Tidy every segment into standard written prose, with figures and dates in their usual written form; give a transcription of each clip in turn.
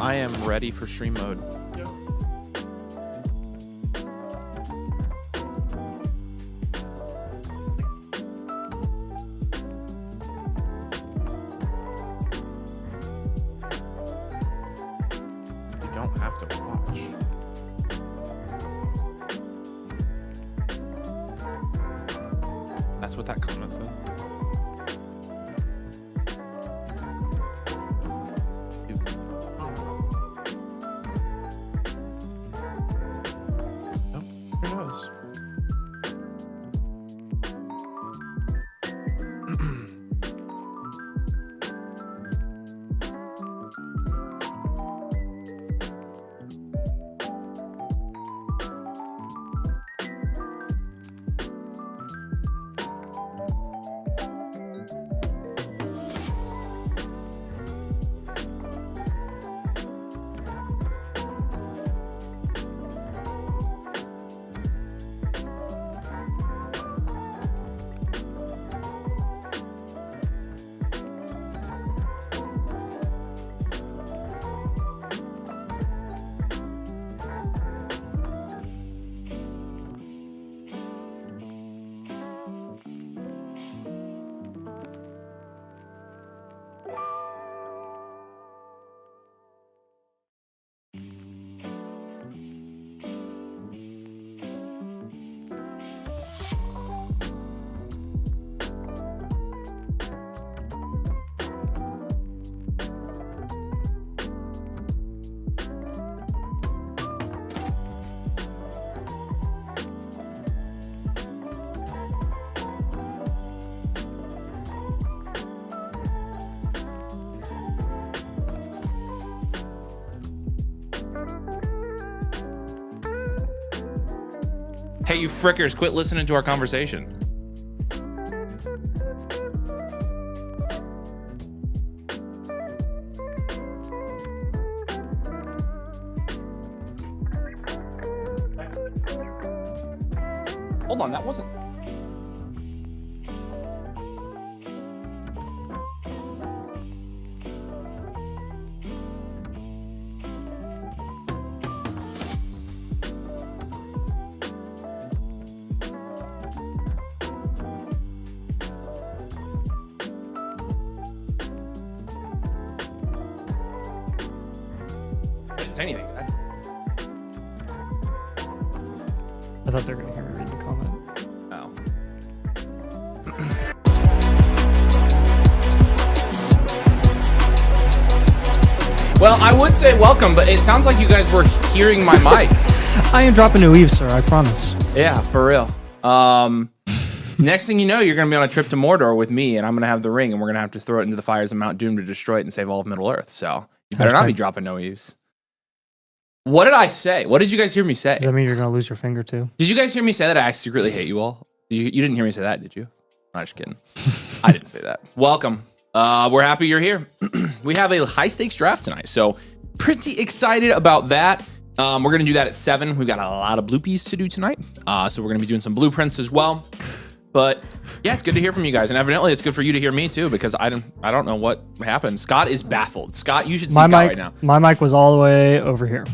I am ready for stream mode. Yep. You don't have to watch. That's what that comment said. Who knows? Hey, you frickers, quit listening to our conversation. Hold on, that wasn't... say anything, did I? I thought they were gonna hear me read the comment. Oh. Well, I would say welcome, but it sounds like you guys were hearing my mic. I am dropping new Eve, sir. I promise. Yeah, for real. Next thing you know, you're going to be on a trip to Mordor with me, and I'm going to have the ring, and we're going to have to throw it into the fires of Mount Doom to destroy it and save all of Middle Earth. So you better not be dropping no Eves. What did I say? What did you guys hear me say? Does that mean you're going to lose your finger too? Did you guys hear me say that I secretly hate you all? You didn't hear me say that, did you? I'm just kidding. I didn't say that. Welcome. We're happy you're here. We have a high stakes draft tonight, so pretty excited about that. We're going to do that at 7. We've got a lot of bloopies to do tonight. So we're going to be doing some blueprints as well. But yeah, it's good to hear from you guys. And evidently it's good for you to hear me too, because I don't know what happened. Scott is baffled. Scott, you should see Scott right now. My mic was all the way over here.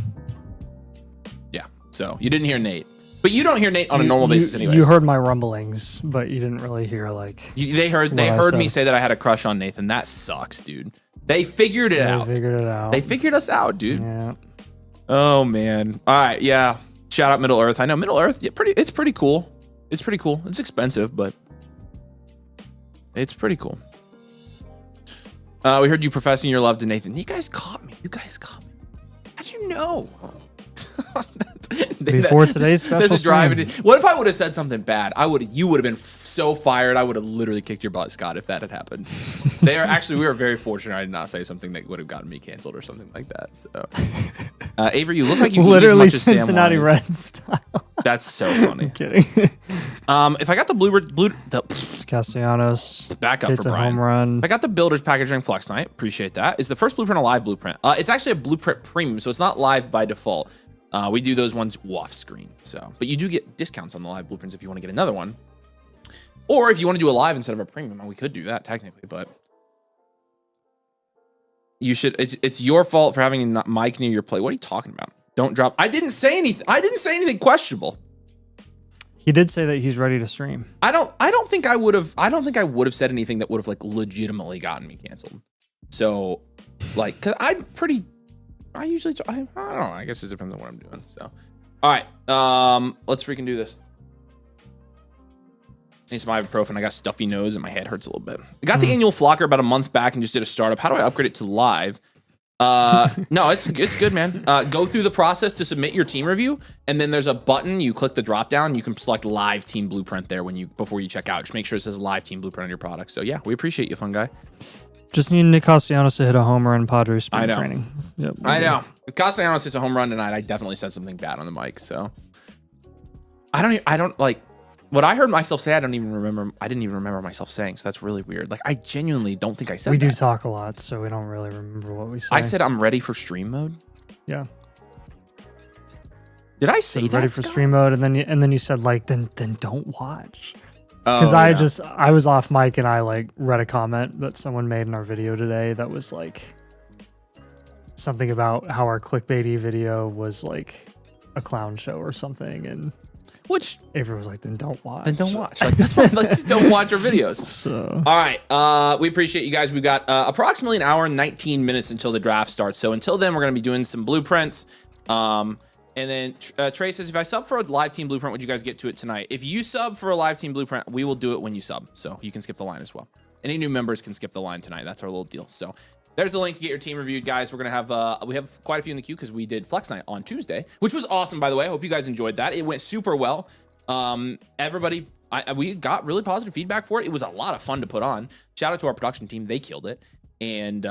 Yeah. So you didn't hear Nate. But you don't hear Nate on a normal basis anyways. You heard my rumblings, but you didn't really hear like they heard me say that I had a crush on Nathan. That sucks, dude. They figured it out. They figured it out. They figured us out, dude. Yeah. Oh man. All right, yeah. Shout out Middle Earth. I know Middle Earth, yeah, it's pretty cool. It's pretty cool. It's expensive, but it's pretty cool. We heard you professing your love to Nathan. You guys caught me. How'd you know? Before today's special stream. What if I would have said something bad? You would have been so fired. I would have literally kicked your butt, Scott, if that had happened. We were very fortunate I did not say something that would have gotten me canceled or something like that. So, Avery, you look like you literally eat as much as Cincinnati Samwise. Reds style. That's so funny. I'm kidding. If I got the Castellanos backup hits for Brian. a home run. I got the Builders package during Flex Night. Appreciate that. It's the first blueprint, a live blueprint. It's actually a blueprint premium, so it's not live by default. We do those ones off screen. So, but you do get discounts on the live blueprints if you want to get another one, or if you want to do a live instead of a premium. We could do that technically, but You should. It's your fault for having a mic near your plate. What are you talking about? Don't drop. I didn't say anything. I didn't say anything questionable. He did say that he's ready to stream. I don't think I would have. I don't think I would have said anything that would have like legitimately gotten me canceled. So, like, cause I'm pretty. I usually. I don't know. I guess it depends on what I'm doing. So, all right. Let's freaking do this. Need some ibuprofen. I got stuffy nose and my head hurts a little bit. I got the annual flocker about a month back and just did a startup. How do I upgrade it to live? No, it's good, man. Go through the process to submit your team review, and then there's a button. You click the drop down. You can select live team blueprint there before you check out. Just make sure it says live team blueprint on your product. So yeah, we appreciate you, fun guy. Just need Nick Castellanos to hit a homer in Padres spring training. Yep. I know. If Castellanos hits a home run tonight, I definitely said something bad on the mic. So I don't like. What I heard myself say, I didn't even remember myself saying. So that's really weird. Like, I genuinely don't think I said that. We do talk a lot, so we don't really remember what we say. I said I'm ready for stream mode. Yeah. Did I say that? Ready for stream mode, and then you said like then don't watch. Because I was off mic and I like read a comment that someone made in our video today that was like something about how our clickbaity video was like a clown show or something, and. Which Avery was like, then don't watch. Like, that's fine. Like, just don't watch our videos. So. All right. We appreciate you guys. We got approximately an hour and 19 minutes until the draft starts. So until then, we're going to be doing some blueprints. And then Trey says, if I sub for a live team blueprint, would you guys get to it tonight? If you sub for a live team blueprint, we will do it when you sub. So you can skip the line as well. Any new members can skip the line tonight. That's our little deal. So there's the link to get your team reviewed, guys. We're going to have, we have quite a few in the queue because we did Flex Night on Tuesday, which was awesome, by the way. I hope you guys enjoyed that. It went super well. Everybody, we got really positive feedback for it. It was a lot of fun to put on. Shout out to our production team. They killed it. And,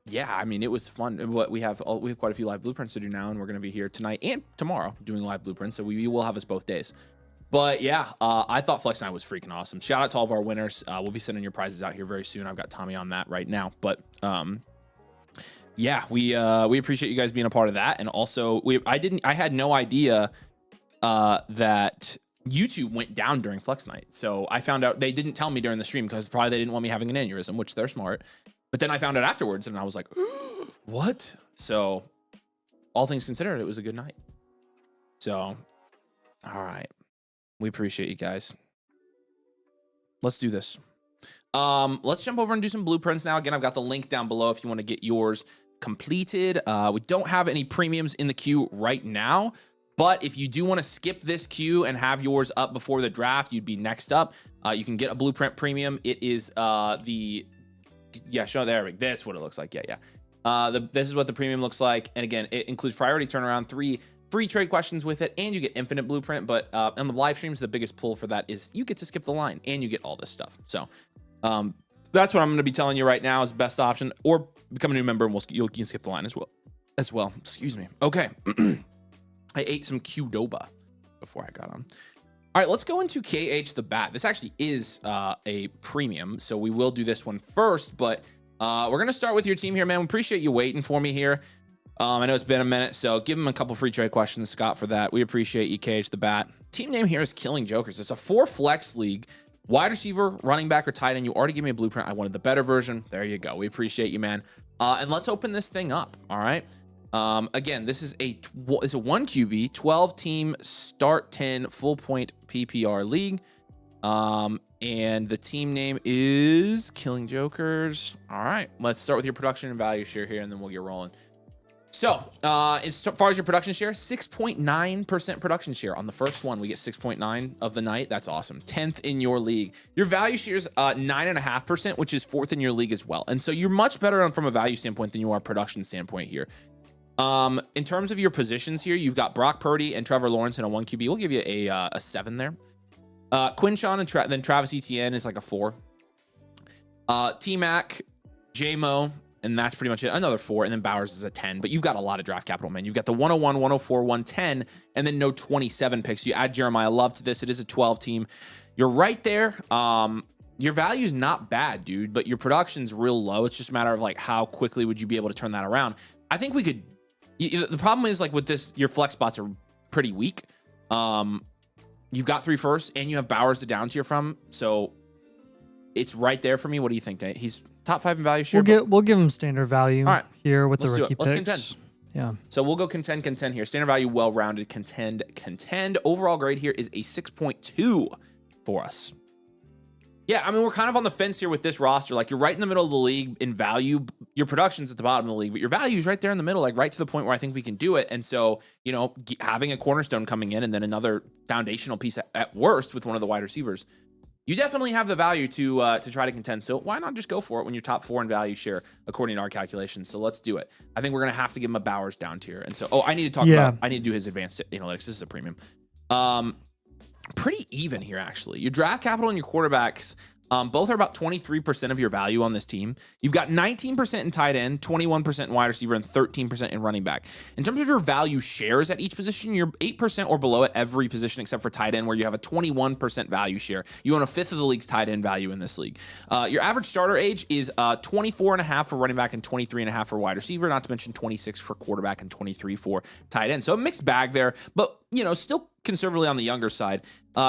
yeah, I mean, it was fun. We have quite a few live blueprints to do now, and we're going to be here tonight and tomorrow doing live blueprints. So we will have us both days. But yeah, I thought Flex Night was freaking awesome. Shout out to all of our winners. We'll be sending your prizes out here very soon. I've got Tommy on that right now. But yeah, we appreciate you guys being a part of that. And also, I had no idea that YouTube went down during Flex Night. So I found out, they didn't tell me during the stream because probably they didn't want me having an aneurysm, which they're smart. But then I found out afterwards, and I was like, what? So all things considered, it was a good night. So, all right. We appreciate you guys. Let's do this. Let's jump over and do some blueprints now. Again, I've got the link down below if you want to get yours completed. We don't have any premiums in the queue right now, but if you do want to skip this queue and have yours up before the draft, you'd be next up. You can get a blueprint premium. It is show there. That's what it looks like. This is what the premium looks like. And again, it includes priority turnaround, 3 free trade questions with it, and you get infinite blueprint. But on the live streams, the biggest pull for that is you get to skip the line and you get all this stuff. So that's what I'm going to be telling you right now is the best option, or become a new member and you can skip the line as well. Excuse me. Okay. I ate some Qdoba before I got on. All right, let's go into KH the Bat. This actually is a premium, so we will do this one first, but we're going to start with your team here, man. We appreciate you waiting for me here. I know it's been a minute, so give him a couple free trade questions, Scott, for that. We appreciate you, KH the Bat. Team name here is Killing Jokers. It's a 4-flex league. Wide receiver, running back, or tight end. You already gave me a blueprint. I wanted the better version. There you go. We appreciate you, man. And let's open this thing up, all right? Again, this is a 1 QB, 12-team, start 10, full point PPR league. And the team name is Killing Jokers. All right, let's start with your production and value share here, and then we'll get rolling. So, as far as your production share, 6.9% production share. On the first one, we get 6.9 of the night. That's awesome. 10th in your league. Your value share is 9.5%, which is 4th in your league as well. And so you're much better from a value standpoint than you are production standpoint here. In terms of your positions here, you've got Brock Purdy and Trevor Lawrence in a 1 QB. We'll give you a 7 there. Quinshawn and then Travis Etienne is like a 4. T-Mac, J-Mo, and that's pretty much it. Another 4, and then Bowers is a 10. But you've got a lot of draft capital, man. You've got the 101, 104, 110, and then no 27 picks. You add Jeremiah Love to this. It is a 12 team. You're right there. Your value's not bad, dude, but your production's real low. It's just a matter of like how quickly would you be able to turn that around. I think we could. The problem is like with this, your flex spots are pretty weak. You've got 3 firsts, and you have Bowers to down tier from. So It's right there for me. What do you think, Nate? He's top 5 in value share. We'll give him standard value here with the rookie picks. Let's contend. Yeah. So we'll go contend here. Standard value, well-rounded, contend. Overall grade here is a 6.2 for us. Yeah, I mean, we're kind of on the fence here with this roster. Like, you're right in the middle of the league in value. Your production's at the bottom of the league, but your value is right there in the middle, like right to the point where I think we can do it. And so, you know, having a cornerstone coming in and then another foundational piece at worst with one of the wide receivers, you definitely have the value to try to contend. So why not just go for it when you're top 4 in value share, according to our calculations? So let's do it. I think we're going to have to give him a Bowers down tier. And so, I need to do his advanced analytics. This is a premium. Pretty even here, actually. Your draft capital and your quarterbacks, both are about 23% of your value on this team. You've got 19% in tight end, 21% in wide receiver, and 13% in running back. In terms of your value shares at each position, you're 8% or below at every position except for tight end, where you have a 21% value share. You own a fifth of the league's tight end value in this league. Your average starter age is 24.5 for running back and 23.5 for wide receiver, not to mention 26 for quarterback and 23 for tight end. So a mixed bag there, but still conservatively on the younger side.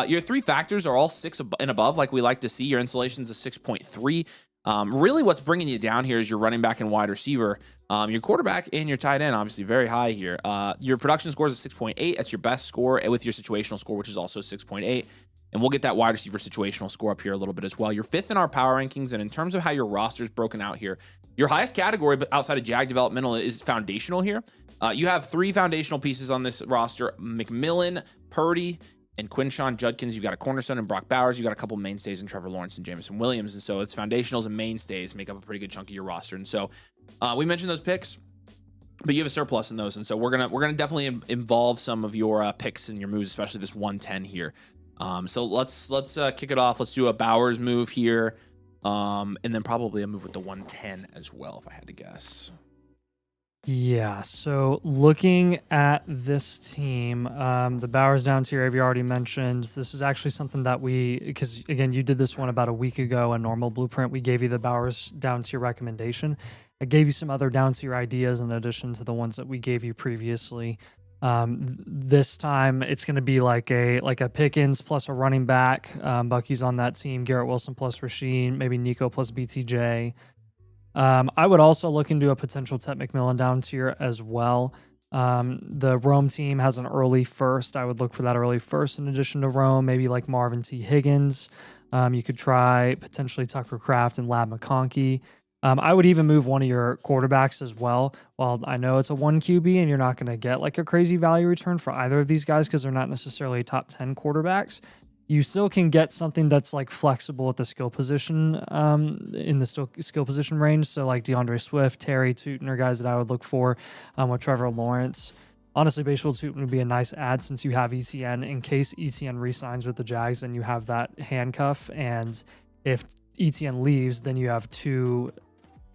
Your 3 factors are all 6 and above, like we like to see. Your insulation's a 6.3. Really what's bringing you down here is your running back and wide receiver. Your quarterback and your tight end, obviously very high here. Your production score is a 6.8. That's your best score, with your situational score, which is also 6.8. And we'll get that wide receiver situational score up here a little bit as well. You're 5th in our power rankings, and in terms of how your roster is broken out here, your highest category, but outside of JAG developmental, is foundational here. You have 3 foundational pieces on this roster: McMillan, Purdy, and Quinshawn Judkins. You've got a cornerstone in Brock Bowers. You've got a couple mainstays in Trevor Lawrence and Jameson Williams. And so it's foundationals and mainstays make up a pretty good chunk of your roster. And so we mentioned those picks, but you have a surplus in those. And so we're gonna definitely involve some of your picks and your moves, especially this 110 here. So let's kick it off. Let's do a Bowers move here, and then probably a move with the 110 as well, if I had to guess. Yeah, so looking at this team, the Bowers down tier, you already mentioned. This is actually something that because again, you did this one about a week ago, a normal blueprint. We gave you the Bowers down tier recommendation. I gave you some other down tier ideas in addition to the ones that we gave you previously. This time it's going to be like a Pickens plus a running back. Bucky's on that team. Garrett Wilson plus Rasheed, maybe Nico plus BTJ. I would also look into a potential Ted McMillan down tier as well. The Rome team has an early first. I would look for that early first in addition to Rome, maybe like Marvin T. Higgins. You could try potentially Tucker Kraft and Lab McConkey. I would even move one of your quarterbacks as well. While I know it's a 1 QB and you're not going to get like a crazy value return for either of these guys because they're not necessarily top 10 quarterbacks, you still can get something that's like flexible at the skill position, in the skill position range. So like DeAndre Swift, Terry Tootin are guys that I would look for, with Trevor Lawrence. Honestly, Bayfield Tootin would be a nice add since you have ETN. In case ETN re-signs with the Jags, then you have that handcuff. And if ETN leaves, then you have 2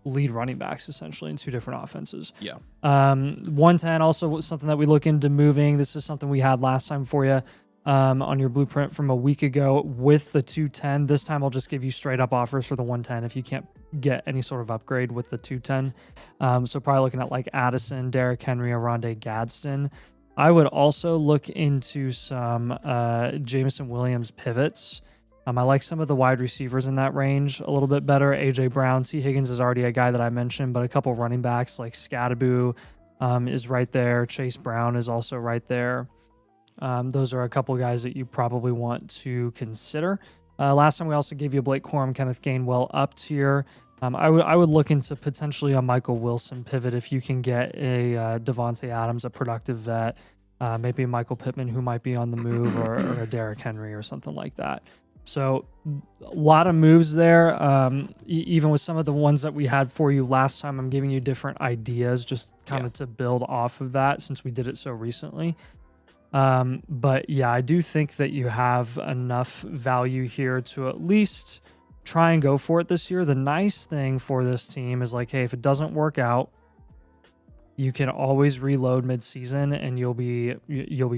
lead running backs essentially in 2 different offenses. Yeah. 110 also something that we look into moving. This is something we had last time for you. On your blueprint from a week ago with the 210. This time I'll just give you straight up offers for the 110 if you can't get any sort of upgrade with the 210. So probably looking at like Addison, Derrick Henry, Oronde Gadsden. I would also look into some Jameson Williams pivots. I like some of the wide receivers in that range a little bit better. AJ Brown, T. Higgins is already a guy that I mentioned, but a couple running backs like Scadaboo is right there. Chase Brown is also right there. Those are a couple guys that you probably want to consider. Last time we also gave you Blake Corum, Kenneth Gainwell up tier. I would look into potentially a Michael Wilson pivot if you can get a Devontae Adams, a productive vet, maybe a Michael Pittman who might be on the move, or a Derrick Henry or something like that. So a lot of moves there. Even with some of the ones that we had for you last time, I'm giving you different ideas just kind of to build off of that since we did it so recently. But yeah, I do think that you have enough value here to at least try and go for it this year. The nice thing for this team is like, hey, if it doesn't work out, you can always reload mid-season and you'll be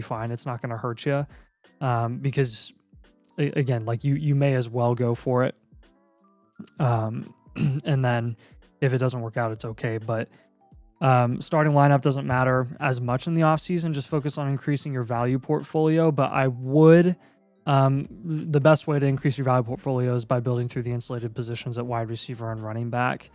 fine. It's not going to hurt you. Because again, like you may as well go for it. And then if it doesn't work out, it's okay. But starting lineup doesn't matter as much in the offseason. Just focus on increasing your value portfolio. But I would The best way to increase your value portfolio is by building through the insulated positions at wide receiver and running back.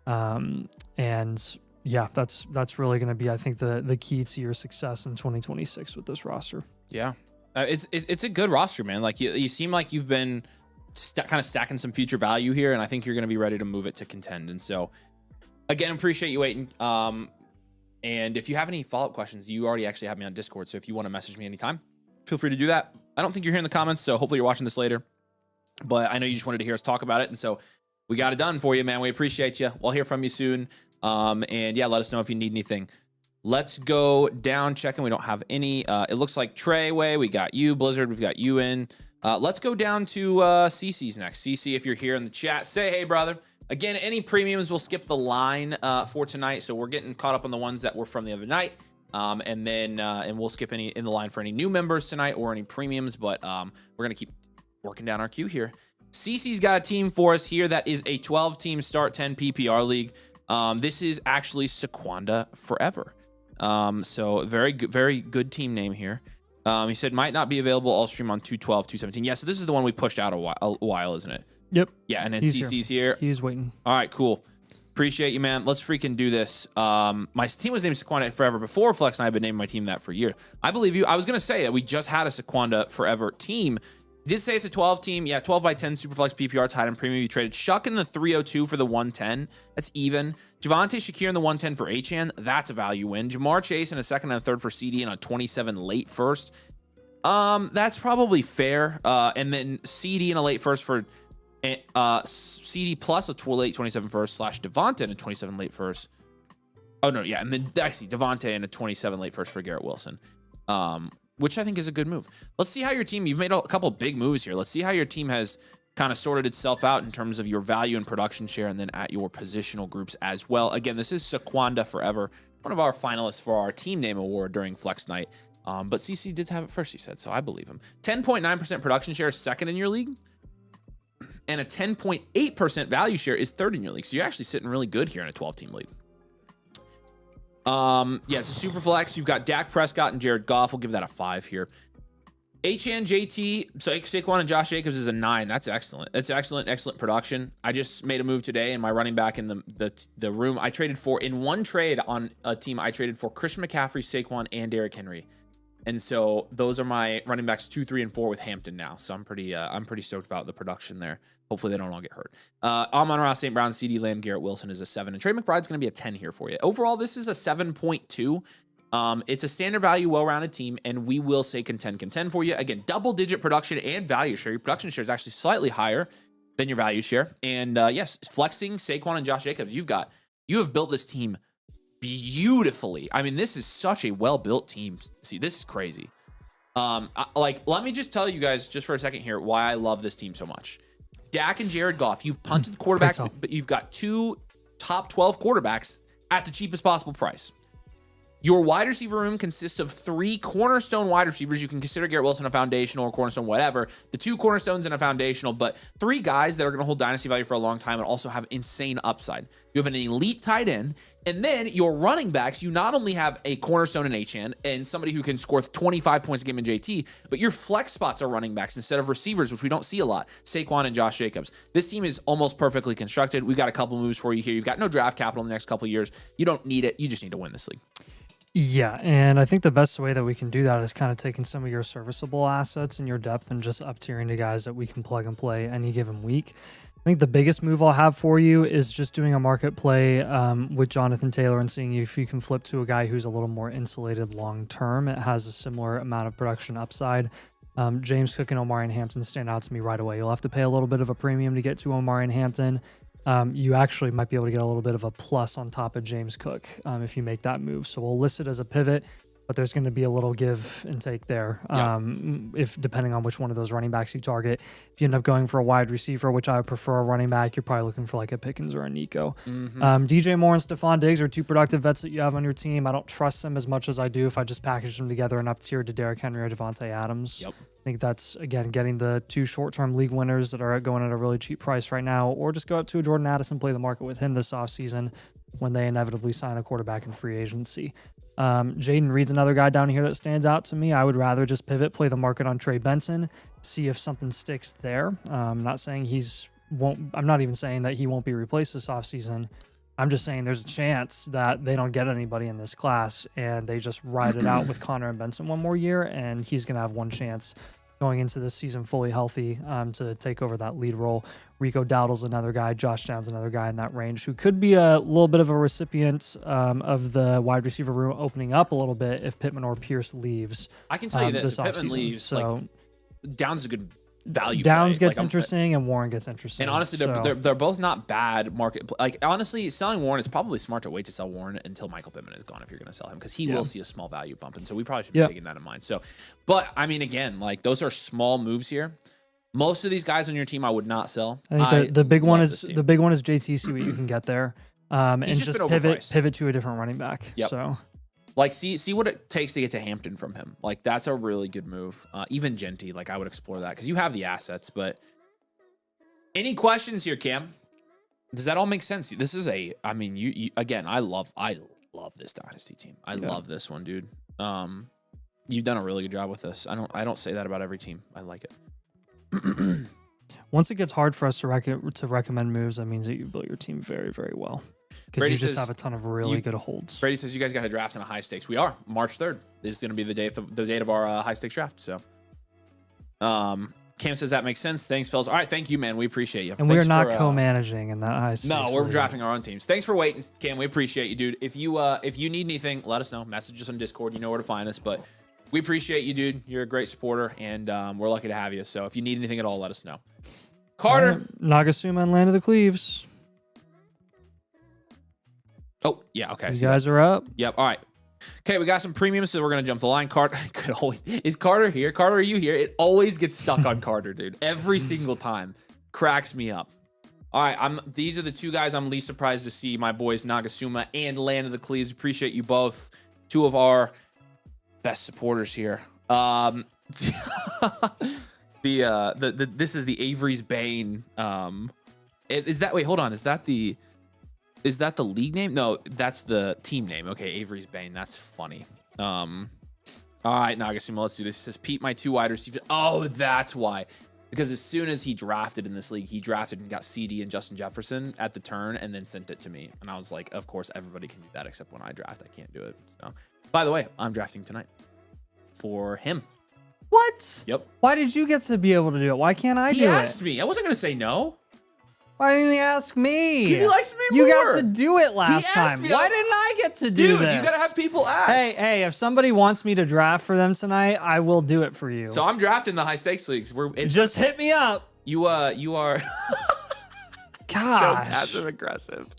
And yeah, that's really going to be, I think, the key to your success in 2026 with this roster. Yeah, it's a good roster, man. Like you seem like you've been kind of stacking some future value here, and I think you're going to be ready to move it to contend. And so, again, appreciate you waiting. And if you have any follow-up questions, you already actually have me on Discord. So if you want to message me anytime, feel free to do that. I don't think you're here in the comments, so hopefully you're watching this later. But I know you just wanted to hear us talk about it, and so we got it done for you, man. We appreciate you. We'll hear from you soon. And yeah, let us know if you need anything. Let's go down checking. We don't have any. It looks like Treyway. We got you, Blizzard. We've got you in. Let's go down to CC's next. CC, if you're here in the chat, say hey, brother. Again, any premiums, we'll skip the line for tonight. So we're getting caught up on the ones that were from the other night. And then we'll skip any in the line for any new members tonight or any premiums. But we're going to keep working down our queue here. CC's got a team for us here that is a 12-team start 10 PPR league. This is actually Sequanda Forever. So very good team name here. He said might not be available all stream on 212, 217. Yeah, so this is the one we pushed out a while, isn't it? Yep. Yeah, and then CC's here. He's waiting. All right, cool. Appreciate you, man. Let's freaking do this. My team was named Sequanda Forever before Flex, and I've been naming my team that for a year. I believe you. I was going to say that we just had a Sequanda Forever team. You did say it's a 12 team. Yeah, 12 by 10 Superflex PPR tight end premium. You traded Shuck in the 302 for the 110. That's even. Javante Shakir in the 110 for Achan. That's a value win. Jamar Chase in a second and a third for CD and a 27 late first. That's probably fair. And then CD in a late first for CD plus a late 27 first / Devonta and a 27 late first. Oh no, yeah, and then actually Devonta and a 27 late first for Garrett Wilson. Which I think is a good move. Let's see how your team, you've made a couple big moves here. Let's see how your team has kind of sorted itself out in terms of your value and production share and then at your positional groups as well. Again, this is Sequanda Forever, one of our finalists for our team name award during Flex Night. But CC did have it first, he said, so I believe him. 10.9% production share is second in your league. And a 10.8% value share is third in your league. So you're actually sitting really good here in a 12-team league. Yeah, it's a super flex. You've got Dak Prescott and Jared Goff. We'll give that a 5 here. HN, JT, Saquon, and Josh Jacobs is a 9. That's excellent. That's excellent production. I just made a move today, and my running back in the room, I traded for, in one trade on a team, I traded for Christian McCaffrey, Saquon, and Derrick Henry. And so those are my running backs 2, 3, and 4 with Hampton now. So I'm pretty stoked about the production there. Hopefully they don't all get hurt. Amon-Ra, St. Brown, CD Lamb, Garrett Wilson is a 7. And Trey McBride's going to be a 10 here for you. Overall, this is a 7.2. It's a standard value, well-rounded team, and we will say contend for you. Again, double-digit production and value share. Your production share is actually slightly higher than your value share. And yes, flexing Saquon and Josh Jacobs, you have built this team beautifully. I mean, this is such a well-built team. See, this is crazy. Let me just tell you guys just for a second here why I love this team so much. Dak and Jared Goff, you've punted the quarterbacks, but you've got 2 top 12 quarterbacks at the cheapest possible price. Your wide receiver room consists of 3 cornerstone wide receivers. You can consider Garrett Wilson a foundational or cornerstone, whatever. The 2 cornerstones and a foundational, but 3 guys that are going to hold dynasty value for a long time and also have insane upside. You have an elite tight end, and then your running backs, you not only have a cornerstone in Achan and somebody who can score 25 points a game in JT, but your flex spots are running backs instead of receivers, which we don't see a lot. Saquon and Josh Jacobs. This team is almost perfectly constructed. We've got a couple moves for you here. You've got no draft capital in the next couple of years. You don't need it. You just need to win this league. Yeah, and I think the best way that we can do that is kind of taking some of your serviceable assets and your depth and just up tiering to guys that we can plug and play any given week. I think the biggest move I'll have for you is just doing a market play with Jonathan Taylor and seeing if you can flip to a guy who's a little more insulated long term. It has a similar amount of production upside. James Cook and Omarion Hampton stand out to me right away. You'll have to pay a little bit of a premium to get to Omarion Hampton. You actually might be able to get a little bit of a plus on top of James Cook if you make that move. So we'll list it as a pivot, but there's going to be a little give and take there. If depending on which one of those running backs you target. If you end up going for a wide receiver, which I would prefer a running back, you're probably looking for like a Pickens or a Nico. DJ Moore and Stephon Diggs are 2 productive vets that you have on your team. I don't trust them as much as I do if I just package them together and up tier to Derrick Henry or Devontae Adams. I think that's, again, getting the 2 short-term league winners that are going at a really cheap price right now, or just go up to a Jordan Addison, play the market with him this offseason when they inevitably sign a quarterback in free agency. Jaden Reed's another guy down here that stands out to me. I would rather just pivot, play the market on Trey Benson, see if something sticks there. I'm not saying I'm not even saying that he won't be replaced this offseason. I'm just saying there's a chance that they don't get anybody in this class and they just ride it out with Connor and Benson one more year, and he's going to have one chance going into this season fully healthy to take over that lead role. Rico Dowdle's another guy. Josh Downs another guy in that range who could be a little bit of a recipient of the wide receiver room opening up a little bit if Pittman or Pierce leaves. I can tell you this: if Pittman leaves, so Downs is a good value. Downs play. gets interesting and Warren gets interesting. And honestly, they're both not bad market. Like honestly, selling Warren, it's probably smart to wait to sell Warren until Michael Pittman is gone if you're going to sell him, because he will see a small value bump, and so we probably should be taking that in mind. So, but I mean, again, like those are small moves here. Most of these guys on your team, I would not sell. I think the big one is JT. See what you can get there, and just pivot to a different running back. Yep. So. Like, see what it takes to get to Hampton from him. Like, that's a really good move. Even Genty, like, I would explore that because you have the assets. But any questions here, Cam? Does that all make sense? This is I mean, you again, I love this Dynasty team. I love this one, dude. You've done a really good job with this. I don't say that about every team. I like it. Once it gets hard for us to recommend moves, that means that you built your team very, very well. Because you just have a ton of really good holds. Brady says you guys got a draft in a high stakes. We are. March 3rd. This is going to be the date of our high stakes draft. So, Cam says that makes sense. Thanks, fellas. All right, thank you, man. We appreciate you. And we are not co-managing in that high stakes. No, we're drafting our own teams. Thanks for waiting, Cam. We appreciate you, dude. If you need anything, let us know. Message us on Discord. You know where to find us. But we appreciate you, dude. You're a great supporter, and we're lucky to have you. So if you need anything at all, let us know. Carter. Nagasuma and Land of the Cleaves. Oh, yeah, okay. You guys are up. Yep, all right. Okay, we got some premiums, so we're going to jump the line. Is Carter here? Carter, are you here? It always gets stuck on Carter, dude. Every single time. Cracks me up. All right, these are the two guys I'm least surprised to see, my boys Nagasuma and Land of the Cleaves. Appreciate you both. Two of our best supporters here. This is the Avery's Bane. Wait, hold on. Is that the league name? No, that's the team name. Okay, Avery's Bane. That's funny. All right, Nagasuma, let's do this. It says, Pete, my 2 wide receivers. Oh, that's why. Because as soon as he drafted in this league, he drafted and got CD and Justin Jefferson at the turn and then sent it to me. And I was like, of course, everybody can do that except when I draft. I can't do it. So, by the way, I'm drafting tonight for him. What? Yep. Why did you get to be able to do it? Why can't I do it? He asked me. I wasn't going to say no. Why didn't he ask me? Because he likes me more. You got to do it last time. Why didn't I get to do this? Dude, you got to have people ask. Hey, if somebody wants me to draft for them tonight, I will do it for you. So I'm drafting the high stakes leagues. Just hit me up. You are Gosh. so passive aggressive.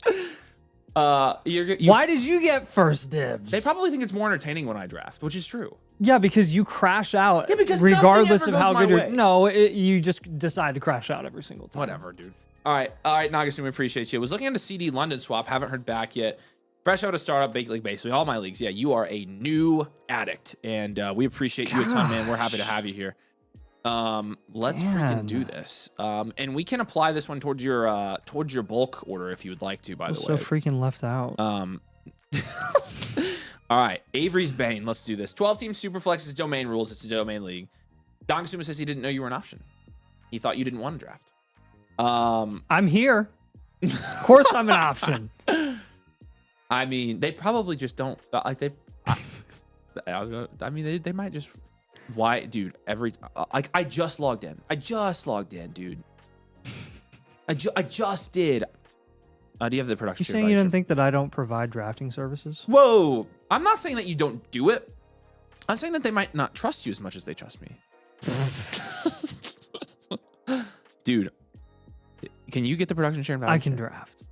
Why did you get first dibs? They probably think it's more entertaining when I draft, which is true. Yeah, because you crash out. Yeah, because regardless of how good you're. No, you just decide to crash out every single time. Whatever, dude. All right, Nagasuma, appreciate you. Was looking at a CD London swap. Haven't heard back yet. Fresh out of startup, big league, basically all my leagues. Yeah, you are a new addict, and we appreciate you a ton, man. We're happy to have you here. Let's freaking do this. And we can apply this one towards your bulk order if you would like to. By the way, so freaking left out. All right, Avery's Bane. Let's do this. 12-team Superflex is domain rules. It's a domain league. Nagasuma says he didn't know you were an option. He thought you didn't want to draft. I'm here. Of course, I'm an option. I mean, they probably just don't like they. I mean, they might just. Why, dude? I just logged in. Dude. I just did. Do you have the production? You saying you didn't think that I don't provide drafting services? Whoa! I'm not saying that you don't do it. I'm saying that they might not trust you as much as they trust me. Dude, can you get the production share? I can draft.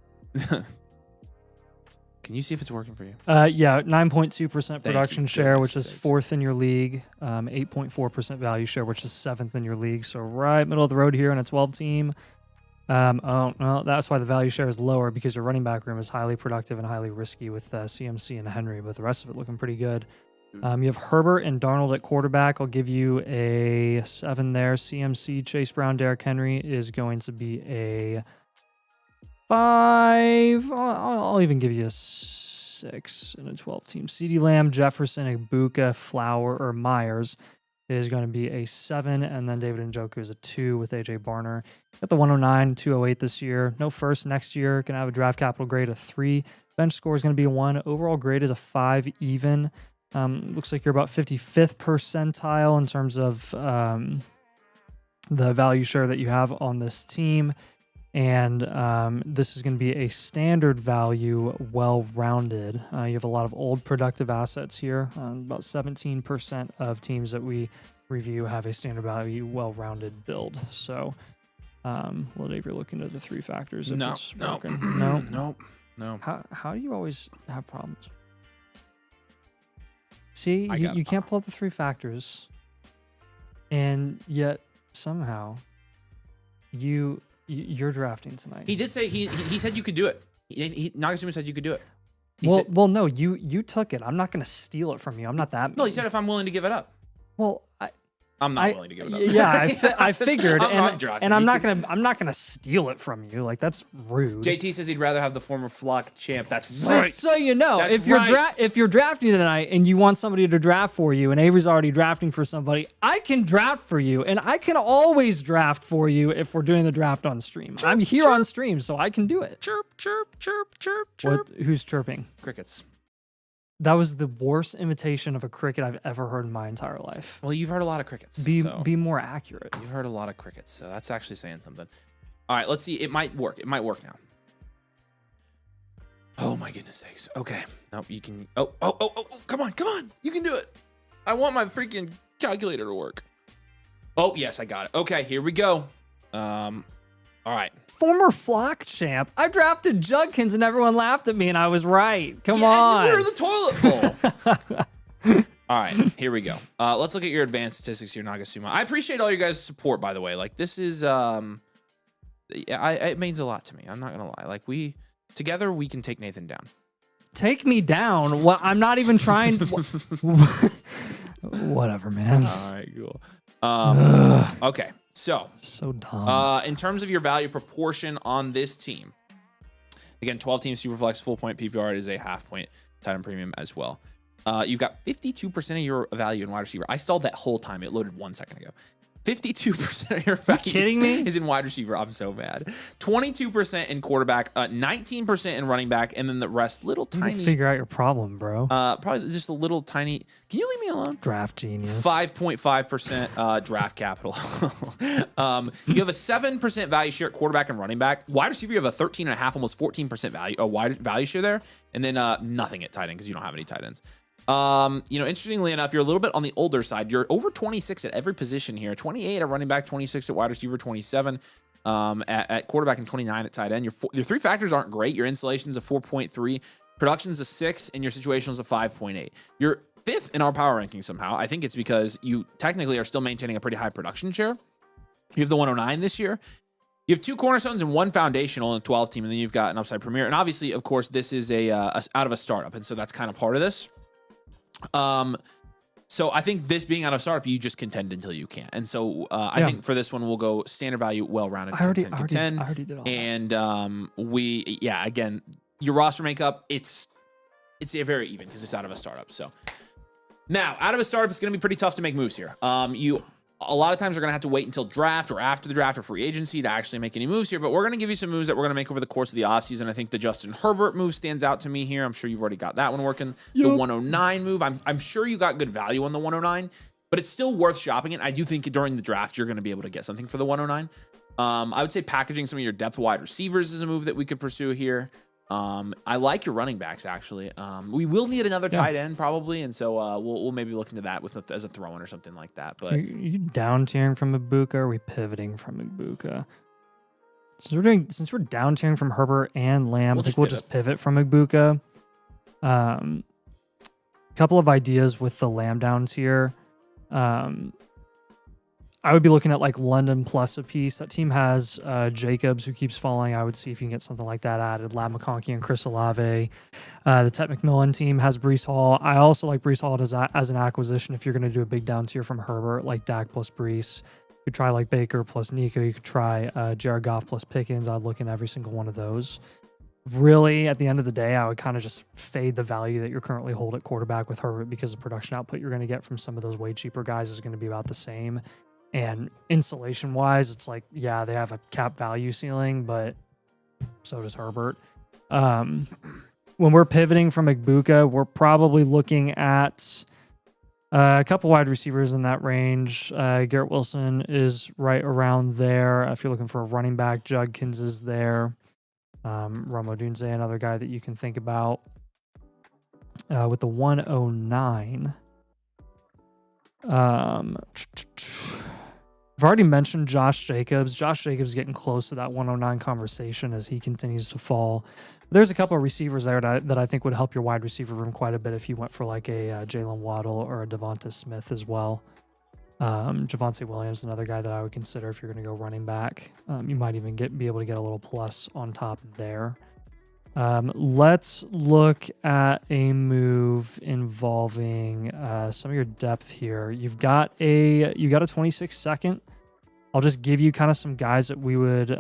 Can you see if it's working for you? Yeah, 9.2% production share, which is 4th in your league. 8.4% value share, which is 7th in your league. So right middle of the road here on a 12-team. Oh, well, that's why the value share is lower, because your running back room is highly productive and highly risky with CMC and Henry, but the rest of it looking pretty good. You have Herbert and Darnold at quarterback. I'll give you a 7 there. CMC, Chase Brown, Derrick Henry is going to be a 5. I'll even give you a 6 in a 12-team. CeeDee Lamb, Jefferson, Ibuka, Flower, or Myers is going to be a 7, and then David Njoku is a 2 with AJ Barner. Got the 109, 208 this year. No first next year. Going to have a draft capital grade of 3. Bench score is going to be a 1. Overall grade is a 5 even. Looks like you're about 55th percentile in terms of the value share that you have on this team. And this is going to be a standard value, well-rounded. You have a lot of old productive assets here. About 17% of teams that we review have a standard value, well-rounded build. So, well, Dave, you're looking at the 3 factors. If it's broken. No. How do you always have problems? See, you can't pull up the 3 factors, and yet somehow you're drafting tonight. He did say he said you could do it. Nagasuma said you could do it. Well, no, you took it. I'm not going to steal it from you. I'm not that mean. No, he said if I'm willing to give it up. Well, I'm not willing to give it up. Yeah, I figured, and I'm not gonna steal it from you. Like, that's rude. JT says he'd rather have the former Flock champ. That's right. Just so you know, if you're drafting tonight and you want somebody to draft for you, and Avery's already drafting for somebody, I can draft for you, and I can always draft for you if we're doing the draft on stream. I'm here on stream, so I can do it. Chirp, chirp, chirp, chirp, chirp. Who's chirping? Crickets. That was the worst imitation of a cricket I've ever heard in my entire life. Well, you've heard a lot of crickets. Be more accurate. You've heard a lot of crickets, so that's actually saying something. All right, let's see. It might work. It might work now. Oh, my goodness sakes. Okay. No, you can... Oh, come on. You can do it. I want my freaking calculator to work. Oh, yes, I got it. Okay, here we go. All right. Former Flock champ. I drafted Judkins and everyone laughed at me and I was right. Come on. You were the toilet bowl. All right, here we go. Let's look at your advanced statistics here, Nagasuma. I appreciate all you guys' support, by the way. Like, this is, it means a lot to me. I'm not going to lie. Like, together, we can take Nathan down. Take me down? Well, I'm not even trying. Whatever, man. All right, cool. Okay. So dumb. In terms of your value proportion on this team, again, 12 team Superflex, full point PPR is a half point tight end premium as well. You've got 52% of your value in wide receiver. I stalled that whole time. It loaded 1 second ago. 52% of your value is in wide receiver. I'm so mad. 22% in quarterback, 19% in running back, and then the rest little tiny. Figure out your problem, bro. Probably just a little tiny. Can you leave me alone? Draft genius. 5.5% draft capital. You have a 7% value share at quarterback and running back. Wide receiver, you have a 13.5, almost 14% value share there, and then nothing at tight end because you don't have any tight ends. Interestingly enough, you're a little bit on the older side. You're over 26 at every position here. 28 at running back, 26 at wide receiver, 27 at quarterback, and 29 at tight end. Your 3 factors aren't great. Your installation's a 4.3, production's a 6, and your situational's a 5.8. You're 5th in our power ranking somehow. I think it's because you technically are still maintaining a pretty high production share. You have the 109 this year. You have 2 cornerstones and 1 foundational in a 12 team, and then you've got an upside premier. And obviously, of course, this is out of a startup, and so that's kind of part of this. So I think this being out of startup, you just contend until you can't. And so I think for this one, we'll go standard value, well-rounded, 10 to 10. I already did all that. And again, your roster makeup, it's very even because it's out of a startup. So now out of a startup, it's going to be pretty tough to make moves here. A lot of times we're going to have to wait until draft or after the draft or free agency to actually make any moves here, but we're going to give you some moves that we're going to make over the course of the offseason. I think the Justin Herbert move stands out to me here. I'm sure you've already got that one working. Yep. The 109 move, I'm sure you got good value on the 109, but it's still worth shopping it. I do think during the draft, you're going to be able to get something for the 109. I would say packaging some of your depth wide receivers is a move that we could pursue here. I like your running backs, actually. We will need another tight end probably, and so we'll maybe look into that as a throw-in or something like that. But are you down tiering from Ibuka, or are we pivoting from Ibuka? Since we're down tiering from Herbert and Lamb, I think we'll just pivot from Ibuka. Couple of ideas with the Lamb down tier. I would be looking at like London plus a piece. That team has Jacobs, who keeps falling. I would see if you can get something like that added. Lab McConkey and Chris Olave. The Ted McMillan team has Breece Hall. I also like Breece Hall as an acquisition if you're going to do a big down tier from Herbert, like Dak plus Breece. You could try like Baker plus Nico. You could try Jared Goff plus Pickens. I'd look in every single one of those. really, at the end of the day, I would kind of just fade the value that you're currently holding at quarterback with Herbert, because the production output you're going to get from some of those way cheaper guys is going to be about the same. And insulation wise, it's like, yeah, they have a cap value ceiling, but so does Herbert. When we're pivoting from Igbuka, we're probably looking at a couple wide receivers in that range. Garrett Wilson is right around there. If you're looking for a running back, Judkins is there. Romo Dunze, another guy that you can think about. With the 109. I've already mentioned Josh Jacobs. Josh Jacobs getting close to that 109 conversation as he continues to fall. There's a couple of receivers there that I think would help your wide receiver room quite a bit if you went for like a Jalen Waddle or a Devonta Smith as well. Javonte Williams, another guy that I would consider if you're going to go running back. You might even be able to get a little plus on top there. Let's look at a move involving some of your depth here. You got a 26 second. I'll just give you kind of some guys that we would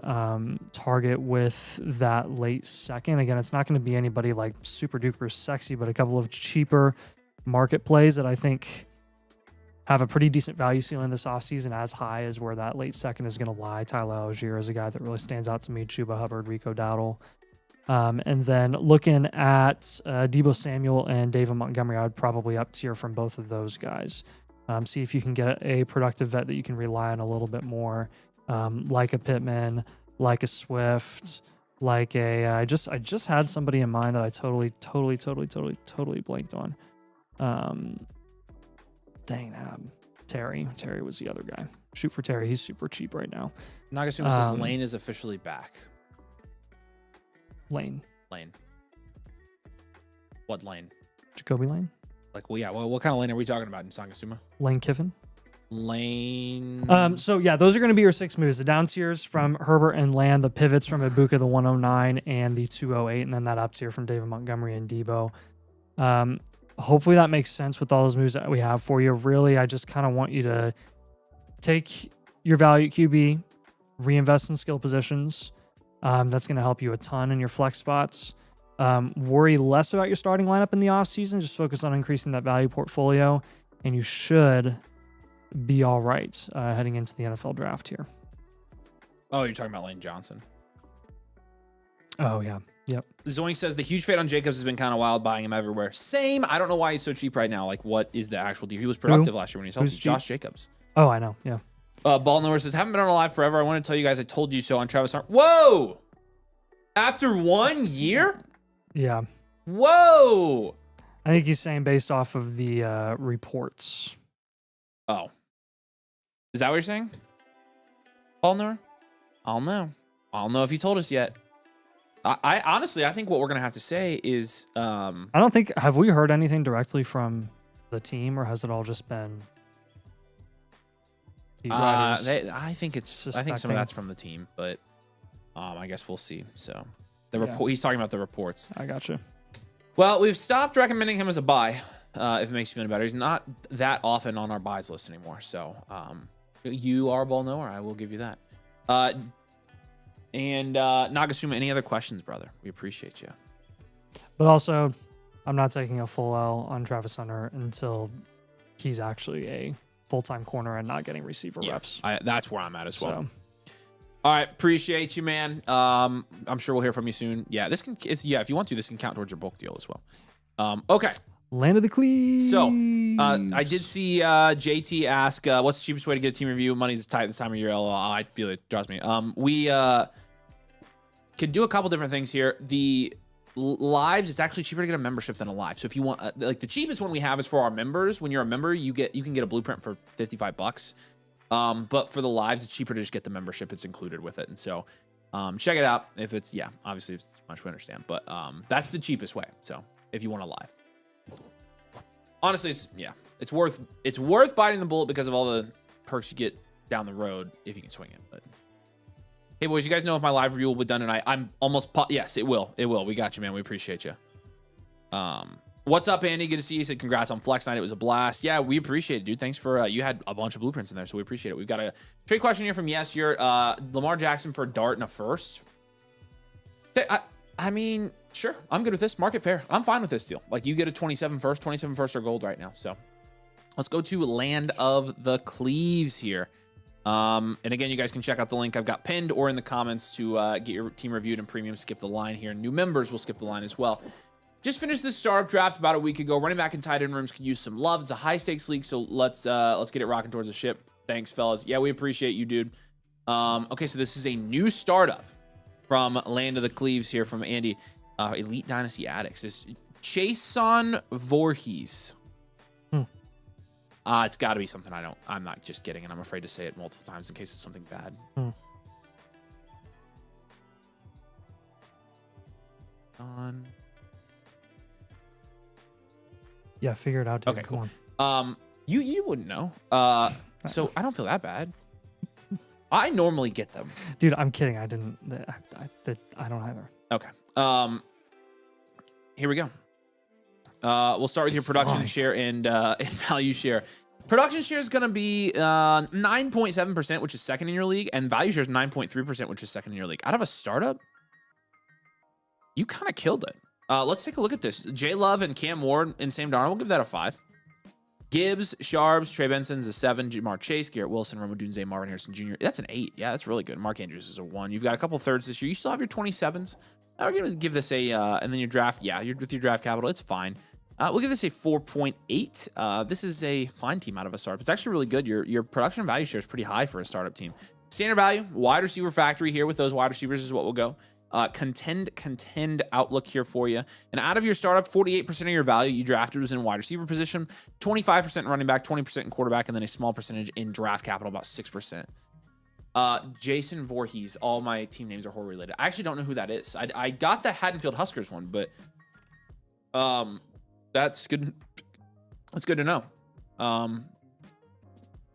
target with that late second. Again, it's not going to be anybody like super duper sexy, but a couple of cheaper market plays that I think have a pretty decent value ceiling this offseason, as high as where that late second is going to lie. Tyler Algier is a guy that really stands out to me. Chuba Hubbard, Rico Dowdle. And then looking at Deebo Samuel and David Montgomery, I would probably up tier from both of those guys. See if you can get a productive vet that you can rely on a little bit more, like a Pittman, like a Swift, like a. I just had somebody in mind that I totally blanked on. Terry. Terry was the other guy. Shoot for Terry. He's super cheap right now. Nagasuma says Lane is officially back. Lane. What Lane? Jacoby Lane. Like, well, yeah. Well, what kind of lane are we talking about in Nagasuma? Lane Kiffin. Lane. So yeah, those are going to be your 6 moves. The down tiers from Herbert and Land, the pivots from Ibuka, the 109 and the 208, and then that up tier from David Montgomery and Deebo. Hopefully that makes sense with all those moves that we have for you. Really, I just kind of want you to take your value at QB, reinvest in skill positions. That's going to help you a ton in your flex spots. Worry less about your starting lineup in the offseason. Just focus on increasing that value portfolio, and you should be all right heading into the NFL draft here. Oh, you're talking about Lane Johnson. Oh, yeah. Yep. Zoink says the huge fade on Jacobs has been kind of wild, buying him everywhere. Same. I don't know why he's so cheap right now. Like, what is the actual deal? He was productive last year when he was healthy. Josh Jacobs. Oh, I know. Yeah. Ball Knower says, haven't been on live forever. I want to tell you guys I told you so on Travis Hunter. Whoa! After 1 year? Yeah. Whoa! I think he's saying based off of the reports. Oh. Is that what you're saying? Ball Knower? I don't know. I don't know if he told us yet. I honestly, I think what we're going to have to say is... I don't think... Have we heard anything directly from the team, or has it all just been... I think some of that's from the team, but I guess we'll see. So the report, he's talking about the reports. I gotcha. Well, we've stopped recommending him as a buy. If it makes you feel better, he's not that often on our buys list anymore. So you are a ball knower. I will give you that. And Nagasuma, any other questions, brother? We appreciate you. But also, I'm not taking a full L on Travis Hunter until he's actually a full-time corner and not getting receiver reps. That's where I'm at as well. So. All right, appreciate you, man. I'm sure we'll hear from you soon. Yeah, if you want to, this can count towards your bulk deal as well. Okay. Land of the Cleaves. So, I did see JT ask, what's the cheapest way to get a team review? Money's tight this time of year. I feel it. Trust me. We could do a couple different things here. The lives, it's actually cheaper to get a membership than a live. So if you want, like the cheapest one we have is for our members. When you're a member, you can get a blueprint for $55. But for the lives, it's cheaper to just get the membership. It's included with it. And so, check it out. If it's, obviously if it's too much, we understand, but, that's the cheapest way. So if you want a live, honestly, it's worth biting the bullet because of all the perks you get down the road if you can swing it. But hey, boys, you guys know if my live review will be done tonight. I'm almost yes, it will. We got you, man. We appreciate you. What's up, Andy? Good to see you. He said congrats on Flex Night. It was a blast. Yeah, we appreciate it, dude. Thanks for you had a bunch of blueprints in there, so we appreciate it. We've got a trade question here from Yes. You're Lamar Jackson for a dart and a first. I mean, sure. I'm good with this. Market fair. I'm fine with this deal. Like, you get a 27 first. 27 first are gold right now. So let's go to Land of the Cleaves here. And again, you guys can check out the link I've got pinned or in the comments to get your team reviewed and premium skip the line here. New members will skip the line as well. Just finished this startup draft about a week ago. Running back and tight end rooms could use some love. It's a high stakes league, so let's get it rocking towards the ship. Thanks, fellas. Yeah, we appreciate you, dude. Okay, so this is a new startup from Land of the Cleaves here from Andy. Elite Dynasty Addicts. This Jason Voorhees. It's got to be something I'm not just kidding, and I'm afraid to say it multiple times in case it's something bad. Yeah, figure it out, dude. Okay, Come cool. on. You wouldn't know. So I don't feel that bad. I normally get them. Dude, I'm kidding. I didn't. I don't either. Okay. Here we go. We'll start with your production share and value share. Production share is going to be 9.7%, which is second in your league, and value share is 9.3%, which is second in your league. Out of a startup, you kind of killed it. Let's take a look at this. J Love and Cam Ward and Sam Darnold, we'll give that a 5. Gibbs, Sharbs, Trey Benson's a 7. Jamar Chase, Garrett Wilson, Rome Odunze, Marvin Harrison Jr. That's an 8. Yeah, that's really good. Mark Andrews is a 1. You've got a couple thirds this year. You still have your 27s. We're going to give this a, and then your draft, yeah, with your draft capital, it's fine. We'll give this a 4.8. This is a fine team out of a startup. It's actually really good. Your production value share is pretty high for a startup team. Standard value, wide receiver factory here with those wide receivers is what we'll go. Contend outlook here for you. And out of your startup, 48% of your value you drafted was in wide receiver position, 25% in running back, 20% in quarterback, and then a small percentage in draft capital, about 6%. Jason Voorhees, all my team names are horror related. I actually don't know who that is. I got the Haddonfield Huskers one, but that's good. That's good to know.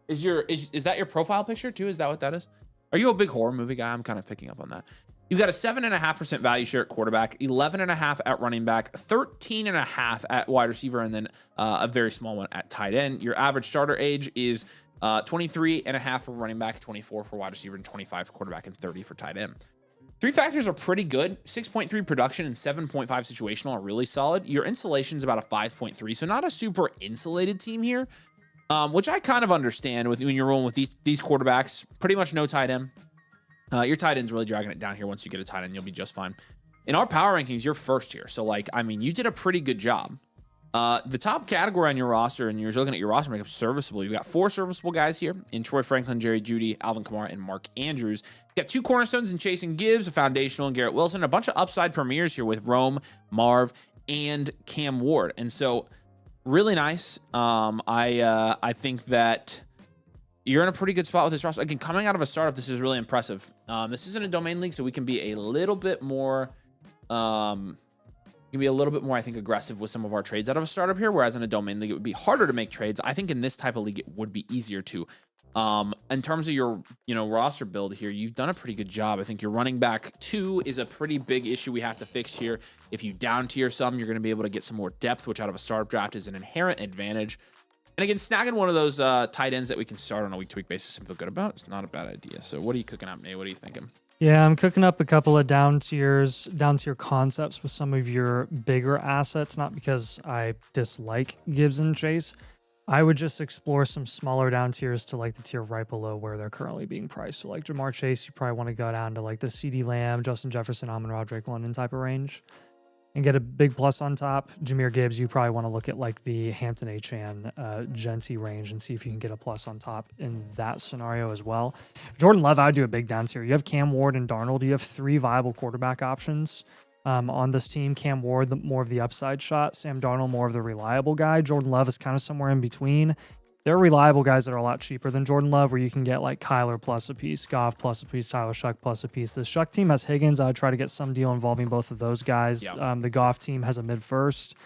Is that your profile picture too? Is that what that is? Are you a big horror movie guy? I'm kind of picking up on that. You've got a 7.5% value share at quarterback, 11.5 at running back, 13.5 at wide receiver, and then a very small one at tight end. Your average starter age is 23.5 for running back, 24 for wide receiver, and 25 for quarterback, and 30 for tight end. 3 factors are pretty good. 6.3 production and 7.5 situational are really solid. Your insulation is about a 5.3, so not a super insulated team here, which I kind of understand when you're rolling with these quarterbacks. Pretty much no tight end. Your tight end's really dragging it down here. Once you get a tight end, you'll be just fine. In our power rankings, you're first here. So, you did a pretty good job. The top category on your roster, and you're looking at your roster makeup, serviceable. You've got 4 serviceable guys here in Troy Franklin, Jerry Jeudy, Alvin Kamara, and Mark Andrews. You've got 2 cornerstones in Chase and Gibbs, a foundational in Garrett Wilson, a bunch of upside premieres here with Rome, Marv, and Cam Ward. And so, really nice. I think that you're in a pretty good spot with this roster. Again, coming out of a startup, this is really impressive. This isn't a domain league, so we can be a little bit more, I think, aggressive with some of our trades out of a startup here. Whereas in a domain league, it would be harder to make trades. I think in this type of league, it would be easier to. In terms of your, roster build here, you've done a pretty good job. I think your running back 2 is a pretty big issue we have to fix here. If you down tier some, you're going to be able to get some more depth, which out of a startup draft is an inherent advantage. And again, snagging one of those tight ends that we can start on a week-to-week basis and feel good about, it's not a bad idea. So what are you cooking up, Nate? What are you thinking? Yeah, I'm cooking up a couple of down tier concepts with some of your bigger assets, not because I dislike Gibbs and Chase. I would just explore some smaller down tiers to the tier right below where they're currently being priced. So Jamar Chase, you probably want to go down to the CeeDee Lamb, Justin Jefferson, Amon-Ra, Drake London type of range and get a big plus on top. Jahmyr Gibbs, you probably want to look at the Hampton H-Chan Genty range and see if you can get a plus on top in that scenario as well. Jordan Love, I would do a big down tier. You have Cam Ward and Darnold. You have 3 viable quarterback options on this team. Cam Ward, more of the upside shot. Sam Darnold, more of the reliable guy. Jordan Love is kind of somewhere in between. There are reliable guys that are a lot cheaper than Jordan Love, where you can get Kyler plus a piece, Goff plus a piece, Tyler Shuck plus a piece. The Shuck team has Higgins. I would try to get some deal involving both of those guys. Yep. The Goff team has a mid-first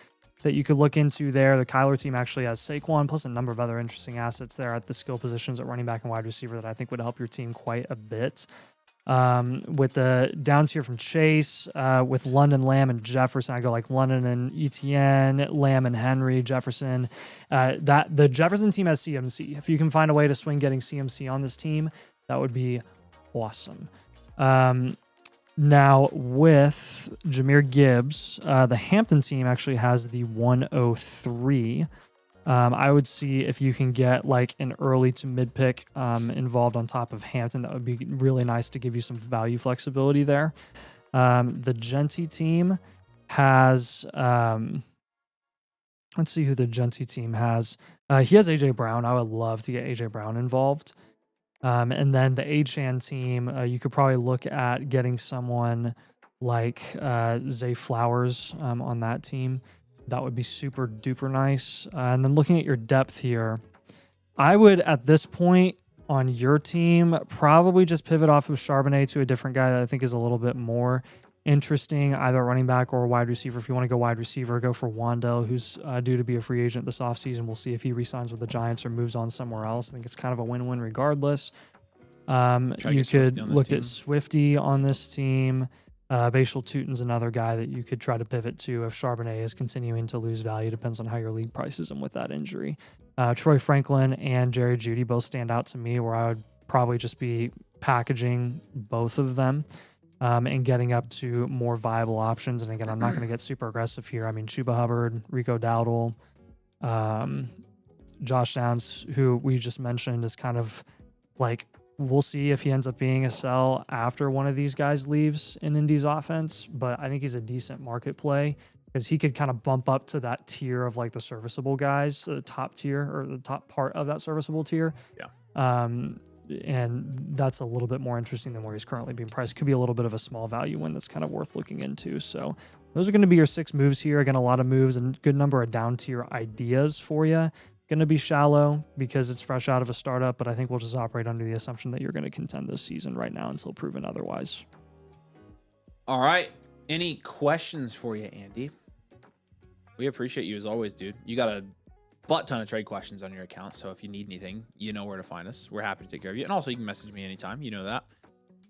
that you could look into there. The Kyler team actually has Saquon, plus a number of other interesting assets there at the skill positions at running back and wide receiver that I think would help your team quite a bit. With the down tier from Chase, with London, Lamb, and Jefferson, I go London and Etienne, Lamb and Henry, Jefferson. That the Jefferson team has CMC. If you can find a way to swing getting CMC on this team, that would be awesome. Now, with Jahmyr Gibbs, the Hampton team actually has the 103. I would see if you can get like an early to mid pick involved on top of Hampton. That would be really nice to give you some value flexibility there. The Genty team has, let's see who the Genty team has. He has AJ Brown. I would love to get AJ Brown involved. And then the Achan team, you could probably look at getting someone like Zay Flowers on that team. That would be super duper nice. And then looking at your depth here, I would at this point on your team probably just pivot off of Charbonnet to a different guy that I think is a little bit more interesting, either running back or wide receiver. If you want to go wide receiver, go for Wandell, who's due to be a free agent this offseason. We'll see if he re-signs with the Giants or moves on somewhere else. I think it's kind of a win-win regardless. You could look at Swifty on this team. Bashal Tutin's another guy that you could try to pivot to if Charbonnet is continuing to lose value. Depends on how your league prices him with that injury. Troy Franklin and Jerry Jeudy both stand out to me, where I would probably just be packaging both of them. And getting up to more viable options. And again, I'm not going to get super aggressive here. I mean, Chuba Hubbard, Rico Dowdle, Josh Downs, who we just mentioned, is kind of like, we'll see if he ends up being a sell after one of these guys leaves in Indy's offense. But I think he's a decent market play because he could kind of bump up to that tier of like the serviceable guys, the top tier or the top part of that serviceable tier. Yeah. And that's a little bit more interesting than where he's currently being priced. Could be a little bit of a small value one that's kind of worth looking into. So those are going to be your 6 moves here. Again, a lot of moves and good number of down tier ideas for you. Going to be shallow because it's fresh out of a startup, but I think we'll just operate under the assumption that you're going to contend this season right now until proven otherwise. All right. Any questions for you, Andy? We appreciate you as always, dude. You got a butt ton of trade questions on your account, so if you need anything, you know where to find us. We're happy to take care of you, and also you can message me anytime. You know that.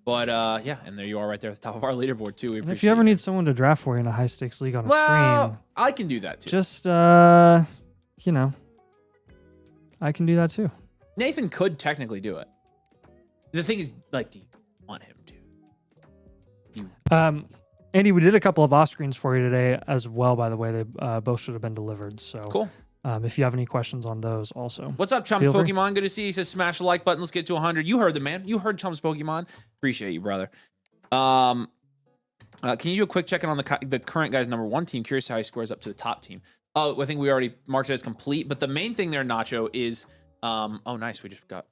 But yeah, and there you are, right there at the top of our leaderboard too. We appreciate. If you ever need someone to draft for you in a high stakes league on a stream, I can do that too. Just you know, I can do that too. Nathan could technically do it. The thing is, like, do you want him to? Andy, we did a couple of off screens for you today as well. By the way, they both should have been delivered. So cool. If you have any questions on those also. What's up, Chumps Pokemon? Good to see you. He says smash the like button. Let's get to 100. You heard the man. You heard Chumps Pokemon. Appreciate you, brother. Can you do a quick check-in on the current guy's number 1 team? Curious how he squares up to the top team. Oh, I think we already marked it as complete. But the main thing there, Nacho, is oh, nice. We just got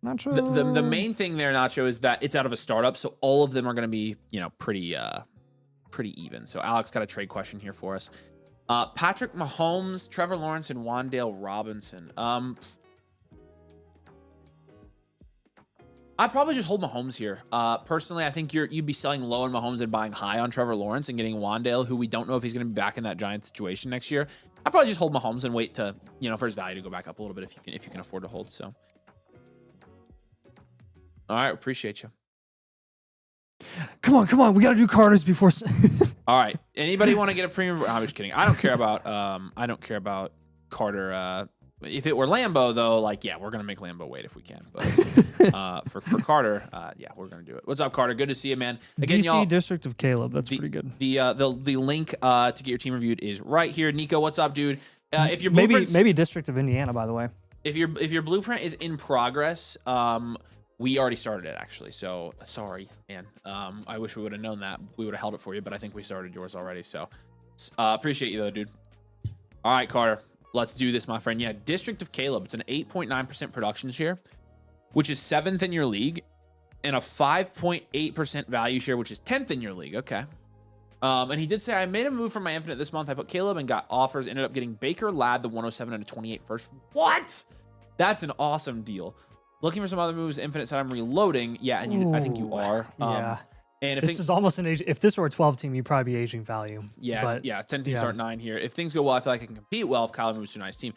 Nacho. The main thing there, Nacho, is that it's out of a startup, so all of them are going to be, you know, pretty even. So Alex got a trade question here for us. Patrick Mahomes, Trevor Lawrence, and Wan'Dale Robinson. I'd probably just hold Mahomes here. Personally, I think you'd be selling low on Mahomes and buying high on Trevor Lawrence and getting Wan'Dale, who we don't know if he's going to be back in that Giants situation next year. I'd probably just hold Mahomes and wait to, you know, for his value to go back up a little bit if you can afford to hold. So, all right, appreciate you. Come on, we got to do Carter's before. All right, anybody want to get a premium? I'm just kidding. I don't care about Carter. If it were Lambo, though, like, yeah, we're going to make Lambo wait if we can. But for Carter, yeah, we're going to do it. What's up, Carter? Good to see you, man. Again, DC y'all, District of Caleb. That's pretty good. The link to get your team reviewed is right here. Nico, what's up, dude? If your maybe District of Indiana, by the way. If your blueprint is in progress, we already started it, actually. So sorry, man. I wish we would have known that. We would have held it for you, but I think we started yours already. So appreciate you, though, dude. All right, Carter. Let's do this, my friend. Yeah, District of Caleb. It's an 8.9% production share, which is 7th in your league, and a 5.8% value share, which is 10th in your league. Okay. And he did say, I made a move from my Infinite this month. I put Caleb and got offers. Ended up getting Baker, Ladd, the 107 and a 28 first. What? That's an awesome deal. Looking for some other moves, Infinite said I'm reloading. Yeah, and I think you are. Yeah. And if this is almost an age. If this were a 12 team, you'd probably be aging value. Yeah, 10 teams aren't 9 here. If things go well, I feel like I can compete well if Kyler moves to a nice team.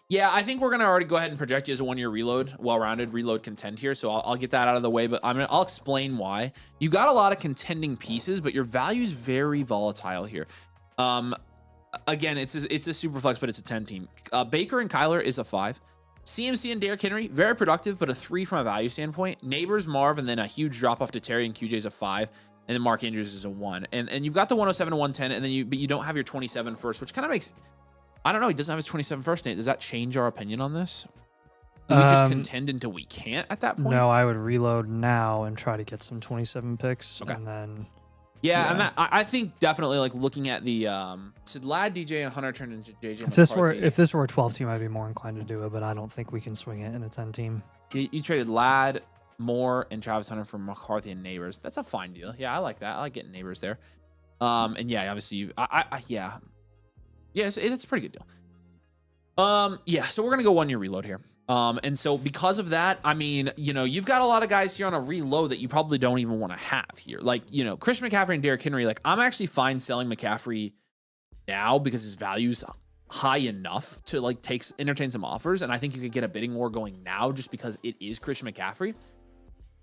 Yeah, I think we're gonna already go ahead and project you as a 1-year reload, well-rounded reload contend here. So I'll get that out of the way, but I'll explain why. You got a lot of contending pieces, but your value is very volatile here. Again, it's a super flex, but it's a 10 team. Baker and Kyler is a 5. CMC and Derrick Henry, very productive, but a 3 from a value standpoint. Neighbors, Marv, and then a huge drop off to Terry and QJ's a 5. And then Mark Andrews is a 1. And you've got the 107 and 110, and then but you don't have your 27 first, which kind of makes, I don't know, he doesn't have his 27 first, Nate. Does that change our opinion on this? Do we just contend until we can't at that point? No, I would reload now and try to get some 27 picks. Okay. And then... Yeah, I think definitely like looking at the should Lad, DJ, and Hunter turned into JJ. If this were a 12 team, I'd be more inclined to do it, but I don't think we can swing it in a 10 team. You traded Lad, Moore, and Travis Hunter for McCarthy and Neighbors. That's a fine deal. Yeah, I like that. I like getting Neighbors there. And yeah, obviously it's a pretty good deal. Yeah, so we're gonna go 1 year reload here. And so because of that, I mean, you've got a lot of guys here on a reload that you probably don't even want to have here. Like, Christian McCaffrey and Derrick Henry, like I'm actually fine selling McCaffrey now because his value's high enough to like entertain some offers. And I think you could get a bidding war going now just because it is Christian McCaffrey.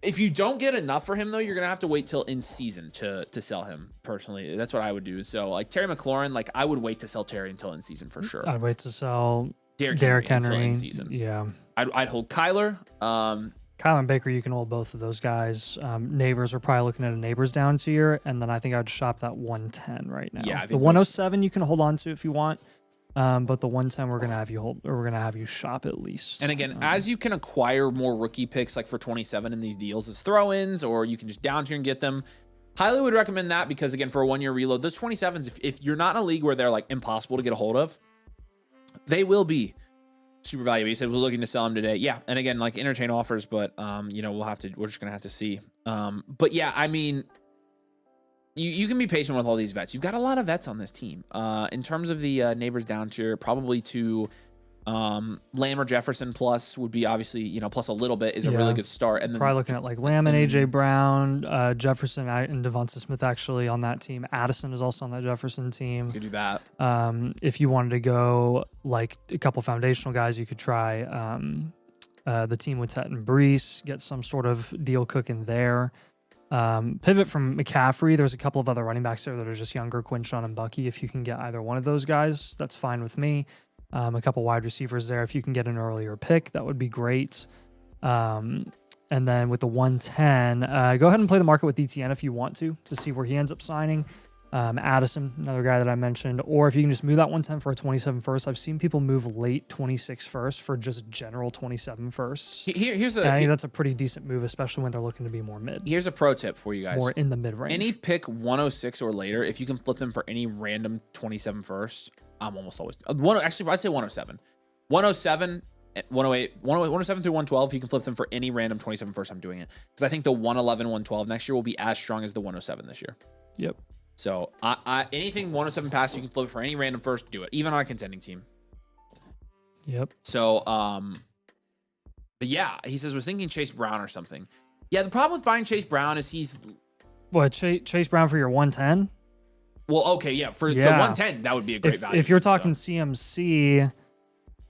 If you don't get enough for him though, you're going to have to wait till in season to sell him personally. That's what I would do. So like Terry McLaurin, like I would wait to sell Terry until in season for sure. I'd wait to sell Derrick Henry in season. Yeah. I'd hold Kyler. Kyler and Baker, you can hold both of those guys. Neighbors, we're probably looking at a Neighbors down tier, and then I think I'd shop that 110 right now. Yeah, the 107 you can hold on to if you want, but the 110 we're gonna have you hold, or we're gonna have you shop at least. And again, as you can acquire more rookie picks, like for 27 in these deals as throw-ins, or you can just down tier and get them. Highly would recommend that because again, for a 1 year reload, those 27s, if you're not in a league where they're like impossible to get a hold of, they will be super valuable. He said we're looking to sell him today. Yeah, and again, like entertain offers, but we're just gonna have to see. But yeah, I mean, you can be patient with all these vets. You've got a lot of vets on this team. In terms of the Neighbors down tier, probably to Lamb or Jefferson plus would be obviously, plus a little bit is a really good start. And then probably looking at like Lamb and AJ Brown, Jefferson and Devonta Smith actually on that team. Addison is also on that Jefferson team. You could do that. If you wanted to go like a couple foundational guys, you could try the team with Tet and Brees, get some sort of deal cooking there. Pivot from McCaffrey. There's a couple of other running backs there that are just younger, Quinshawn and Bucky. If you can get either one of those guys, that's fine with me. A couple wide receivers there. If you can get an earlier pick, that would be great. And then with the 110, go ahead and play the market with ETN if you want to see where he ends up signing. Addison, another guy that I mentioned. Or if you can just move that 110 for a 27 first. I've seen people move late 26 first for just general 27 firsts. I think that's a pretty decent move, especially when they're looking to be more mid. Here's a pro tip for you guys. More in the mid range. Any pick 106 or later, if you can flip them for any random 27 first, I'm almost always actually I'd say 107, 107, 108, 107 through 112. You can flip them for any random 27 first. I'm doing it because I think the 111, 112 next year will be as strong as the 107 this year. Yep. So anything 107 pass, you can flip it for any random first. Do it, even on a contending team. Yep. So but yeah, he says was thinking Chase Brown or something. Yeah, the problem with buying Chase Brown is he's what Chase Brown for your 110. Well, okay, yeah, for the 110, that would be a great value. If you're talking CMC,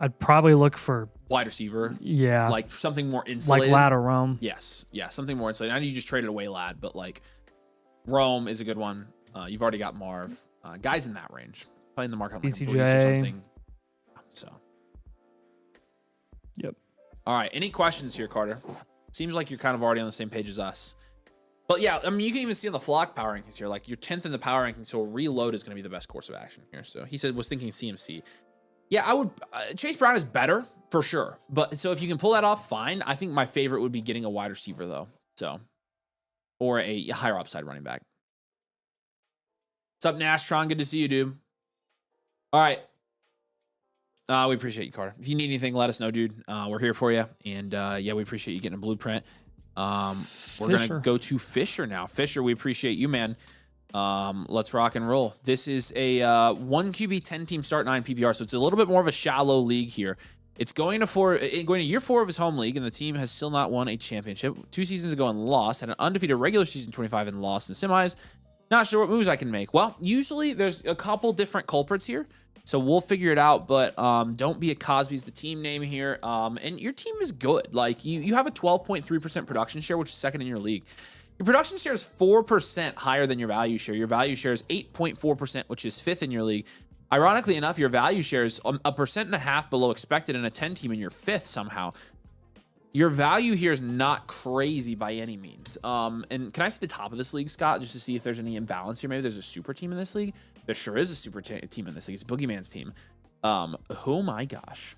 I'd probably look for wide receiver. Yeah. Like something more insulated. Like Lad or Rome. Yes. Yeah, something more insulated. I know you just traded away Lad, but like Rome is a good one. You've already got Marv. Guys in that range. Playing the market like BTJ. or something. So. Yep. All right. Any questions here, Carter? Seems like you're kind of already on the same page as us. But yeah, I mean, you can even see on the flock power rankings here, like you're 10th in the power ranking, so a reload is going to be the best course of action here. So he said was thinking CMC. Yeah, I would. Chase Brown is better for sure. But so if you can pull that off, fine. I think my favorite would be getting a wide receiver though. So, or a higher upside running back. What's up, Nashtron? Good to see you, dude. All right. We appreciate you, Carter. If you need anything, let us know, dude. We're here for you. And yeah, we appreciate you getting a blueprint. We're going to go to Fisher now. Fisher, we appreciate you, man. Let's rock and roll. This is a 1 QB 10 team start 9 PPR, so it's a little bit more of a shallow league here. It's going to year 4 of his home league, and the team has still not won a championship. 2 seasons ago and lost, had an undefeated regular season 25 and lost in the semis. Not sure what moves I can make. Well, usually there's a couple different culprits here, so we'll figure it out. But don't be a Cosby's the team name here. And your team is good. Like you have a 12.3% production share, which is second in your league. Your production share is 4% higher than your value share. Your value share is 8.4%, which is 5th in your league. Ironically enough, your value share is 1.5% below expected in a 10 team, and you're 5th somehow. Your value here is not crazy by any means. And can I see the top of this league, Scott, just to see if there's any imbalance here? Maybe there's a super team in this league. There sure is a super team in this league. It's Boogeyman's team. Oh my gosh.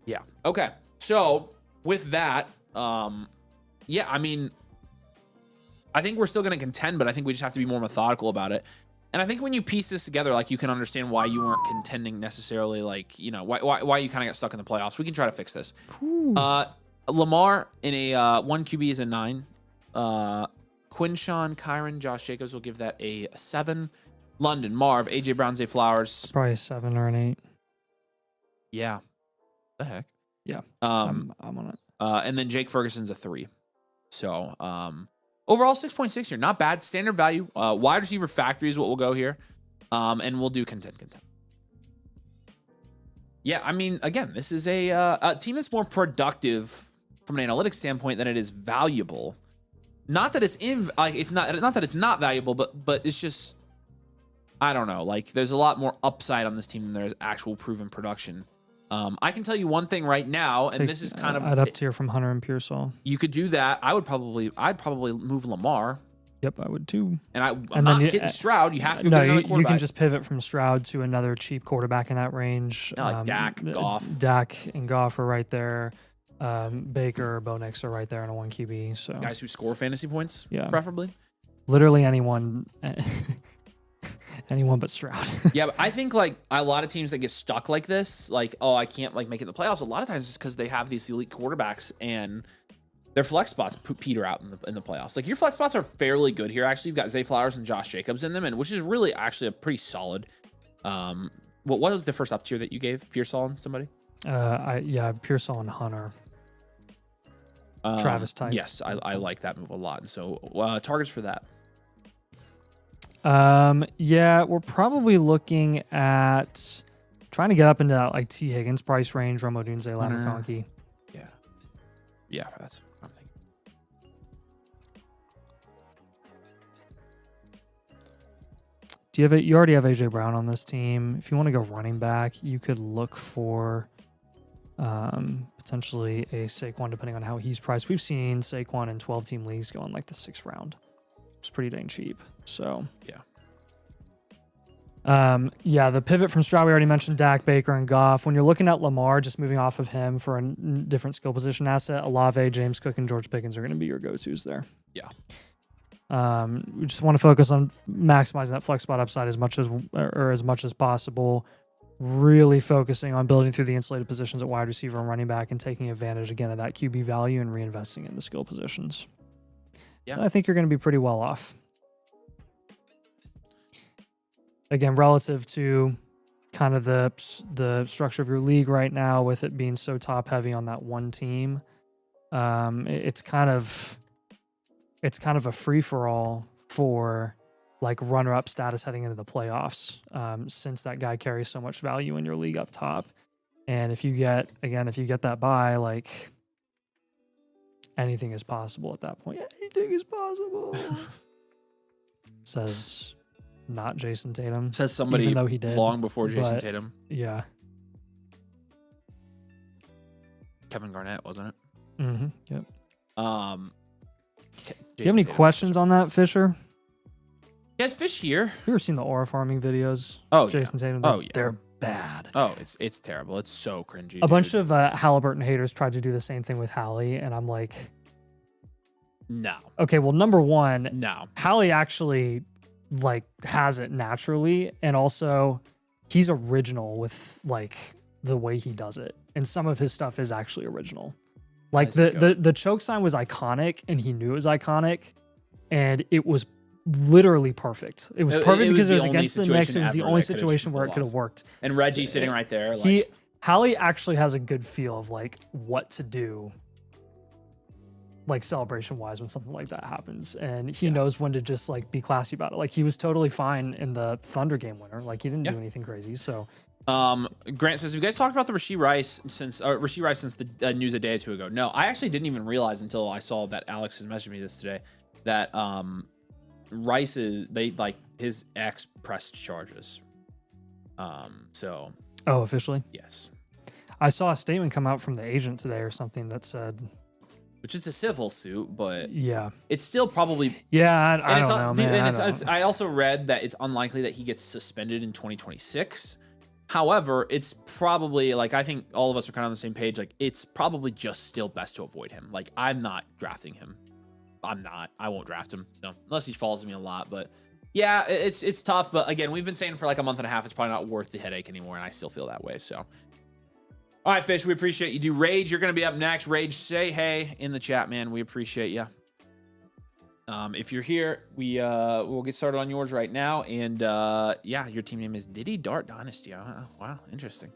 Yeah. Okay. So with that, yeah, I mean, I think we're still going to contend, but I think we just have to be more methodical about it. And I think when you piece this together, like, you can understand why you weren't contending necessarily, like, you know, why you kind of got stuck in the playoffs. We can try to fix this. Lamar in a 1 QB is a 9. Quinshawn, Kyron, Josh Jacobs will give that a 7. London, Marv, AJ Brown, Zay Flowers. Probably a 7 or an 8. Yeah. The heck. Yeah. I'm on it. And then Jake Ferguson's a 3. So, overall 6.6 here. Not bad. Standard value. Wide receiver factory is what we'll go here. And we'll do contend. Yeah, I mean, again, this is a team that's more productive from an analytics standpoint than it is valuable. Not that it's not that it's not valuable, but it's just, I don't know. Like, there's a lot more upside on this team than there is actual proven production. I can tell you one thing right now, and this is kind of I'd up tier from Hunter and Pearsall. You could do that. I'd probably move Lamar. Yep, I would too. And I'm not getting Stroud. You have to no, get another quarterback. You can just pivot from Stroud to another cheap quarterback in that range. Like Dak, Goff. Dak and Goff are right there. Baker or Bo Nix are right there in a 1 QB. So guys who score fantasy points, yeah, preferably. Literally anyone. Anyone but Stroud. Yeah, but I think, like, a lot of teams that get stuck like this, like, oh, I can't, like, make it in the playoffs. A lot of times it's because they have these elite quarterbacks and their flex spots peter out in the playoffs. Like, your flex spots are fairly good here. Actually, you've got Zay Flowers and Josh Jacobs in them, and which is really actually a pretty solid. What was the first up tier that you gave? Pearsall and somebody? Pearsall and Hunter. Travis type. Yes, I like that move a lot. And so targets for that. Yeah, we're probably looking at trying to get up into that, like, T. Higgins price range, Rome Odunze, Lander Conkey. Yeah, that's what I'm thinking. You already have AJ Brown on this team. If you want to go running back, you could look for potentially a Saquon, depending on how he's priced. We've seen Saquon in 12-team leagues go in like the 6th round. It's pretty dang cheap. So yeah, the pivot from Stroud, we already mentioned Dak, Baker, and Goff. When you're looking at Lamar, just moving off of him for a different skill position asset, Olave, James Cook, and George Pickens are going to be your go-tos there. Yeah. We just want to focus on maximizing that flex spot upside as much as possible. Really focusing on building through the insulated positions at wide receiver and running back, and taking advantage again of that QB value and reinvesting in the skill positions. Yeah, I think you're going to be pretty well off. Again, relative to kind of the structure of your league right now, with it being so top heavy on that one team, it's kind of a free for all for, like, runner up status heading into the playoffs, since that guy carries so much value in your league up top. And if you get that bye, like, anything is possible at that point. Anything is possible. Says not Jason Tatum. Says somebody even though he did, long before Jason Tatum. Yeah. Kevin Garnett, wasn't it? Mm-hmm. Yep. Do you have any questions on that, Fisher? Yes, Fish here. You ever seen the aura farming videos? Oh, Jason Tatum. They're bad. Oh, it's terrible. It's so cringy. A bunch of Halliburton haters tried to do the same thing with Hallie, and I'm like, no. Okay, well, number one, no. Hallie actually, like, has it naturally, and also he's original with, like, the way he does it, and some of his stuff is actually original. Like, the choke sign was iconic, and he knew it was iconic, and it was literally perfect. It was perfect because it was against the Knicks. It was the only situation where it could have worked. And Reggie sitting right there. Like, Hallie actually has a good feel of, like, what to do, like, celebration wise, when something like that happens, and he knows when to just, like, be classy about it. Like, he was totally fine in the Thunder game winner. Like, he didn't do anything crazy. So Grant says, have you guys talked about the Rashee Rice since the news a day or two ago? No, I actually didn't even realize until I saw that Alex has messaged me this today that Rice his ex pressed charges. So. Oh, officially? Yes. I saw a statement come out from the agent today or something that said, which is a civil suit, but yeah, it's still probably I don't know, man. And I also read that it's unlikely that he gets suspended in 2026. However, it's probably like I think all of us are kind of on the same page. Like it's probably just still best to avoid him. Like I'm not drafting him. I won't draft him. So unless he follows me a lot, but yeah, it's tough. But again, we've been saying for like a month and a half, it's probably not worth the headache anymore, and I still feel that way. So. All right, Fish, we appreciate you. Do Rage, you're going to be up next. Rage, say hey in the chat, man. We appreciate you. If you're here, we'll get started on yours right now. And yeah, your team name is Diddy Dart Dynasty. Wow, interesting.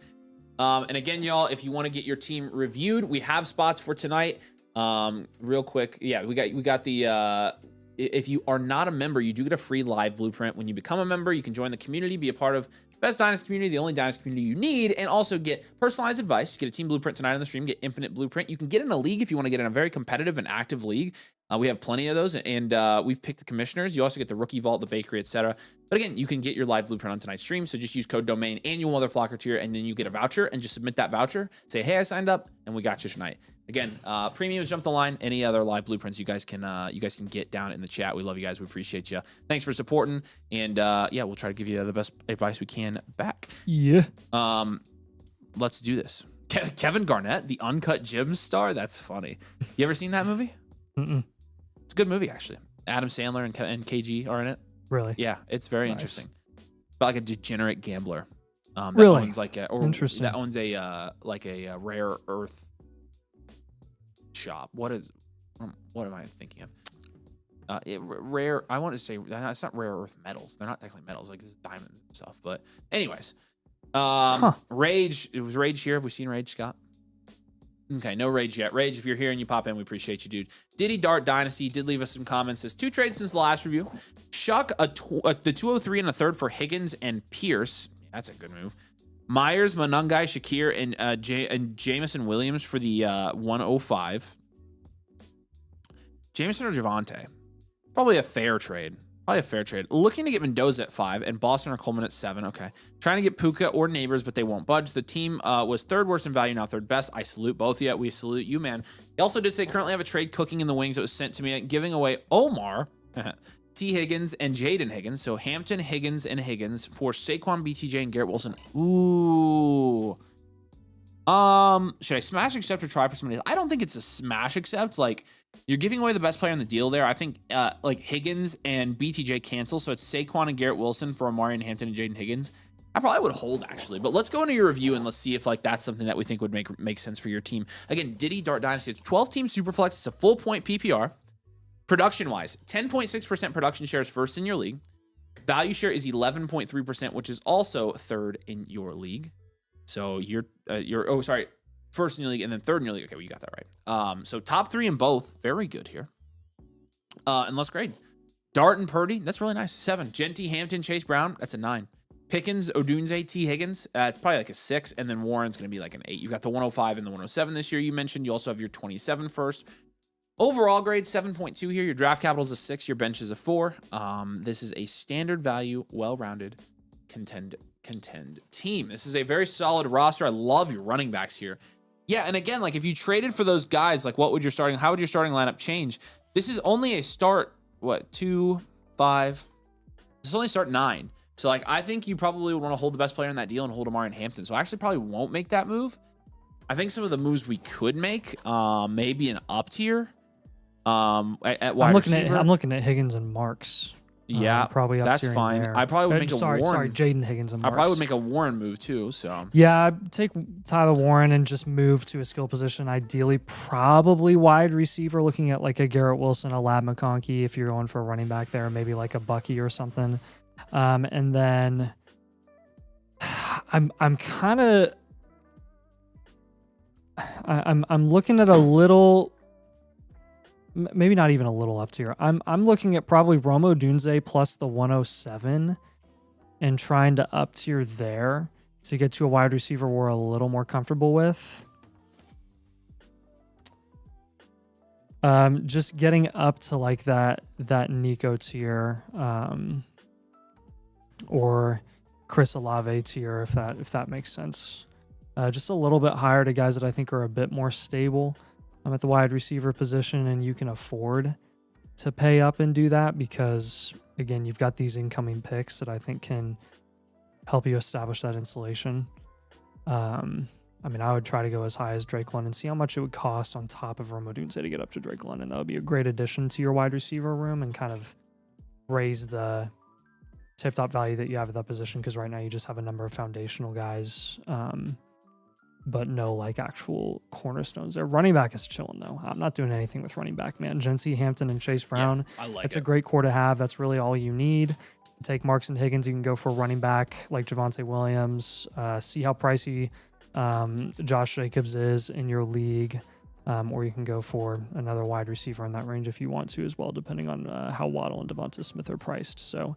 And again, y'all, if you want to get your team reviewed, we have spots for tonight. Real quick, yeah, we got the. If you are not a member, you do get a free live blueprint. When you become a member, you can join the community, be a part of best Dynasty community, the only Dynasty community you need, and also get personalized advice. Get a team blueprint tonight on the stream, get infinite blueprint. You can get in a league if you want to get in a very competitive and active league. We have plenty of those, and we've picked the commissioners. You also get the rookie vault, the bakery, etc. But again, you can get your live blueprint on tonight's stream. So just use code domain annual motherflocker tier, and then you get a voucher, and just submit that voucher. Say, hey, I signed up, and we got you tonight. Again, premiums jump the line. Any other live blueprints you guys can get down in the chat. We love you guys. We appreciate you. Thanks for supporting, and yeah, we'll try to give you the best advice we can back. Yeah. Let's do this. Kevin Garnett, the uncut gems star. That's funny. You ever seen that movie? Mm-mm. It's a good movie, actually. Adam Sandler and KG are in it. Really? Yeah, it's very interesting. About like a degenerate gambler. That really? Owns like interesting. That owns a like a rare earth shop. What am I thinking of? Rare. I want to say it's not rare earth metals. They're not technically metals. Like this is diamonds and stuff. But anyways, Rage. It was Rage here. Have we seen Rage, Scott? Okay, no Rage yet. Rage, if you're here and you pop in, we appreciate you, dude. Diddy Dart Dynasty did leave us some comments. Says 2 trades since the last review. Shuck the 203 and a third for Higgins and Pierce. That's a good move. Myers, Monungai, Shakir, and Jamison Williams for the 105. Jameson or Javante? Probably a fair trade. Looking to get Mendoza at 5 and Boston or Coleman at 7. Okay. Trying to get Puka or Neighbors, but they won't budge. The team was 3rd worst in value, now 3rd best. I salute both of you. We salute you, man. He also did say currently have a trade cooking in the wings that was sent to me, giving away Omar, T. Higgins, and Jaden Higgins. So Hampton, Higgins, and Higgins for Saquon, BTJ, and Garrett Wilson. Ooh. Should I smash accept or try for somebody else? I don't think it's a smash accept. Like, you're giving away the best player in the deal there. I think like Higgins and BTJ cancel, so it's Saquon and Garrett Wilson for Amari and Hampton and Jaden Higgins. I probably would hold, actually. But let's go into your review and let's see if like that's something that we think would make sense for your team. Again, Diddy Dart Dynasty. It's 12-team Superflex. It's a full point PPR. Production-wise, 10.6% production share is 1st in your league. Value share is 11.3%, which is also 3rd in your league. So you're 1st in your league and then 3rd in your league. Okay, well, you got that right. So top 3 in both. Very good here. And let's grade. Dart and Purdy, that's really nice. 7. Genty, Hampton, Chase Brown, that's a 9. Pickens, Odunze, T. Higgins, it's probably like a 6. And then Warren's going to be like an 8. You got the 105 and the 107 this year you mentioned. You also have your 27 first. Overall grade, 7.2 here. Your draft capital is a 6. Your bench is a 4. This is a standard value, well-rounded contend team. This is a very solid roster. I love your running backs here. Yeah, and again, like if you traded for those guys, like how would your starting lineup change? This is only a start, 2, 5. This is only start 9. So like I think you probably would want to hold the best player in that deal and hold Amari and Hampton. So I actually probably won't make that move. I think some of the moves we could make, maybe an up tier. At wide receiver. I'm looking at Higgins and Marks. Yeah, probably up that's fine. there. I probably would make a Warren. Sorry, Jaden Higgins and Marks. I probably would make a Warren move too. So yeah, I'd take Tyler Warren and just move to a skill position. Ideally, probably wide receiver. Looking at like a Garrett Wilson, a Lab McConkey. If you're going for a running back there, maybe like a Bucky or something. And then I'm looking at a little. Maybe not even a little up tier. I'm looking at probably Romo Dunze plus the 107 and trying to up tier there to get to a wide receiver we're a little more comfortable with. Just getting up to like that Nico tier, or Chris Olave tier, if that makes sense. Just a little bit higher to guys that I think are a bit more stable. I'm at the wide receiver position, and you can afford to pay up and do that because, again, you've got these incoming picks that I think can help you establish that insulation. I mean, I would try to go as high as Drake London, see how much it would cost on top of Rome Odunze to get up to Drake London. That would be a great addition to your wide receiver room and kind of raise the tip-top value that you have at that position, because right now you just have a number of foundational guys, but no like actual cornerstones there. Running back is chilling though. I'm not doing anything with running back, man. Jency, Hampton, and Chase Brown. Yeah, I like That's it. a great core to have. That's really all you need. Take Marks and Higgins. You can go for a running back like Javonte Williams. See how pricey Josh Jacobs is in your league. Or you can go for another wide receiver in that range if you want to as well, depending on how Waddle and Devonta Smith are priced. So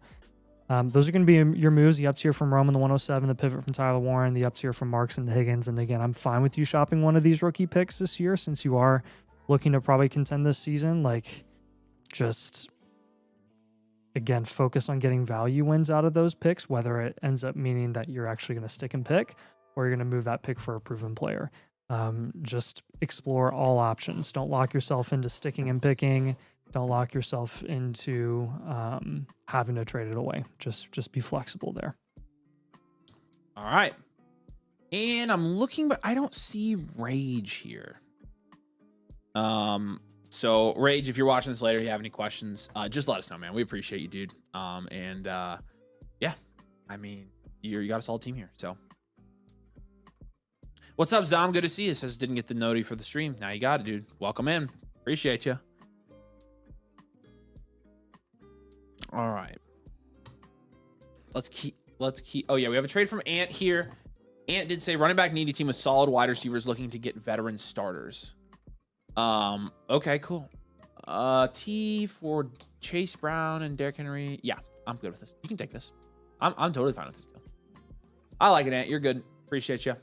those are going to be your moves. The up tier from Roman, the 107, the pivot from Tyler Warren, the up tier from Marks and Higgins. And again, I'm fine with you shopping one of these rookie picks this year since you are looking to probably contend this season. Like, just, again, focus on getting value wins out of those picks, whether it ends up meaning that you're actually going to stick and pick or you're going to move that pick for a proven player. Just explore all options. Don't lock yourself into sticking and picking. Don't lock yourself into having to trade it away. Just be flexible there. All right. And I'm looking, but I don't see Rage here. So Rage, if you're watching this later, you have any questions, just let us know, man. We appreciate you, dude. Yeah, I mean, you got a solid team here. So what's up, Zom? Good to see you. Says didn't get the noti for the stream. Now you got it, dude. Welcome in. Appreciate you. All right. Let's keep. Oh yeah, we have a trade from Ant here. Ant did say running back needy team with solid wide receivers looking to get veteran starters. Okay, cool. T for Chase Brown and Derrick Henry. Yeah, I'm good with this. You can take this. I'm totally fine with this deal. I like it, Ant. You're good. Appreciate you.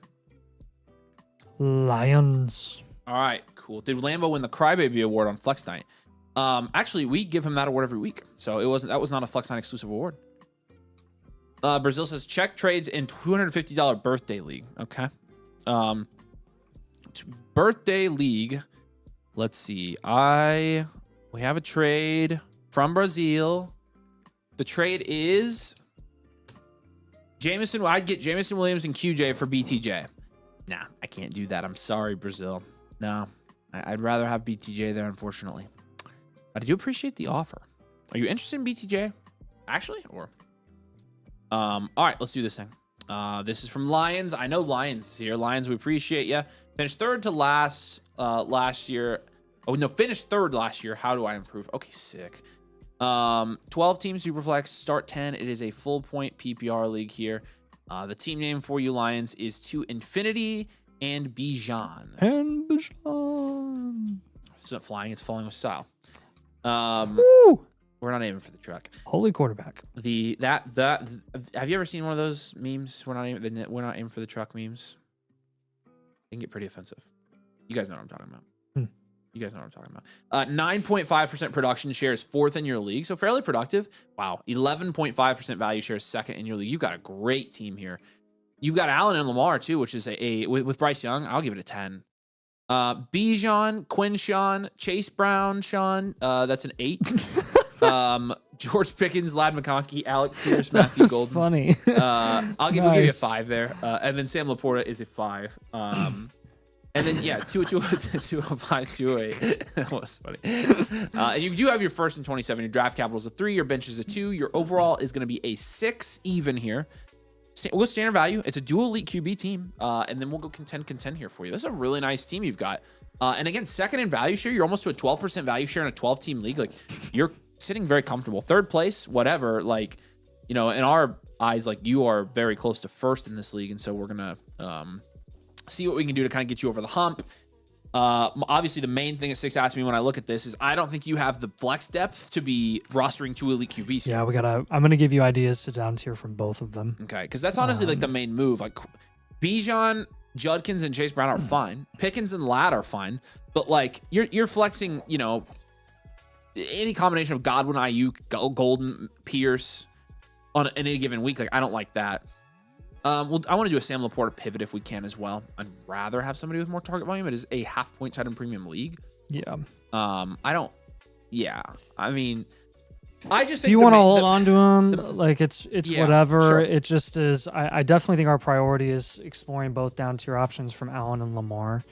Lions. All right, cool. Did Lambo win the Crybaby Award on Flex Night? Actually, we give him that award every week, so that was not a Flex Night exclusive award. Brazil says check trades in $250 birthday league. Okay. Birthday league. Let's see. We have a trade from Brazil. The trade is Jameson. I'd get Jameson Williams and QJ for BTJ. Nah, I can't do that. I'm sorry, Brazil. No, I'd rather have BTJ there, unfortunately. But I do appreciate the offer. Are you interested in BTJ? Actually, or all right, let's do this thing. This is from Lions. I know Lions here. Lions, we appreciate you. Finished third to last year. Oh no, finished third last year. How do I improve? Okay, sick. 12 team Superflex, start 10. It is a full point PPR league here. The team name for you Lions is To Infinity and Bijan. It's not flying, it's falling with style. Woo! We're not aiming for the truck. Holy quarterback. Have you ever seen one of those memes? We're not aiming for the truck memes. They can get pretty offensive. You guys know what I'm talking about. You guys know what I'm talking about. 9.5% production share is fourth in your league, so fairly productive. Wow. 11.5% value share is second in your league. You've got a great team here. You've got Allen and Lamar too, which is with Bryce Young. I'll give it a 10. Bijan, Quinshawn, Chase Brown, Sean. That's an 8. George Pickens, Lad McConkey, Alec Pierce, Matthew Golden. Funny. We'll give you a 5 there. And then Sam Laporta is a 5. And then, yeah, 205, 208. That was funny. And you do have your first and 27. Your draft capital is a 3. Your bench is a 2. Your overall is going to be a 6 even here. We'll go standard value. It's a dual elite QB team. And then we'll go contend here for you. This is a really nice team you've got. And again, second in value share. You're almost to a 12% value share in a 12-team league. Like, you're sitting very comfortable. Third place, whatever. Like, in our eyes, like, you are very close to first in this league. And so we're going to see what we can do to kind of get you over the hump. Obviously, the main thing that sticks out to me when I look at this is I don't think you have the flex depth to be rostering 2 elite QBs. Yeah, I'm going to give you ideas to down tier from both of them. Okay, because that's honestly like the main move. Like, Bijan, Judkins, and Chase Brown are fine. Pickens and Ladd are fine. But, like, you're flexing, any combination of Godwin, Ayuk, Golden, Pierce, on any given week. Like, I don't like that. Well, I want to do a Sam Laporta pivot if we can as well. I'd rather have somebody with more target volume. It is a half-point tight end premium league. Yeah. I don't. Yeah. I mean, I just think if you want to hold on to him, like it's yeah, whatever. Sure. It just is. I definitely think our priority is exploring both down tier options from Allen and Lamar.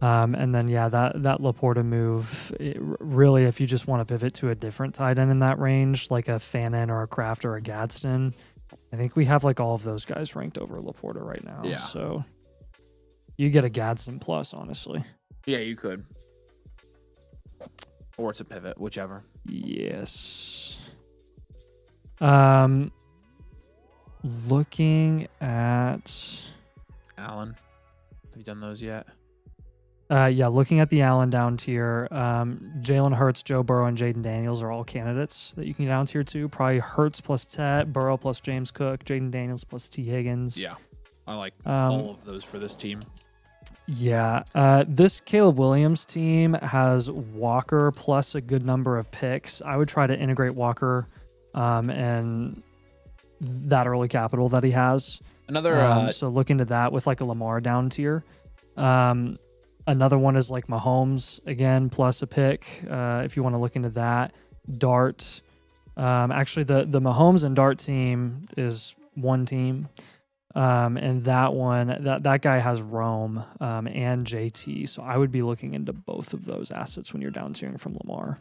And then that Laporta move, really, if you just want to pivot to a different tight end in that range, like a Fannin or a Kraft or a Gadsden, I think we have like all of those guys ranked over Laporta right now. Yeah. So you get a Gadsden plus, honestly. Yeah, you could. Or it's a pivot, whichever. Yes. Looking at Allen. Have you done those yet? Looking at the Allen down tier, Jalen Hurts, Joe Burrow, and Jaden Daniels are all candidates that you can get down tier to. Probably Hurts plus Ted, Burrow plus James Cook, Jaden Daniels plus T. Higgins. Yeah, I like all of those for this team. Yeah, this Caleb Williams team has Walker plus a good number of picks. I would try to integrate Walker and that early capital that he has. So look into that with like a Lamar down tier. Another one is like Mahomes again, plus a pick. If you want to look into that. Dart. Actually, the Mahomes and Dart team is one team. And that one, that guy has Rome and JT. So I would be looking into both of those assets when you're down tiering from Lamar.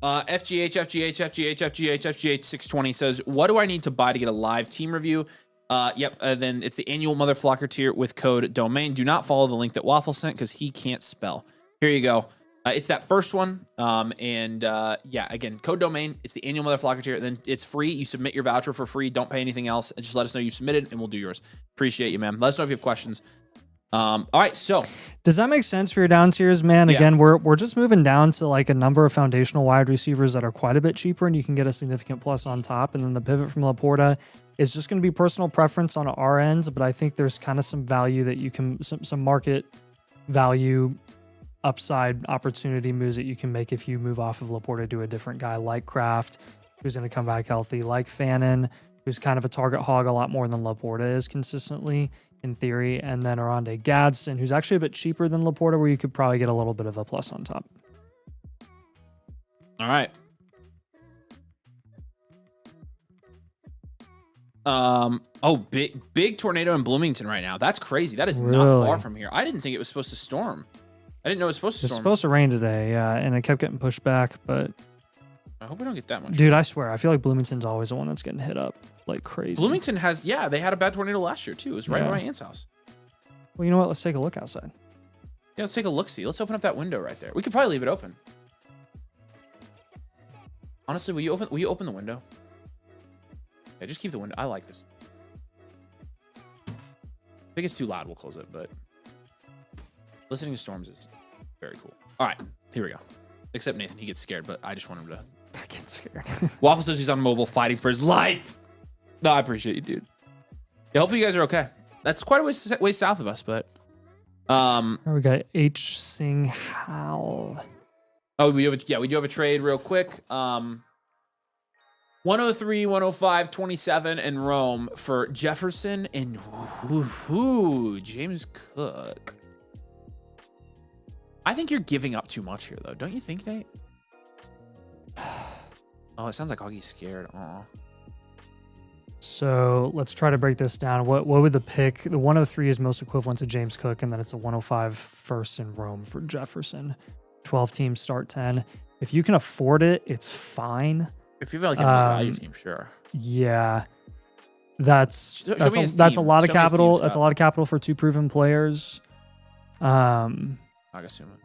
FGH 620 says, what do I need to buy to get a live team review? Then it's the annual Mother Flocker tier with code domain. Do not follow the link that Waffle sent because he can't spell. Here you go. It's that first one. Again, code domain. It's the annual Mother Flocker tier. Then it's free. You submit your voucher for free. Don't pay anything else. And just let us know you submitted and we'll do yours. Appreciate you, man. Let us know if you have questions. All right. So does that make sense for your down tiers, man? Yeah. Again, we're just moving down to like a number of foundational wide receivers that are quite a bit cheaper and you can get a significant plus on top. And then the pivot from Laporta is just going to be personal preference on our ends. But I think there's kind of some value that you can, some market value upside opportunity moves that you can make if you move off of Laporta to a different guy like Kraft, who's going to come back healthy, like Fannin, who's kind of a target hog a lot more than Laporta is consistently in theory, and then Aronde Gadsden, who's actually a bit cheaper than Laporta, where you could probably get a little bit of a plus on top. All right. Big tornado in Bloomington right now. That's crazy. That is not far from here. I didn't think it was supposed to storm. I didn't know it was supposed to storm. It's supposed to rain today, yeah, and it kept getting pushed back, but I hope we don't get that much. Dude, I swear, I feel like Bloomington's always the one that's getting hit up like crazy. Bloomington has, they had a bad tornado last year too. It was right by my aunt's house. Well, you know what? Let's take a look outside. Yeah, let's take a look-see. Let's open up that window right there. We could probably leave it open. Honestly, will you open the window? Yeah, just keep the window. I like this. If it gets too loud, we'll close it, but listening to storms is very cool. All right, here we go. Except Nathan, he gets scared, but I just want him to. I get scared. Waffle says he's on mobile fighting for his life. No, I appreciate you, dude. Yeah, hopefully you guys are okay. That's quite a way south of us, but. We got H. Sing Hal. Oh, we do have a trade real quick. 103, 105, 27, and Rome for Jefferson and James Cook. I think you're giving up too much here, though. Don't you think, Nate? Oh, it sounds like Augie's scared. Aw. So let's try to break this down. What would the pick? The 103 is most equivalent to James Cook, and then it's a 105 first in Rome for Jefferson. 12 teams start 10. If you can afford it, it's fine. If you feel like a value team, sure. Yeah. That's a lot of capital. That's a lot of capital for two proven players.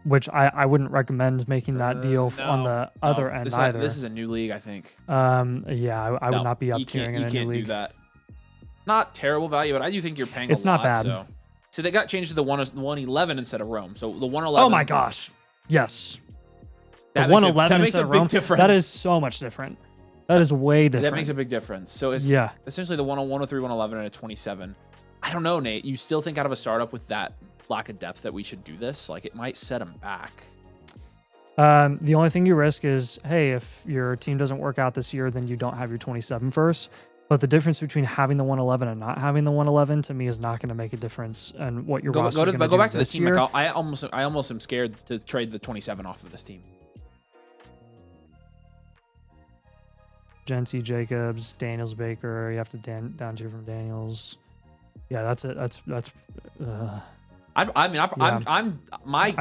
Which I wouldn't recommend making that deal on the other end either. This is a new league, I think. I would not be up tiering in a new league. You can't do that. Not terrible value, but I do think you're paying it's a lot. It's not bad. So they got changed to the 111 instead of Rome. So the 111. Oh my gosh. Yes. The that 111 makes a big difference. That is so much different. That is way different. That makes a big difference. So it's essentially the 103, 111, and a 27. I don't know, Nate. You still think out of a startup with that lack of depth that we should do this? Like, it might set them back. The only thing you risk is, hey, if your team doesn't work out this year, then you don't have your 27 first. But the difference between having the 111 and not having the 111 to me is not going to make a difference. And what your roster is going to do go back to this the team. year. Like, I almost am scared to trade the 27 off of this team. Genty, Jacobs, Daniels, Baker. You have to down tier from Daniels. Yeah, that's it. I'd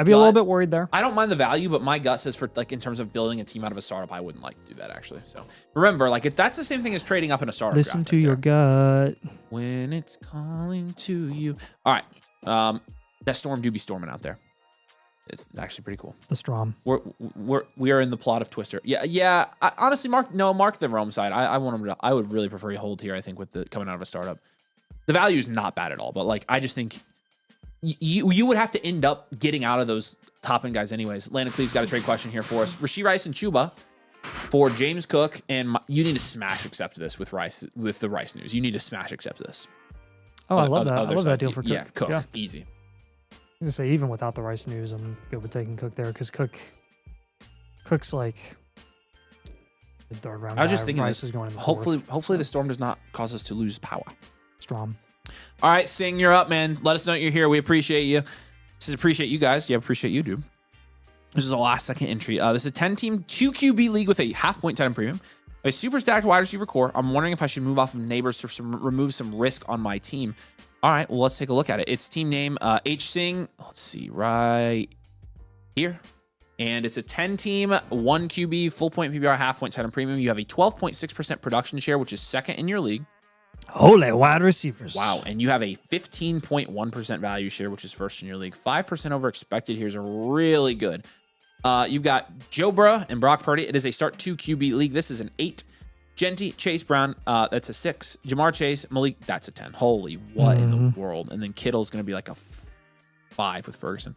be a little bit worried there. I don't mind the value, but my gut says for like in terms of building a team out of a startup, I wouldn't like to do that actually. So remember, like that's the same thing as trading up in a startup. Listen to your gut when it's calling to you. All right, that storm do be storming out there. It's actually pretty cool. The Strom. We are in the plot of Twister. Yeah. Honestly, mark the Rome side. I want him to. I would really prefer you hold here. I think with the coming out of a startup, the value is not bad at all. But like, I just think you would have to end up getting out of those top end guys anyways. Landon Cleve's got a trade question here for us. Rashee Rice and Chuba for James Cook, and you need to smash accept this with the Rice news. You need to smash accept this. Oh, I love that. I love that deal for Cook. Yeah, Cook, easy. I was gonna say, even without the Rice news, I'm good with taking Cook there because Cook's like the third round. I was just thinking Rice is going in the fourth. Hopefully the storm does not cause us to lose power. Strom. All right, Sing, you're up, man. Let us know you're here. We appreciate you. This is appreciate you guys. Yeah, appreciate you, dude. This is a last second entry. This is a 10-team 2 QB league with a half-point tight end premium. A super stacked wide receiver core. I'm wondering if I should move off of neighbors to remove some risk on my team. All right, well, let's take a look at it. It's team name H Sing. Let's see, right here. And it's a 10-team, 1 QB, full point PPR, half point tight end premium. You have a 12.6% production share, which is second in your league. Holy wide receivers. Wow. And you have a 15.1% value share, which is first in your league. 5% over expected here is really good. You've got Joe Burrow and Brock Purdy. It is a start 2 QB league. This is an 8. Genty, Chase Brown, that's a 6. Jamar Chase, Malik, that's a 10. Holy, what in the world? And then Kittle's going to be like a 5 with Ferguson.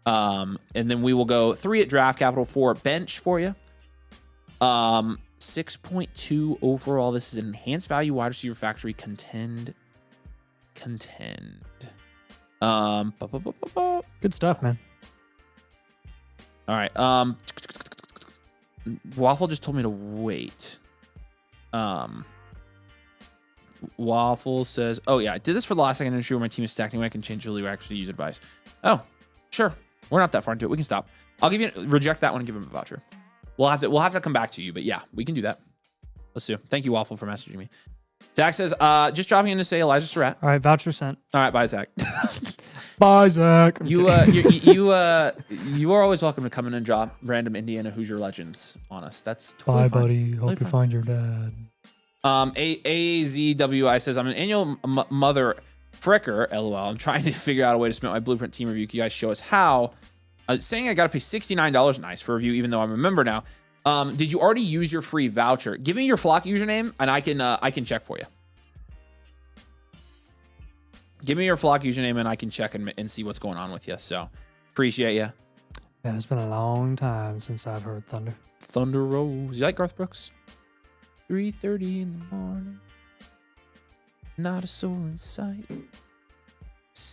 And then we will go 3 at draft capital, 4 at bench for you. 6.2 overall. This is an enhanced value wide receiver factory. Contend. Good stuff, man. All right. Waffle just told me to wait. Waffle says, oh yeah, I did this for the last second issue where my team is stacked anyway. I can change really or actually use advice. Oh, sure. We're not that far into it. We can stop. I'll give you reject that one and give him a voucher. We'll have to come back to you, but yeah, we can do that. Let's do. Thank you, Waffle, for messaging me. Zach says, just dropping in to say Elijah Surratt. All right, voucher sent. All right, bye, Zach. Bye, Zach. You are always welcome to come in and drop random Indiana Hoosier legends on us. That's totally bye, fine. buddy. Hope you find your dad. AZWI says, I'm an annual mother fricker, LOL. I'm trying to figure out a way to submit my blueprint team review. Can you guys show us how? Saying I got to pay $69 nice for a review, even though I'm a member now. Did you already use your free voucher? Give me your Flock username and I can check for you. Give me your Flock username and I can check and see what's going on with you. So appreciate you. Man, it's been a long time since I've heard Thunder. Thunder Rose. You like Garth Brooks? 3:30 in the morning. Not a soul in sight.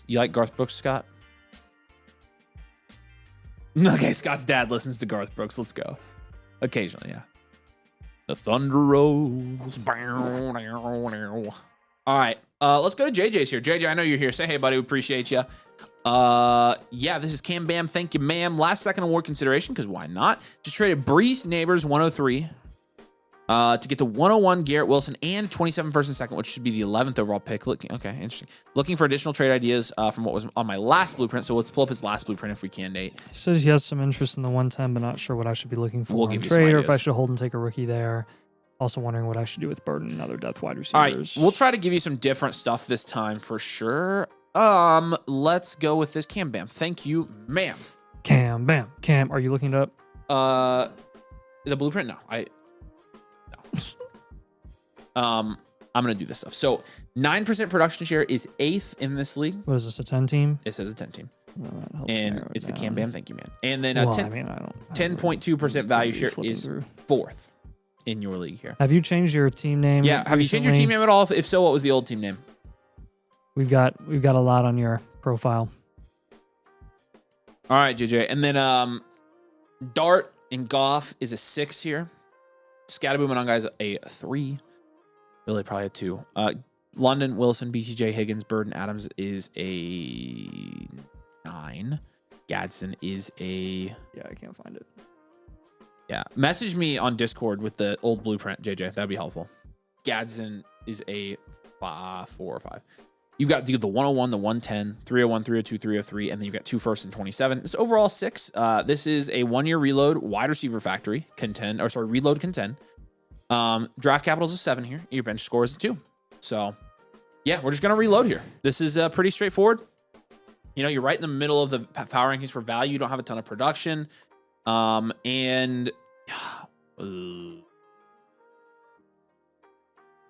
You like Garth Brooks, Scott? Okay, Scott's dad listens to Garth Brooks. Let's go. Occasionally, yeah. The Thunder Rolls. All right, let's go to JJ's here. JJ, I know you're here. Say hey, buddy. We appreciate you. Yeah, this is Cam Bam. Thank you, ma'am. Last second award consideration, because why not? Just traded Brees Neighbors 103 to get the 101 Garrett Wilson and 27 first and second, which should be the 11th overall pick. Okay, interesting. Looking for additional trade ideas from what was on my last blueprint. So let's pull up his last blueprint if we can, Nate. He says he has some interest in the 110, but not sure what I should be looking for We'll in give you trade, some or if I ideas. should hold and take a rookie there. Also wondering what I should do with Burden and other depth wide receivers. All right, we'll try to give you some different stuff this time for sure. Let's go with this Cam Bam. Thank you, ma'am. Cam Bam. Cam, are you looking it up? The blueprint? No. I'm gonna do this stuff. So 9% production share is 8th in this league. What is this, a 10 team? It says a 10 team. Well, that helps And narrow it it's the down. Cam Bam. Thank you, man. And then 10.2% value share is 4th in your league here. Have you changed your team name? Yeah. Have you changed your team name at all? If so, what was the old team name? We've got a lot on your profile. All right, JJ. And then Dart and Goff is a 6 here. Scatterboom and Unguy is a 3. Billy probably a 2. London, Wilson, BCJ, Higgins, Bird, and Adams is a 9. Gadsden is a... Yeah, I can't find it. Yeah. Message me on Discord with the old blueprint, JJ. That'd be helpful. Gadsden is a 4 or 5. You've got the 101, the 110, 301, 302, 303, and then you've got 2 firsts and 27. This overall 6. This is a 1-year reload wide receiver factory reload contend. Draft capital is a 7 here. Your bench score is a 2. So yeah, we're just gonna reload here. This is pretty straightforward. You know, you're right in the middle of the power rankings for value. You don't have a ton of production, and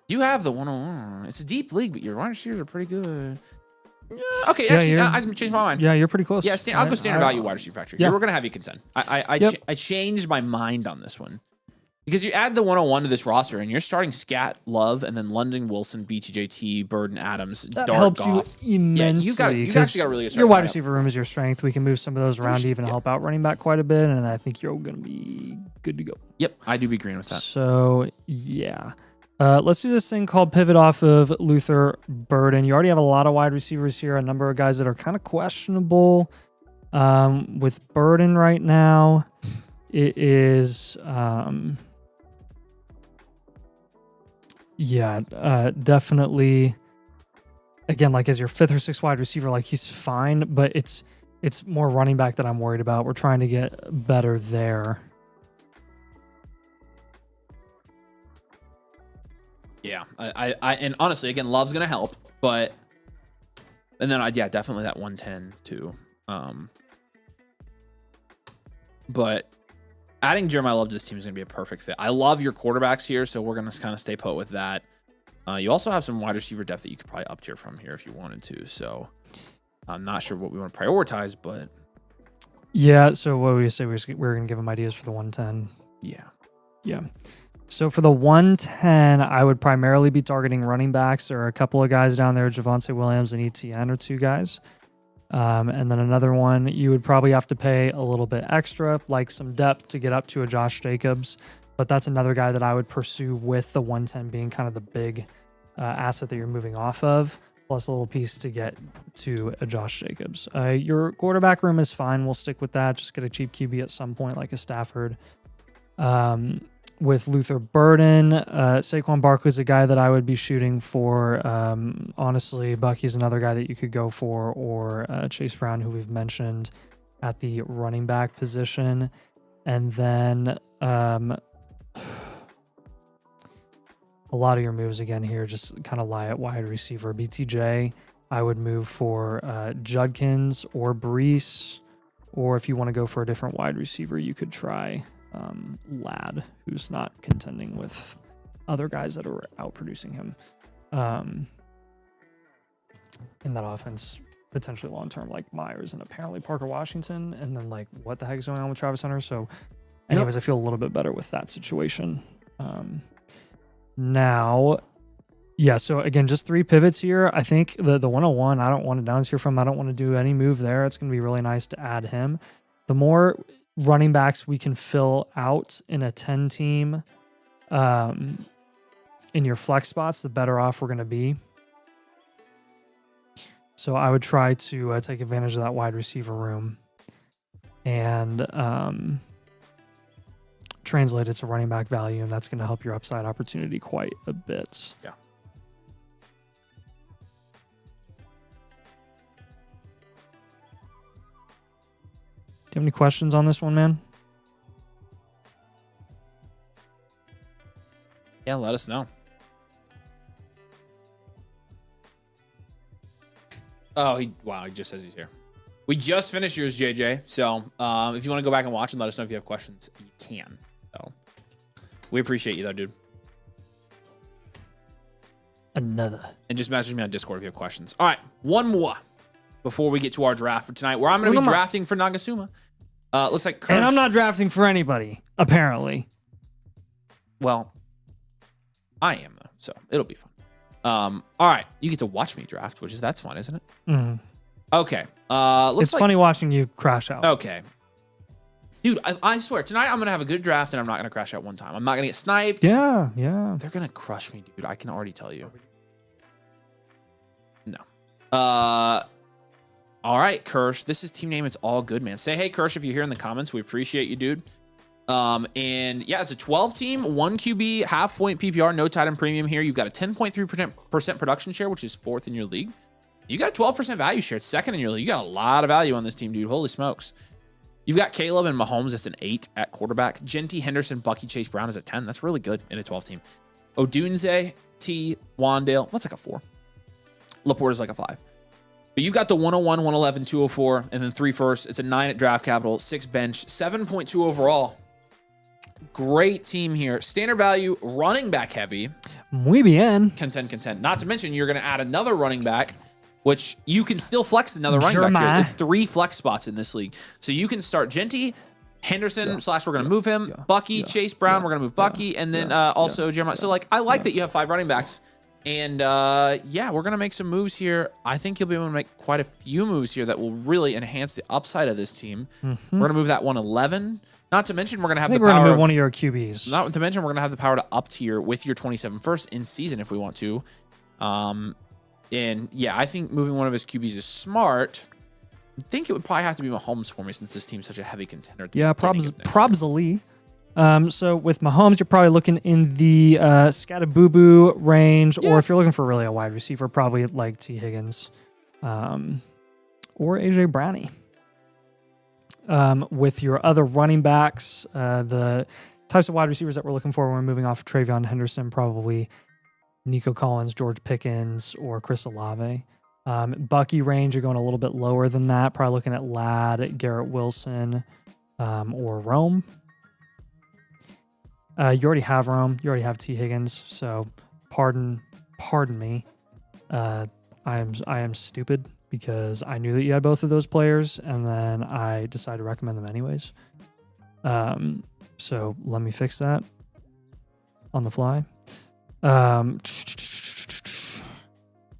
you have the 101. It's a deep league, but your wide receivers are pretty good. Yeah, okay, actually, I changed my mind. Yeah, you're pretty close. Yeah, I'll go standard value wide receiver factory. Yeah, we're gonna have you contend. I changed my mind on this one because you add the 101 to this roster, and you're starting Scat, Love, and then London, Wilson, BTJT, Bird, and Adams. That Dart, helps Goff. you immensely. You actually got a really good your wide receiver room is your strength. We can move some of those around to even help out running back quite a bit, and I think you're gonna be good to go. Yep, I do be agreeing with that. So yeah. Let's do this thing called pivot off of Luther Burden. You already have a lot of wide receivers here, a number of guys that are kind of questionable. With Burden right now, it is, definitely, again, like as your 5th or 6th wide receiver, like he's fine, but it's more running back that I'm worried about. We're trying to get better there. Yeah, I and honestly, again, Love's gonna help, but and then definitely that 110 too. But adding Jeremiah Love to this team is gonna be a perfect fit. I love your quarterbacks here, so we're gonna kind of stay put with that. You also have some wide receiver depth that you could probably up tier from here if you wanted to. So I'm not sure what we want to prioritize, but yeah. So what we say we're gonna give him ideas for the 110. Yeah. So for the 110, I would primarily be targeting running backs. There are a couple of guys down there, Javonte Williams and ETN are 2 guys. And then another one, you would probably have to pay a little bit extra, like some depth to get up to a Josh Jacobs. But that's another guy that I would pursue with the 110 being kind of the big asset that you're moving off of, plus a little piece to get to a Josh Jacobs. Your quarterback room is fine. We'll stick with that. Just get a cheap QB at some point, like a Stafford. With Luther Burden, Saquon Barkley's a guy that I would be shooting for. Honestly, Bucky's another guy that you could go for, or Chase Brown, who we've mentioned at the running back position. And then a lot of your moves again here just kind of lie at wide receiver. BTJ, I would move for Judkins or Brees, or if you want to go for a different wide receiver, you could try Ladd, who's not contending with other guys that are outproducing him in that offense, potentially long-term, like Myers and apparently Parker Washington, and then like what the heck is going on with Travis Hunter. So anyways, I feel a little bit better with that situation. So again, just 3 pivots here. I think the 101, I don't want to down tier from. I don't want to do any move there. It's going to be really nice to add him. The more running backs we can fill out in a 10 team in your flex spots, the better off we're going to be. So I would try to take advantage of that wide receiver room and translate it to running back value, and that's going to help your upside opportunity quite a bit. Yeah. Do you have any questions on this one, man? Yeah, let us know. Oh, he just says he's here. We just finished yours, JJ. So if you want to go back and watch and let us know if you have questions, you can. So we appreciate you though, dude. Another. And just message me on Discord if you have questions. All right, one more before we get to our draft for tonight, where I'm going to be drafting for Nagasuma. Looks like And I'm not drafting for anybody, apparently. Well, I am, though, so it'll be fun. All right, you get to watch me draft, that's fun, isn't it? Mm-hmm. Okay. It's funny watching you crash out. Okay. Dude, I swear, tonight I'm going to have a good draft and I'm not going to crash out one time. I'm not going to get sniped. Yeah. They're going to crush me, dude. I can already tell you. No. All right, Kirsch. This is team name. It's all good, man. Say hey, Kirsch, if you're here in the comments. We appreciate you, dude. And yeah, it's a 12 team, 1 QB, half point PPR, no tight end premium here. You've got a 10.3% production share, which is 4th in your league. You got a 12% value share. It's 2nd in your league. You got a lot of value on this team, dude. Holy smokes. You've got Caleb and Mahomes. That's an 8 at quarterback. Genty, Henderson, Bucky, Chase Brown is a 10. That's really good in a 12 team. Odunze, T, Wandale. That's like a 4. Laporte is like a 5. But you've got the 101, 111, 204, and then 3 first. It's a 9 at draft capital, 6 bench, 7.2 overall. Great team here. Standard value, running back heavy. Muy bien. Content. Not to mention, you're going to add another running back, which you can still flex another running back here. It's 3 flex spots in this league. So you can start Genty, Henderson, we're going to move him, Bucky, Chase Brown, we're going to move Bucky, and then also Jeremiah. So, like, I like that you have 5 running backs. And, yeah, we're going to make some moves here. I think you'll be able to make quite a few moves here that will really enhance the upside of this team. We're going to move that 111. Not to mention, we're going to have the power. We're going to move one of your QBs. Not to mention, we're going to have the power to up tier with your 27 first in season if we want to. And yeah, I think moving one of his QBs is smart. I think it would probably have to be Mahomes for me since this team's such a heavy contender. Yeah, probably. So with Mahomes, you're probably looking in the Scattaboo range, or if you're looking for really a wide receiver, probably like T. Higgins or AJ Brownie. With your other running backs, the types of wide receivers that we're looking for when we're moving off of Travion Henderson, probably Nico Collins, George Pickens, or Chris Olave. Bucky range, you're going a little bit lower than that, probably looking at Ladd, Garrett Wilson, or Rome. You already have Rome. You already have T. Higgins. So pardon me. I am stupid because I knew that you had both of those players, and then I decided to recommend them anyways. So let me fix that on the fly.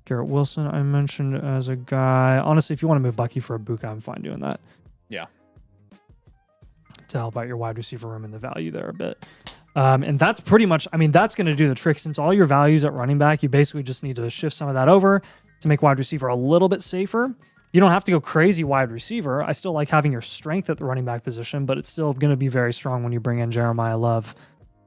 Garrett Wilson, I mentioned as a guy. Honestly, if you want to move Bucky for a Buka, I'm fine doing that. Yeah. To help out your wide receiver room and the value there a bit. And that's pretty much, that's going to do the trick. Since all your values at running back, you basically just need to shift some of that over to make wide receiver a little bit safer. You don't have to go crazy wide receiver. I still like having your strength at the running back position, but it's still going to be very strong when you bring in Jeremiah Love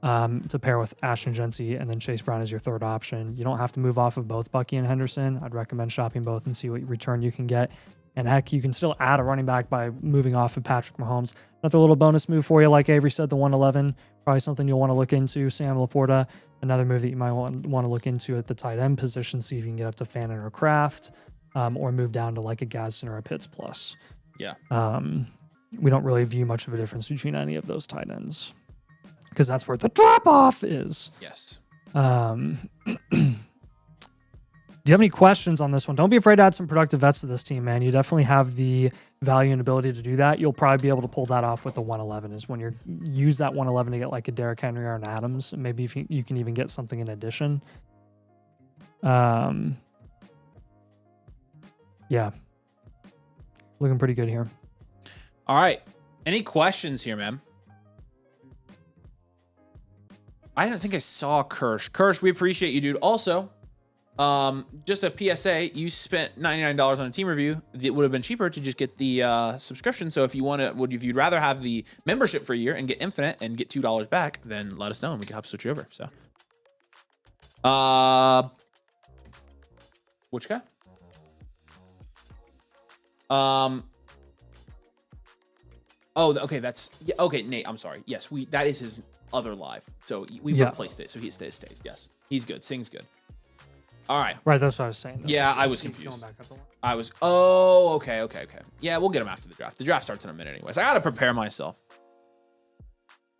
to pair with Ashton Genty, and then Chase Brown is your third option. You don't have to move off of both Bucky and Henderson. I'd recommend shopping both and see what return you can get. And heck, you can still add a running back by moving off of Patrick Mahomes. Another little bonus move for you, like Avery said, the 111, probably something you'll want to look into. Sam Laporta, another move that you might want to look into at the tight end position, see if you can get up to Fannin or Kraft, or move down to like a Gadsden or a Pitts plus. Yeah. We don't really view much of a difference between any of those tight ends because that's where the drop-off is. Yes. Do you have any questions on this one? Don't be afraid to add some productive vets to this team, man. You definitely have the value and ability to do that. You'll probably be able to pull that off with the 111 is when you use that 111 to get like a Derrick Henry or an Adams. And maybe if you can even get something in addition. Yeah. Looking pretty good here. All right. Any questions here, man? I didn't think I saw Kirsch. Kirsch, we appreciate you, dude. Also, just a PSA, you spent $99 on a team review. It would have been cheaper to just get the subscription. So if you want to, if you'd rather have the membership for a year and get infinite and get $2 back, then let us know and we can help switch you over. So, which guy? Oh, okay. Okay, Nate, I'm sorry. Yes, that is his other live. So we replaced it. So he stays. Yes, he's good. Sing's good. All right. Right, that's what I was saying. Yeah, I was confused. Okay. Yeah, we'll get him after the draft. The draft starts in a minute anyways. I got to prepare myself.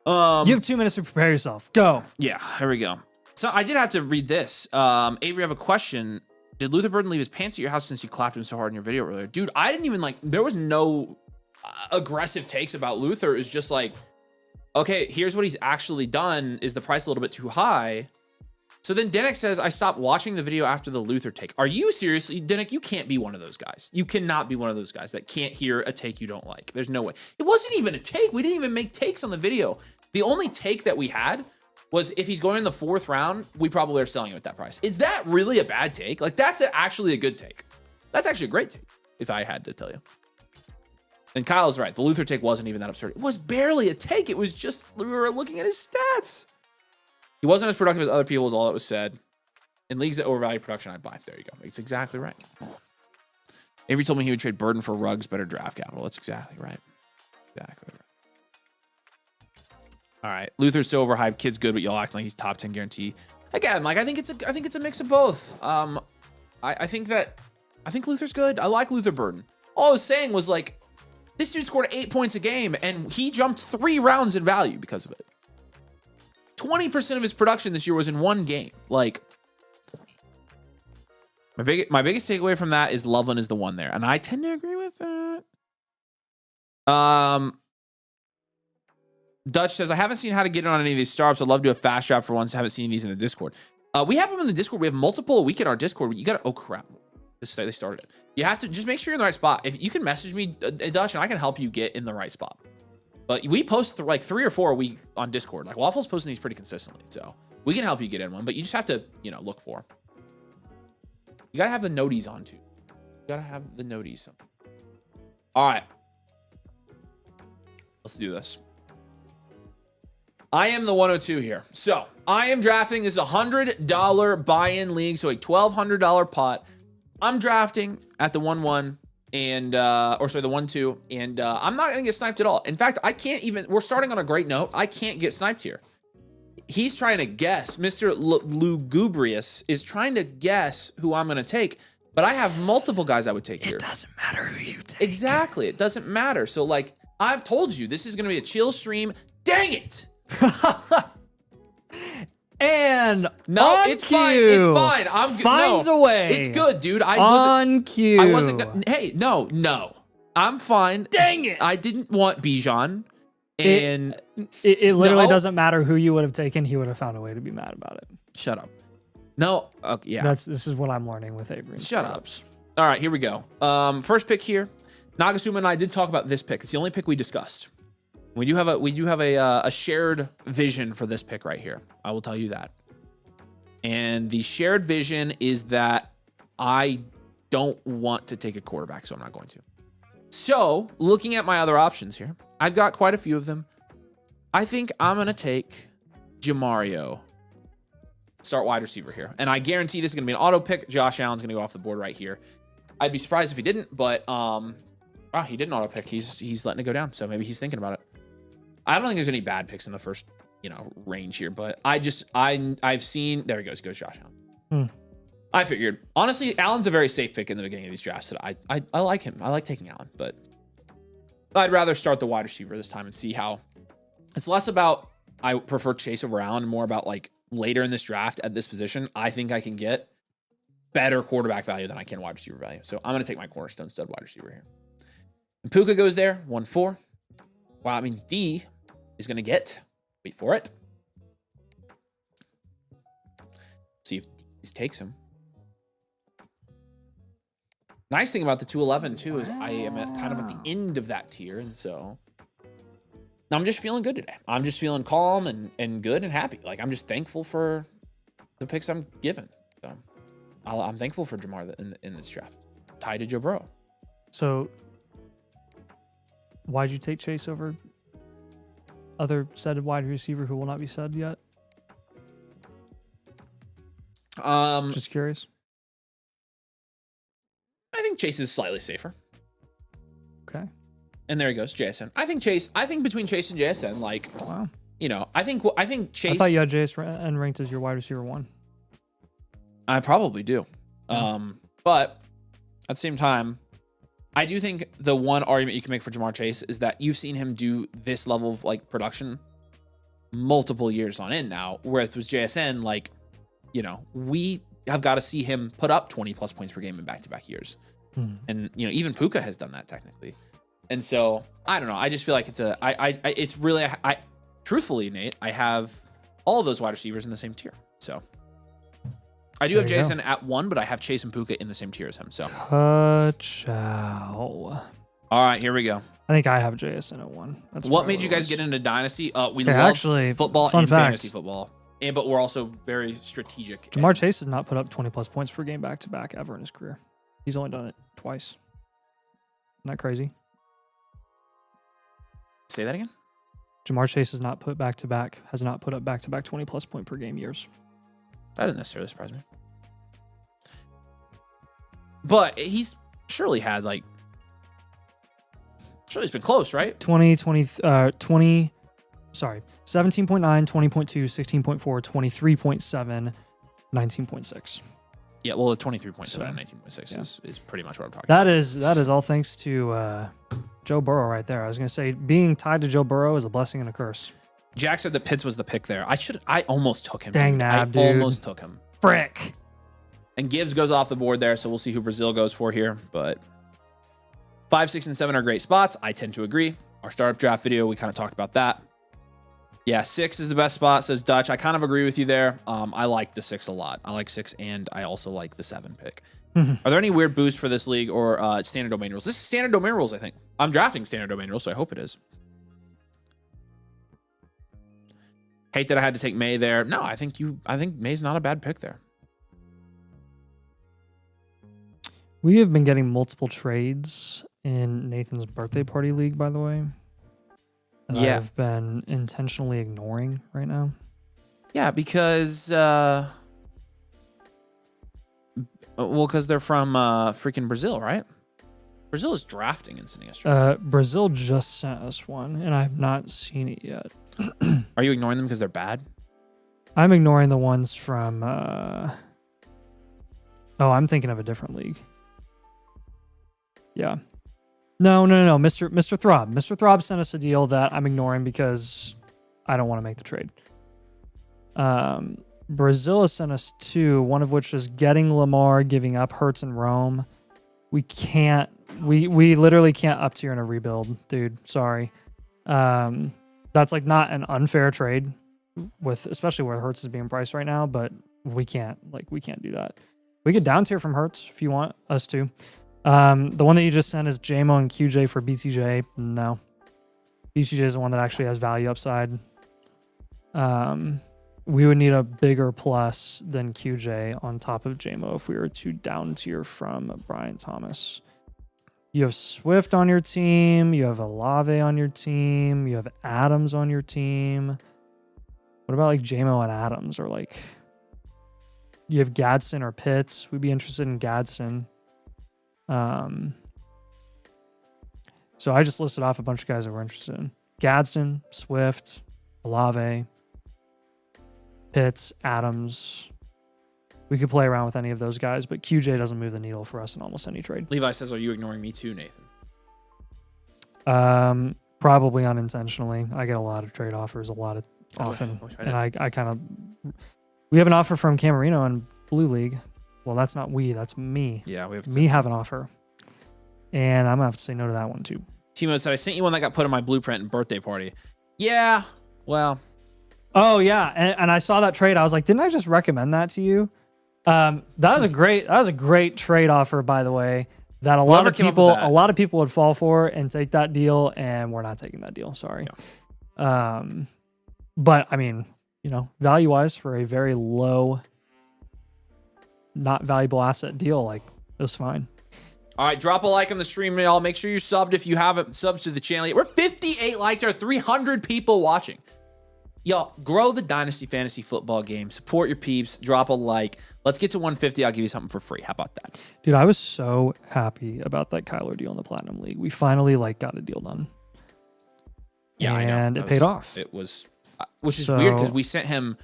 You have 2 minutes to prepare yourself. Go. Yeah, here we go. So I did have to read this. Avery, I have a question. Did Luther Burden leave his pants at your house since you clapped him so hard in your video earlier? Dude, I didn't even there was no aggressive takes about Luther. It was just like, okay, here's what he's actually done. Is the price a little bit too high? So then Denick says, I stopped watching the video after the Luther take. Are you seriously, Denick? You can't be one of those guys. You cannot be one of those guys that can't hear a take you don't like. There's no way. It wasn't even a take. We didn't even make takes on the video. The only take that we had was if he's going in the 4th round, we probably are selling him at that price. Is that really a bad take? Like, that's actually a good take. That's actually a great take, if I had to tell you. And Kyle's right. The Luther take wasn't even that absurd. It was barely a take. It was just, we were looking at his stats. He wasn't as productive as other people, is all that was said. In leagues that overvalue production, I'd buy. There you go. It's exactly right. Avery told me he would trade Burden for Ruggs, better draft capital. That's exactly right. Exactly right. All right. Luther's so overhyped. Kid's good, but y'all acting like he's top 10 guarantee. Again, like I think it's a mix of both. I think Luther's good. I like Luther Burden. All I was saying was like, this dude scored 8 points a game, and he jumped 3 rounds in value because of it. 20% of his production this year was in 1 game. Like, my biggest takeaway from that is Loveland is the one there, and I tend to agree with that. Dutch says, I haven't seen how to get in on any of these startups. I'd love to do a fast draft for once. I haven't seen these in the Discord. We have them in the Discord. We have multiple a week in our Discord. You got to, oh crap. They started it. You have to just make sure you're in the right spot. If you can message me, Dutch, and I can help you get in the right spot. But we post like 3 or 4 a week on Discord. Like Waffle's posting these pretty consistently. So we can help you get in one, but you just have to, look for them. You got to have the noties on too. You got to have the noties. All right. Let's do this. I am the 102 here. So I am drafting. This is a $100 buy-in league. So a $1,200 pot. I'm drafting at the 1-1 and, the 1-2. And I'm not going to get sniped at all. In fact, I can't even, we're starting on a great note. I can't get sniped here. He's trying to guess. Mr. Lugubrious is trying to guess who I'm going to take. But I have multiple guys I would take here. It doesn't matter who you take. Exactly. It doesn't matter. So like, I've told you, this is going to be a chill stream. Dang it. And no, it's cue. fine. It's fine. I'm good. Finds no, a way. It's good, dude. I wasn't. Hey, no. I'm fine. Dang it. I didn't want Bijan. And it literally doesn't matter who you would have taken. He would have found a way to be mad about it. Shut up. No. Okay, yeah. This is what I'm learning with Avery. Shut up. All right, here we go. First pick here. Nagasuma and I did talk about this pick. It's the only pick we discussed. We do have a shared vision for this pick right here. I will tell you that. And the shared vision is that I don't want to take a quarterback, so I'm not going to. So, looking at my other options here, I've got quite a few of them. I think I'm going to take Jamario. Start wide receiver here. And I guarantee this is going to be an auto pick. Josh Allen's going to go off the board right here. I'd be surprised if he didn't, but he didn't auto pick. He's letting it go down, so maybe he's thinking about it. I don't think there's any bad picks in the first, range here, but I've seen, there he goes Josh Allen. I figured, honestly, Allen's a very safe pick in the beginning of these drafts. That I like him. I like taking Allen, but I'd rather start the wide receiver this time and see how. It's less about I prefer Chase over Allen and more about like later in this draft at this position, I think I can get better quarterback value than I can wide receiver value. So I'm going to take my cornerstone stud wide receiver here. And Puka goes there, 1-4. Wow, that means D is going to get, wait for it. See if D takes him. Nice thing about the 211 too is I am kind of at the end of that tier, and so I'm just feeling good today. I'm just feeling calm and good and happy. Like I'm just thankful for the picks I'm given. So I'm thankful for Jamar in this draft. Tied to Joe Burrow. So why'd you take Chase over other said wide receiver who will not be said yet? Just curious. I think Chase is slightly safer. Okay. And there he goes, JSN. I think between Chase and JSN, like, wow. I think Chase. I thought you had JSN ranked as your wide receiver 1. I probably do. But at the same time, I do think the one argument you can make for Jamar Chase is that you've seen him do this level of like production multiple years on end now, whereas with JSN, like, we have got to see him put up 20 plus points per game in back-to-back years. And, even Puka has done that technically. And so I don't know. I just feel like it's really, truthfully, Nate, I have all of those wide receivers in the same tier. So I do have Jason at 1, but I have Chase and Puka in the same tier as him. So. Ciao. All right, here we go. I think I have JSN at 1. That's what made you guys get into Dynasty? We love actually, football and fantasy football. But we're also very strategic. Jamar Chase has not put up 20-plus points per game back-to-back ever in his career. He's only done it twice. Isn't that crazy? Say that again? Jamar Chase has not put up back-to-back 20-plus point per game years. That didn't necessarily surprise me. But he's surely had like... Surely it's been close, right? 17.9, 20.2, 16.4, 23.7, 19.6. Yeah, well, the 23.7 and 19.6 is pretty much what I'm talking about. That is all thanks to Joe Burrow right there. I was going to say, being tied to Joe Burrow is a blessing and a curse. Jack said that Pitts was the pick there. I almost took him. Dang dude. I almost took him. Frick. And Gibbs goes off the board there, so we'll see who Brazil goes for here. But 5, 6, and 7 are great spots. I tend to agree. Our startup draft video, we kind of talked about that. Yeah, 6 is the best spot, says Dutch. I kind of agree with you there. I like the 6 a lot. I like 6, and I also like the 7 pick. Are there any weird boosts for this league or standard domain rules? This is standard domain rules, I think. I'm drafting standard domain rules, so I hope it is. Hate that I had to take May there. No, I think May's not a bad pick there. We have been getting multiple trades in Nathan's birthday party league, by the way. That I've been intentionally ignoring right now. Yeah, because because they're from freaking Brazil, right? Brazil is drafting and sending us trades. Brazil just sent us one, and I have not seen it yet. Are you ignoring them because they're bad? I'm ignoring the ones from... I'm thinking of a different league. Yeah. No. Mr. Throb. Mr. Throb sent us a deal that I'm ignoring because I don't want to make the trade. Brazil has sent us 2, one of which is getting Lamar, giving up Hurts and Rome. We can't... We literally can't up tier in a rebuild, dude. Sorry. That's like not an unfair trade, especially where Hurts is being priced right now, but we can't do that. We could down tier from Hurts if you want us to. The one that you just sent is JMO and QJ for BTJ. No. BTJ is the one that actually has value upside. We would need a bigger plus than QJ on top of JMO if we were to down tier from Brian Thomas. You have Swift on your team. You have Olave on your team. You have Adams on your team. What about like JMO and Adams? Or like you have Gadsden or Pitts. We'd be interested in Gadsden. So I just listed off a bunch of guys that we're interested in. Gadsden, Swift, Olave, Pitts, Adams. We could play around with any of those guys, but QJ doesn't move the needle for us in almost any trade. Levi says, are you ignoring me too, Nathan? Probably unintentionally. I get a lot of trade offers often. And I kind of... We have an offer from Camarino in Blue League. Well, that's not that's me. Yeah, we have have an offer. And I'm going to have to say no to that one too. Timo said, I sent you one that got put in my blueprint and birthday party. Yeah, well... Oh, yeah. And I saw that trade. I was like, didn't I just recommend that to you? That was a great trade offer, by the way, that a lot of people would fall for and take that deal, and we're not taking that deal. Sorry. Yeah. But I mean, value wise for a very low, not valuable asset deal, like it was fine. All right, drop a like on the stream, y'all. Make sure you're subbed if you haven't subbed to the channel yet. We're 58 likes. There are 300 people watching. Y'all, grow the Dynasty Fantasy Football game. Support your peeps. Drop a like. Let's get to 150. I'll give you something for free. How about that? Dude, I was so happy about that Kyler deal in the Platinum League. We finally got a deal done. Yeah, I know. And it paid off. It was, which is weird because we sent him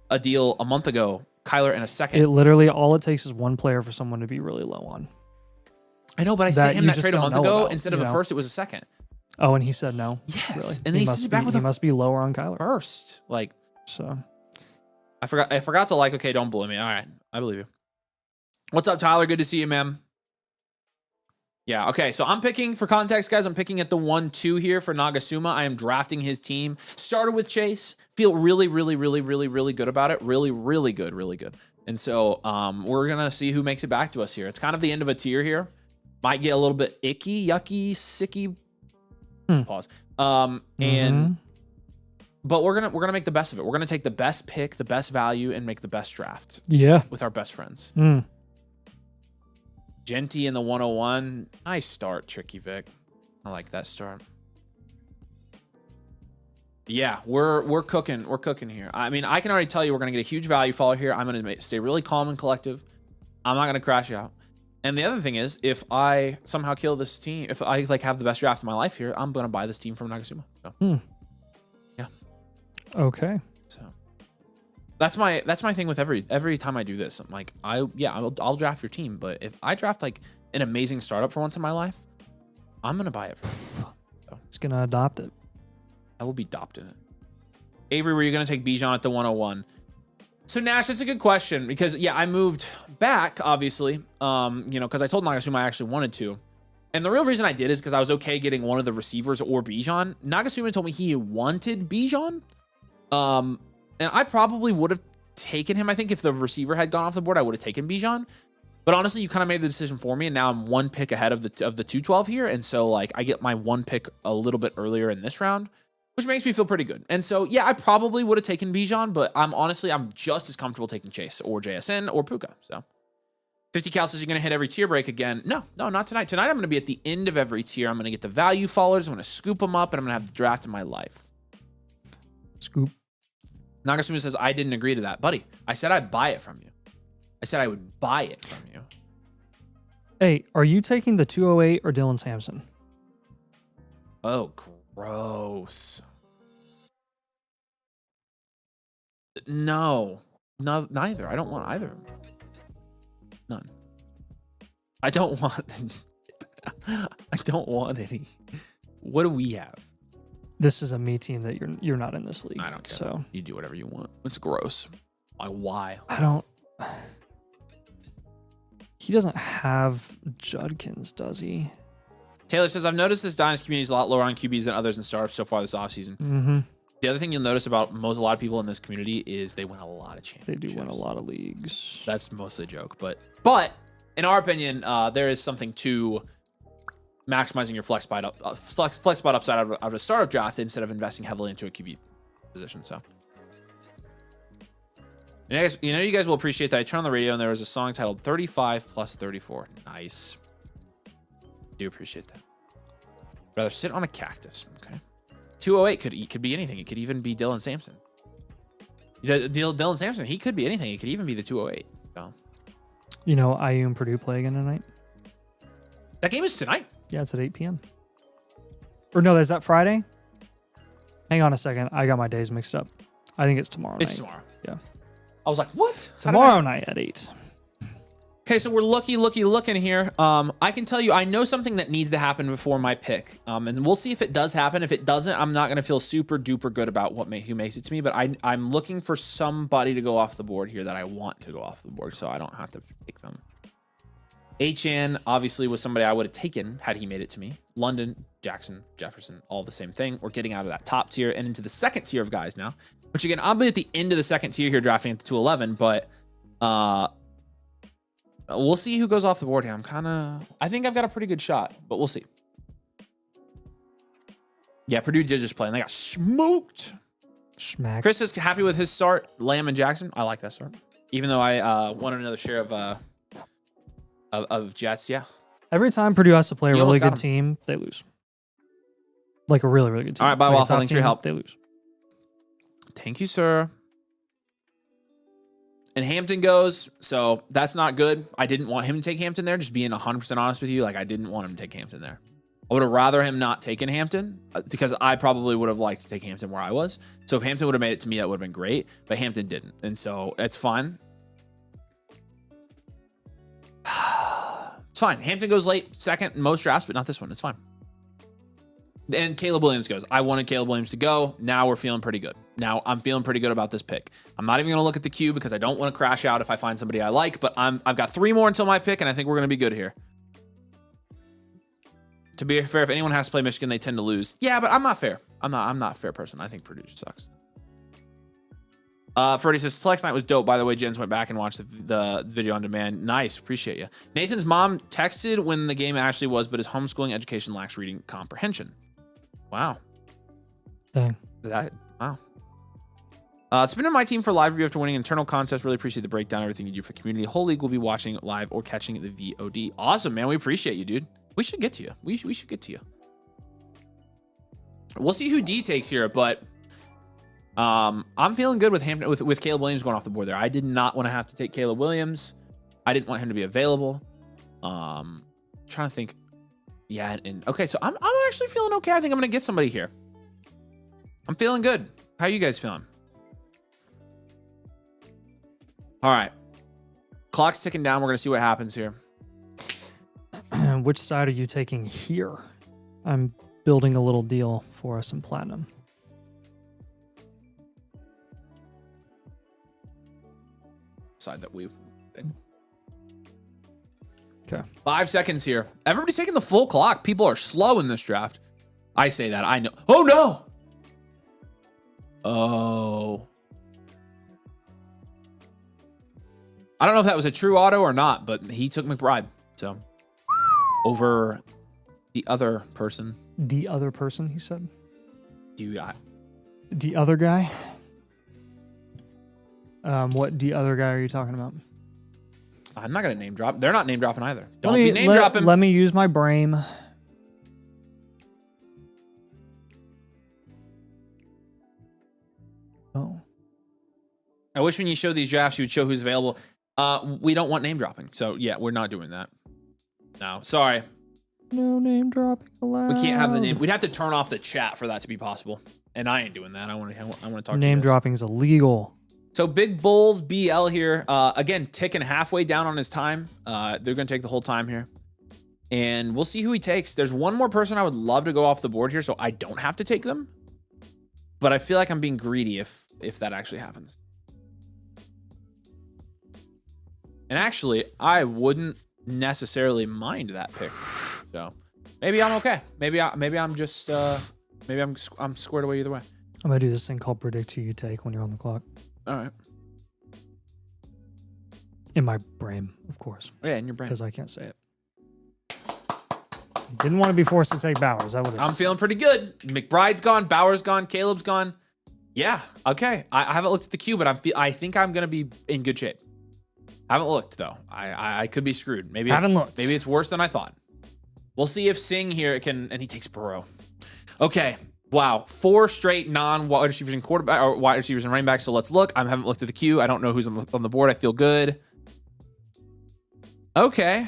a deal a month ago, Kyler in a second. It literally, all it takes is one player for someone to be really low on. I know, but I sent him that trade a month ago. Instead of a first, it was a second. Oh, and he said no. Yes, really? And then he sent it back with he must be lower on Kyler first. So, I forgot to like. Okay, don't bully me. All right, I believe you. What's up, Tyler? Good to see you, man. Yeah. Okay. So I'm picking for context, guys. I'm picking at the 1-2 here for Nagasuma. I am drafting his team. Started with Chase. Feel really, really, really, really, really good about it. Really, really good. Really good. And so we're going to see who makes it back to us here. It's kind of the end of a tier here. Might get a little bit icky, yucky, sicky. Pause. And but we're gonna make the best of it. We're gonna take the best pick, the best value, and make the best draft. Yeah. With our best friends. Genty in the 101. Nice start, Tricky Vic. I like that start. Yeah, we're cooking. We're cooking here. I mean, I can already tell you we're gonna get a huge value follow here. I'm gonna stay really calm and collective. I'm not gonna crash out. And the other thing is, if I somehow kill this team, if I like have the best draft of my life here, I'm gonna buy this team from Nagasuma. So, yeah. Okay. So that's my thing with every time I do this. I'm like, I'll draft your team, but if I draft like an amazing startup for once in my life, I'm gonna buy it. So, it's gonna adopt it. I will be adopting it. Avery, were you gonna take Bijan at the 101? So Nash, that's a good question because I moved back, obviously, because I told Nagasuma I actually wanted to. And the real reason I did is because I was okay getting one of the receivers or Bijan. Nagasuma told me he wanted Bijan. And I probably would have taken him. I think if the receiver had gone off the board, I would have taken Bijan. But honestly, you kind of made the decision for me, and now I'm one pick ahead of the 212 here. And so like I get my one pick a little bit earlier in this round, which makes me feel pretty good. And so, yeah, I probably would have taken Bijan, but I'm just as comfortable taking Chase or JSN or Puka. So 50 cal says you're going to hit every tier break again. No, not tonight. Tonight, I'm going to be at the end of every tier. I'm going to get the value followers. I'm going to scoop them up, and I'm going to have the draft of my life. Scoop. Nagasuma says, I didn't agree to that. Buddy, I said I'd buy it from you. I said I would buy it from you. Hey, are you taking the 208 or Dylan Sampson? Oh, gross. No, neither. I don't want either. None. I don't want. I don't want any. What do we have? This is a me team that you're not in this league. I don't care. So you do whatever you want. It's gross. Like why? I don't. He doesn't have Judkins, does he? Taylor says, I've noticed this Dynasty community is a lot lower on QBs than others in startups so far this offseason. The other thing you'll notice about a lot of people in this community is they win a lot of championships. They do win a lot of leagues. That's mostly a joke. But in our opinion, there is something to maximizing your flex spot upside out of a startup draft instead of investing heavily into a QB position. So, and you guys will appreciate that I turned on the radio and there was a song titled 35 plus 34. Nice. Do appreciate that. Rather sit on a cactus. Okay. 208 could be anything. It could even be Dylan Sampson. Dylan Sampson, he could be anything. It could even be the 208. So. You know, IU and Purdue play again tonight. That game is tonight. Yeah, it's at 8 p.m. Or no, is that Friday? Hang on a second. I got my days mixed up. I think it's tomorrow night. It's tomorrow. Yeah. I was like, what? Tomorrow night at 8. Okay, so we're looking here. I can tell you, I know something that needs to happen before my pick. And we'll see if it does happen. If it doesn't, I'm not going to feel super duper good about who makes it to me. But I'm looking for somebody to go off the board here that I want to go off the board, so I don't have to pick them. HN obviously was somebody I would have taken had he made it to me. London, Jackson, Jefferson, all the same thing. We're getting out of that top tier and into the second tier of guys now. Which again, I'll be at the end of the second tier here drafting at the 211, but we'll see who goes off the board here. I think I've got a pretty good shot, but we'll see. Yeah, Purdue did just play and they got smoked. Schmack. Chris is happy with his start. Lamb and Jackson. I like that start. Even though I wanted another share of Jets, yeah. Every time Purdue has to play a really good team, they lose. Like a really, really good team. All right, bye, Waffle. Thanks for your help. They lose. Thank you, sir. And Hampton goes, so that's not good. I didn't want him to take Hampton there, just being 100% honest with you. Like, I didn't want him to take Hampton there. I would have rather him not taken Hampton because I probably would have liked to take Hampton where I was. So if Hampton would have made it to me, that would have been great, but Hampton didn't. And so it's fine. It's fine. Hampton goes late, second in most drafts, but not this one. It's fine. And Caleb Williams goes. I wanted Caleb Williams to go. Now we're feeling pretty good. Now I'm feeling pretty good about this pick. I'm not even going to look at the queue because I don't want to crash out if I find somebody I like, but I've got 3 more until my pick, and I think we're going to be good here. To be fair, if anyone has to play Michigan, they tend to lose. Yeah, but I'm not fair. I'm not a fair person. I think Purdue sucks. Freddie says, Flex Night was dope. By the way, Jens went back and watched the video on demand. Nice. Appreciate you. Nathan's mom texted when the game actually was, but his homeschooling education lacks reading comprehension. Wow. Dang. Wow. Spinning my team for live review after winning an internal contest. Really appreciate the breakdown, everything you do for community. Whole league will be watching live or catching the VOD. Awesome, man. We appreciate you, dude. We should get to you. We should get to you. We'll see who D takes here, but I'm feeling good with Caleb Williams going off the board there. I did not want to have to take Caleb Williams. I didn't want him to be available. Trying to think. Yeah, and okay, so I'm actually feeling okay. I think I'm gonna get somebody here. I'm feeling good. How you guys feeling? All right. Clock's ticking down. We're gonna see what happens here. Which side are you taking here? I'm building a little deal for us in Platinum. Side that we. Okay. 5 seconds here. Everybody's taking the full clock. People are slow in this draft. I say that. I know. Oh no. Oh. I don't know if that was a true auto or not, but he took McBride. So over the other person. The other person, he said. The other guy? What the other guy are you talking about? I'm not going to name drop. They're not name dropping either. Don't be name dropping. Let me use my brain. Oh. I wish when you show these drafts, you would show who's available. We don't want name dropping. So, yeah, we're not doing that. No, sorry. No name dropping allowed. We can't have the name. We'd have to turn off the chat for that to be possible. And I ain't doing that. I want to talk to you guys. Name dropping is illegal. So Big Bulls BL here, again, ticking halfway down on his time. They're going to take the whole time here. And we'll see who he takes. There's one more person I would love to go off the board here, so I don't have to take them. But I feel like I'm being greedy if that actually happens. And actually, I wouldn't necessarily mind that pick. So maybe I'm okay. Maybe I'm just I'm squared away either way. I'm gonna do this thing called predict who you take when you're on the clock. All right. In my brain, of course. Yeah, in your brain. Because I can't say it. Didn't want to be forced to take Bowers. I'm feeling pretty good. McBride's gone. Bowers gone. Caleb's gone. Yeah. Okay. I haven't looked at the queue, but I think I'm gonna be in good shape. I haven't looked though. I could be screwed. Maybe it's worse than I thought. We'll see if Singh here can, and he takes Burrow. Okay. Wow. 4 straight non-wide receivers and quarterback or wide receivers and running backs. So let's look. I haven't looked at the queue. I don't know who's on the board. I feel good. Okay.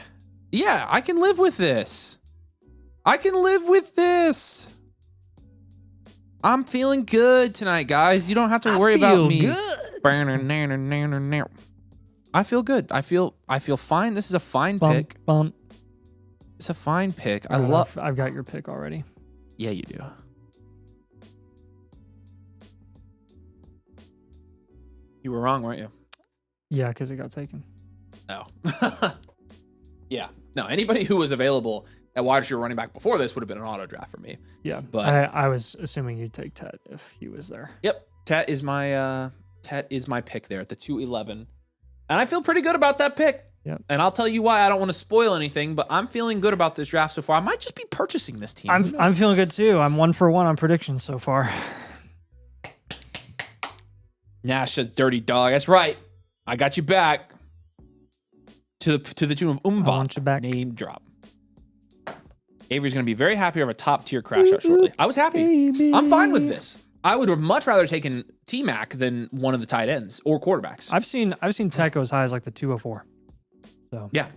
Yeah, I can live with this. I'm feeling good tonight, guys. You don't have to worry about me. Good. I feel good. I feel fine. This is a fine pick. It's a fine pick. I've got your pick already. Yeah, you do. You were wrong, weren't you? Yeah, because it got taken. Oh. Yeah. No, anybody who was available at wide receiver running back before this would have been an auto draft for me. Yeah, but I was assuming you'd take Tet if he was there. Yep. Tet is my pick there at the 211. And I feel pretty good about that pick. Yep. And I'll tell you why. I don't want to spoil anything, but I'm feeling good about this draft so far. I might just be purchasing this team. I'm feeling good too. I'm 1 for 1 on predictions so far. Nash says dirty dog. That's right. I got you back. To the tune of Umba. I want you back. Name drop. Avery's going to be very happy over a top tier crash out shortly. I was happy. Baby. I'm fine with this. I would have much rather taken T-Mac than one of the tight ends or quarterbacks. I've seen Tech go as high as like the 204. So yeah.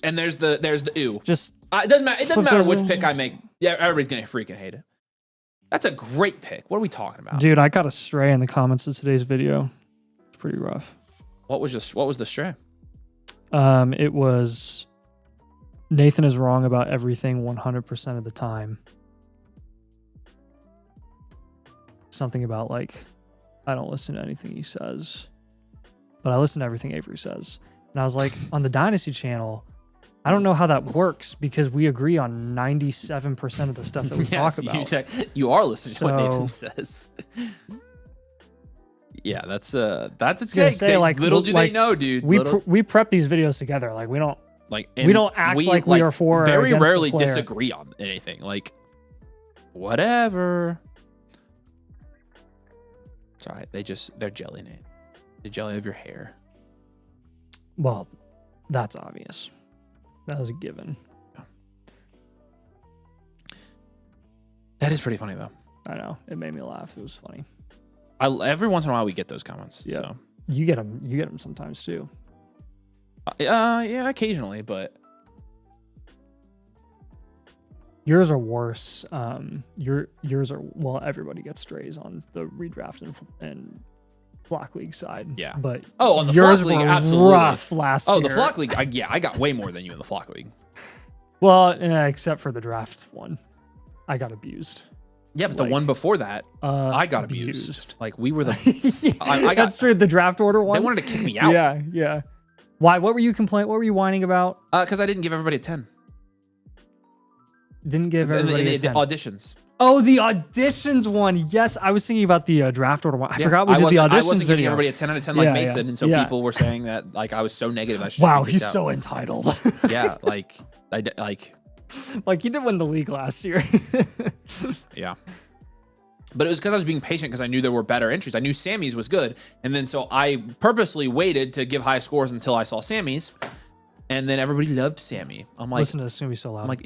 And there's the ooh. Just it doesn't matter. It doesn't matter which pick I make. Yeah, everybody's gonna freaking hate it. That's a great pick. What are we talking about, dude? I got a stray in the comments of today's video. It's pretty rough. What was the stray? It was Nathan is wrong about everything 100% of the time. Something about like, I don't listen to anything he says, but I listen to everything Avery says. And I was like, on the Dynasty channel, I don't know how that works because we agree on 97% of the stuff that we talk about. You are listening to what Nathan says. Yeah, that's a Say, take. like, Little do like, they know, dude. We prep these videos together. Like we don't act like we are for. Very rarely the player. disagree on anything. Like whatever. It's all right. They're gelling it. The jelly of your hair. Well, that's obvious. That was a given. That is pretty funny though. I know. It made me laugh. It was funny. Every once in a while we get those comments. Yeah. So. You get them sometimes too. Yeah, occasionally, but yours are worse. Yours are, well, everybody gets strays on the redraft and Flock League side. Yeah. But on the yours Flock League, were absolutely. Rough last year. The Flock League. I got way more than you in the Flock League. Well, except for the draft one. I got abused. Yeah, but the one before that, I got abused. Like we were the. I got that's true. The draft order one. They wanted to kick me out. Yeah. Why? What were you complaining? What were you whining about? Because I didn't give everybody a 10. Didn't give everybody a 10. Auditions. Oh, the auditions one. Yes, I was thinking about the draft order one. I forgot we did the auditions I wasn't giving video. everybody a 10 out of 10 like Mason, and so people were saying that like I was so negative. I should. Wow, he's so entitled. Yeah, like. Like he did win the league last year. Yeah. But it was because I was being patient because I knew there were better entries. I knew Sammy's was good. And then so I purposely waited to give high scores until I saw Sammy's. And then everybody loved Sammy. I'm like, listen to this, it's gonna be so loud. I'm like,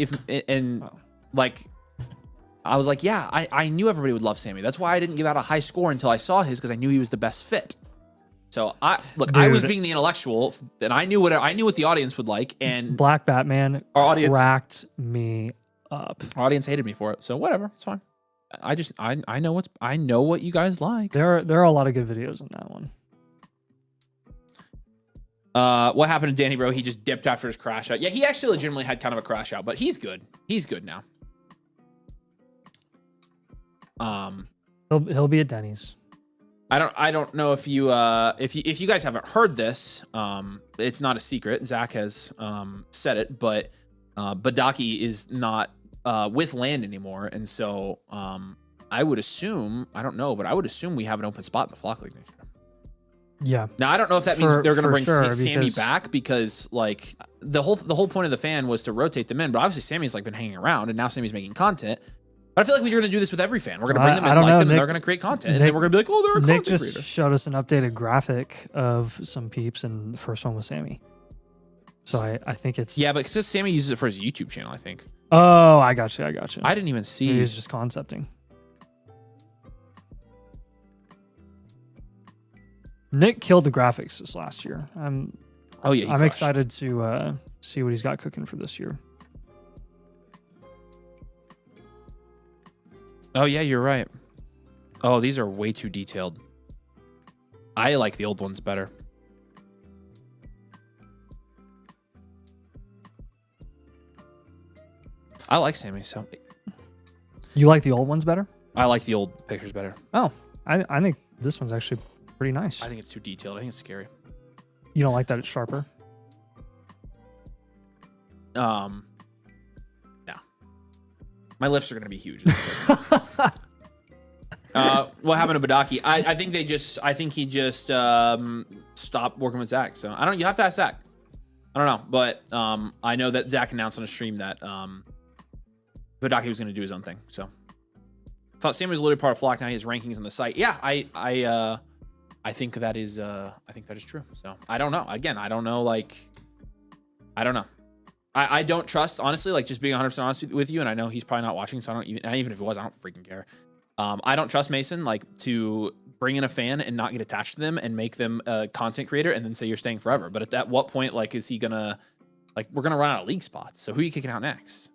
like, I was like, yeah, I knew everybody would love Sammy. That's why I didn't give out a high score until I saw his, because I knew he was the best fit. So I was being the intellectual, and I knew what the audience would like. And Black Batman our audience cracked me up. Our audience hated me for it, so whatever, it's fine. I know what you guys like. There are a lot of good videos in that one. What happened to Danny, bro? He just dipped after his crash out. Yeah, he actually legitimately had kind of a crash out, but he's good. He's good now. He'll be at Denny's. I don't know if you guys haven't heard this. It's not a secret. Zach has said it, but Badaki is not with land anymore, and so I would assume, I don't know, but I would assume we have an open spot in the Flock League next year. Yeah. Now I don't know if that means they're going to bring Sammy because back, because like the whole point of the fan was to rotate them in, but obviously Sammy's like been hanging around, and now Sammy's making content. But I feel like we're going to do this with every fan. We're going to bring them in, like them, and they're going to create content, and then we're going to be like, oh, they're a content creator. Nick just showed us an updated graphic of some peeps, and the first one was Sammy. So I think it's... Yeah, but it says Sammy uses it for his YouTube channel, I think. Oh, I got you. I didn't even see... He was just concepting. Nick killed the graphics this last year. I'm excited to see what he's got cooking for this year. Oh, yeah, you're right. Oh, these are way too detailed. I like the old ones better. I like Sammy, so... You like the old ones better? I like the old pictures better. Oh, I think this one's actually pretty nice. I think it's too detailed. I think it's scary. You don't like that it's sharper? No. My lips are going to be huge. What happened to Badaki? I think he just stopped working with Zach. So I don't. You have to ask Zach. I don't know, but I know that Zach announced on a stream that Badaki was going to do his own thing. So I thought Sammy was literally part of Flock. Now he has rankings on the site. Yeah, I think that is true. So I don't know. Again, I don't know. Like, I don't know. I don't trust, honestly, like just being 100% honest with you. And I know he's probably not watching, so I don't even if it was, I don't freaking care. I don't trust Mason, like, to bring in a fan and not get attached to them and make them a content creator and then say you're staying forever. But at what point, like, is he gonna, like, we're gonna run out of league spots. So who are you kicking out next?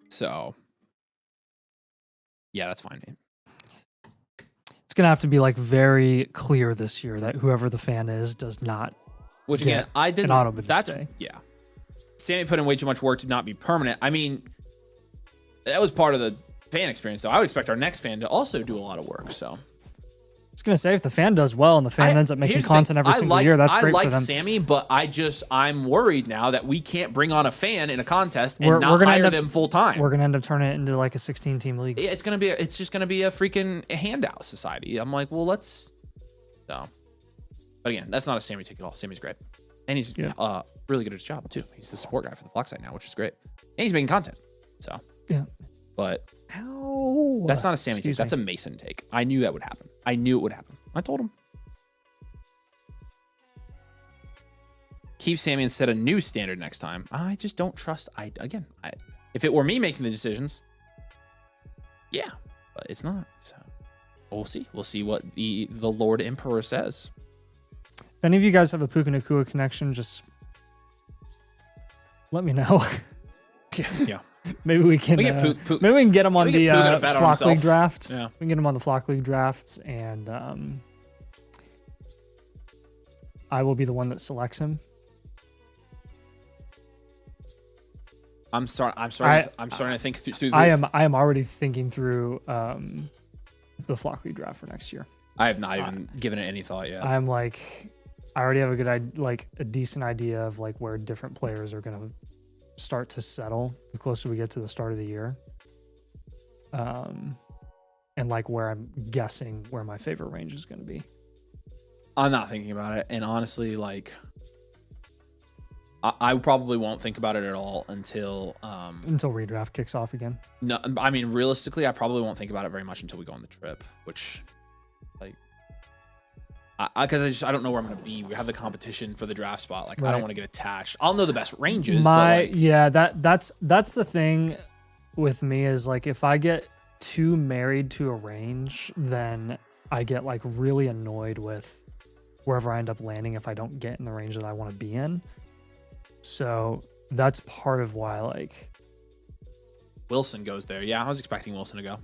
So, yeah, that's fine, man. It's gonna have to be like very clear this year that whoever the fan is does not. Which again, I didn't. That's yeah. Sammy put in way too much work to not be permanent. I mean, that was part of the fan experience. So I would expect our next fan to also do a lot of work. So was gonna say, if the fan does well and the fan ends up making content every single year, that's great for them. I like Sammy, but I'm worried now that we can't bring on a fan in a contest and not hire them full time. We're gonna end up turning it into like a 16-team league. It's just gonna be a freaking handout society. I'm like, well, let's. So, but again, that's not a Sammy take at all. Sammy's great, and he's really good at his job too. He's the support guy for the Flock site now, which is great, and he's making content. So yeah, but that's not a Sammy take. That's a Mason take. I knew that would happen. I knew it would happen. I told him. Keep Sammy and set a new standard next time. I just don't trust. If it were me making the decisions, yeah, but it's not. So we'll see. We'll see what the Lord Emperor says. If any of you guys have a Puka Nakua connection, let me know. Yeah. Maybe we can. Maybe we can get him on the Flock League draft. Yeah. We can get him on the Flock League drafts, and I will be the one that selects him. I'm starting to think through. I am already thinking through the Flock League draft for next year. I have not even given it any thought yet. I'm like, I already have a decent idea of like where different players are gonna start to settle the closer we get to the start of the year, and like where I'm guessing where my favorite range is going to be. I'm not thinking about it, and honestly, like I probably won't think about it at all until redraft kicks off again. No, I mean realistically, I probably won't think about it very much until we go on the trip, which like because I don't know where I'm going to be. We have the competition for the draft spot. Like, right. I don't want to get attached. I'll know the best ranges. That's the thing with me is like, if I get too married to a range, then I get like really annoyed with wherever I end up landing if I don't get in the range that I want to be in. So that's part of why like Wilson goes there. Yeah, I was expecting Wilson to go.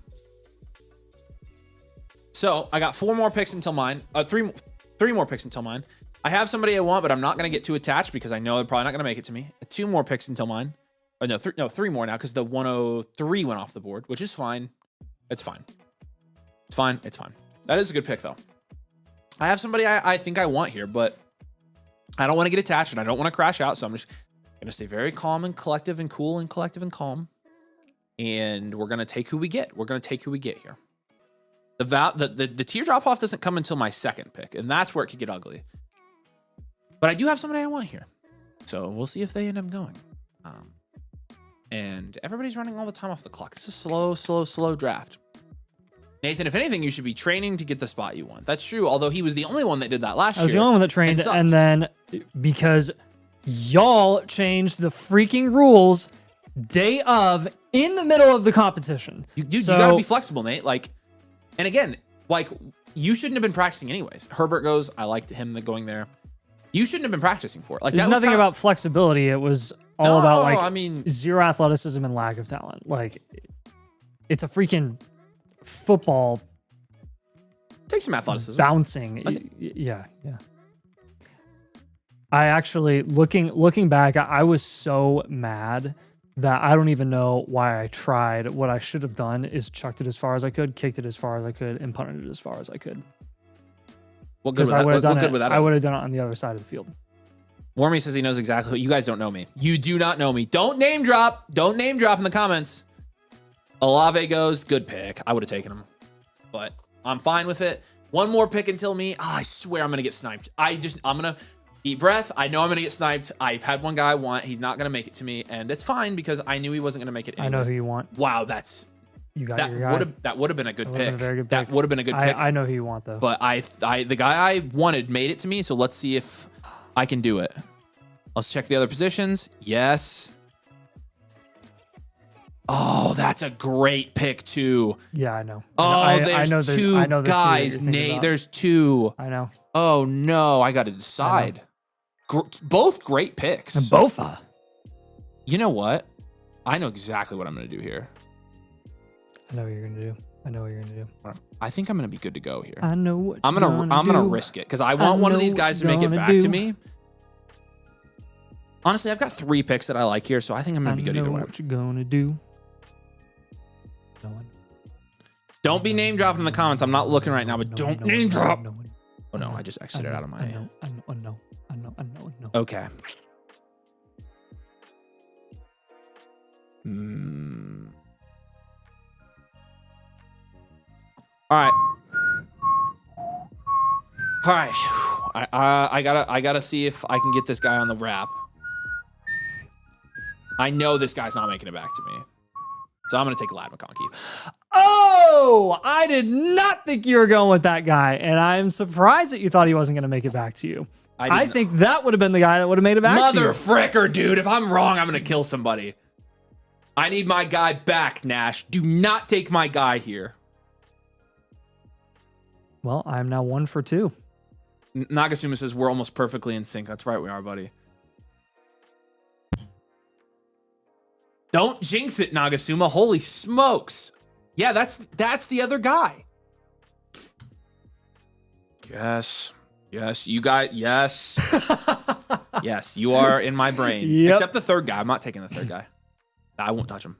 So I got 4 more picks until mine. Three more picks until mine. I have somebody I want, but I'm not going to get too attached because I know they're probably not going to make it to me. 2 more picks until mine. Oh, no, 3 more now because the 103 went off the board, which is fine. It's fine. It's fine. It's fine. That is a good pick, though. I have somebody I think I want here, but I don't want to get attached and I don't want to crash out. So I'm just going to stay very calm and collective and cool and collective and calm. And we're going to take who we get. We're going to take who we get here. The tier drop off doesn't come until my 2nd pick, and that's where it could get ugly. But I do have somebody I want here, so we'll see if they end up going. And everybody's running all the time off the clock. It's a slow draft. Nathan, if anything, you should be training to get the spot you want. That's true. Although he was the only one that did that last year. I was the only one that trained, and then because y'all changed the freaking rules day of in the middle of the competition, you gotta be flexible, Nate. Like. And again, like, you shouldn't have been practicing anyways. Herbert goes, I liked him going there. You shouldn't have been practicing for it. Like, there's nothing about flexibility. It was all about, like, zero athleticism and lack of talent. Like, it's a freaking football. Take some athleticism. Bouncing. Yeah. I actually, looking back, I was so mad that I don't even know why I tried. What I should have done is chucked it as far as I could, kicked it as far as I could, and punted it as far as I could. What good would that? I would have done it on the other side of the field. Wormy says he knows exactly who. You guys don't know me. You do not know me. Don't name drop. Don't name drop in the comments. Olave goes, good pick. I would have taken him, but I'm fine with it. 1 more pick until me. I swear I'm going to get sniped. I'm going to deep breath. I know I'm going to get sniped. I've had one guy I want. He's not going to make it to me, and it's fine because I knew he wasn't going to make it anyways. I know who you want. Wow, you got your guy. That would have been a good pick. That would have been a good pick. I know who you want, though. But the guy I wanted made it to me, so let's see if I can do it. Let's check the other positions. Yes. Oh, that's a great pick, too. Yeah, I know. Oh, there's 2 guys, Nate. There's 2. I know. Oh, no. I got to decide. Both great picks. And both. You know what? I know exactly what I'm going to do here. I know what you're going to do. I think I'm going to be good to go here. I know what I'm going to risk it because I want one of these guys to make it back to me. Honestly, I've got 3 picks that I like here, so I think I'm going to be good either way. What you're going to do. Don't be name dropping in the comments. I'm not looking right now, but don't name drop. Oh no, I just exited out of my. I know. Okay. All right. All right. I gotta see if I can get this guy on the wrap. I know this guy's not making it back to me, so I'm gonna take Lad McConkey. Oh, I did not think you were going with that guy, and I'm surprised that you thought he wasn't gonna make it back to you. I think that would have been the guy that would have made it back to you. Mother fricker, dude! If I'm wrong, I'm gonna kill somebody. I need my guy back, Nash. Do not take my guy here. Well, I'm now 1 for 2. Nagasuma says we're almost perfectly in sync. That's right, we are, buddy. Don't jinx it, Nagasuma. Holy smokes. Yeah, that's the other guy. Yes, you got, yes. Yes, you are in my brain. Yep. Except the third guy. I'm not taking the third guy. I won't touch him.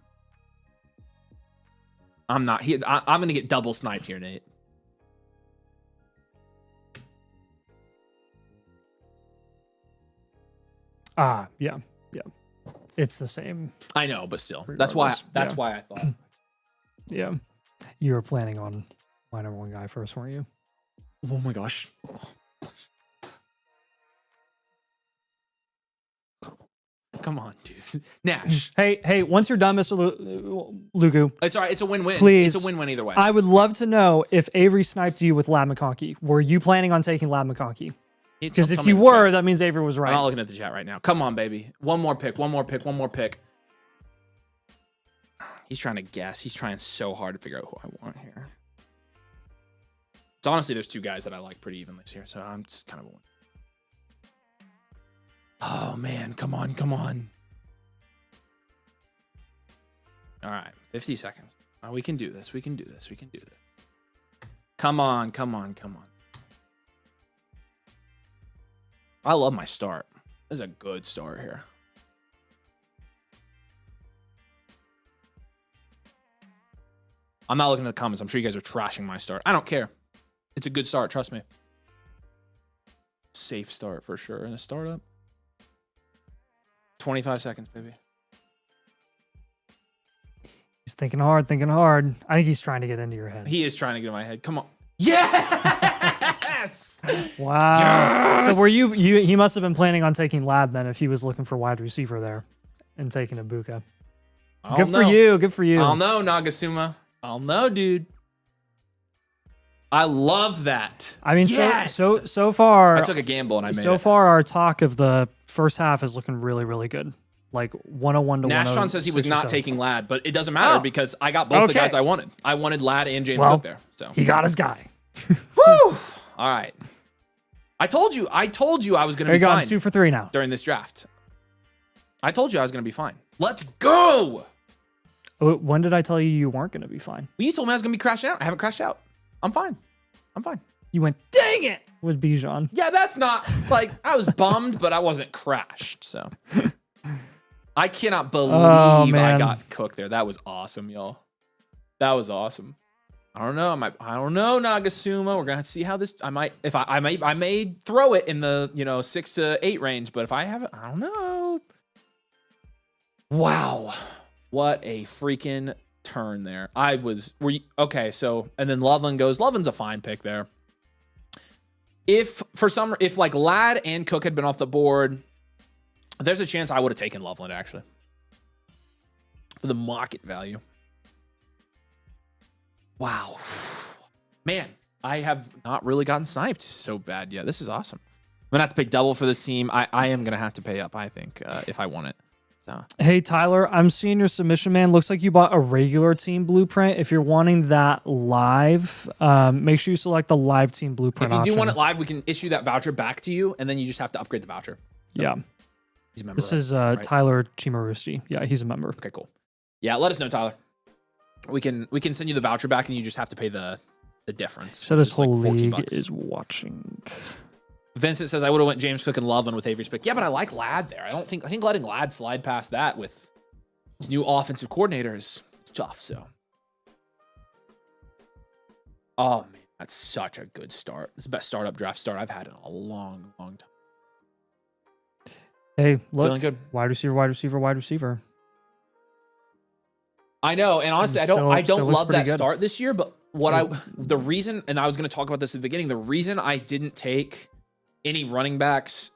I'm not. I'm going to get double sniped here, Nate. Yeah. It's the same. I know, but still. That's why I thought. Yeah. You were planning on my number 1 guy first, weren't you? Oh my gosh. Come on, dude. Nash. Hey, once you're done, Mr. Lugu. It's all right. It's a win-win. Please. It's a win-win either way. I would love to know if Avery sniped you with Lad McConkey. Were you planning on taking Lad McConkey? Because if you were, that means Avery was right. I'm not looking at the chat right now. Come on, baby. One more pick. He's trying to guess. He's trying so hard to figure out who I want here. So honestly, there's 2 guys that I like pretty evenly here, so I'm just kind of a win. Oh, man. Come on. All right. 50 seconds. Oh, we can do this. Come on. I love my start. This is a good start here. I'm not looking at the comments. I'm sure you guys are trashing my start. I don't care. It's a good start. Trust me. Safe start for sure. And a startup. 25 seconds, baby. He's thinking hard. I think he's trying to get into your head. He is trying to get in my head. Come on. Yes! Wow. Yes! So were you he must have been planning on taking Lad then if he was looking for wide receiver there and taking Ibuka. Good for you. I'll know, Nagasuma. I'll know, dude. I love that. I mean, yes! so far I took a gamble and I made it. So far our talk of the first half is looking really, really good. Like 101 to 106. Nashon says he was not taking Lad, but it doesn't matter because I got both the guys I wanted. I wanted Lad and James Cook there. So he got his guy. Woo! All right. I told you I was going to be fine. 2 for 3 now. During this draft. I told you I was going to be fine. Let's go! When did I tell you weren't going to be fine? Well, you told me I was going to be crashing out. I haven't crashed out. I'm fine. You went, dang it, with Bijan. Yeah, that's not, like, I was bummed, but I wasn't crashed, so. I cannot believe I got cooked there. That was awesome, y'all. That was awesome. I don't know, Nagasuma. We're gonna have to see how this. I may throw it in the 6 to 8 range, but if I have it, I don't know. Wow, what a freaking turn there. Okay? So and then Loveland goes. Loveland's a fine pick there. If like Lad and Cook had been off the board, there's a chance I would have taken Loveland actually for the market value. Wow. Man, I have not really gotten sniped so bad yet. This is awesome. I'm going to have to pay double for this team. I am going to have to pay up, I think, if I want it. So. Hey, Tyler, I'm seeing your submission, man. Looks like you bought a regular team blueprint. If you're wanting that live, make sure you select the live team blueprint If you do option. want it live, we can issue that voucher back to you, and then you just have to upgrade the voucher. Yeah. He's a member. This is Tyler Chimarusti. Yeah, he's a member. Okay, cool. Yeah, let us know, Tyler. We can send you the voucher back, and you just have to pay the difference. So this whole league is watching. Vincent says I would have went James Cook and Loveland with Avery's pick. Yeah, but I like Lad there. I think letting Lad slide past that with his new offensive coordinator is tough. So Oh man, that's such a good start. It's the best startup draft start I've had in a long, long time. Hey, look, Feeling good. Wide receiver, wide receiver, wide receiver. I know, and honestly, I don't love that start this year. But the reason, and I was going to talk about this at the beginning, the reason I didn't take any running backs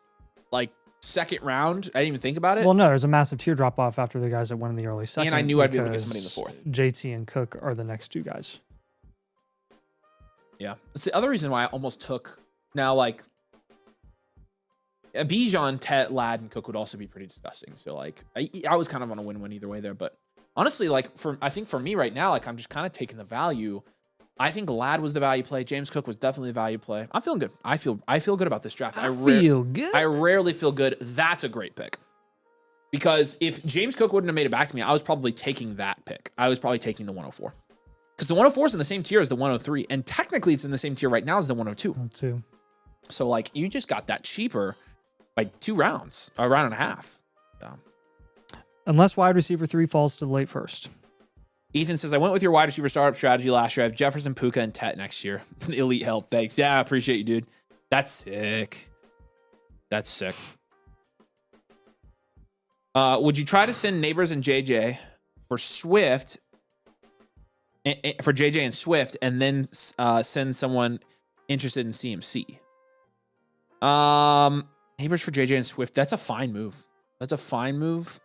like second round, I didn't even think about it. Well, no, there's a massive tier drop off after the guys that went in the early second. And I knew I'd be able to get somebody in the fourth. JT and Cook are the next two guys. Yeah, it's the other reason why I almost took now like. Bijan, Tet, Ladd, and Cook would also be pretty disgusting. So like, I was kind of on a win-win either way there. But honestly, like I think for me right now, like I'm just kind of taking the value. I think Ladd was the value play. James Cook was definitely the value play. I'm feeling good. I feel good about this draft. I feel good. I rarely feel good. That's a great pick. Because if James Cook wouldn't have made it back to me, I was probably taking that pick. I was probably taking the 104. Because the 104 is in the same tier as the 103. And technically it's in the same tier right now as the 102. So like you just got that cheaper by 2 rounds, a round and a half. So. Unless wide receiver 3 falls to the late first. Ethan says, I went with your wide receiver startup strategy last year. I have Jefferson, Puka, and Tet next year. Elite help. Thanks. Yeah, I appreciate you, dude. That's sick. That's sick. Would you try to send Neighbors and JJ for Swift, for JJ and Swift, and then send someone interested in CMC? Neighbors for JJ and Swift. That's a fine move. That's a fine move.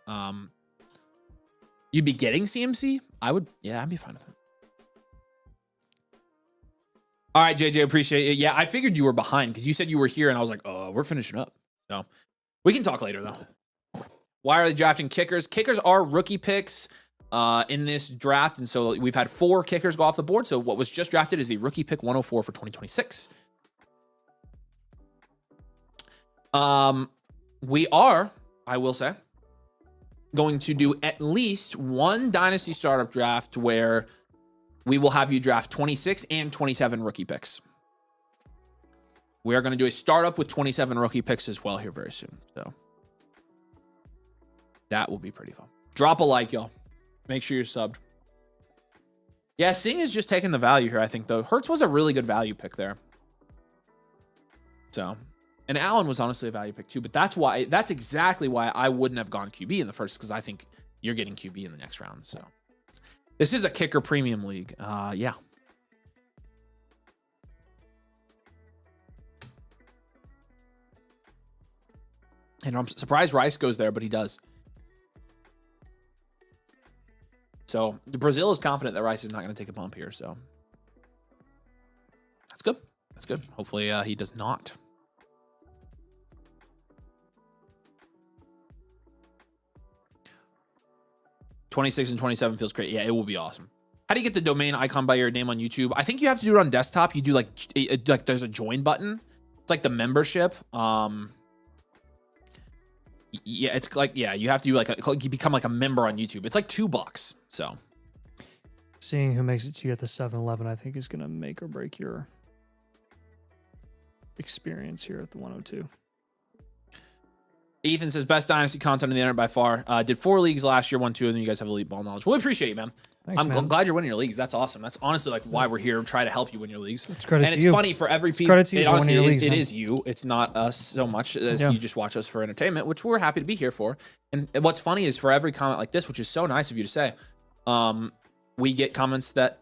You'd be getting CMC? I'd be fine with it. All right, JJ, appreciate it. Yeah, I figured you were behind because you said you were here, and I was like, oh, we're finishing up. So we can talk later, though. Why are they drafting kickers? Kickers are rookie picks in this draft, and so we've had 4 kickers go off the board. So what was just drafted is the rookie pick 104 for 2026. We are, I will say, going to do at least one Dynasty startup draft where we will have you draft 26 and 27 rookie picks. We are going to do a startup with 27 rookie picks as well here very soon. So that will be pretty fun. Drop a like, y'all. Make sure you're subbed. Yeah, Singh is just taking the value here, I think, though. Hurts was a really good value pick there. So... And Allen was honestly a value pick too, but that's exactly why I wouldn't have gone QB in the first, because I think you're getting QB in the next round. So this is a kicker premium league. Yeah. And I'm surprised Rice goes there, but he does. So Brazil is confident that Rice is not going to take a bump here. So that's good. That's good. Hopefully he does not. 26 and 27 feels great. Yeah, it will be awesome. How do you get the domain icon by your name on YouTube? I think you have to do it on desktop. You do like there's a join button. It's like the membership. Yeah, it's like, yeah, you have to do you become like a member on YouTube. It's like $2. So seeing who makes it to you at the 7-Eleven, I think is going to make or break your experience here at the 102. Ethan says, best Dynasty content on the internet by far. Did 4 leagues last year, won 2 of them. You guys have elite ball knowledge. Well, we appreciate you, man. Thanks, I'm glad you're winning your leagues. That's awesome. That's honestly like why we're here, try to help you win your leagues. It's credit and to it's you. funny for every It's people. credit to you It honestly for winning your is, leagues, it man. is you. It's not us so much as you just watch us for entertainment, which we're happy to be here for. And what's funny is for every comment like this, which is so nice of you to say, we get comments that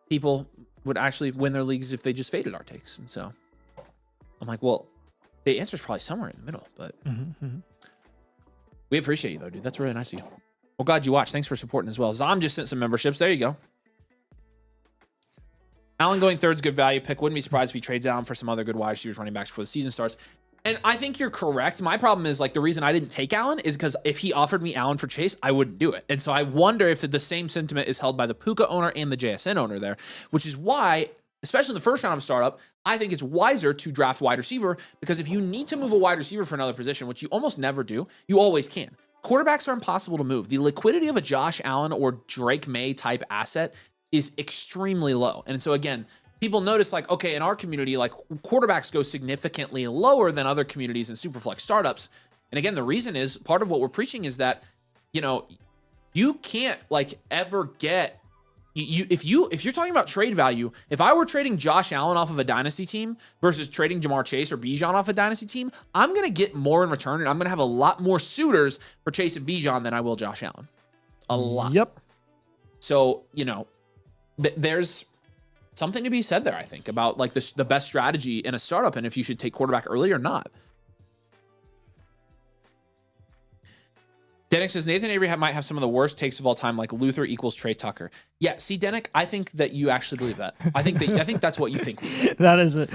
people would actually win their leagues if they just faded our takes. And so I'm like, well, the answer is probably somewhere in the middle, but we appreciate you though, dude. That's really nice of you. Well, glad you watched. Thanks for supporting as well. Zom just sent some memberships. There you go. Allen going third's good value pick. Wouldn't be surprised if he trades down for some other good wide receivers, running backs before the season starts. And I think you're correct. My problem is like the reason I didn't take Allen is because if he offered me Allen for Chase, I wouldn't do it. And so I wonder if the same sentiment is held by the Puka owner and the JSN owner there, which is why, especially in the first round of startup, I think it's wiser to draft wide receiver, because if you need to move a wide receiver for another position, which you almost never do, you always can. Quarterbacks are impossible to move. The liquidity of a Josh Allen or Drake May type asset is extremely low. And so again, people notice like, okay, in our community, like quarterbacks go significantly lower than other communities and superflex startups. And again, the reason is part of what we're preaching is that, you know, you can't like ever get if you're talking about trade value, if I were trading Josh Allen off of a dynasty team versus trading Jamar Chase or Bijan off a dynasty team, I'm going to get more in return, and I'm going to have a lot more suitors for Chase and Bijan than I will Josh Allen. A lot. Yep. So, there's something to be said there, I think, about like the best strategy in a startup and if you should take quarterback early or not. Denick says Nathan Avery might have some of the worst takes of all time, like Luther equals Trey Tucker. Yeah, see, Denick, I think that you actually believe that. I think that's what you think we said. That is a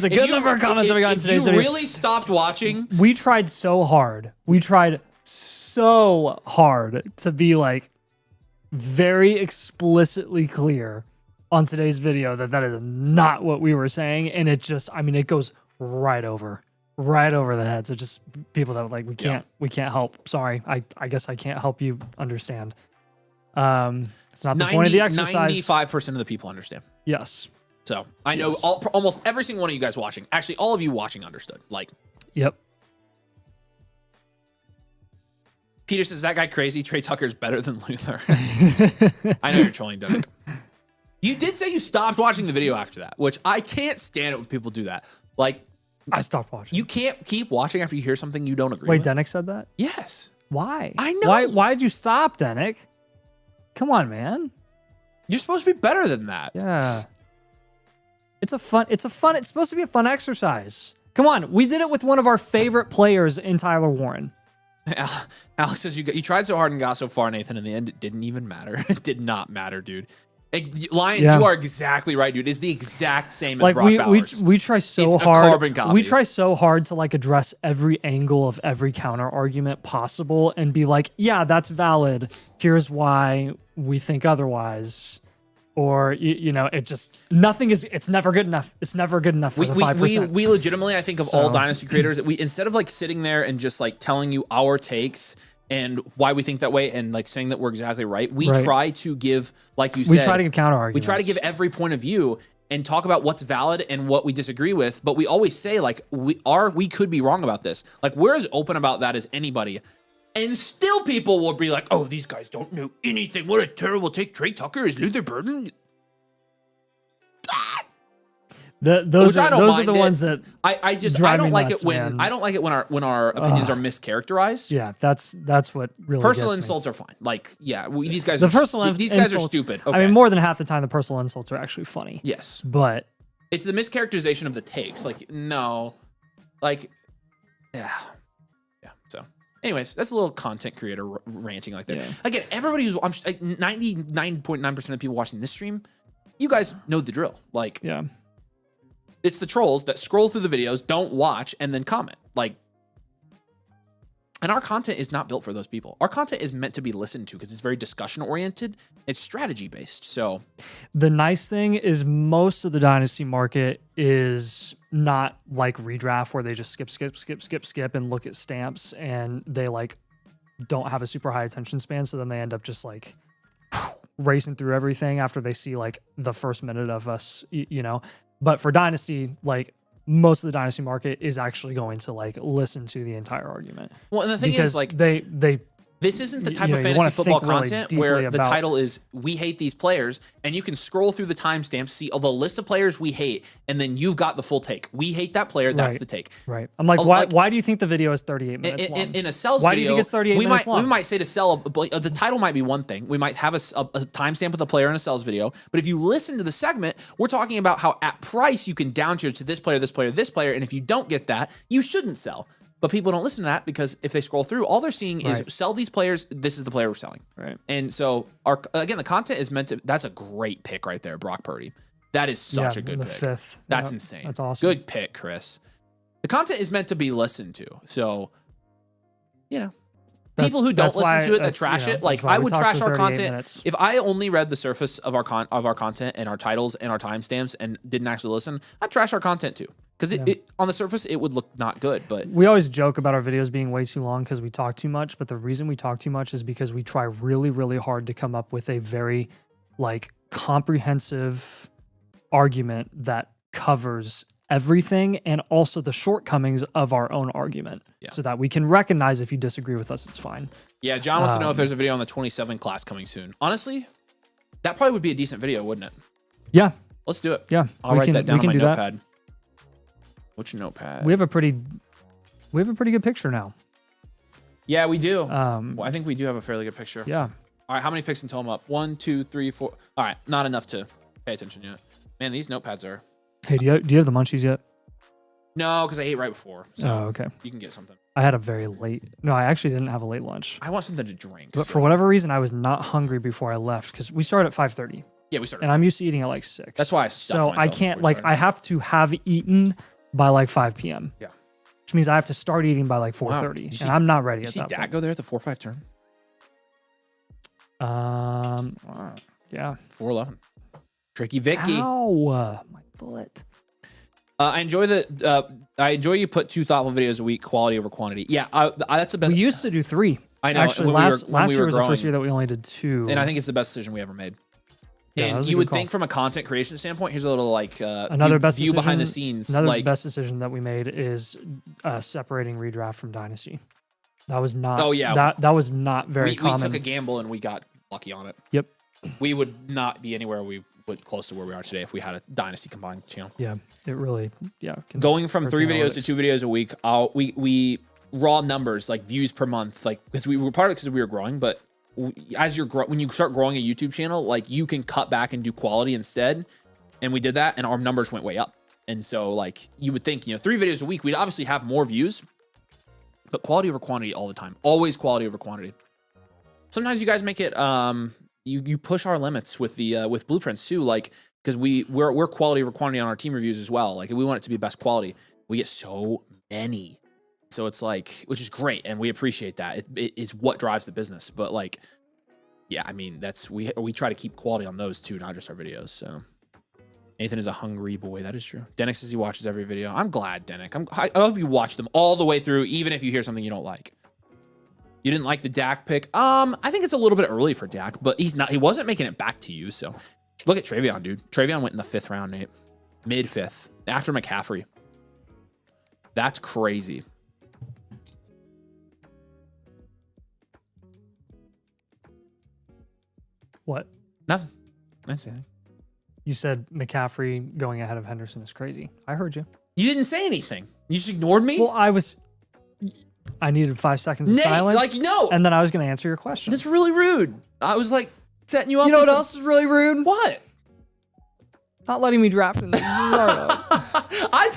good number of comments that we got in today's video. If you really stopped watching, we tried so hard. To be like very explicitly clear on today's video that is not what we were saying, and it just, it goes right over the heads of just people that like we can't help. Sorry, I guess I can't help you understand. It's not the point of the exercise. 95% of the people understand. Yes. So I know almost every single one of you guys watching, actually all of you watching understood. Like, yep. Peter says, that guy crazy. Trey Tucker's better than Luther. I know you're trolling, Denick. You did say you stopped watching the video after that, which I can't stand it when people do that. Like, I stopped watching. You can't keep watching after you hear something you don't agree with. Wait, Denick said that? Yes. Why? I know. Why'd you stop, Denick? Come on, man. You're supposed to be better than that. Yeah. It's supposed to be a fun exercise. Come on. We did it with one of our favorite players in Tyler Warren. Alex says you tried so hard and got so far, Nathan. In the end, it didn't even matter. It did not matter, dude. Lions, you are exactly right, dude. It's the exact same as Brock Bowers. We try so hard. A carbon copy. We try so hard to like address every angle of every counter argument possible and be like, yeah, that's valid. Here's why we think otherwise. Or it just it's never good enough. It's never good enough for the 5%. We legitimately, I think of all Dynasty creators, we instead of like sitting there and just like telling you our takes and why we think that way and like saying that we're exactly right, we try to give, like you said, we try to give counter arguments. We try to give every point of view and talk about what's valid and what we disagree with. But we always say like we could be wrong about this. Like we're as open about that as anybody. And still people will be like, oh, these guys don't know anything. What a terrible take. Trey Tucker is Luther Burden. Those are the ones that I don't like it when our opinions are mischaracterized. Yeah, that's what really personal gets insults me. are fine. Like, yeah, these guys are stupid. Okay. I mean, more than half the time, the personal insults are actually funny. Yes, but it's the mischaracterization of the takes. Like, no, like, yeah. So, anyways, that's a little content creator ranting like that. Yeah. Again, everybody who's 99.9% of people watching this stream, you guys know the drill. Like, yeah. It's the trolls that scroll through the videos, don't watch, and then comment. Like, and our content is not built for those people. Our content is meant to be listened to because it's very discussion-oriented. It's strategy-based, so. The nice thing is most of the Dynasty market is not like Redraft where they just skip and look at stamps and they like don't have a super high attention span, so then they end up just like racing through everything after they see like the first minute of us, But for Dynasty, like most of the Dynasty market is actually going to like listen to the entire argument. Well, and the thing is like this isn't the type of fantasy football content where the title is we hate these players and you can scroll through the timestamps, see all the list of players we hate, and then you've got the full take. We hate that player, that's the take. Right. I'm like, why do you think the video is 38 minutes long? In a sells video, do you think it's 38 minutes long? We might say to sell, the title might be one thing. We might have a timestamp with a player in a sells video, but if you listen to the segment, we're talking about how at price you can down tier to this player, this player, this player, and if you don't get that, you shouldn't sell. But people don't listen to that because if they scroll through, all they're seeing is sell these players. This is the player we're selling. Right. And so, the content is meant to. That's a great pick right there, Brock Purdy. That is such a good pick. Fifth. That's insane. That's awesome. Good pick, Chris. The content is meant to be listened to. So, people who don't listen to it that trash it, like I would trash our content minutes. If I only read the surface of our content and our titles and our timestamps and didn't actually listen, I'd trash our content too. Because it on the surface, it would look not good. But we always joke about our videos being way too long because we talk too much. But the reason we talk too much is because we try really, really hard to come up with a very like comprehensive argument that covers everything and also the shortcomings of our own argument so that we can recognize if you disagree with us, it's fine. Yeah, John wants to know if there's a video on the 27 class coming soon. Honestly, That probably would be a decent video, wouldn't it? Yeah. Let's do it. Yeah. I'll write that down on my that. notepad. Which notepad? We have a pretty good picture now. Yeah, we do. Well, I think we do have a fairly good picture. Yeah. All right, how many picks in total up? 1, 2, 3, 4. All right, not enough to pay attention yet. Man, these notepads are... Hey, do you have the munchies yet? No, because I ate right before. So okay. You can get something. I had a very late... No, I actually didn't have a late lunch. I want something to drink. But for whatever reason, I was not hungry before I left because we started at 5:30. Yeah, we started. And I'm used to eating at like 6. That's why I So I can't, like, I have to have eaten by like 5 p.m. Yeah. Which means I have to start eating by like 4:30. Wow. And I'm not ready you at see that Dak point. go there at the 4-5 turn? Yeah. 4-11. Tricky Vicky. Ow, my bullet. I enjoy you put 2 thoughtful videos a week, quality over quantity. Yeah, that's the best. We used to do 3. I know. Actually, last year was the first year that we only did 2. And I think it's the best decision we ever made. Yeah, and you would think from a content creation standpoint, here's a little like another view behind the scenes. Another best decision that we made is separating Redraft from Dynasty. That was not. Oh yeah, that was not very common. We took a gamble and we got lucky on it. Yep. We would not be anywhere close to where we are today if we had a Dynasty combined channel. Yeah, it really. Yeah. Going from 3 videos to 2 videos a week, we raw numbers like views per month, like because we were part of it because we were growing, but as when you start growing a YouTube channel, like you can cut back and do quality instead. And we did that and our numbers went way up. And so like you would think, 3 videos a week, we'd obviously have more views, but quality over quantity all the time. Always quality over quantity. Sometimes you guys make it, you push our limits with the, with blueprints too. Like, cause we're quality over quantity on our team reviews as well. Like we want it to be best quality. We get so many. So it's like, which is great. And we appreciate that. It is what drives the business. But like, yeah, I mean, we try to keep quality on those too, not just our videos. So Nathan is a hungry boy. That is true. Denick says he watches every video. I'm glad, Denick. I hope you watch them all the way through, even if you hear something you don't like. You didn't like the Dak pick. I think it's a little bit early for Dak, but he wasn't making it back to you. So look at Travion, dude. Travion went in the 5th round, Nate. Mid-5th. After McCaffrey. That's crazy. What? Nothing. That's anything. You said McCaffrey going ahead of Henderson is crazy. I heard you. You didn't say anything. You just ignored me? Well, I needed 5 seconds of silence. Like, no. And then I was going to answer your question. That's really rude. I was like setting you up. You know what else is really rude? What? Not letting me draft in the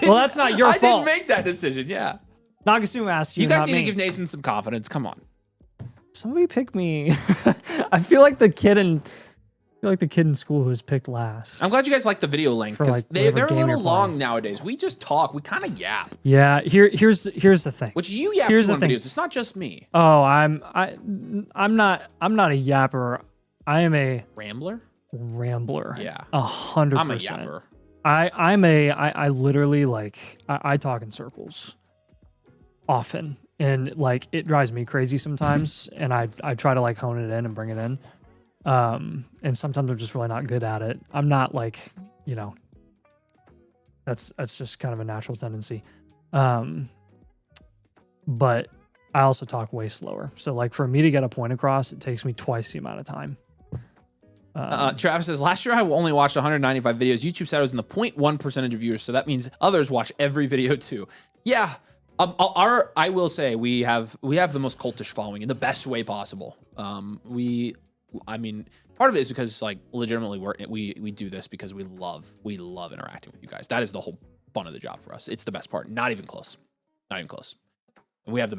Well, that's not your fault. I didn't make that decision. Yeah. Nagasuma asked you. You guys need to give Nathan some confidence. Come on. Somebody pick me. I feel like the kid in school who was picked last. I'm glad you guys like the video length because they're a little long nowadays. We just talk. We kind of yap. Yeah. Here's the thing. Which you yap too on videos. It's not just me. Oh, I'm not a yapper. I am a rambler. Yeah. 100%. I'm a yapper. I literally I talk in circles often. And like it drives me crazy sometimes, and I try to like hone it in and bring it in. And sometimes I'm just really not good at it. I'm not like, that's just kind of a natural tendency. But I also talk way slower. So like for me to get a point across, it takes me twice the amount of time. Travis says, last year I only watched 195 videos. YouTube said I was in the 0.1% of viewers. So that means others watch every video too. Yeah. I will say we have the most cultish following in the best way possible. I mean, part of it is because like legitimately we do this because we love interacting with you guys. That is the whole fun of the job for us. It's the best part. Not even close. Not even close. And we have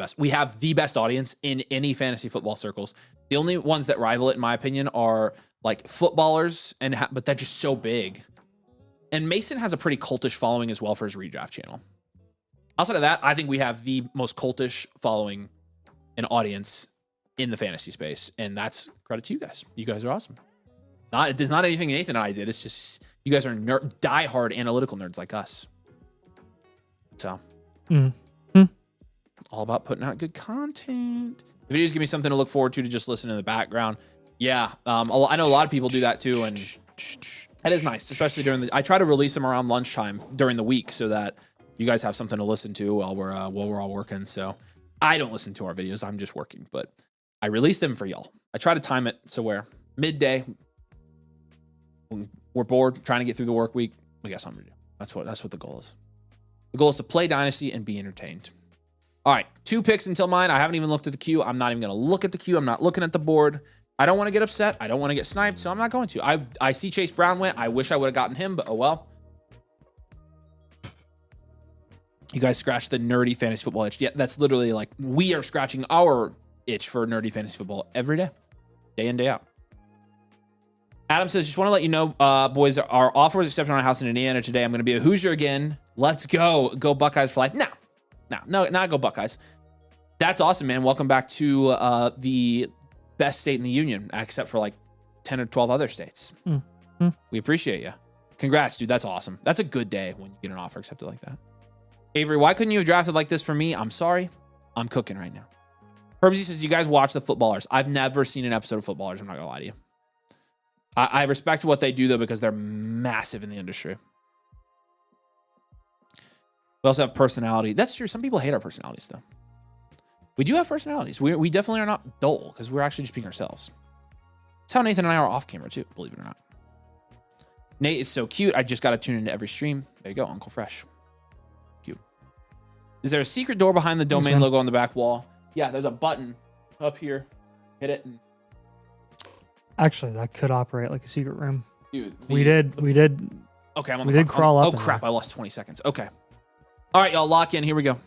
the best audience in any fantasy football circles. The only ones that rival it, in my opinion, are like footballers, but they're just so big. And Mason has a pretty cultish following as well for his redraft channel. Outside of that, I think we have the most cultish following and audience in the fantasy space. And that's credit to you guys. You guys are awesome. It's not anything Nathan and I did. It's just you guys are diehard analytical nerds like us. So, all about putting out good content. The videos give me something to look forward to just listen in the background. Yeah, I know a lot of people do that too. And that is nice, especially I try to release them around lunchtime during the week so that you guys have something to listen to while we're all working. So I don't listen to our videos. I'm just working, but I release them for y'all. I try to time it so where midday, When we're bored, trying to get through the work week, we got something to do. That's what the goal is. The goal is to play Dynasty and be entertained. All right, 2 picks until mine. I haven't even looked at the queue. I'm not even going to look at the queue. I'm not looking at the board. I don't want to get upset. I don't want to get sniped, so I'm not going to. I see Chase Brown went. I wish I would have gotten him, but oh well. You guys scratched the nerdy fantasy football itch. Yeah, that's literally like we are scratching our itch for nerdy fantasy football every day in, day out. Adam says, just want to let you know, boys, our offer was accepted on a house in Indiana today. I'm going to be a Hoosier again. Let's go. Go Buckeyes for life. No, not go Buckeyes. That's awesome, man. Welcome back to the best state in the union, except for like 10 or 12 other states. We appreciate you. Congrats, dude. That's awesome. That's a good day when you get an offer accepted like that. Avery, why couldn't you have drafted like this for me? I'm sorry. I'm cooking right now. Herbsy says, you guys watch the Footballers. I've never seen an episode of Footballers. I'm not going to lie to you. I respect what they do, though, because they're massive in the industry. We also have personality. That's true. Some people hate our personalities, though. We do have personalities. We definitely are not dull because we're actually just being ourselves. That's how Nathan and I are off camera, too, believe it or not. Nate is so cute. I just got to tune into every stream. There you go, Uncle Fresh. Cute. Is there a secret door behind the domain logo on the back wall? Yeah, there's a button up here. Hit it. And actually, that could operate like a secret room. Dude, we did. Okay, I'm on we did crawl up. Oh crap! I lost 20 seconds. Okay. All right, y'all, lock in. Here we go.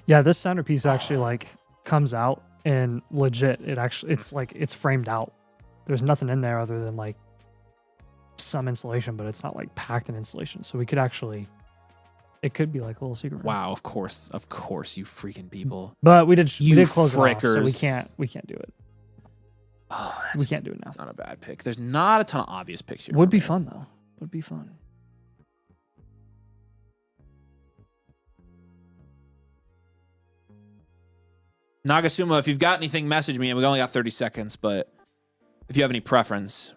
Yeah, this centerpiece actually like comes out and legit. It's framed out. There's nothing in there other than like some insulation, but it's not like packed in insulation. So we could actually. It could be like a little secret room. Wow, of course, you freaking people. But we did close it off, so we can't do it. Oh, we can't do it now. It's not a bad pick. There's not a ton of obvious picks here. Would be fun though. Would be fun. Nagasuma, if you've got anything, message me. And we only got 30 seconds, but if you have any preference.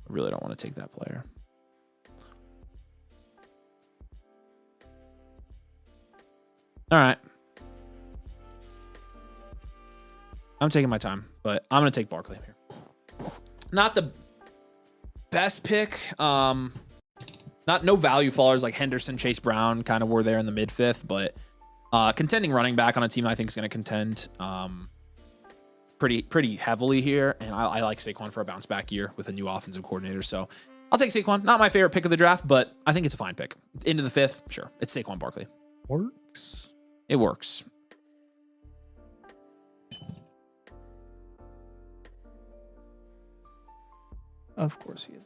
I really don't want to take that player. All right. I'm taking my time, but I'm going to take Barkley here. Not the best pick. No value fallers like Henderson, Chase Brown kind of were there in the mid-fifth, but contending running back on a team I think is going to contend pretty heavily here, and I like Saquon for a bounce back year with a new offensive coordinator. So I'll take Saquon. Not my favorite pick of the draft, but I think it's a fine pick. Into the 5th, sure. It's Saquon Barkley. Works. It works. Of course he is.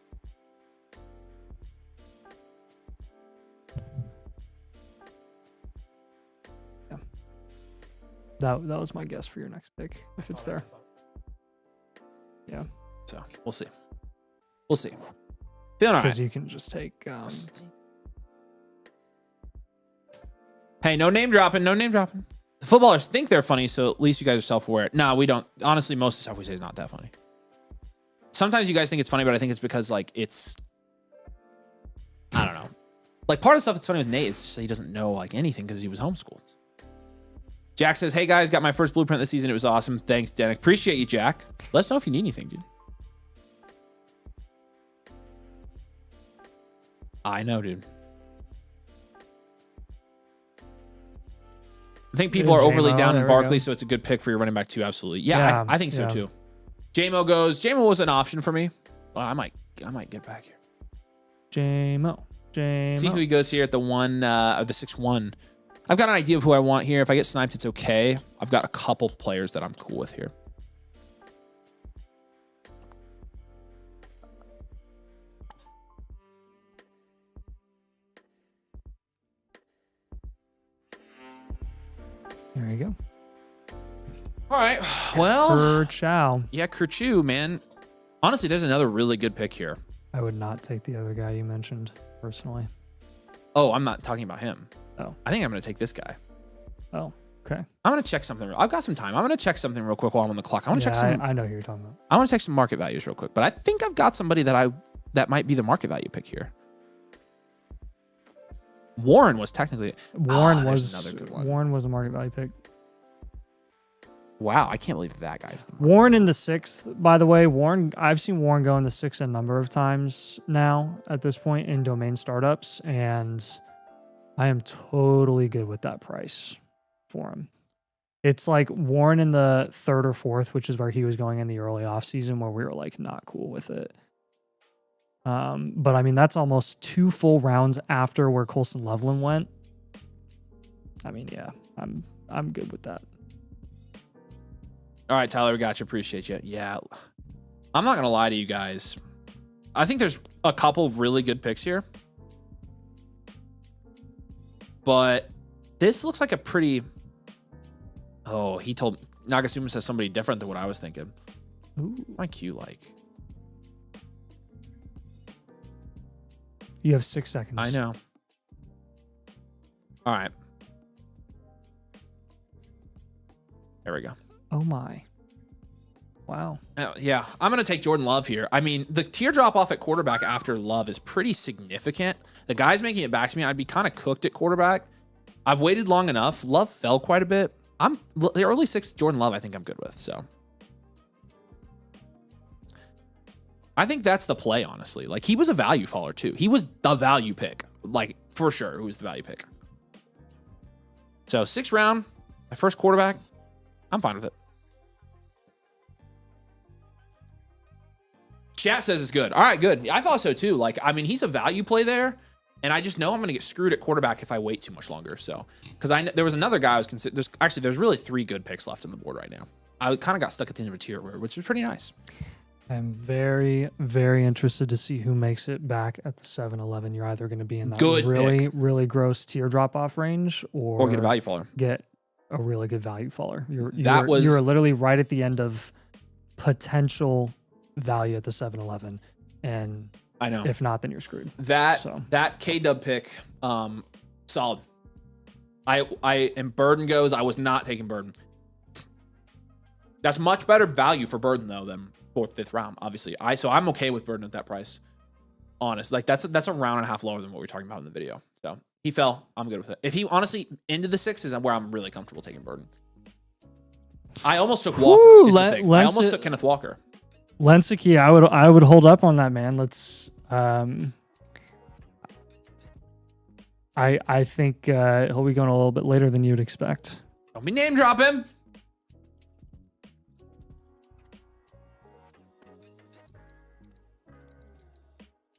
Yeah. That was my guess for your next pick, if it's there. Yeah. So we'll see. We'll see. Feeling all right. Because you can just take. Hey, no name dropping. No name dropping. The footballers think they're funny, so at least you guys are self-aware. No, we don't. Honestly, most of the stuff we say is not that funny. Sometimes you guys think it's funny, but I think it's because like it's. I don't know. Like part of the stuff that's funny with Nate is just he doesn't know like anything because he was homeschooled. Jack says, "Hey guys, got my first blueprint this season. It was awesome. Thanks, Danik. Appreciate you, Jack. Let us know if you need anything, dude." I know, dude. I think people are overly down in Barkley, so it's a good pick for your running back too. Absolutely, yeah, I think so too. JMO goes. JMO was an option for me. Well, I might get back here. JMO. See who he goes here at the 6-1. I've got an idea of who I want here. If I get sniped, it's okay. I've got a couple players that I'm cool with here. There you go. All right. Well, Kerchow. Yeah, Kerchow, man. Honestly, there's another really good pick here. I would not take the other guy you mentioned, personally. Oh, I'm not talking about him. Oh. I think I'm going to take this guy. Oh, Okay. I'm going to check something. I've got some time. I'm going to check something real quick while I'm on the clock. I want to check some. I know who you're talking about. I want to check some market values real quick, but I think I've got somebody that might be the market value pick here. Warren was technically. Warren was another good one. Warren was a market value pick. Wow, I can't believe that guy's the Warren in the 6th, by the way. Warren, I've seen Warren go in the 6th a number of times now at this point in domain startups, and I am totally good with that price for him. It's like Warren in the 3rd or 4th, which is where he was going in the early offseason, where we were like not cool with it. But I mean, that's almost 2 full rounds after where Colson Loveland went. I mean, yeah, I'm good with that. All right, Tyler, we got you. Appreciate you. Yeah, I'm not gonna lie to you guys. I think there's a couple of really good picks here, but this looks like a pretty. Oh, he told Nagasuma says somebody different than what I was thinking. Ooh. What's my Q like? You have 6 seconds. I know. All right. There we go. Oh my. Wow. Yeah, I'm going to take Jordan Love here. I mean, the tier drop off at quarterback after Love is pretty significant. The guy's making it back to me. I'd be kind of cooked at quarterback. I've waited long enough. Love fell quite a bit. The early 6 Jordan Love I think I'm good with, so. I think that's the play, honestly. Like, he was a value faller, too. He was the value pick. Like, for sure, who was the value pick. So, 6th round, my first quarterback, I'm fine with it. Chat says it's good. All right, good. I thought so, too. Like, I mean, he's a value play there, and I just know I'm going to get screwed at quarterback if I wait too much longer. So, because there was another guy I was considering. There's really 3 good picks left on the board right now. I kind of got stuck at the end of a tier, which was pretty nice. I'm very, very interested to see who makes it back at the 7-11. You're either going to be in that really gross tier drop off range or get a value faller. Get a really good value faller. You're literally right at the end of potential value at the 7-11. And I know. If not, then you're screwed. That K-Dub pick, solid. And Burden goes, I was not taking Burden. That's much better value for Burden, though, than 4th, 5th round, obviously. So I'm okay with Burden at that price. Honest. Like, that's a round and a half lower than what we were talking about in the video. So he fell. I'm good with it. If he honestly into the 6s is where I'm really comfortable taking Burden. I almost took Walker. I almost took Kenneth Walker. Lensicky, I would hold up on that, man. Let's I think he'll be going a little bit later than you'd expect. Don't be name drop him.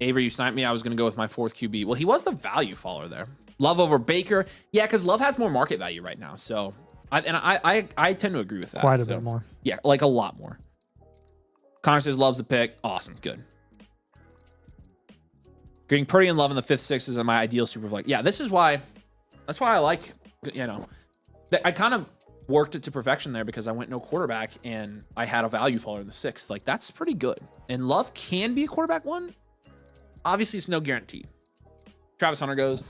Avery, you sniped me. I was going to go with my 4th QB. Well, he was the value faller there. Love over Baker. Yeah, because Love has more market value right now. So, I tend to agree with that. Quite a bit more. Yeah, like a lot more. Connor says Love's the pick. Awesome. Good. Getting Purdy and Love in the 5th, 6th is my ideal super flex. Yeah, that's why I like, I kind of worked it to perfection there because I went no quarterback and I had a value faller in the 6th. Like, that's pretty good. And Love can be a quarterback one. Obviously, it's no guarantee. Travis Hunter goes.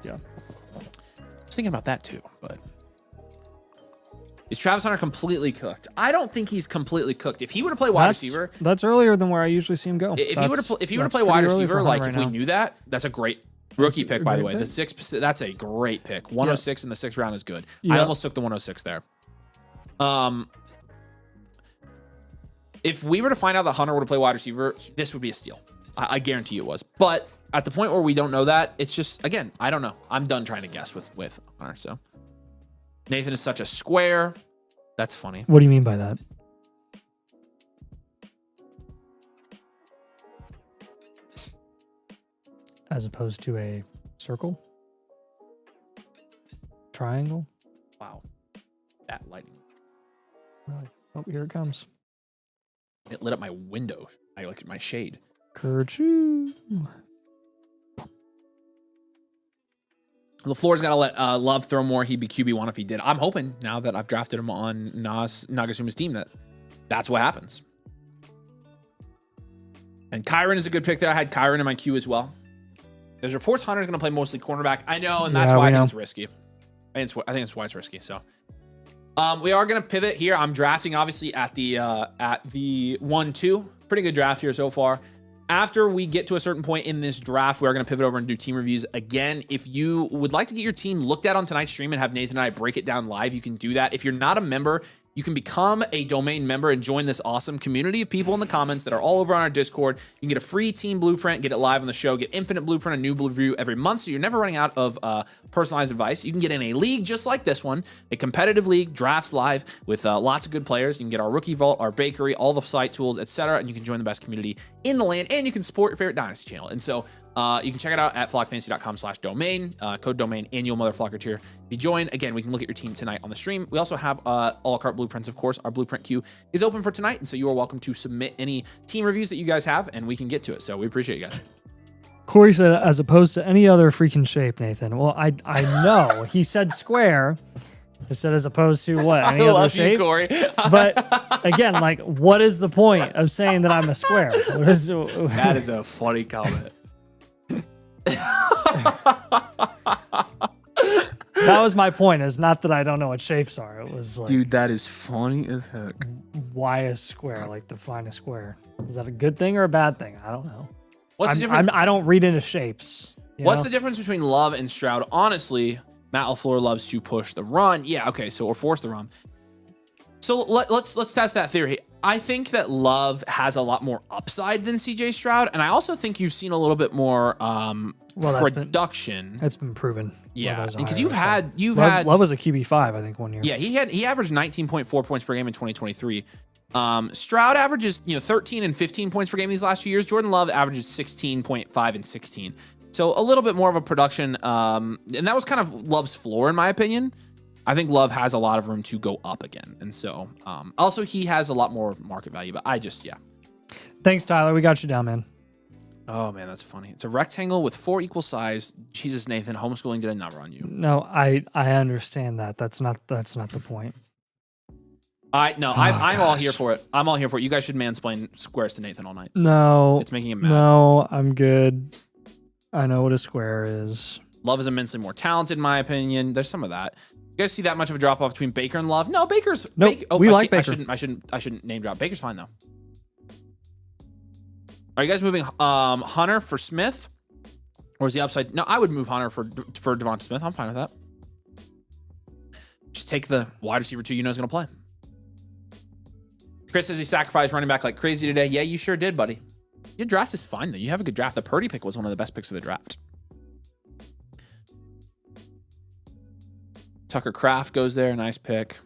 Yeah. I was thinking about that too, but is Travis Hunter completely cooked? I don't think he's completely cooked. If he were to play wide receiver, that's earlier than where I usually see him go. If he were to play wide receiver, like if we knew that, that's a great rookie pick, by the way. The 6th, that's a great pick. 106 in the 6th round is good. I almost took the 106 there. If we were to find out that Hunter were to play wide receiver, this would be a steal. I guarantee it was. But at the point where we don't know that, it's just, again, I don't know. I'm done trying to guess with Hunter. So Nathan is such a square. That's funny. What do you mean by that? As opposed to a circle? Triangle? Wow. That lightning. Really? Oh, here it comes. It lit up my window. I looked at my shade. Kerchoo. LaFleur's got to let Love throw more. He'd be QB1 if he did. I'm hoping now that I've drafted him on Nagasuma's team that's what happens. And Kyron is a good pick there. I had Kyron in my queue as well. There's reports Hunter's going to play mostly cornerback. I know, and that's why I think it's risky. I think that's why it's risky. So we are going to pivot here. I'm drafting obviously at the 1-2. Pretty good draft here so far. After we get to a certain point in this draft, we are going to pivot over and do team reviews again. If you would like to get your team looked at on tonight's stream and have Nathan and I break it down live, you can do that. If you're not a member, you can become a domain member and join this awesome community of people in the comments that are all over on our Discord. You can get a free team blueprint, get it live on the show, get infinite blueprint, a new review every month, so you're never running out of personalized advice. You can get in a league just like this one, a competitive league, drafts live with lots of good players. You can get our rookie vault, our bakery, all the site tools, etc., and you can join the best community in the land, and you can support your favorite Dynasty channel. And so you can check it out at flockfantasy.com/domain, code domain, annual motherflocker tier. If you join, again, we can look at your team tonight on the stream. We also have a la carte blueprints, of course. Our blueprint queue is open for tonight, and so you are welcome to submit any team reviews that you guys have, and we can get to it. So we appreciate you guys. Corey said, as opposed to any other freaking shape, Nathan. Well, I know. He said square. He said as opposed to what? Any other shape? You, Corey. But again, like, what is the point of saying that I'm a square? That is a funny comment. That was my point. It's not that I don't know what shapes are. It was like, dude, that is funny as heck. Why a square? Like, define a square. Is that a good thing or a bad thing? I don't know. What's the difference? I don't read into shapes. What's the difference between Love and Stroud? Honestly, Matt LaFleur loves to push the run. Yeah, okay, or force the run. So let's test that theory. I think that Love has a lot more upside than CJ Stroud, and I also think you've seen a little bit more production. That's been proven. Yeah, because Love was a QB5, I think, one year. Yeah, he averaged 19.4 points per game in 2023. Stroud averages 13 and 15 points per game these last few years. Jordan Love averages 16.5 and 16. So a little bit more of a production, and that was kind of Love's floor in my opinion. I think Love has a lot of room to go up again, and so also he has a lot more market value. But yeah. Thanks, Tyler. We got you down, man. Oh man, that's funny. It's a rectangle with 4 equal sides. Jesus, Nathan, homeschooling did a number on you. No, I understand that. That's not the point. I'm all here for it. I'm all here for it. You guys should mansplain squares to Nathan all night. No, it's making him mad. No, I'm good. I know what a square is. Love is immensely more talented, in my opinion. There's some of that. You guys see that much of a drop off between Baker and Love? No, Baker's. Nope. We like Baker. I shouldn't name drop. Baker's fine though. Are you guys moving Hunter for Smith, or is the upside? No, I would move Hunter for Devonta Smith. I'm fine with that. Just take the wide receiver 2 you know is going to play. Chris says he sacrificed running back like crazy today. Yeah, you sure did, buddy. Your draft is fine though. You have a good draft. The Purdy pick was one of the best picks of the draft. Tucker Kraft goes there. Nice pick.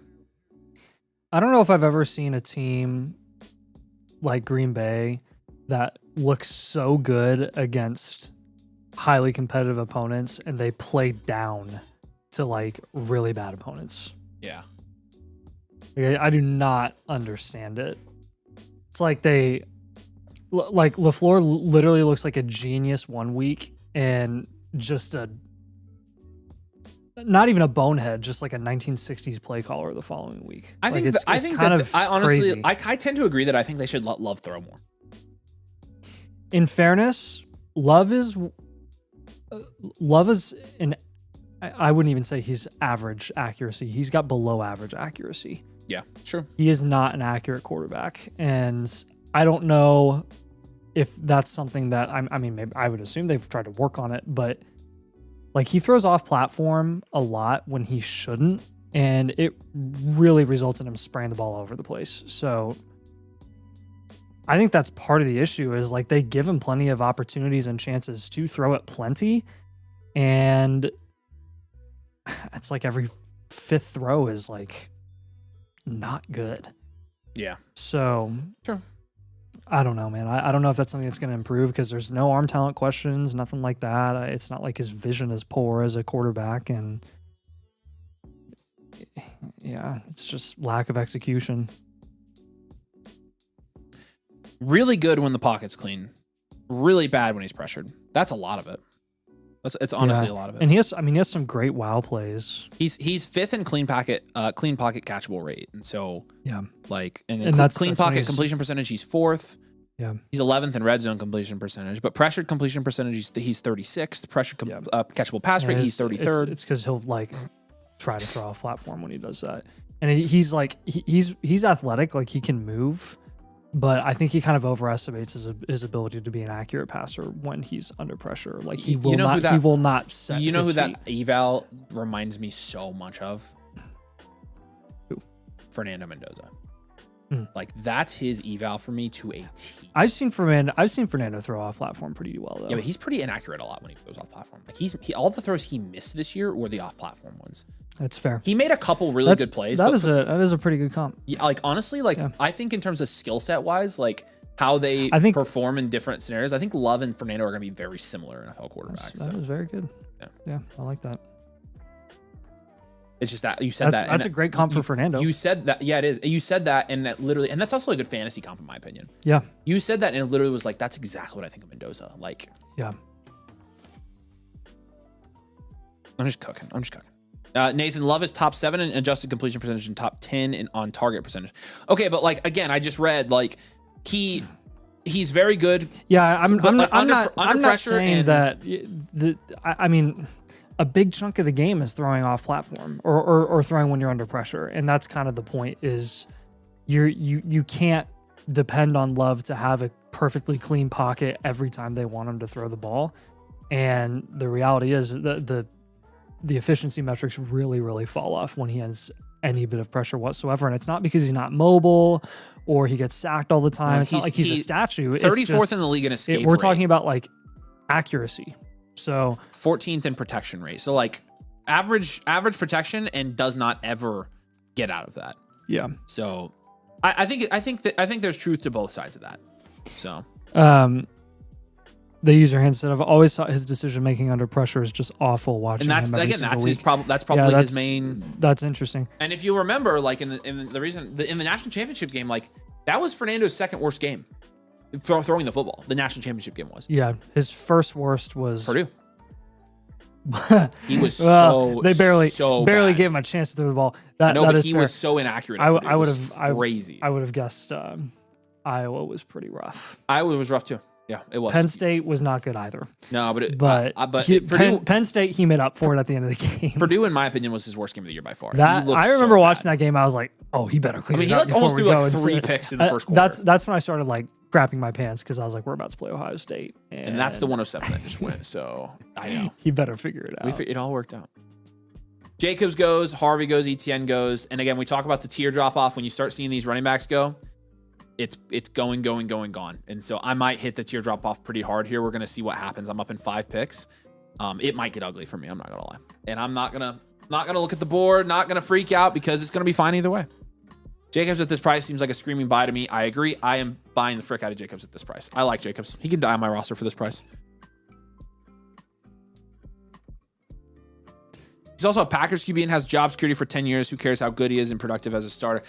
I don't know if I've ever seen a team like Green Bay that looks so good against highly competitive opponents and they play down to like really bad opponents. Yeah. I do not understand it. It's like LaFleur literally looks like a genius one week and just not even a bonehead, just like a 1960s play caller the following week. I think I tend to agree that I think they should let Love throw more. In fairness, Love is I wouldn't even say he's average accuracy. He's got below average accuracy. Yeah, sure. He is not an accurate quarterback. And I don't know if that's something that I mean, maybe I would assume they've tried to work on it, but like he throws off platform a lot when he shouldn't, and it really results in him spraying the ball all over the place. So I think that's part of the issue is like they give him plenty of opportunities and chances to throw it plenty. And it's like every 5th throw is like not good. Yeah. So sure. I don't know, man. I don't know if that's something that's going to improve because there's no arm talent questions, nothing like that. It's not like his vision is poor as a quarterback. And yeah, it's just lack of execution. Really good when the pocket's clean. Really bad when he's pressured. That's a lot of it. It's honestly a lot of it. And he has some great WoW plays. He's fifth in clean pocket catchable rate, and so and that's clean pocket completion percentage. He's fourth. Yeah, he's 11th in red zone completion percentage, but pressured completion percentage he's 36th. Pressured catchable pass rate he's 33rd. It's because he'll try to throw off platform when he does that, and he's athletic, he can move. But I think he kind of overestimates his ability to be an accurate passer when he's under pressure. He will not set. You know who that eval reminds me so much of? Who? Fernando Mendoza. That's his eval for me to a T. I've seen Fernando throw off platform pretty well though. Yeah, but he's pretty inaccurate a lot when he goes off platform. All the throws he missed this year were the off platform ones. That's fair. He made a couple really good plays. That is a pretty good comp. Yeah, honestly, I think in terms of skill set wise, how they perform in different scenarios, I think Love and Fernando are going to be very similar NFL quarterbacks. That is very good. Yeah, I like that. It's just that you said that. That's a great comp for Fernando. You said that. Yeah, it is. You said that, and that literally, and that's also a good fantasy comp in my opinion. Yeah. You said that, and it literally was that's exactly what I think of Mendoza. Yeah. I'm just cooking. Nathan, Love is top 7 in adjusted completion percentage and top 10 in on target percentage. Okay, but again, I just read he's very good. Yeah, I'm not saying that. I mean, a big chunk of the game is throwing off platform or throwing when you're under pressure, and that's kind of the point. Is you can't depend on Love to have a perfectly clean pocket every time they want him to throw the ball, and the reality is the efficiency metrics really fall off when he has any bit of pressure whatsoever. And it's not because he's not mobile or he gets sacked all the time. It's not like he's a statue. 34th in the league in escape We're rate. talking about accuracy. So 14th in protection rate. So average protection and does not ever get out of that. Yeah. So I think there's truth to both sides of that. So the user hand said, I've always thought his decision making under pressure is just awful watching him every that's single his week. problem. That's probably his main. That's interesting. And if you remember, in the national championship game, that was Fernando's second worst game throwing the football. The national championship game was. Yeah, his first worst was Purdue. He was they barely bad. gave him a chance to throw the ball. But he was so inaccurate. I would have crazy. I would have guessed Iowa was pretty rough. Iowa was rough too. Yeah, it was. Penn State was not good either. No, Purdue, Penn State, he made up for it at the end of the game. Purdue, in my opinion, was his worst game of the year by far. I remember watching that game. I was like, oh, he better clean it up. He almost threw 3 picks in the first quarter. That's when I started crapping my pants because I was like, we're about to play Ohio State. And that's the 107 that just went. So I know. He better figure it out. It all worked out. Jacobs goes, Harvey goes, ETN goes. And again, we talk about the tier drop off. When you start seeing these running backs go, it's going, gone. And so I might hit the tier drop off pretty hard here. We're going to see what happens. I'm up in 5 picks. It might get ugly for me. I'm not going to lie. And I'm not going to look at the board, not going to freak out because it's going to be fine either way. Jacobs at this price seems like a screaming buy to me. I agree. I am buying the frick out of Jacobs at this price. I like Jacobs. He can die on my roster for this price. He's also a Packers QB and has job security for 10 years. Who cares how good he is and productive as a starter?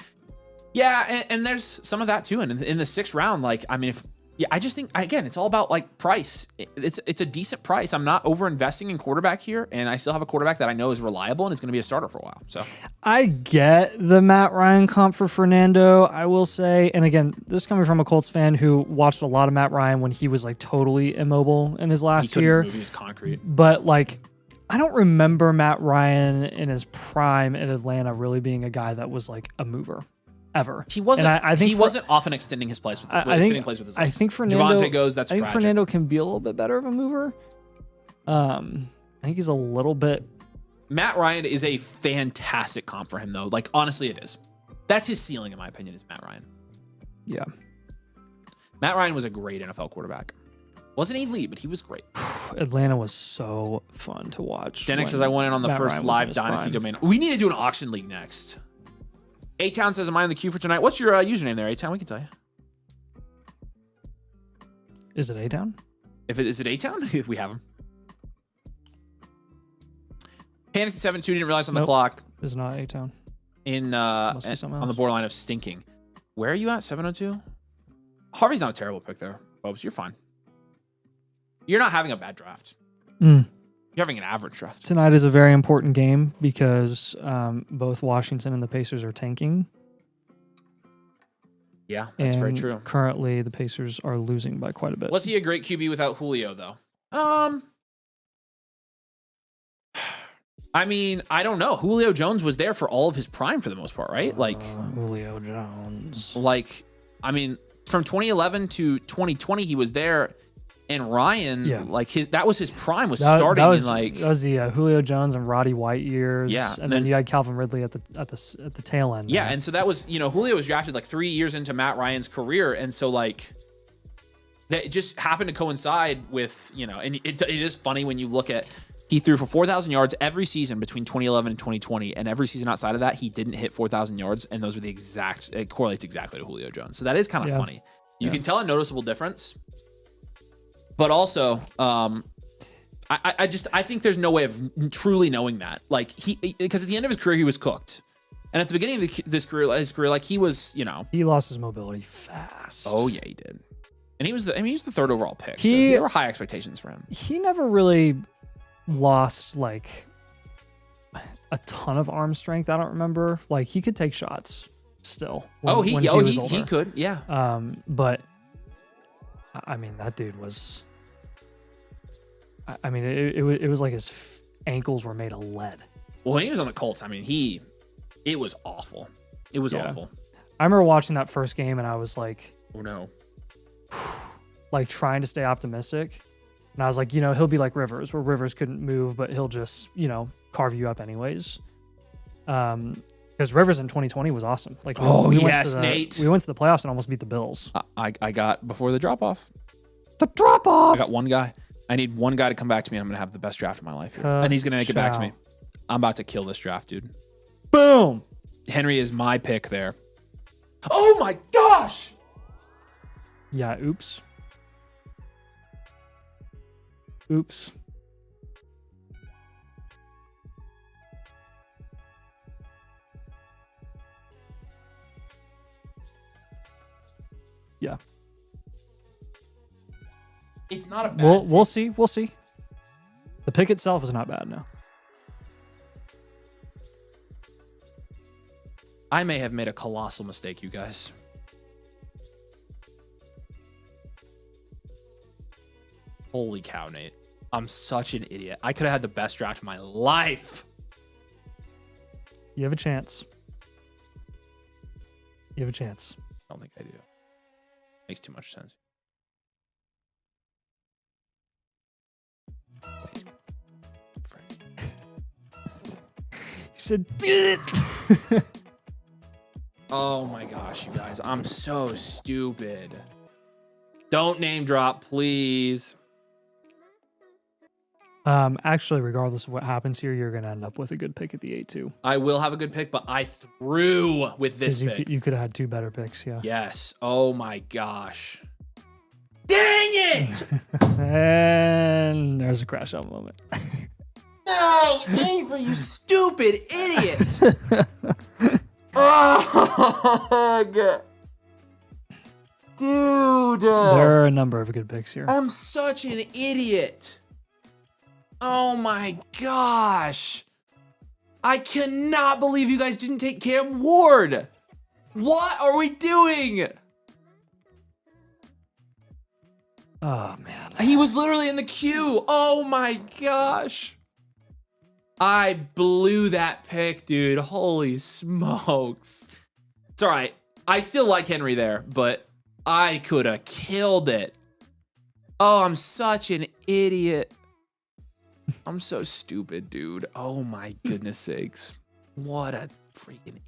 Yeah, and there's some of that too. And in the 6th round, I just think, again, it's all about price. It's a decent price. I'm not over investing in quarterback here, and I still have a quarterback that I know is reliable and is going to be a starter for a while. So I get the Matt Ryan comp for Fernando, I will say. And again, this is coming from a Colts fan who watched a lot of Matt Ryan when he was totally immobile in his last year. He was concrete. But I don't remember Matt Ryan in his prime in Atlanta really being a guy that was a mover. Ever. He wasn't. I think he wasn't often extending his plays with his legs. I think Fernando. Javonte goes. That's tragic. Fernando can be a little bit better of a mover. I think he's a little bit. Matt Ryan is a fantastic comp for him, though. Honestly, it is. That's his ceiling, in my opinion, is Matt Ryan. Yeah. Matt Ryan was a great NFL quarterback. Wasn't elite, but he was great. Atlanta was so fun to watch. Denix says I went in on the first live Dynasty domain. We need to do an auction league next. A-Town says, am I in the queue for tonight? What's your username there, A-Town? We can tell you. Is it A-Town? Is it A-Town? We have him. Panic 7-2 didn't realize on the clock. It's not A-Town. On the borderline of stinking. Where are you at? 702? Harvey's not a terrible pick there, folks. You're fine. You're not having a bad draft. You're having an average draft. Tonight is a very important game because both Washington and the Pacers are tanking. Yeah, that's very true. Currently, the Pacers are losing by quite a bit. Was he a great QB without Julio, though? I mean, I don't know. Julio Jones was there for all of his prime for the most part, right? Like Julio Jones. Like, I mean, from 2011 to 2020, he was there. And Ryan, like that was his prime. Starting in like that was the Julio Jones and Roddy White years. Yeah, and then you had Calvin Ridley at the tail end. Yeah, and so that was Julio was drafted like 3 years into Matt Ryan's career, and so like that just happened to coincide with and it is funny when you look at he threw for 4,000 yards every season between 2011 and 2020, and every season outside of that he didn't hit 4,000 yards, and those are it correlates exactly to Julio Jones. So that is kind of funny. You can tell a noticeable difference. But also, I think there's no way of truly knowing that. Like because at the end of his career he was cooked, and at the beginning of his career, like he was, he lost his mobility fast. Oh yeah, he did, and he was the third overall pick. So there were high expectations for him. He never really lost like a ton of arm strength. I don't remember. Like he could take shots still. He could, yeah. But. I mean, that dude was. I mean, it was like his ankles were made of lead. Well, when he was on the Colts, I mean, it was awful. It was awful. I remember watching that first game, and I was like, "Oh no!" Like trying to stay optimistic, and I was like, he'll be like Rivers, where Rivers couldn't move, but he'll just, carve you up anyways. Because Rivers in 2020 was awesome. Like, Nate. We went to the playoffs and almost beat the Bills. I got before the drop off. The drop off. I got one guy. I need one guy to come back to me. And I'm gonna have the best draft of my life here, and he's gonna make it back to me. I'm about to kill this draft, dude. Boom. Henry is my pick there. Oh my gosh. Yeah. Oops. Oops. Yeah. It's not a bad We'll see. We'll see. The pick itself is not bad, no. I may have made a colossal mistake, you guys. Holy cow, Nate. I'm such an idiot. I could have had the best draft of my life. You have a chance. You have a chance. I don't think I do. Makes too much sense. You said, did it. Oh my gosh, you guys. I'm so stupid. Don't name drop, please. Actually, regardless of what happens here, you're going to end up with a good pick at the 8-2. I will have a good pick, but I threw with this pick. You could have had two better picks, yeah. Yes. Oh my gosh. Dang it! And there's a crash out moment. No, Avery, you stupid idiot! Oh, God. Dude. There are a number of good picks here. I'm such an idiot. Oh my gosh. I cannot believe you guys didn't take Cam Ward. What are we doing? Oh, man. He was literally in the queue. Oh my gosh. I blew that pick, dude. Holy smokes. It's all right. I still like Henry there, but I could have killed it. Oh, I'm such an idiot. I'm so stupid, dude. Oh my goodness sakes. What a freaking idiot.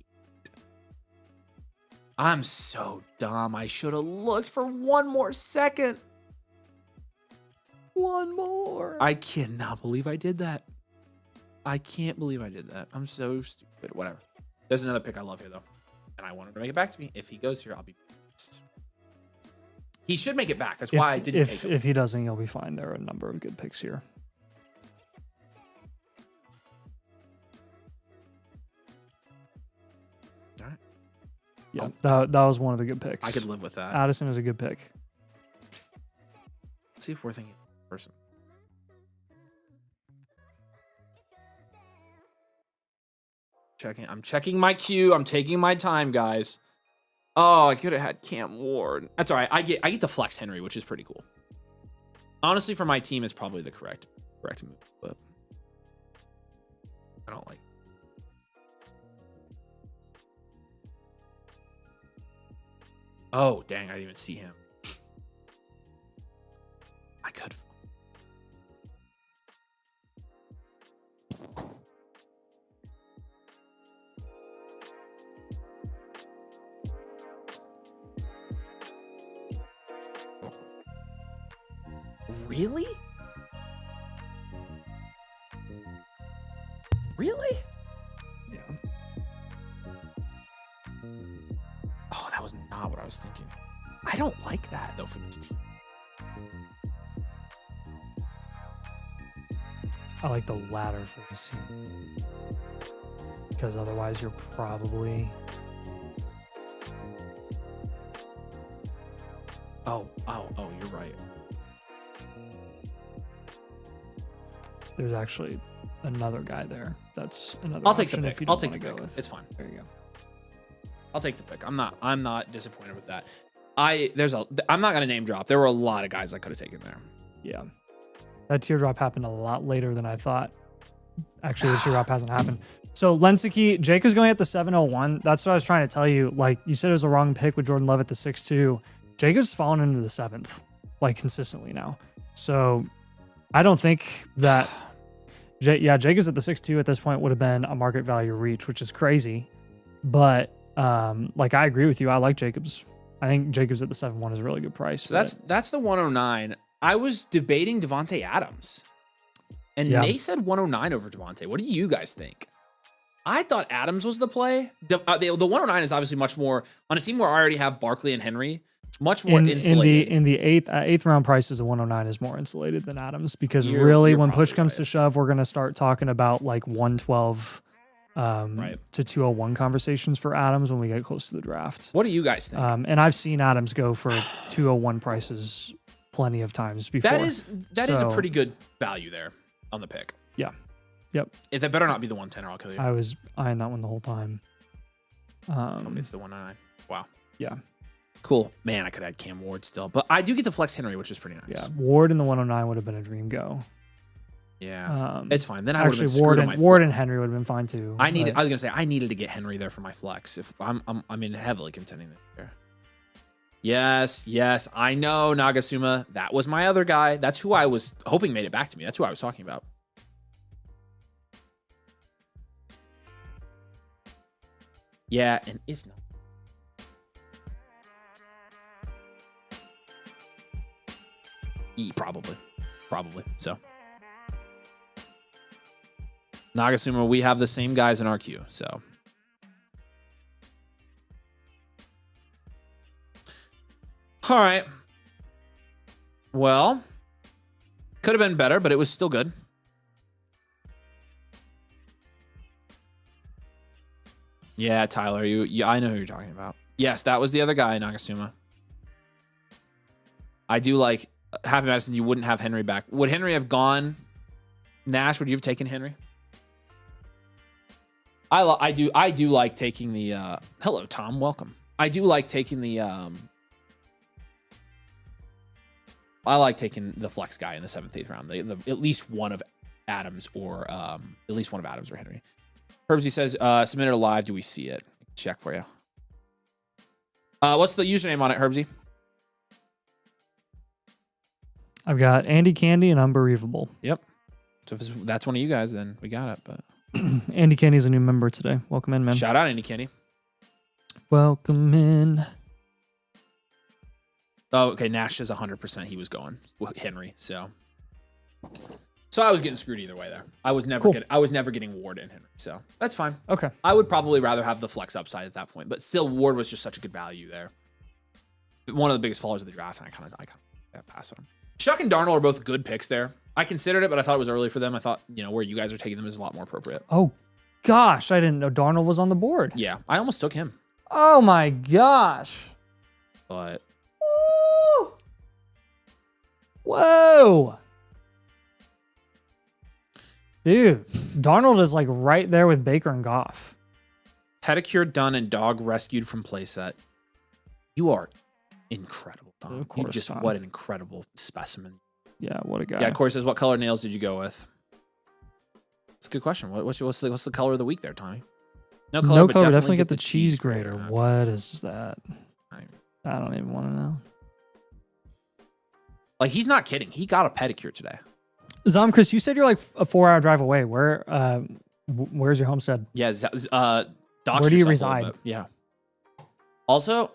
I'm so dumb. I should have looked for one more second. One more. I cannot believe I did that. I can't believe I did that. I'm so stupid. Whatever. There's another pick I love here, though. And I want him to make it back to me. If he goes here, I'll be pissed. He should make it back. That's why I didn't take him. If he doesn't, you'll be fine. There are a number of good picks here. All right. Yeah, that was one of the good picks. I could live with that. Addison is a good pick. Let's see if we're thinking person. checking. I'm checking my queue. I'm taking my time, guys. Oh, I could have had Cam Ward. That's all right. I get to flex Henry, which is pretty cool. Honestly, for my team, it's probably the correct move, but I don't like it. Oh, dang, I didn't even see him. I could. Really? Really? Yeah. Oh, that was not what I was thinking. I don't like that, though, for this team. I like the latter for this team. Because otherwise you're probably... Oh, you're right. There's actually another guy there. That's another I'll take the option pick. if you I'll don't take the wanna pick. go with. It's fine. There you go. I'll take the pick. I'm not disappointed with that. I'm not gonna name drop. There were a lot of guys I could have taken there. Yeah. That teardrop happened a lot later than I thought. Actually, the teardrop hasn't happened. So Lensiki, Jacob's going at the 701. That's what I was trying to tell you. Like you said, it was a wrong pick with Jordan Love at the 6'2". Jacob's fallen into the 7th, like consistently now. So I don't think that. Jacobs at the 6'2" at this point would have been a market value reach, which is crazy. But like I agree with you. I like Jacobs. I think Jacobs at the 7-1 is a really good price. So that's the 109. I was debating Devontae Adams, and Nate said 109 over Devontae. What do you guys think? I thought Adams was the play. The 109 is obviously much more on a team where I already have Barkley and Henry. Much more insulated. In the eighth round prices, the 109 is more insulated than Adams because really, when push comes to shove, we're going to start talking about like 112 to 201 conversations for Adams when we get close to the draft. What do you guys think? And I've seen Adams go for 201 prices plenty of times before. That is a pretty good value there on the pick. Yeah. Yep. If that better not be the 110 or I'll kill you. I was eyeing that one the whole time. It's the 109. Wow. Yeah. Cool. Man, I could add Cam Ward still. But I do get to flex Henry, which is pretty nice. Yeah. Ward in the 109 would have been a dream go. Yeah. It's fine. Then I would have been screwed on my Ward and Henry would have been fine too. I was gonna say I needed to get Henry there for my flex. If I'm heavily contending there. Yes, I know, Nagasuma. That was my other guy. That's who I was hoping made it back to me. That's who I was talking about. Yeah, and if not. Probably. So Nagasuma, we have the same guys in our queue. So all right. Well, could have been better, but it was still good. Yeah, Tyler, I know who you're talking about. Yes, that was the other guy, Nagasuma. I do like Happy Madison. You wouldn't have Henry back. Would Henry have gone? Nash, would you have taken Henry? I do like taking the. Hello, Tom. Welcome. I do like taking the. I like taking the flex guy in the 7th, 8th round. At least one of Adams or Henry. Herbsy says, submitted a live. Do we see it? Check for you. What's the username on it, Herbsy? I've got Andy Candy and Unbelievable. Yep. So if that's one of you guys, then we got it. But Andy Candy is a new member today. Welcome in, man. Shout out, Andy Candy. Welcome in. Oh, okay. Nash is 100%. He was going with Henry. So I was getting screwed either way there. I was never getting Ward and Henry. So that's fine. Okay. I would probably rather have the flex upside at that point, but still Ward was just such a good value there. One of the biggest followers of the draft, and I kind of pass on him. Shuck and Darnold are both good picks there. I considered it, but I thought it was early for them. I thought, where you guys are taking them is a lot more appropriate. Oh, gosh. I didn't know Darnold was on the board. Yeah, I almost took him. Oh, my gosh. But. Ooh. Whoa. Dude, Darnold is like right there with Baker and Goff. Pedicure done and dog rescued from playset. You are incredible, Tom. Of course, Tom. What an incredible specimen. Yeah, what a guy. Yeah, Corey says, what color nails did you go with? That's a good question. What's the color of the week there, Tommy? No color, but definitely get the cheese grater. Okay. What is that? I don't even want to know. Like, he's not kidding. He got a pedicure today. Chris, you said you're like a 4-hour drive away. Where's your homestead? Yeah, where do you reside? Yeah. Also,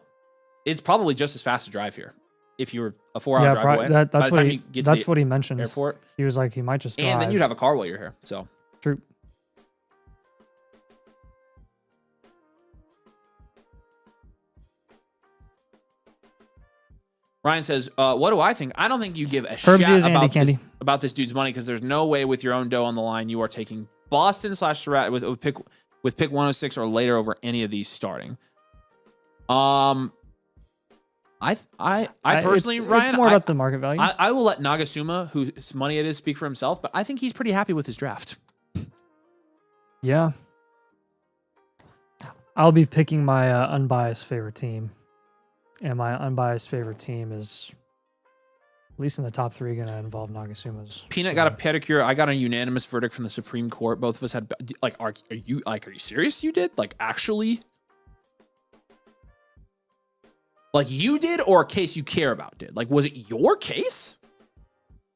it's probably just as fast to drive here. If you were a 4-hour drive away. That's what he mentioned. Airport. He was like, he might just drive. And then you'd have a car while you're here. So true. Ryan says, what do I think? I don't think you give a shit about this dude's money because there's no way with your own dough on the line you are taking Boston/Strat with pick 106 or later over any of these starting. I personally, Ryan, it's more about the market value. I will let Nagasuma, whose money it is, speak for himself, but I think he's pretty happy with his draft. Yeah. I'll be picking my unbiased favorite team. And my unbiased favorite team is, at least in the top 3, going to involve Nagasuma's. Peanut got a pedicure. I got a unanimous verdict from the Supreme Court. Both of us had, like, are you serious? You did? Like, actually? Like, you did, or a case you care about did? Like, was it your case?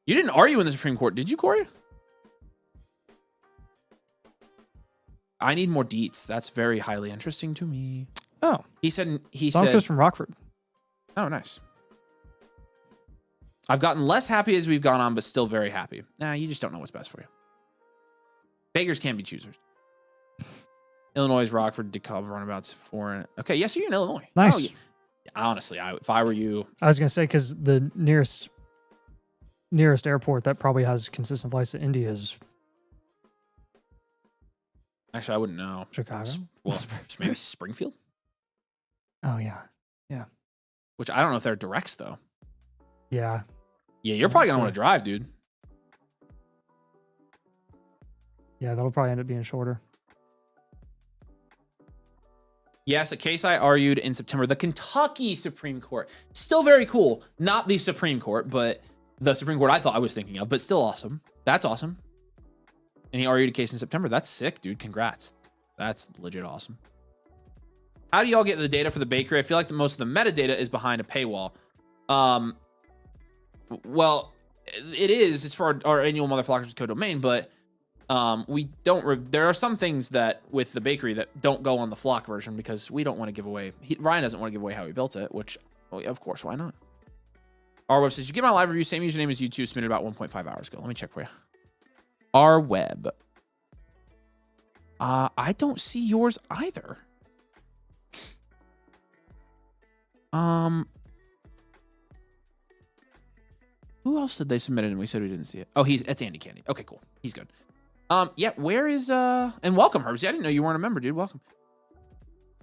You didn't argue in the Supreme Court, did you, Corey? I need more deets. That's very highly interesting to me. Oh. He said just from Rockford. Oh, nice. I've gotten less happy as we've gone on, but still very happy. Nah, you just don't know what's best for you. Beggars can't be choosers. Illinois, Rockford, DeKalb, runabouts, foreign. Okay, yes, you're in Illinois. Nice. Oh, yeah. Honestly, if I were you, I was gonna say because the nearest airport that probably has consistent flights to India is. Actually, I wouldn't know. Chicago. Well, maybe Springfield. Oh yeah, yeah. Which I don't know if they're directs though. Yeah. Yeah, you're probably gonna want to drive, dude. Yeah, that'll probably end up being shorter. Yes, a case I argued in September. The Kentucky Supreme Court. Still very cool. Not the Supreme Court, but the Supreme Court I thought I was thinking of, but still awesome. That's awesome. And he argued a case in September. That's sick, dude. Congrats. That's legit awesome. How do y'all get the data for the bakery? I feel like most of the metadata is behind a paywall. Well, it is. It's for our annual Motherflockers codomain, but we don't. There are some things that with the bakery that don't go on the flock version because we don't want to give away. Ryan doesn't want to give away how he built it, which, well, of course, why not? Our web says, you get my live review, same username as you two, submitted about 1.5 hours ago. Let me check for you. Our web. I don't see yours either. Who else did they submit it and we said we didn't see it? Oh, it's Andy Candy. Okay, cool. He's good. Yeah, where is and welcome, Herbsy. I didn't know you weren't a member, dude. Welcome.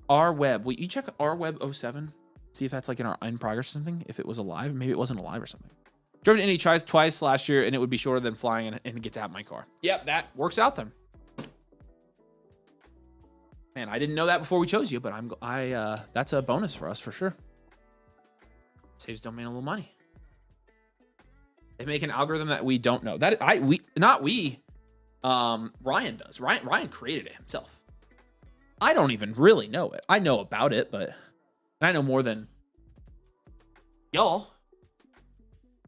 Our web. Will you check our web 07? See if that's like in progress or something. If it was alive, maybe it wasn't alive or something. Drove to Indy twice last year, and it would be shorter than flying and get to have my car. Yep, that works out then. Man, I didn't know that before we chose you, but that's a bonus for us for sure. Saves domain a little money. They make an algorithm that we don't know. Ryan does. Ryan created it himself. I don't even really know it. I know about it, but I know more than y'all.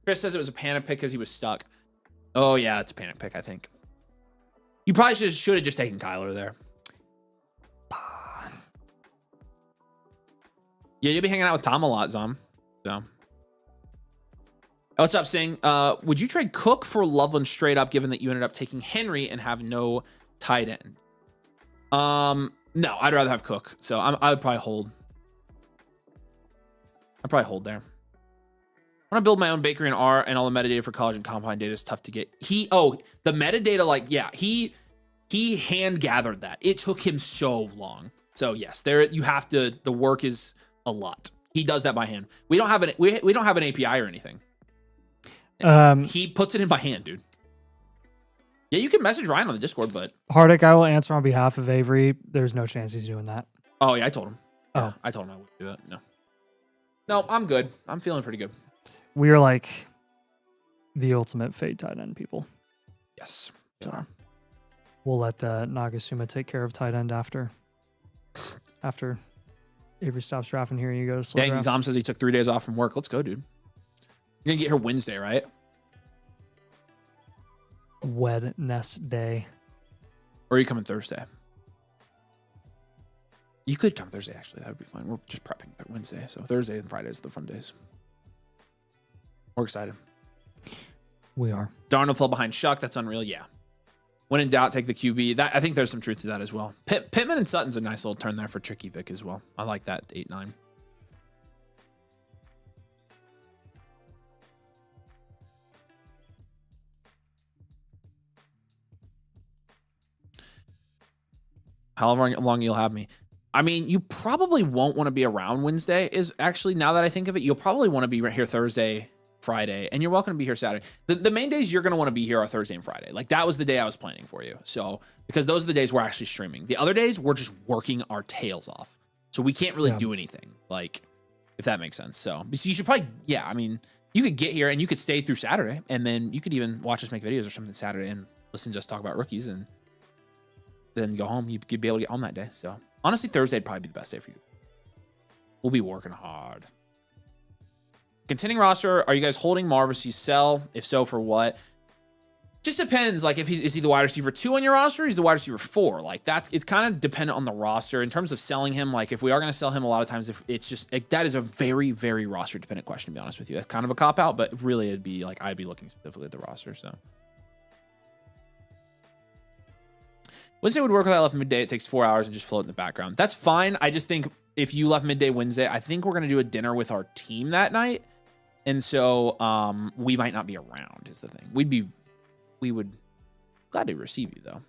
Chris says it was a panic pick because he was stuck. Oh yeah, it's a panic pick, I think. You probably should have just taken Kyler there. Yeah, you'll be hanging out with Tom a lot, Zom. So. What's up, Sing? Would you trade Cook for Loveland straight up, given that you ended up taking Henry and have no tight end? No, I'd rather have Cook. So I would probably hold. I'd probably hold there. I want to build my own bakery in R, and all the metadata for college and combine data is tough to get. The metadata, like, yeah, he hand gathered that. It took him so long. So yes, the work is a lot. He does that by hand. We don't have an API or anything. He puts it in by hand, dude. Yeah, you can message Ryan on the Discord, but Hardick, I will answer on behalf of Avery. There's no chance he's doing that. oh yeah, I told him. Oh, Yeah, I told him I wouldn't do that. No, I'm good. I'm feeling pretty good. we are like the ultimate fade tight end people. Yes. So we'll let Nagasuma take care of tight end after Avery stops drafting here. You go to slow Dang, draft. Zom says he took 3 days off from work. Let's go, dude. You're gonna get here Wednesday, right? Wednesday. Or are you coming Thursday? You could come Thursday, actually. That would be fine. We're just prepping Wednesday. So Thursday and Fridays are the fun days. We're excited. We are. Darnold fell behind Shuck. That's unreal. Yeah. When in doubt, take the QB. I think there's some truth to that as well. Pittman and Sutton's a nice little turn there for Tricky Vic as well. I like that 8-9. However long you'll have me. I mean, you probably won't want to be around Wednesday. Is actually, now that I think of it, you'll probably want to be right here Thursday, Friday, and you're welcome to be here Saturday. The main days you're going to want to be here are Thursday and Friday. Like, that was the day I was planning for you. So, because those are the days we're actually streaming. The other days, we're just working our tails off. So we can't really do anything, like, if that makes sense. So you should probably, yeah, I mean, you could get here and you could stay through Saturday, and then you could even watch us make videos or something Saturday and listen to us talk about rookies, and then go home. You could be able to get home that day. So honestly, Thursday would probably be the best day for you. We'll be working hard. Contending roster, are you guys holding Marvis? You sell? If so, for what? Just depends. Like, if is he the wide receiver 2 on your roster? He's the wide receiver 4. Like, it's kind of dependent on the roster. In terms of selling him, like, if we are going to sell him, a lot of times, if it's just, like, that is a very, very roster dependent question, to be honest with you. That's kind of a cop out, but really it'd be like, I'd be looking specifically at the roster. So Wednesday would work if I left midday. It takes 4 hours and just float in the background. That's fine. I just think if you left midday Wednesday, I think we're going to do a dinner with our team that night. And so we might not be around is the thing. We would gladly receive you, though.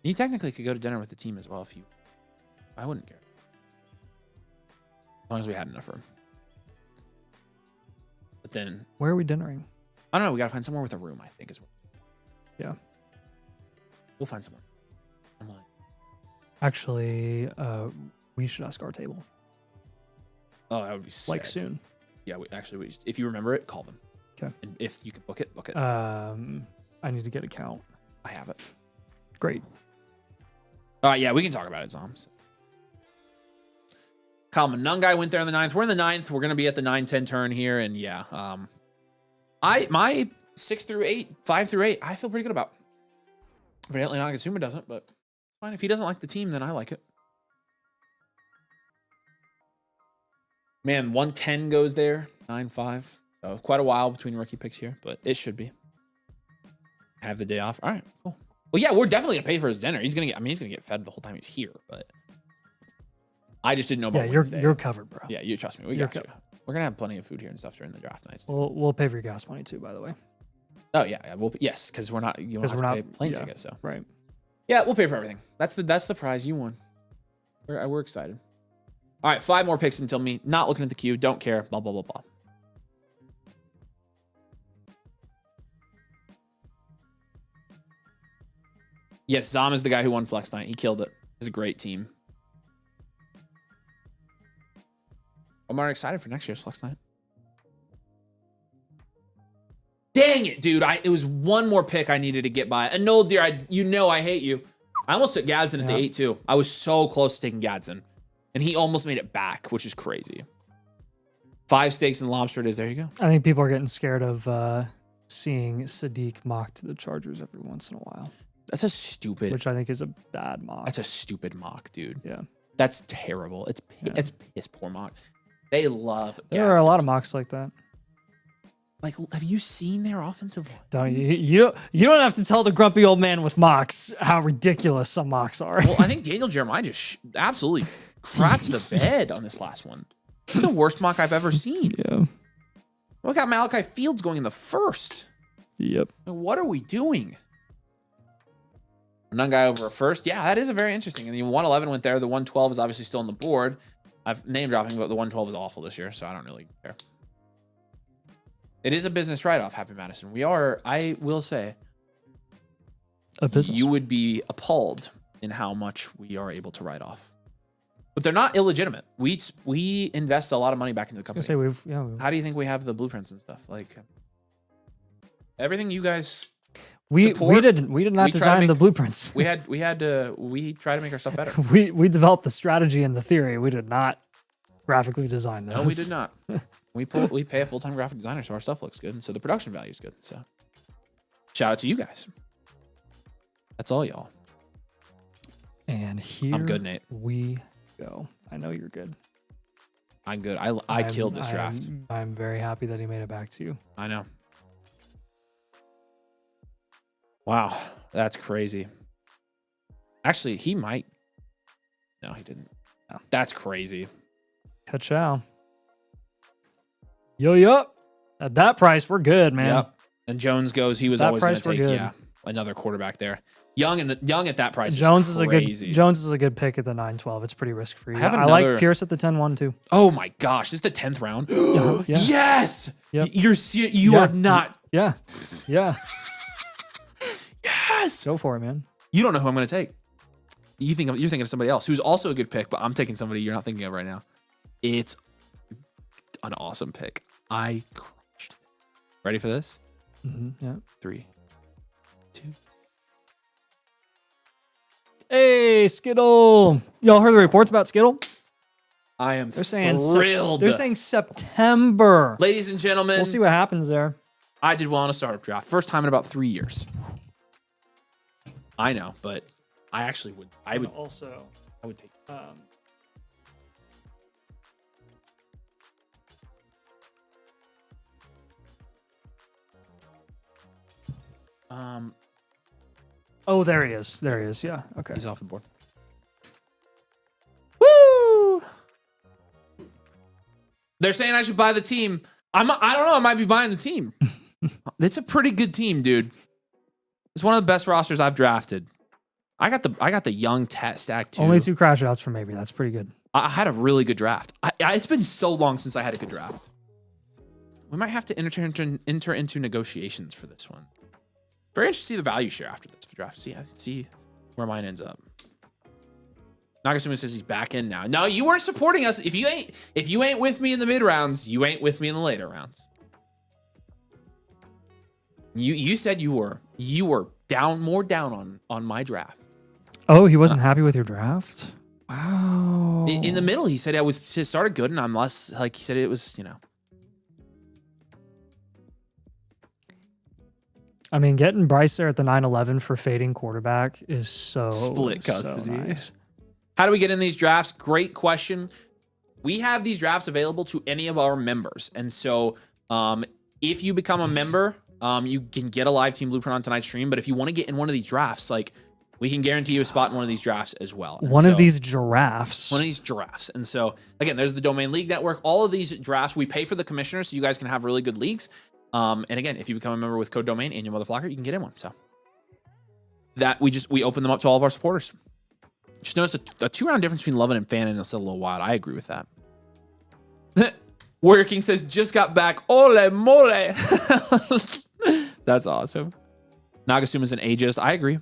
You technically could go to dinner with the team as well if you... I wouldn't care. As long as we had enough room. But then... Where are we dinnering? I don't know. We got to find somewhere with a room, I think, as well. Yeah. We'll find somewhere. I'm like... Actually, we should ask our table. Oh, that would be sick. Like, soon. Yeah, if you remember it, call them. Okay. And if you can book it, book it. I need to get a count. I have it. Great. Yeah, we can talk about it, Zoms. Kyle Manungai went there in the 9th. We're in the 9th. We're going to be at the 9-10 turn here. And yeah, my 6 through 8, 5 through 8, I feel pretty good about. Evidently Nagasuma doesn't, but fine. If he doesn't like the team, then I like it. Man, 110 goes there, 9-5. So quite a while between rookie picks here, but it should be. Have the day off. All right, cool. Well, yeah, we're definitely gonna pay for his dinner. He's gonna get fed the whole time he's here, but I just didn't know about Wednesday. You're covered, bro. Yeah, you trust me. We got you. We're gonna have plenty of food here and stuff during the draft nights. We'll pay for your gas money too, by the way. Oh yeah. Yes, because we're not. You don't have to pay plane tickets, so right. Yeah, we'll pay for everything. That's the prize you won. We're excited. All right, 5 more picks until me. Not looking at the queue. Don't care. Blah, blah, blah, blah. Yes, Zom is the guy who won Flex Night. He killed it. It was a great team. I'm already excited for next year's Flex Night. Dang it, dude. It was one more pick I needed to get by. And no, dear, I hate you. I almost took Gadsden at the 8, too. I was so close to taking Gadsden. And he almost made it back, which is crazy. 5 steaks and lobster it is. There you go. I think people are getting scared of seeing Sadiq mock to the Chargers every once in a while. That's a stupid... Which I think is a bad mock. That's a stupid mock, dude. Yeah. That's terrible. It's piss poor mock. They love Gadsden. There are a lot of mocks like that. Like, have you seen their offensive line? Don't you don't have to tell the grumpy old man with mocks how ridiculous some mocks are. Well, I think Daniel Jeremiah just absolutely crapped the bed on this last one. This is the worst mock I've ever seen. Yeah. We got Malachi Fields going in the 1st. Yep. What are we doing? None guy over a 1st. Yeah, that is a very interesting. And the 111 went there. The 112 is obviously still on the board. I've name dropping, but the 112 is awful this year, so I don't really care. It is a business write-off, Happy Madison. We are, I will say, a business. You would be appalled in how much we are able to write off. But they're not illegitimate. We invest a lot of money back into the company. How do you think we have the blueprints and stuff? Like everything you guys support, we did not design the blueprints. We try to make our stuff better. we developed the strategy and the theory. We did not graphically design those. No, we did not. We pay a full-time graphic designer, so our stuff looks good, and so the production value is good. So shout out to you guys. That's all, y'all. And here I'm good, Nate. We go. I know you're good. I'm good. I killed this draft. I'm very happy that he made it back to you. I know. Wow, that's crazy. Actually, he might. No, he didn't. No. That's crazy. Ka-chow. Yo. At that price, we're good, man. Yep. And Jones goes. He was always going to take another quarterback there. Young at that price. Jones is crazy. Jones is a good pick at the 9-12. It's pretty risk free. I like Pierce at the 10-1 too. Oh my gosh, this is the 10th round. Yeah. Yes. Yep. You are not. Yeah. Yes. Go for it, man. You don't know who I'm going to take. You're thinking of somebody else who's also a good pick, but I'm taking somebody you're not thinking of right now. It's an awesome pick. I crushed it. Ready for this? Mm-hmm. Yeah. 3, 2. Hey, Skittle. Y'all heard the reports about Skittle? I am thrilled. They're saying September. Ladies and gentlemen. We'll see what happens there. I did well in a startup draft. First time in about 3 years. I know, but I actually would. I would take it. Oh, there he is. Yeah. Okay. He's off the board. Woo! They're saying I should buy the team. I don't know. I might be buying the team. It's a pretty good team, dude. It's one of the best rosters I've drafted. I got the young stack too. Only 2 crash outs for maybe. That's pretty good. I had a really good draft. It's been so long since I had a good draft. We might have to enter into negotiations for this one. Very interested to see the value share after this draft. See where mine ends up. Nagasuma says he's back in now. No, you weren't supporting us. If you ain't with me in the mid rounds, you ain't with me in the later rounds. You said you were more down on my draft. Oh, he wasn't happy with your draft? Wow. In the middle, he said it started good, and I'm less like he said it was, I mean, getting Bryce there at the 9-11 for fading quarterback is so split custody. So nice. How do we get in these drafts? Great question. We have these drafts available to any of our members, and so if you become a member, you can get a live team blueprint on tonight's stream. But if you want to get in one of these drafts, like we can guarantee you a spot in one of these drafts as well. One of these giraffes. And so again, there's the Domain League Network. All of these drafts, we pay for the commissioners, so you guys can have really good leagues. And again, if you become a member with code Domain and your motherflocker, you can get in one. So that we open them up to all of our supporters. Just notice a 2-round difference between Lovin and Fannin is a little wild. I agree with that. Warrior King says, just got back. Ole mole. That's awesome. Nagasuma's an ageist. I agree.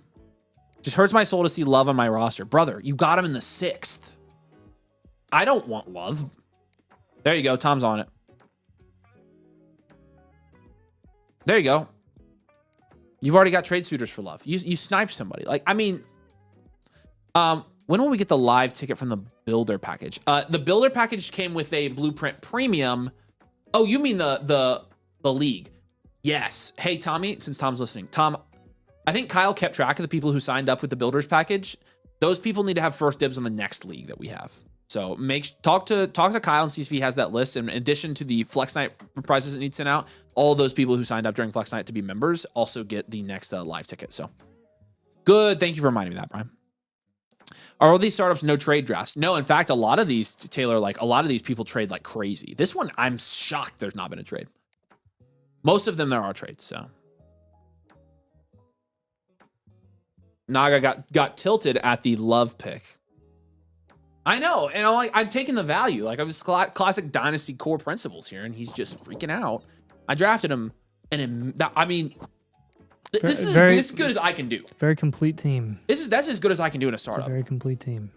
Just hurts my soul to see Love on my roster. Brother, you got him in the 6th. I don't want Love. There you go. Tom's on it. There you go. You've already got trade suitors for Love. You sniped somebody. Like, I mean, when will we get the live ticket from the builder package? The builder package came with a blueprint premium. Oh, you mean the league? Yes. Hey, Tommy, since Tom's listening. Tom, I think Kyle kept track of the people who signed up with the builders package. Those people need to have first dibs on the next league that we have. So talk to Kyle and see if he has that list. And in addition to the Flex Night prizes that need sent out, all those people who signed up during Flex Night to be members also get the next live ticket. So good. Thank you for reminding me of that, Brian. Are all these startups no trade drafts? No, in fact, a lot of these, Taylor, like a lot of these people trade like crazy. This one, I'm shocked there's not been a trade. Most of them there are trades, so. Naga got tilted at the Love pick. I know, and I'm taking the value. Like, I'm just classic Dynasty core principles here, and he's just freaking out. I drafted him, and I mean, this is as good as I can do. Very complete team. That's as good as I can do in a startup. It's a very complete team.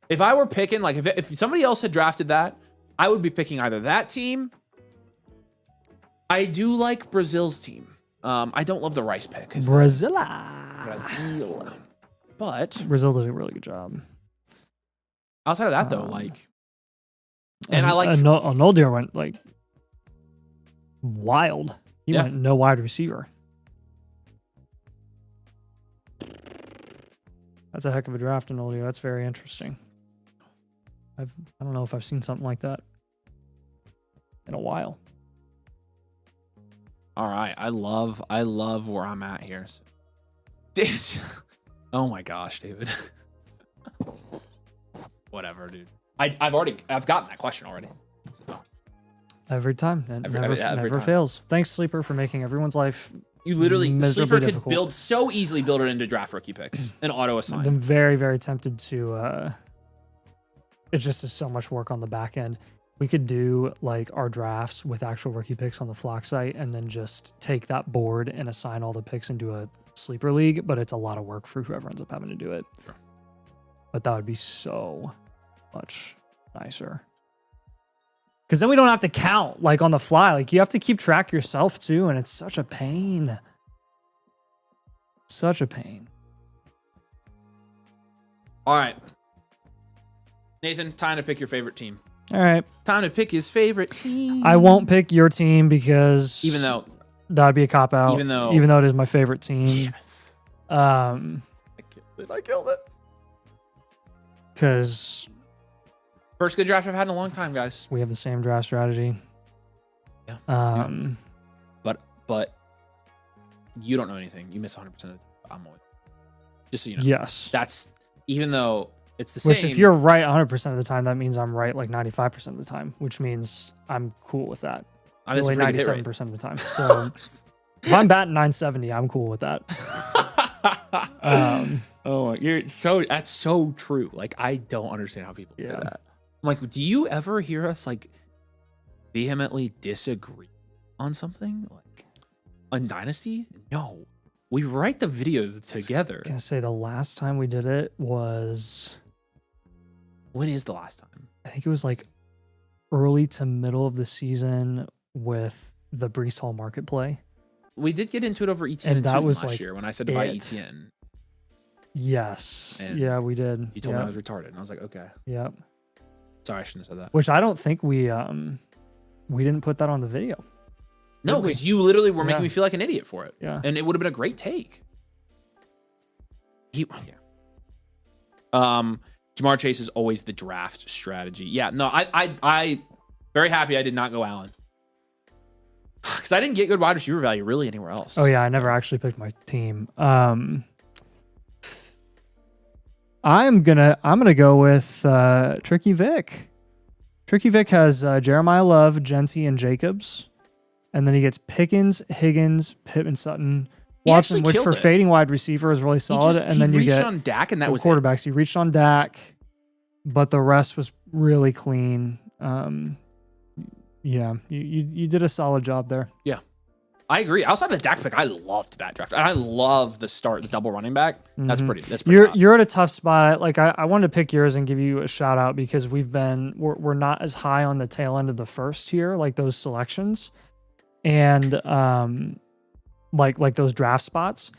If I were picking, like, if somebody else had drafted that, I would be picking either that team. I do like Brazil's team. I don't love the Rice pick. Brazil. But Brazil did a really good job. Outside of that, though, like, and I like Noldir went like wild. He went no wide receiver. That's a heck of a draft in Noldir. That's very interesting. I don't know if I've seen something like that in a while. All right, I love where I'm at here. Oh my gosh, David. Whatever, dude. I've gotten that question already. So. Every time, every never time. fails. Thanks, Sleeper, for making everyone's life. You literally Sleeper could difficult. so easily build it into draft rookie picks and auto assign. I've been very, very tempted to. It just is so much work on the back end. We could do like our drafts with actual rookie picks on the Flock site, and then just take that board and assign all the picks into a Sleeper league. But it's a lot of work for whoever ends up having to do it. Sure. But that would be so much nicer. Because then we don't have to count like on the fly. Like you have to keep track yourself too, and it's such a pain. Such a pain. All right. Nathan, time to pick your favorite team. All right. Time to pick his favorite team. I won't pick your team because even though that'd be a cop out. Even though it is my favorite team. Yes. I killed it. Because first good draft I've had in a long time, guys. We have the same draft strategy. Yeah. But you don't know anything. You miss 100% of the time. I'm always just so you know. Yes. That's even though it's the same. Which if you're right 100% of the time, that means I'm right like 95% of the time, which means I'm cool with that. I'm really 97% of the time. So if I'm batting 970, I'm cool with that. That's so true. Like I don't understand how people do that. I'm like, do you ever hear us like vehemently disagree on something like on Dynasty? No, we write the videos together. I was gonna say the last time we did it was. When is the last time? I think it was like early to middle of the season with the Brees Hall market play. We did get into it over ETN and that was last year when I said to buy ETN. Yes. And yeah, we did. You told me I was retarded, and I was like, okay. Yep. Sorry, I shouldn't have said that. Which I don't think we didn't put that on the video. No, because you literally were making me feel like an idiot for it. Yeah. And it would have been a great take. Jamar Chase is always the draft strategy. Yeah, no, I very happy I did not go Allen. Because I didn't get good wide receiver value really anywhere else. Oh yeah, I never actually picked my team. I'm gonna go with Tricky Vic. Tricky Vic has Jeremiah Love, Genty, and Jacobs, and then he gets Pickens, Higgins, Pittman, Sutton, Watson, which for fading wide receiver is really solid. And then you get on Dak, and that was quarterbacks. He reached on Dak, but the rest was really clean. Yeah, you did a solid job there. Yeah. I agree. Outside of the Dak pick, I loved that draft. And I love the double running back. That's pretty You're at a tough spot. Like I wanted to pick yours and give you a shout out because we're not as high on the tail end of the first tier, like those selections. And like those draft spots.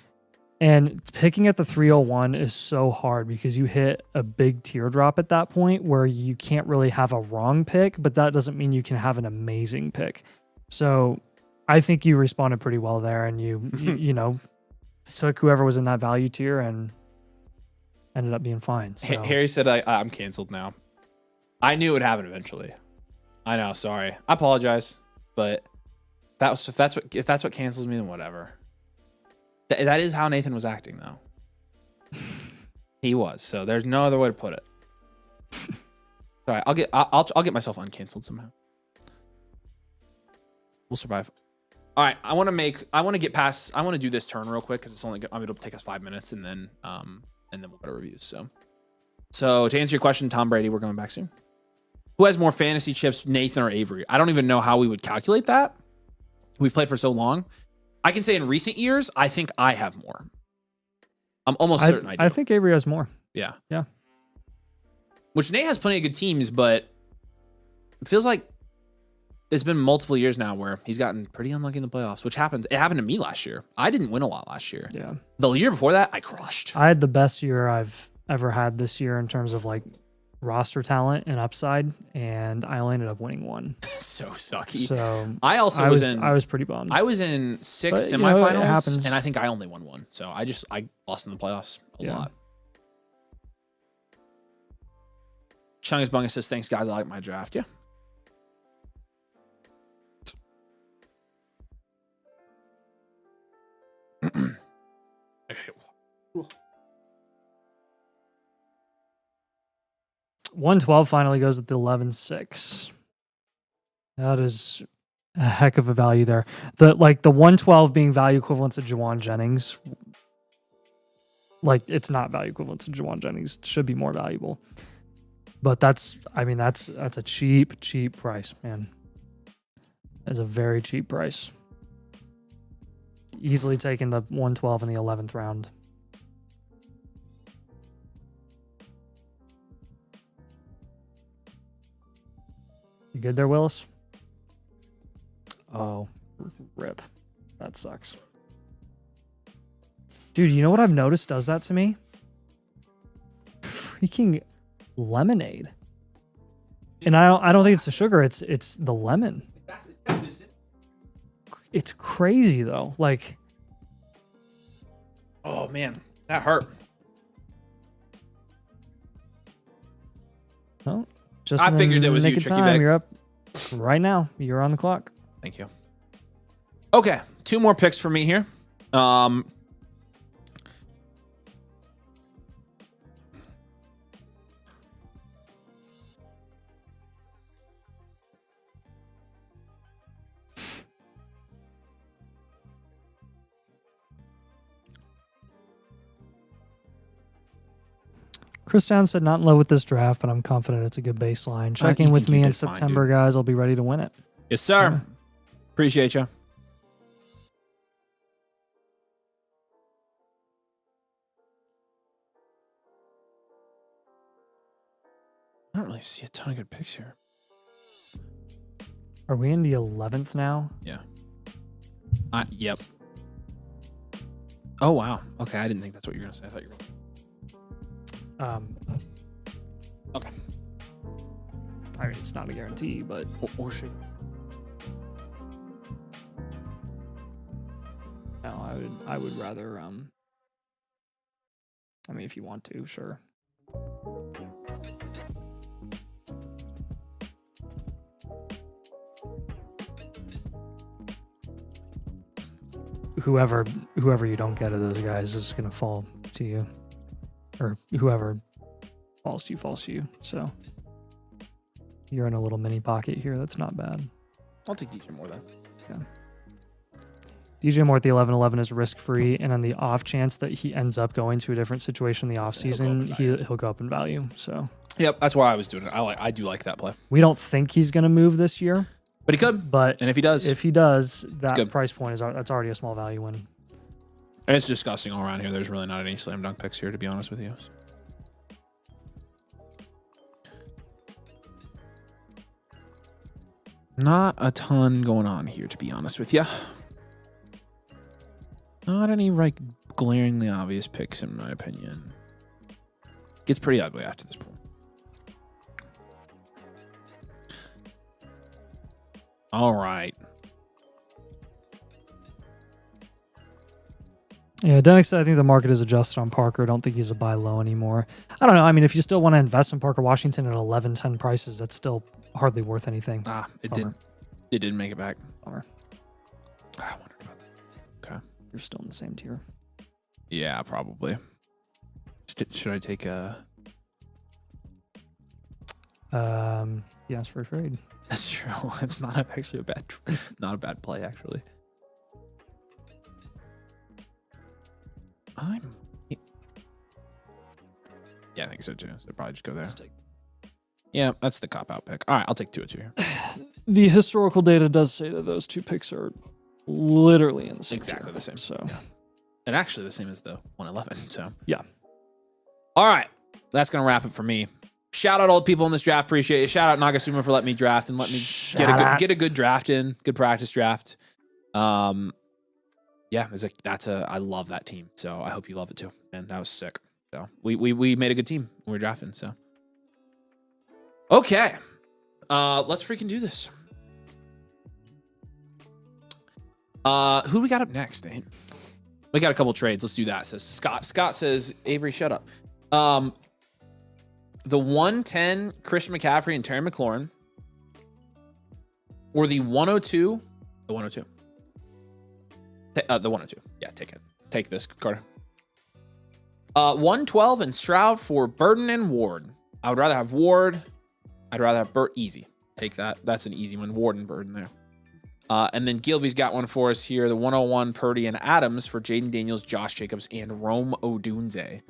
And picking at the 301 is so hard because you hit a big teardrop at that point where you can't really have a wrong pick, but that doesn't mean you can have an amazing pick. So I think you responded pretty well there, and you know, took whoever was in that value tier and ended up being fine. So. Harry said, I'm canceled now. I knew it would happen eventually. I know. Sorry. I apologize, but if that's what cancels me, then whatever. That is how Nathan was acting, though. He was. So there's no other way to put it. Sorry, I'll get myself uncanceled somehow. We'll survive. All right, I want to do this turn real quick because it'll take us 5 minutes, and then we'll go to reviews. So to answer your question, Tom Brady, we're going back soon. Who has more fantasy chips, Nathan or Avery? I don't even know how we would calculate that. we've played for so long. I can say in recent years, I think I have more. I'm almost certain I do. I think Avery has more. Yeah. Yeah. Which Nate has plenty of good teams, but it feels like there's been multiple years now where he's gotten pretty unlucky in the playoffs, which happened. It happened to me last year. I didn't win a lot last year. Yeah. The year before that, I crushed. I had the best year I've ever had this year in terms of like roster talent and upside, and I only ended up winning one. So sucky. So I was pretty bummed. I was in 6 semifinals, and I think I only won one. So I lost in the playoffs a lot. Chungus Bungus says, thanks, guys. I like my draft. Yeah. Okay. 112 finally goes at the 11-6. That is a heck of a value there. The 112 being value equivalent to Juwan Jennings. Like, it's not value equivalent to Juwan Jennings. It should be more valuable. But that's a cheap price, man. That's a very cheap price. Easily taking the 112 in the 11th round. You good there, Willis? Oh, rip. That sucks. Dude, you know what I've noticed does that to me? Freaking lemonade. And I don't think it's the sugar, it's the lemon. It's crazy though. Like, oh man, that hurt. Well, just I figured it was you, Tricky Vic. You're up right now. You're on the clock. Thank you. Okay, 2 more picks for me here. Chris Jones said, not in love with this draft, but I'm confident it's a good baseline. Check in with me in September, guys. I'll be ready to win it. Yes, sir. Yeah. Appreciate you. I don't really see a ton of good picks here. Are we in the 11th now? Yeah. Yep. Oh, wow. Okay, I didn't think that's what you were going to say. I thought you were okay. I mean, it's not a guarantee, but or should. No, I would rather I mean, if you want to, sure. Whoever you don't get of those guys is gonna fall to you. Or whoever falls to you. So you're in a little mini pocket here. That's not bad. I'll take DJ Moore then. Yeah. DJ Moore at the 11-11 is risk-free, and on the off chance that he ends up going to a different situation in the offseason, he'll go up in value. So yep, that's why I was doing it. I do like that play. We don't think he's going to move this year. But he could. And if he does, that price point that's already a small value win. And it's disgusting all around here. There's really not any slam dunk picks here, to be honest with you. Not a ton going on here, to be honest with you. Not any glaringly obvious picks, in my opinion. Gets pretty ugly after this point. All right. Yeah, Dennis said, I think the market is adjusted on Parker. I don't think he's a buy low anymore. I don't know. I mean, if you still want to invest in Parker Washington at 11-10 prices, that's still hardly worth anything. It didn't make it back. Bummer. I wondered about that. Okay. You're still in the same tier. Yeah, probably. Should I take a... Yes, for a trade. That's true. It's not actually not a bad play, actually. Yeah, I think so too. So probably just go there. Yeah, that's the cop-out pick. All right, I'll take 2 or 2 here. The historical data does say that those 2 picks are literally in the same exactly tier. the same. So, yeah. And actually the same as the 111. So yeah. All right, that's gonna wrap it for me. Shout out all the people in this draft. Appreciate it. Shout out Nagasuma for letting me draft and let me get a good draft in, good practice draft. Yeah, I love that team. So I hope you love it too. And that was sick. So we made a good team when we were drafting. So okay, let's freaking do this. Who do we got up next, Nate? We got a couple trades. Let's do that. Says Scott. Scott says, Avery, shut up. The 110 Christian McCaffrey and Terry McLaurin, or the 102, the 102. The 102. Yeah, take it. Take this, Carter. 112 and Stroud for Burden and Ward. I would rather have Ward. I'd rather have Burt. Easy. Take that. That's an easy one. Ward and Burden there. And then Gilby's got one for us here. The 101 Purdy and Adams for Jaden Daniels, Josh Jacobs, and Rome Odunze.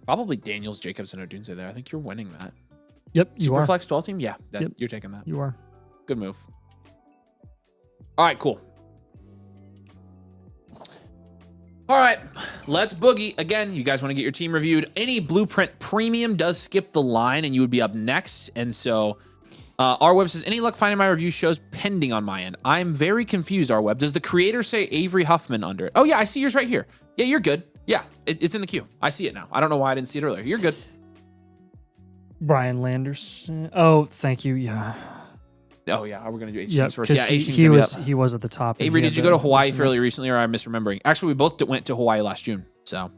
Probably Daniels, Jacobs, and Odunze there. I think you're winning that. Yep, you are. Superflex 12 team? Yeah, yep. You're taking that. You are. Good move. All right, cool. All right, let's boogie. Again, you guys want to get your team reviewed. Any Blueprint Premium does skip the line, and you would be up next. And so our web says, any luck finding my review shows pending on my end? I'm very confused, our web. Does the creator say Avery Huffman under it? Oh, yeah, I see yours right here. Yeah, you're good. Yeah, it's in the queue. I see it now. I don't know why I didn't see it earlier. You're good. Brian Landerson. Oh, thank you. Yeah. Oh, yeah. We're going to do HCs first. Yeah, he was at the top. Avery, did you go to Hawaii fairly recently, or am I misremembering? Actually, we both went to Hawaii last June. So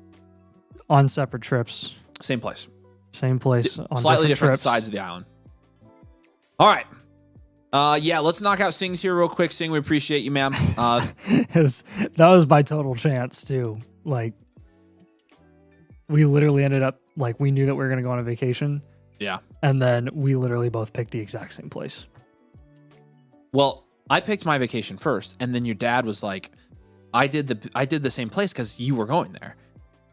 on separate trips. Same place. Same place. On slightly different trips. sides of the island. All right. Yeah, let's knock out Sings here real quick. Sing, we appreciate you, ma'am. That was by total chance, too. Like, we literally ended up, like, we knew that we were going to go on a vacation. Yeah. And then we literally both picked the exact same place. Well, I picked my vacation first, and then your dad was like, I did the same place because you were going there.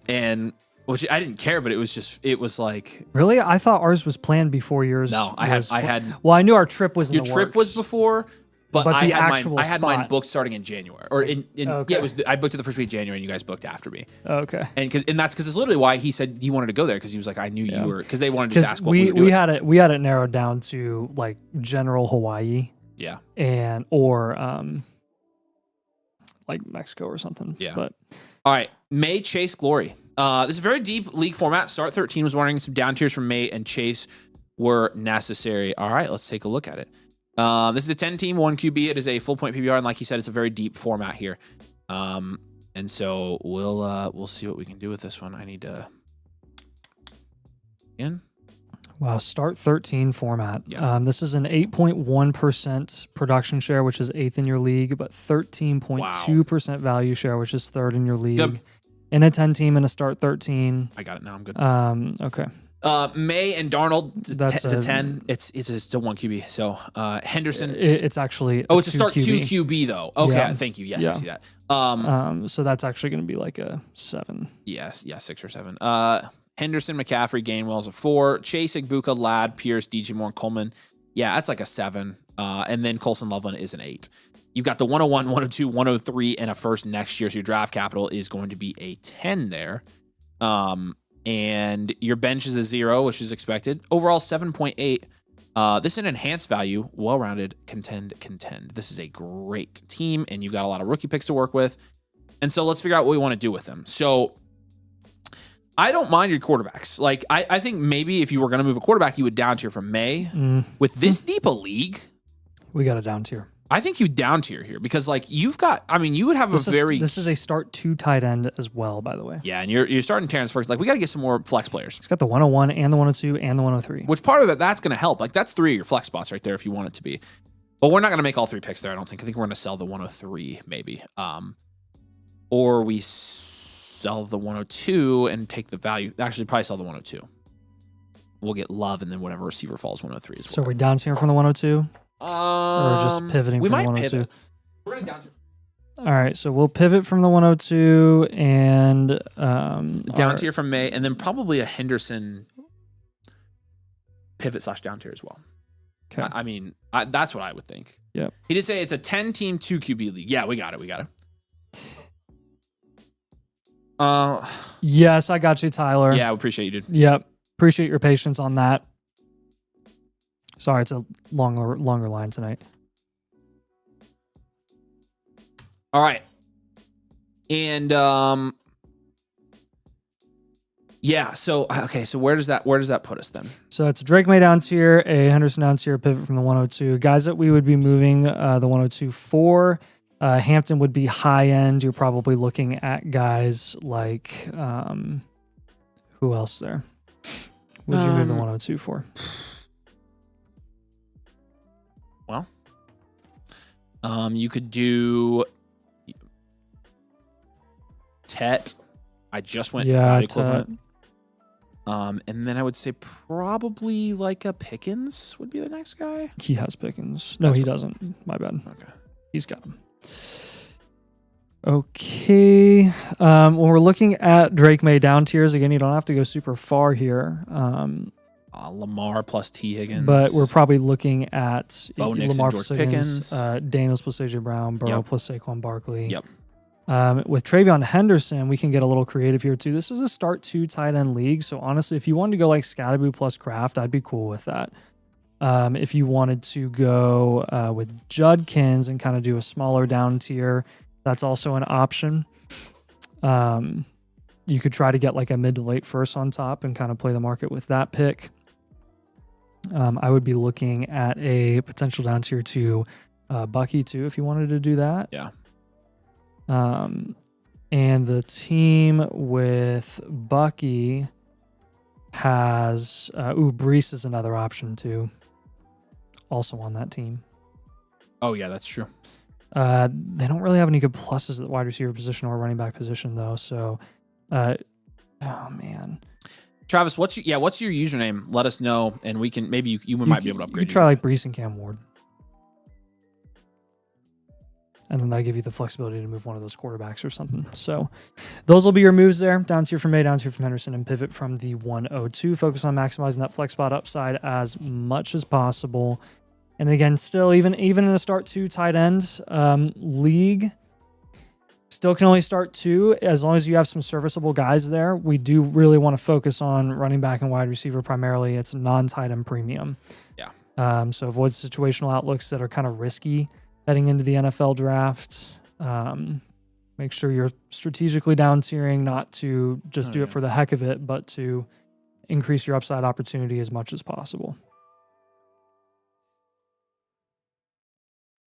And which I didn't care, but it was like, really? I thought ours was planned before yours. No, I had well, I knew our trip was in your the trip works. was before, but I had mine spot. booked starting in January, or okay. Yeah, it was. I booked it the first week of January, and you guys booked after me. Okay, and that's because it's literally why he said he wanted to go there, because he was like, I knew you were, because they wanted to just ask what we were doing. We had it narrowed down to like general Hawaii, yeah, or like Mexico or something. Yeah, but all right, May, Chase, Glory. This is a very deep league format. Start 13 was warning some down tiers from May and Chase were necessary. All right, let's take a look at it. This is a 10-team, 1 QB. It is a full point PPR, and like he said, it's a very deep format here. And so we'll see what we can do with this one. I need to in. Wow, start 13 format. Yeah. This is an 8.1% production share, which is 8th in your league, but 13.2% value share, which is 3rd in your league. Good. In a 10-team and a start 13. I got it now. I'm good. Okay. May and Darnold, it's a 10. It's still 1 QB. So Henderson. It's actually it's a start 2 QB though. Okay, yeah. Thank you. Yes, yeah. I see that. So that's actually going to be like a 7. Yes, 6 or 7. Henderson, McCaffrey, Gainwell's a 4. Chase, Igbuka, Ladd, Pierce, DJ Moore, Coleman. Yeah, that's like a 7. And then Colson Loveland is an 8. You've got the 101, 102, 103, and a first next year. So your draft capital is going to be a 10 there. And your bench is a 0, which is expected. Overall, 7.8. This is an enhanced value, well-rounded, contend. This is a great team, and you've got a lot of rookie picks to work with. And so let's figure out what we want to do with them. So I don't mind your quarterbacks. Like, I think maybe if you were going to move a quarterback, you would down tier from May. With this deep a league, we got a down tier. I think you down tier here because, like, you would have This is a start 2 tight end as well, by the way. Yeah, and you're starting Terrence first. Like, we got to get some more flex players. It's got the 101 and the 102 and the 103. Which part of that's going to help. Like, that's 3 of your flex spots right there if you want it to be. But we're not going to make all 3 picks there, I don't think. I think we're going to sell the 103 maybe. Or we sell the 102 and take the value. Actually, probably sell the 102. We'll get Love, and then whatever receiver falls 103 as well. So we're down tier from the 102? Or just pivoting from the 102? Pivot. We're going to down tier. All right, so we'll pivot from the 102 and down tier from May, and then probably a Henderson. pivot / down tier as well. Okay. I mean, that's what I would think. Yep. He did say it's a 10-team 2 QB league. Yeah, we got it. Yes, I got you, Tyler. Yeah, we appreciate you, dude. Yep. Appreciate your patience on that. Sorry, it's a longer line tonight. All right. And yeah, so where does that put us then? So it's Drake May down tier, a Henderson down tier, pivot from the 102. Guys that we would be moving the 102 for. Hampton would be high end. You're probably looking at guys like who else there? Would you move the 102 for? Well, you could do Tet. I just went value equivalent. And then I would say probably like a Pickens would be the next guy. He has Pickens. No, he doesn't. My bad. Okay. He's got him. Okay. When we're looking at Drake May down tiers, again, you don't have to go super far here. Lamar plus T. Higgins. But we're probably looking at Bo Nix Lamar and George plus Pickens. Daniels plus AJ Brown, Burrow plus Saquon Barkley. Yep. With Travion Henderson, we can get a little creative here too. This is a start 2 tight end league. So honestly, if you wanted to go like Scatterboo plus Kraft, I'd be cool with that. If you wanted to go with Judkins and kind of do a smaller down tier, that's also an option. You could try to get like a mid to late first on top and kind of play the market with that pick. I would be looking at a potential down tier to Bucky too, if you wanted to do that. Yeah. And the team with Bucky has Brees is another option too. Also on that team. Oh yeah, that's true. They don't really have any good pluses at the wide receiver position or running back position though. So, oh man, Travis, what's your username? Let us know, and we can maybe you might be able to upgrade. You could try like Brees and Cam Ward, and then that'll give you the flexibility to move one of those quarterbacks or something. So, those will be your moves there. Down tier from May, down tier from Henderson, and pivot from the 102. Focus on maximizing that flex spot upside as much as possible. And again, still, even in a start 2 tight end league, still can only start 2 as long as you have some serviceable guys there. We do really want to focus on running back and wide receiver primarily. It's non-tight end premium. Yeah. So avoid situational outlooks that are kind of risky heading into the NFL draft. Make sure you're strategically down tiering, not to just do it for the heck of it, but to increase your upside opportunity as much as possible.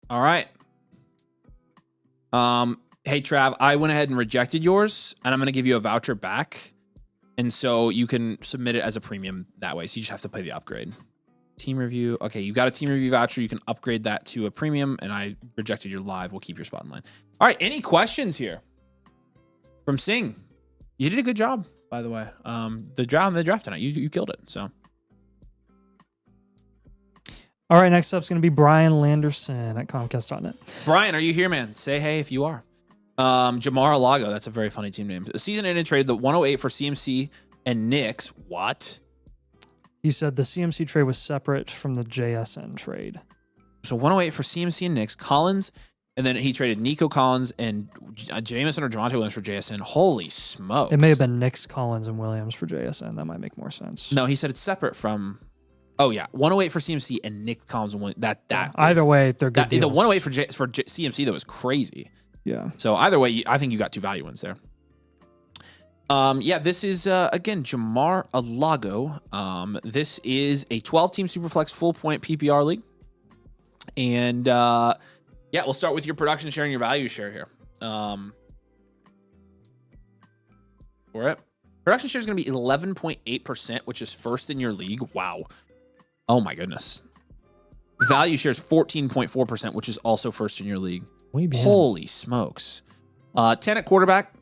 All right. Hey, Trav, I went ahead and rejected yours, and I'm going to give you a voucher back. And so you can submit it as a premium that way. So you just have to pay the upgrade. Team review. Okay, you've got a team review voucher. You can upgrade that to a premium, and I rejected your live. We'll keep your spot in line. All right, any questions here from Singh? You did a good job, by the way. The draft tonight, you killed it. So. All right, next up is going to be Brian Landerson at Comcast.net. Brian, are you here, man? Say hey if you are. Jamar Alago, that's a very funny team name. A season ended trade the 108 for CMC and Knicks. What? He said the CMC trade was separate from the JSN trade. So 108 for CMC and Knicks, Collins, and then he traded Nico Collins and Jameson or Javonte Williams for JSN. Holy smokes. It may have been Knicks, Collins, and Williams for JSN. That might make more sense. No, he said it's separate from... Oh, yeah. 108 for CMC and Nick Collins and Williams. Either way, they're good deals. The 108 for CMC, that was crazy. Yeah. So either way, I think you got 2 value ones there. Yeah, this is, again, Jamar Alago. This is a 12-team Superflex full-point PPR league. And, yeah, we'll start with your production share and your value share here. For it. Production share is going to be 11.8%, which is first in your league. Wow. Oh, my goodness. Value share is 14.4%, which is also first in your league. Holy smokes. 10 at quarterback.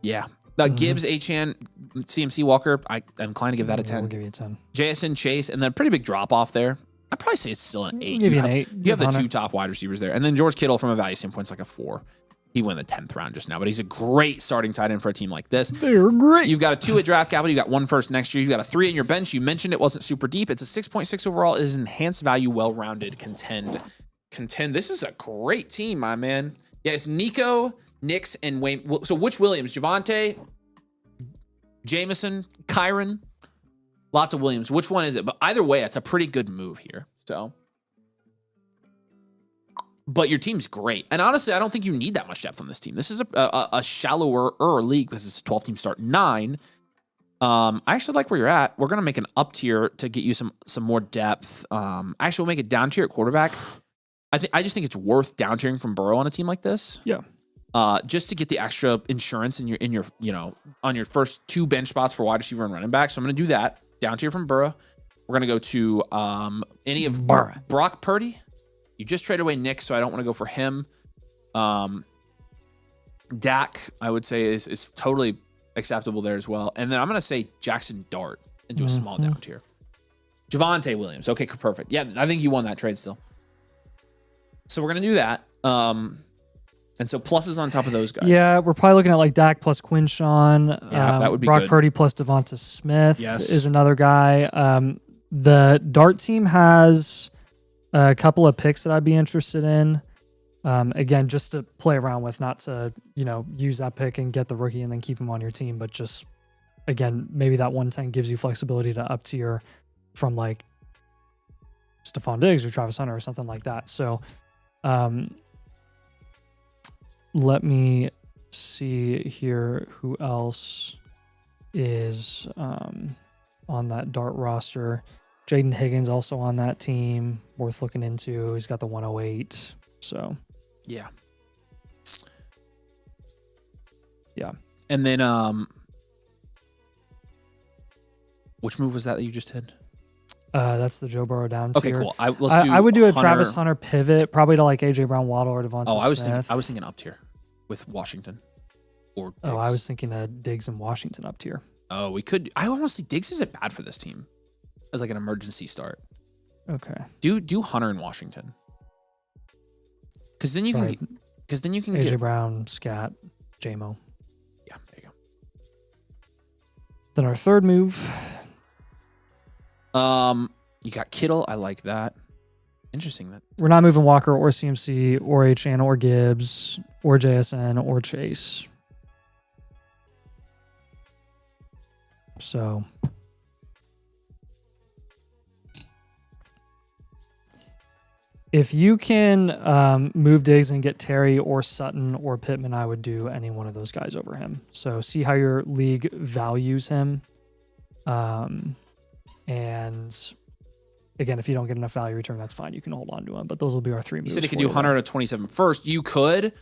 Yeah. Gibbs, Achane, CMC Walker, I'm inclined to give that a 10. We'll give you a 10. JSN, Chase, and then a pretty big drop-off there. I'd probably say it's still an 8. Give you an 8. You have the 2 top wide receivers there. And then George Kittle, from a value standpoint, is like a 4. He went the 10th round just now, but he's a great starting tight end for a team like this. They're great. You've got a 2 at draft capital. You got 1 first next year. You've got a 3 in your bench. You mentioned it wasn't super deep. It's a 6.6 overall. It is enhanced value, well-rounded, contend. This is a great team, my man. Yeah, it's Nico, Nix, and Wayne. So which Williams? Javonte, Jameson, Kyron? Lots of Williams. Which one is it? But either way, it's a pretty good move here. So, but your team's great. And honestly, I don't think you need that much depth on this team. This is a shallower league because it's a 12-team start 9. I actually like where you're at. We're gonna make an up tier to get you some more depth. Actually, we'll make it down tier at quarterback. I just think it's worth down tiering from Burrow on a team like this. Yeah. Just to get the extra insurance in your on your first 2 bench spots for wide receiver and running back. So I'm gonna do that. Down tier from Burrow. We're gonna go to any of Brock Purdy. You just traded away Nick, so I don't want to go for him. Dak, I would say, is totally acceptable there as well. And then I'm gonna say Jackson Dart and do a small down tier. Javonte Williams. Okay, perfect. Yeah, I think you won that trade still. So we're gonna do that. And so pluses on top of those guys. Yeah, we're probably looking at like Dak plus Quinshawn. Yeah, that would be Brock good. Purdy plus Devonta Smith Yes. is another guy. The Dart team has a couple of picks that I'd be interested in. Again, just to play around with, not to, use that pick and get the rookie and then keep him on your team, but just, again, maybe that 110 gives you flexibility to up tier from like Stephon Diggs or Travis Hunter or something like that. So, let me see here who else is on that Dart roster. Jaden Higgins also on that team, worth looking into. He's got the 108. So, yeah. Yeah. And then which move was that you just did? That's the Joe Burrow down Okay, tier. cool. I would do a Hunter. Travis Hunter pivot, probably to like AJ Brown, Waddle, or Devonta Smith. I was thinking up tier with Washington or Diggs. Oh, I was thinking Diggs and Washington up tier. Oh, we could. I honestly, Diggs isn't bad for this team as like an emergency start. Okay. Do Hunter in Washington because then you can AJ get Brown, Scat, JMO. Yeah, there you go. Then our third move. You got Kittle. I like that. Interesting that We're not moving Walker or CMC or HN or Gibbs or JSN or Chase. So if you can move Diggs and get Terry or Sutton or Pittman, I would do any one of those guys over him. So see how your league values him. And again, if you don't get enough value return, that's fine. You can hold on to him. But those will be our 3 moves. he said he could do Hunter at a 27 first. You could.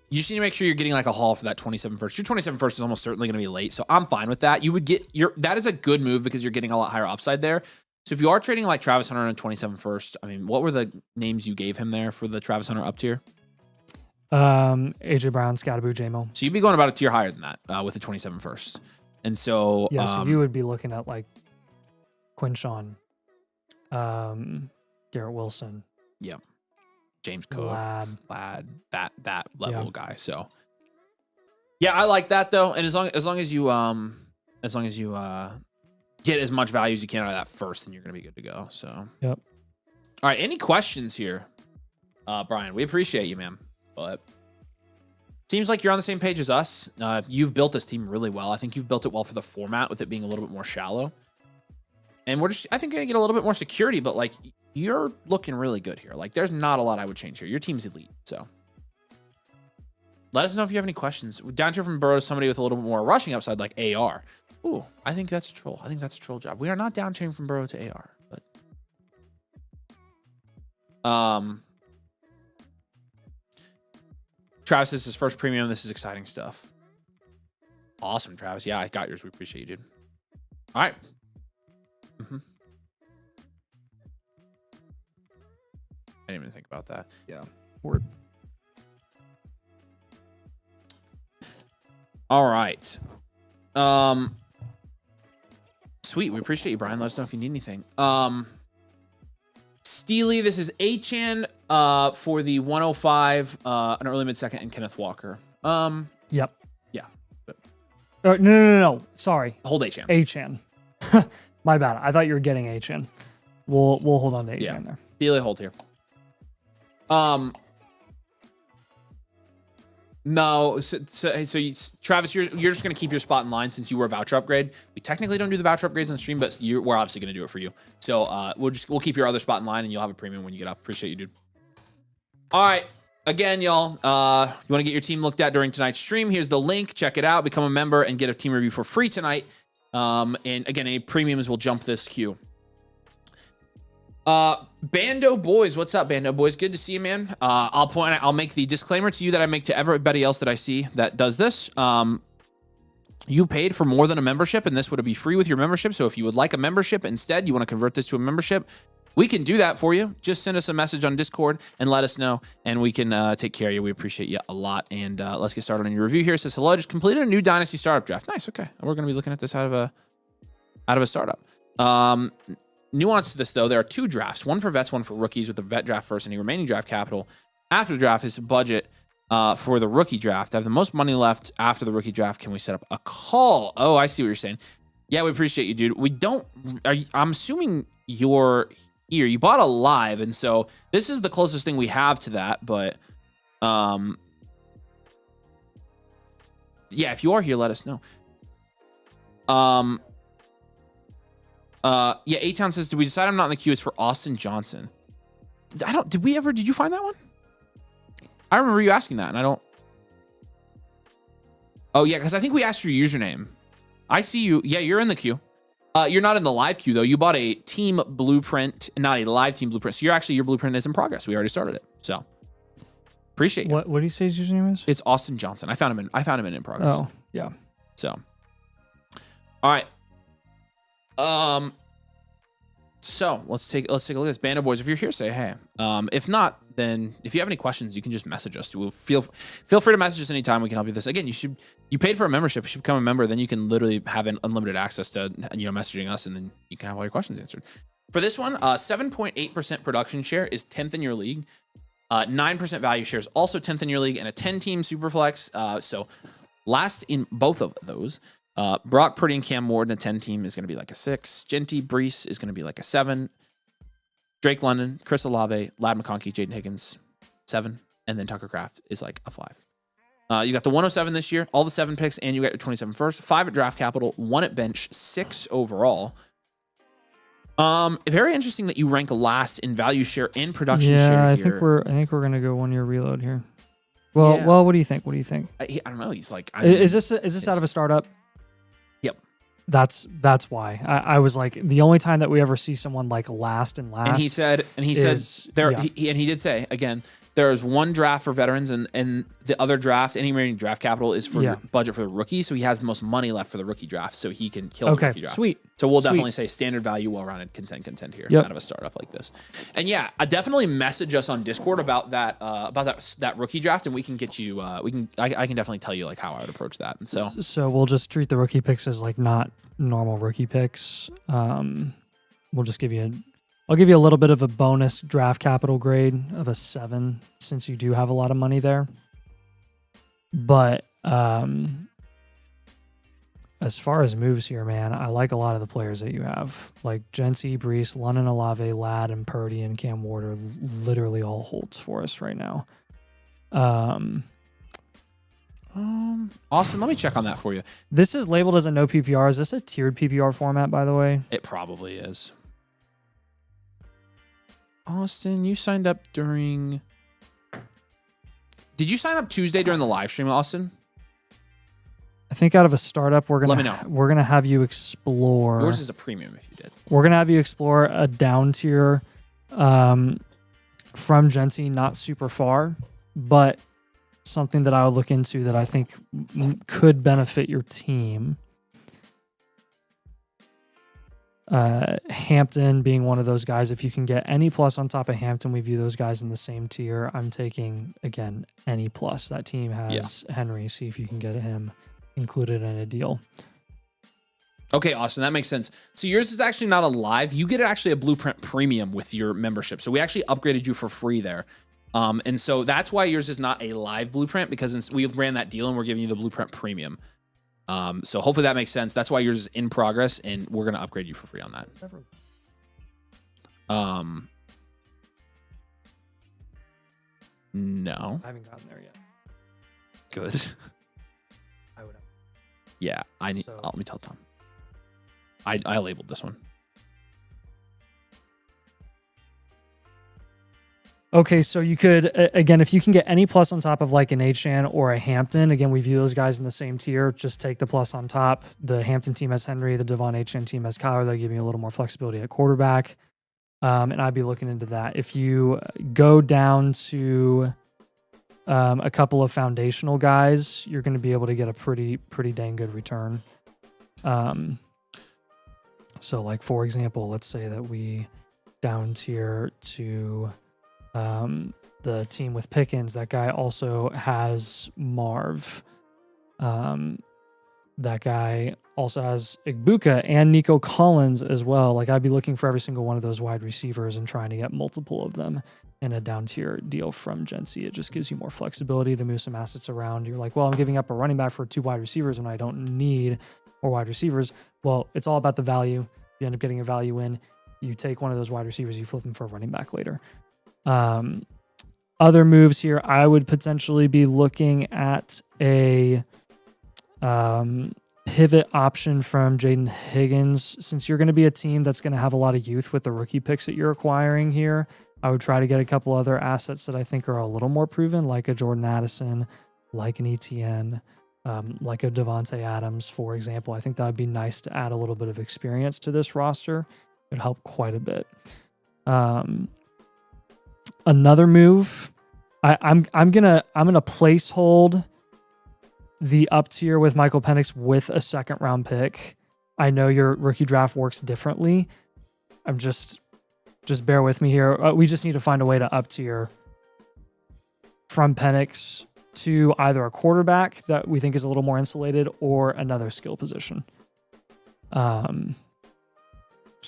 You just need to make sure you're getting like a haul for that 27 first. Your 27 first is almost certainly going to be late, so I'm fine with that. You would get that is a good move because you're getting a lot higher upside there. So if you are trading like Travis Hunter and 27 first, I mean, what were the names you gave him there for the Travis Hunter up tier? AJ Brown, Scattaboo, JMO. So you'd be going about a tier higher than that with the 27 first. And so Yeah, so you would be looking at like Quinshawn, Garrett Wilson. Yep. James Cook, Ladd, that level guy. So yeah, I like that though. And as long as you get as much value as you can out of that first, then you're gonna be good to go. So yep. All right, any questions here? Brian, we appreciate you, man. But seems like you're on the same page as us. You've built this team really well. I think you've built it well for the format with it being a little bit more shallow. And we're just, I think, gonna get a little bit more security, but like you're looking really good here. Like there's not a lot I would change here. Your team's elite. So let us know if you have any questions. Down here from Burrow, somebody with a little bit more rushing upside, like AR. Ooh, I think that's a troll. I think that's a troll job. We are not down tiering from Burrow to AR, but Travis, this is his first premium. This is exciting stuff. Awesome, Travis. Yeah, I got yours. We appreciate you, dude. All right. I didn't even think about that. Yeah. Word. All right. Sweet. We appreciate you, Brian. Let us know if you need anything. Steely, this is HN. for the 105, an early mid-second, and Kenneth Walker. Yep. Yeah. No. Sorry. Hold Achan. Achan. My bad. I thought you were getting Achan. We'll hold on to Achan there. Feel hold here. No, Travis, you're just gonna keep your spot in line since you were a voucher upgrade. We technically don't do the voucher upgrades on stream, but we're obviously gonna do it for you. So we'll keep your other spot in line, and you'll have a premium when you get up. Appreciate you, dude. All right, again, y'all. You want to get your team looked at during tonight's stream? Here's the link. Check it out. Become a member and get a team review for free tonight. And again, any premiums will jump this queue. Bando Boys, what's up, Bando Boys? Good to see you, man. I'll make the disclaimer to you that I make to everybody else that I see that does this. You paid for more than a membership, and this would be free with your membership. So if you would like a membership instead, you want to convert this to a membership, we can do that for you. Just send us a message on Discord and let us know, and we can take care of you. We appreciate you a lot. And let's get started on your review here. It says, hello, just completed a new Dynasty startup draft. Nice, okay. And we're going to be looking at this out of a startup. Nuance to this, though, there are two drafts, one for vets, one for rookies, with the vet draft first and the remaining draft capital. After the draft is budget for the rookie draft. I have the most money left after the rookie draft. Can we set up a call? Oh, I see what you're saying. Yeah, we appreciate you, dude. We don't... I'm assuming you're here. You bought a live, and so this is the closest thing we have to that, but... yeah, if you are here, let us know. Yeah, A-Town says, did we decide I'm not in the queue? It's for Austin Johnson. Did you find that one? I remember you asking that, and I don't. Oh, yeah, because I think we asked your username. I see you. Yeah, you're in the queue. You're not in the live queue, though. You bought a team blueprint, not a live team blueprint. So your blueprint is in progress. We already started it. So appreciate you. What do you say his username is? It's Austin Johnson. I found him in progress. Oh, yeah. So, all right. So let's take a look at this. Bando Boys, if you're here, say hey. If not, then if you have any questions, you can just message us. We'll feel free to message us anytime. We can help you with this. Again, you paid for a membership. You should become a member. Then you can literally have unlimited access to messaging us, and then you can have all your questions answered. For this one, 7.8% production share is 10th in your league. 9% value share is also 10th in your league, and a 10-team superflex. So last in both of those. Brock Purdy and Cam Ward in a 10-team is going to be like a 6. Genty Brees is going to be like a 7. Drake London, Chris Olave, Lad McConkey, Jaden Higgins, 7. And then Tucker Kraft is like a 5. You got the 107 this year, all the 7 picks, and you got your 27 first. 5 at draft capital, 1 at bench, 6 overall. Very interesting that you rank last in value share and production share here. I think we're going to go 1 year reload here. Well, what do you think? I don't know. He's like, is this out of a startup? Yep. That's why I was like, the only time that we ever see someone like last. And he did say again, there's 1 draft for veterans, and the other draft, any remaining draft capital is for budget for the rookie. So he has the most money left for the rookie draft, so he can kill the rookie draft. Sweet. So we'll definitely say standard value, well-rounded, content here out of a startup like this. And yeah, definitely message us on Discord about that rookie draft, and we can get you. I can definitely tell you like how I would approach that. And so we'll just treat the rookie picks as like not normal rookie picks. We'll just I'll give you a little bit of a bonus draft capital grade of a 7 since you do have a lot of money there. But as far as moves here, man, I like a lot of the players that you have. Like Genty, Brees, London, Olave, Ladd, and Purdy, and Cam Ward are literally all holds for us right now. Austin, let me check on that for you. This is labeled as a no PPR. Is this a tiered PPR format, by the way? It probably is. Austin, you signed up during... Did you sign up Tuesday during the live stream, Austin? I think out of a startup, we're Let me know. gonna have you explore. Yours is a premium if you did. We're gonna have you explore a down tier from Genty, not super far, but something that I would look into that I think could benefit your team. Hampton being one of those guys. If you can get any plus on top of Hampton, we view those guys in the same tier. I'm taking, again, any plus. That team has Henry. See if you can get him included in a deal. Okay, awesome. That makes sense. So yours is actually not a live. You get actually a Blueprint Premium with your membership. So we actually upgraded you for free there. And so that's why yours is not a live Blueprint, because we ran that deal and we're giving you the Blueprint Premium. So hopefully that makes sense. That's why yours is in progress, and we're going to upgrade you for free on that. No. I haven't gotten there yet. Good. I would have. Yeah, I need. Let me tell Tom. I labeled this one. Okay, so you could, again, if you can get any plus on top of like an H-Chan or a Hampton, again, we view those guys in the same tier. Just take the plus on top. The Hampton team has Henry, the Devon H-Chan team has Kyler. They'll give you a little more flexibility at quarterback. And I'd be looking into that. If you go down to a couple of foundational guys, you're going to be able to get a pretty dang good return. So like, for example, let's say that we down tier to the team with Pickens. That guy also has Marv. That guy also has Igbuka and Nico Collins as well. Like, I'd be looking for every single one of those wide receivers and trying to get multiple of them in a down tier deal from Gency. It just gives you more flexibility to move some assets around. You're like, well, I'm giving up a running back for 2 wide receivers when I don't need more wide receivers. Well, it's all about the value. You end up getting a value in. You take one of those wide receivers, you flip them for a running back later. Other moves here, I would potentially be looking at a pivot option from Jaden Higgins. Since you're going to be a team that's going to have a lot of youth with the rookie picks that you're acquiring here, I would try to get a couple other assets that I think are a little more proven, like a Jordan Addison, like an ETN, like a Devontae Adams, for example. I think that would be nice to add a little bit of experience to this roster. It would help quite a bit. Another move, I'm gonna placehold the up tier with Michael Penix with a 2nd round pick. I know your rookie draft works differently. I'm just bear with me here. We just need to find a way to up tier from Penix to either a quarterback that we think is a little more insulated or another skill position. So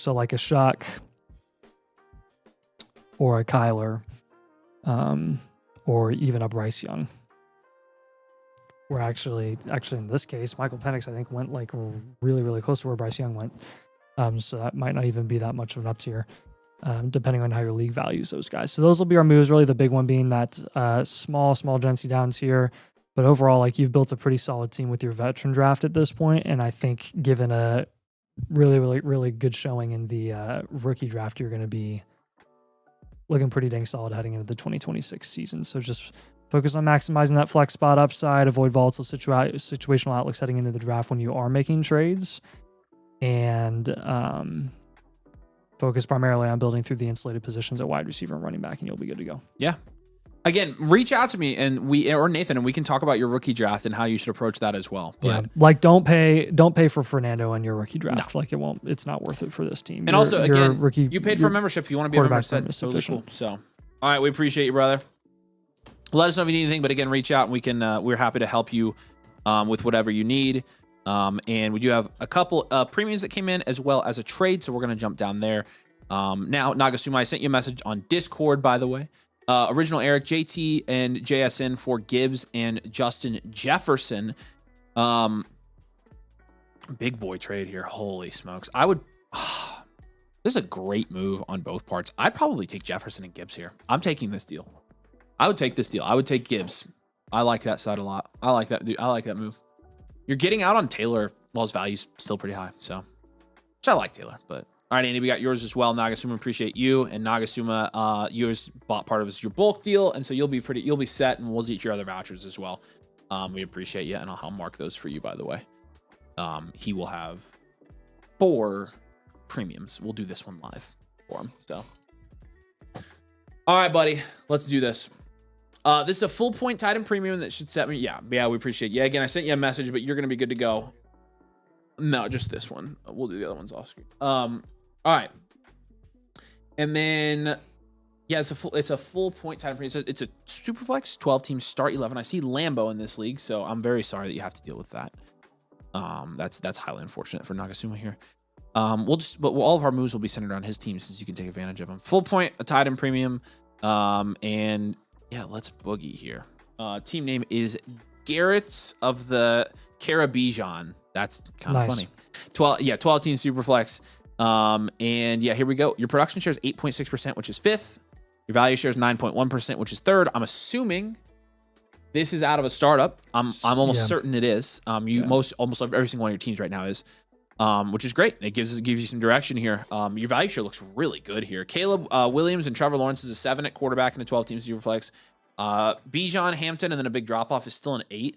like a Shuck or a Kyler, or even a Bryce Young. Where actually in this case, Michael Penix, I think, went like really close to where Bryce Young went. So that might not even be that much of an up tier, depending on how your league values those guys. So those will be our moves. Really, the big one being that small Gency down tier. But overall, like, you've built a pretty solid team with your veteran draft at this point, and I think given a really good showing in the rookie draft, you're going to be looking pretty dang solid heading into the 2026 season. So just focus on maximizing that flex spot upside, avoid volatile situational outlooks heading into the draft when you are making trades, and focus primarily on building through the insulated positions at wide receiver and running back, and you'll be good to go. Yeah. Again, reach out to me or Nathan, and we can talk about your rookie draft and how you should approach that as well. But, yeah, like don't pay for Fernando on your rookie draft. No. Like it's not worth it for this team. And also, again, you paid for a membership. If you want to be a member, it's totally cool. So, all right, we appreciate you, brother. Let us know if you need anything, but again, reach out and we can. We're happy to help you with whatever you need. And we do have a couple premiums that came in as well as a trade, so we're gonna jump down there. Now, Nagasuma, I sent you a message on Discord, by the way. Original Eric, JT, and JSN for Gibbs and Justin Jefferson. Big boy trade here. Holy smokes. This is a great move on both parts. I'd probably take Jefferson and Gibbs here. I'm taking this deal. I would take this deal. I would take Gibbs. I like that side a lot. I like that, dude. I like that move. You're getting out on Taylor while his value's still pretty high. So, which I like Taylor, but. All right, Andy, we got yours as well. Nagasuma, appreciate you. And Nagasuma, yours bought part of your bulk deal, and so you'll be set, and we'll eat your other vouchers as well. We appreciate you, and I'll mark those for you, by the way. He will have 4 premiums. We'll do this one live for him. So, all right, buddy, let's do this. This is a full point Titan premium that should set me. Yeah, we appreciate you. Yeah, again, I sent you a message, but you're gonna be good to go. No, just this one. We'll do the other ones off screen. All right, and then yeah, it's a full point time premium. It's a super flex 12 team start 11. I see Lambo in this league, so I'm very sorry that you have to deal with that. That's highly unfortunate for Nagasuma here. But all of our moves will be centered around his team since you can take advantage of him. Full point, a tied in premium. And yeah, let's boogie here. Team name is Garrett's of the Caribbean. That's kind of funny. 12 team Superflex. And yeah, here we go. Your production share is 8.6%, which is 5th. Your value share is 9.1%, which is 3rd. I'm assuming this is out of a startup. I'm almost certain it is. Almost every single one of your teams right now is, which is great. It gives you some direction here. Your value share looks really good here. Caleb Williams and Trevor Lawrence is a 7 at quarterback in the 12 team Superflex. Bijan, Hampton, and then a big drop off is still an 8.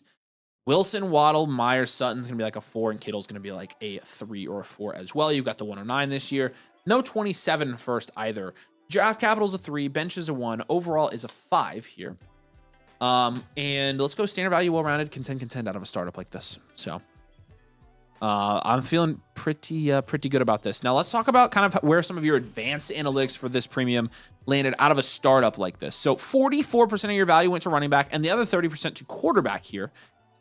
Wilson, Waddle, Myers, Sutton's going to be like a 4, and Kittle's going to be like a 3 or a 4 as well. You've got the 109 this year. No 27 first either. Draft capital's a 3, bench is a 1, overall is a 5 here. And let's go standard value, well-rounded, contend out of a startup like this. So I'm feeling pretty good about this. Now let's talk about kind of where some of your advanced analytics for this premium landed out of a startup like this. So 44% of your value went to running back, and the other 30% to quarterback here.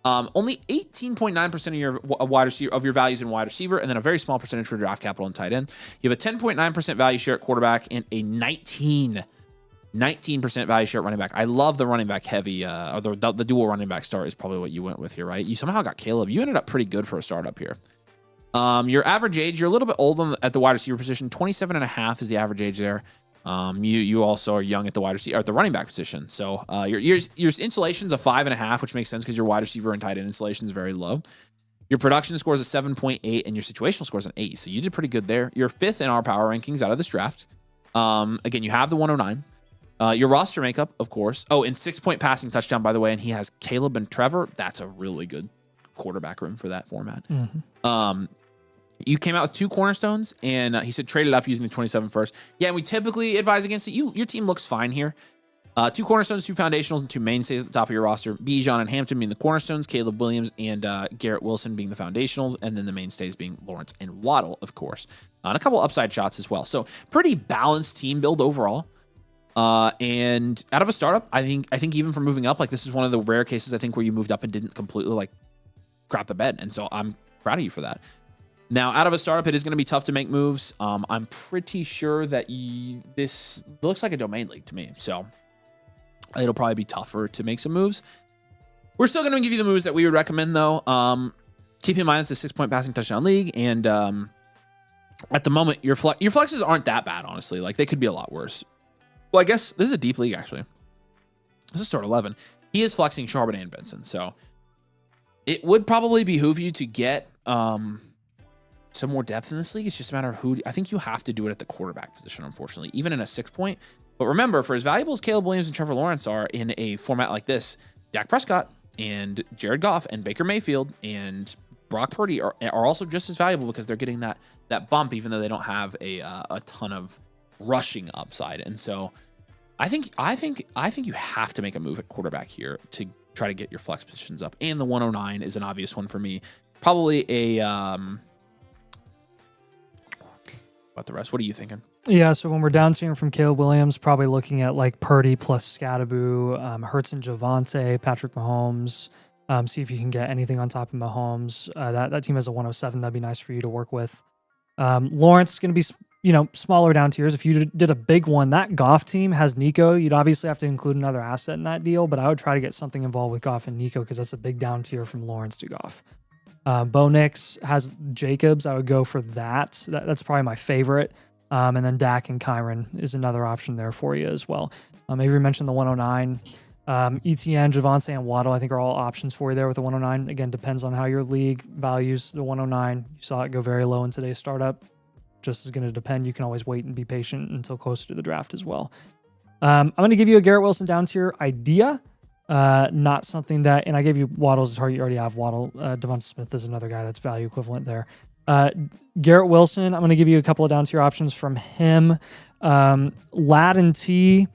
Only 18.9% of your wide receiver of your values in wide receiver, and then a very small percentage for draft capital and tight end. You have a 10.9% value share at quarterback and a 19% value share at running back. I love the running back heavy, or the dual running back start is probably what you went with here, right? You somehow got Caleb. You ended up pretty good for a startup here. Your average age, you're a little bit old at the wide receiver position. 27.5 is the average age there. You also are young at the wide receiver, or at the running back position. So your installation's a 5.5, which makes sense because your wide receiver and tight end installation is very low. Your production score is a 7.8, and your situational score is an 8. So you did pretty good there. You're 5th in our power rankings out of this draft. Again, you have the 109. Your roster makeup, of course. Oh, and 6-point passing touchdown, by the way, and he has Caleb and Trevor. That's a really good quarterback room for that format. Mm-hmm. You came out with 2 cornerstones, and he said trade it up using the 27 first. Yeah, and we typically advise against it. Your team looks fine here. 2 cornerstones, 2 foundationals, and 2 mainstays at the top of your roster. Bijan and Hampton being the cornerstones, Caleb Williams and Garrett Wilson being the foundationals, and then the mainstays being Lawrence and Waddle, of course. And a couple upside shots as well. So pretty balanced team build overall. And out of a startup, I think even for moving up, like this is one of the rare cases I think where you moved up and didn't completely like crap the bed. And so I'm proud of you for that. Now, out of a startup, it is going to be tough to make moves. I'm pretty sure that this looks like a domain league to me. So it'll probably be tougher to make some moves. We're still going to give you the moves that we would recommend, though. Keep in mind it's a 6-point passing touchdown league. And at the moment, your flexes aren't that bad, honestly. Like, they could be a lot worse. Well, I guess this is a deep league, actually. This is start 11. He is flexing Charbonnet and Benson. So it would probably behoove you to get some more depth in this league. It's just a matter of who. I think you have to do it at the quarterback position, unfortunately, even in a 6-point. But remember, for as valuable as Caleb Williams and Trevor Lawrence are in a format like this, Dak Prescott and Jared Goff and Baker Mayfield and Brock Purdy are also just as valuable because they're getting that bump, even though they don't have a ton of rushing upside. And so I think you have to make a move at quarterback here to try to get your flex positions up. And the 109 is an obvious one for me. Probably a about the rest. What are you thinking? Yeah, so when we're down seeing from Caleb Williams, probably looking at like Purdy plus Scadaboo, Hurts and Javonte, Patrick Mahomes. See if you can get anything on top of Mahomes. That team has a 107. That'd be nice for you to work with. Lawrence is going to be, smaller down tiers. If you did a big one, that Goff team has Nico. You'd obviously have to include another asset in that deal, but I would try to get something involved with Goff and Nico because that's a big down tier from Lawrence to Goff. Bo Nix has Jacobs. I would go for that. That's probably my favorite. And then Dak and Kyron is another option there for you as well. Avery mentioned the 109. ETN, Javonte, and Waddle, I think are all options for you there with the 109. Again, depends on how your league values the 109. You saw it go very low in today's startup. Just is going to depend. You can always wait and be patient until closer to the draft as well. I'm going to give you a Garrett Wilson down tier idea. Not something that, and I gave you Waddle as a target. You already have Waddle. Devonta Smith is another guy that's value equivalent there. Garrett Wilson, I'm going to give you a couple of down tier options from him. Lad and T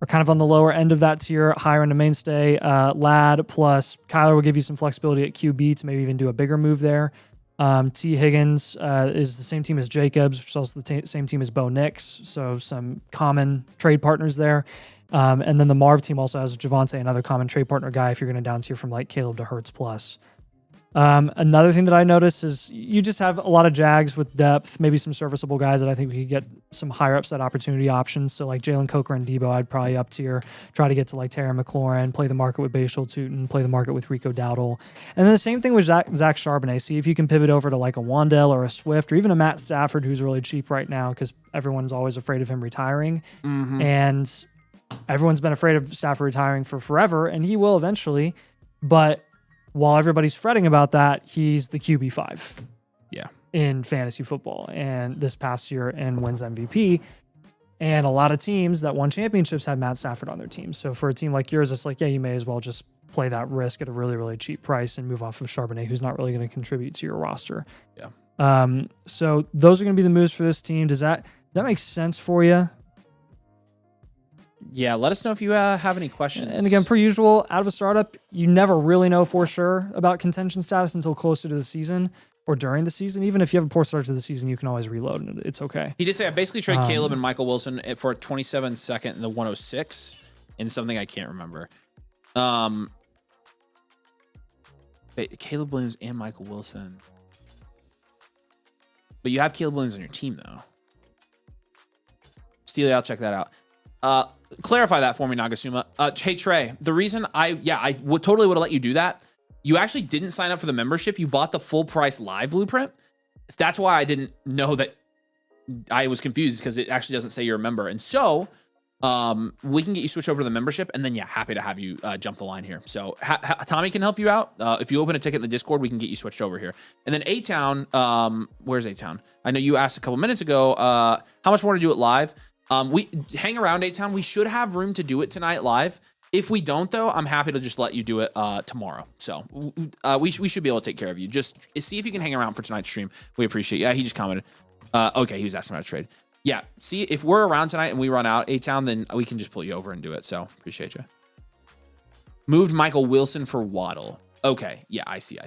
are kind of on the lower end of that tier, higher in the mainstay. Lad plus Kyler will give you some flexibility at QB to maybe even do a bigger move there. T. Higgins is the same team as Jacobs, which is also the same team as Bo Nix, so some common trade partners there. And then the Marv team also has Javonte, another common trade partner guy if you're going to down tier from like Caleb to Hurts plus. Another thing that I noticed is you just have a lot of Jags with depth, maybe some serviceable guys that I think we could get some higher upside opportunity options. So like Jalen Coker and Debo, I'd probably up tier, try to get to like Terry McLaurin, play the market with Bashal Tootin, play the market with Rico Dowdle. And then the same thing with Zach Charbonnet. See if you can pivot over to like a Wandale or a Swift or even a Matt Stafford, who's really cheap right now because everyone's always afraid of him retiring. Mm-hmm. And everyone's been afraid of Stafford retiring for forever, and he will eventually. But while everybody's fretting about that, he's the QB5 in fantasy football. And this past year and wins MVP. And a lot of teams that won championships had Matt Stafford on their team. So for a team like yours, it's like, yeah, you may as well just play that risk at a really, really cheap price and move off of Charbonnet, who's not really going to contribute to your roster. Yeah. So those are going to be the moves for this team. Does that make sense for you? Yeah, let us know if you have any questions. And again, per usual, out of a startup, you never really know for sure about contention status until closer to the season or during the season. Even if you have a poor start to the season, you can always reload and it's okay. He did say, I basically traded Caleb and Michael Wilson for a 27 second and the 106 and something I can't remember. Caleb Williams and Michael Wilson. But you have Caleb Williams on your team, though. Steely, I'll check that out. Clarify that for me, Nagasuma. Hey, Trey, the reason I would totally would have let you do that. You actually didn't sign up for the membership. You bought the full price live blueprint. That's why I didn't know that. I was confused because it actually doesn't say you're a member. And so we can get you switched over to the membership. And then, yeah, happy to have you jump the line here. So Tommy can help you out. If you open a ticket in the Discord, we can get you switched over here. And then A-Town, where's A-Town? I know you asked a couple minutes ago, how much more to do it live? We hang around A-Town. We should have room to do it tonight live. If we don't, though, I'm happy to just let you do it tomorrow. So we should be able to take care of you. Just see if you can hang around for tonight's stream. We appreciate it. Yeah, he just commented. Okay, he was asking about a trade. Yeah, see, if we're around tonight and we run out A-Town, then we can just pull you over and do it. So appreciate you. Moved Michael Wilson for Waddle. Okay, yeah, I see.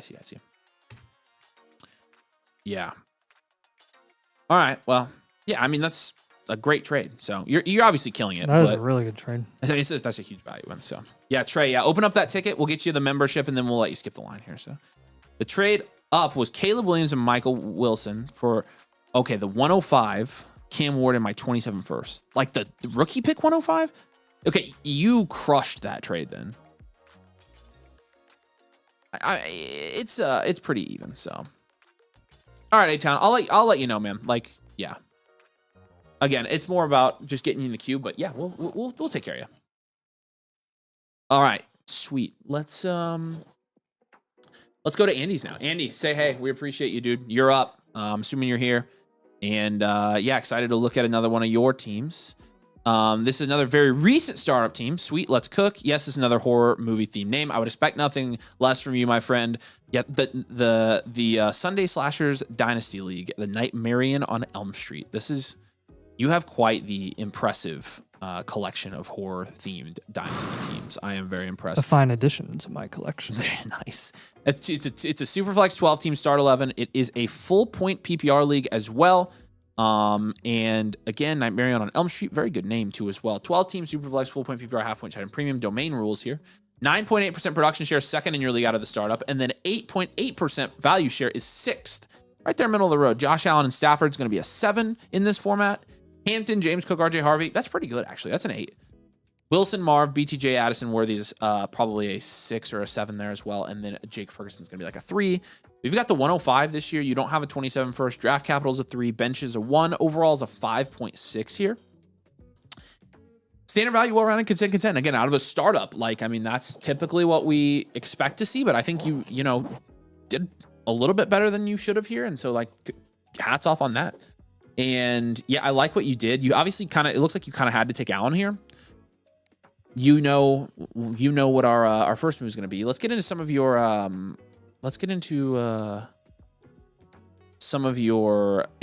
Yeah. All right, well, yeah, I mean, that's a great trade. So you're obviously killing it. That is a really good trade. That's a huge value one. So yeah, Trey, yeah, open up that ticket. We'll get you the membership and then we'll let you skip the line here. So the trade up was Caleb Williams and Michael Wilson for, okay, the 105, Cam Ward and my 27 first. Like the rookie pick 105? Okay, you crushed that trade then. It's pretty even, so. All right, A-Town, I'll let you know, man. Like, yeah. Again, it's more about just getting you in the queue, but yeah, we'll take care of you. All right, sweet. Let's go to Andy's now. Andy, say hey. We appreciate you, dude. You're up. I'm assuming you're here, and yeah, excited to look at another one of your teams. This is another very recent startup team. Sweet, let's cook. Yes, it's another horror movie themed name. I would expect nothing less from you, my friend. Yeah, the Sunday Slashers Dynasty League, the Nightmarian on Elm Street. You have quite the impressive collection of horror-themed Dynasty teams. I am very impressed. A fine addition to my collection. Very nice. It's a Superflex 12-team start 11. It is a full-point PPR league as well. And again, Nightmarian on Elm Street, very good name too as well. 12-team Superflex, full-point PPR, half-point tight end premium. Domain rules here. 9.8% production share, second in your league out of the startup. And then 8.8% value share is sixth. Right there, middle of the road. Josh Allen and Stafford's going to be a 7 in this format. Hampton, James Cook, RJ Harvey. That's pretty good, actually. That's an 8. Wilson, Marv, BTJ, Addison, Worthy's probably a 6 or a 7 there as well. And then Jake Ferguson's going to be like a 3. We've got the 105 this year. You don't have a 27 first. Draft capital is a 3. Bench is a 1. Overall is a 5.6 here. Standard value, well-rounded, content. Again, out of a startup. Like, I mean, that's typically what we expect to see. But I think you did a little bit better than you should have here. And so, like, hats off on that. And yeah, I like what you did. You obviously it looks like you kind of had to take Allen here. You know what our first move is going to be. Let's get into some of your,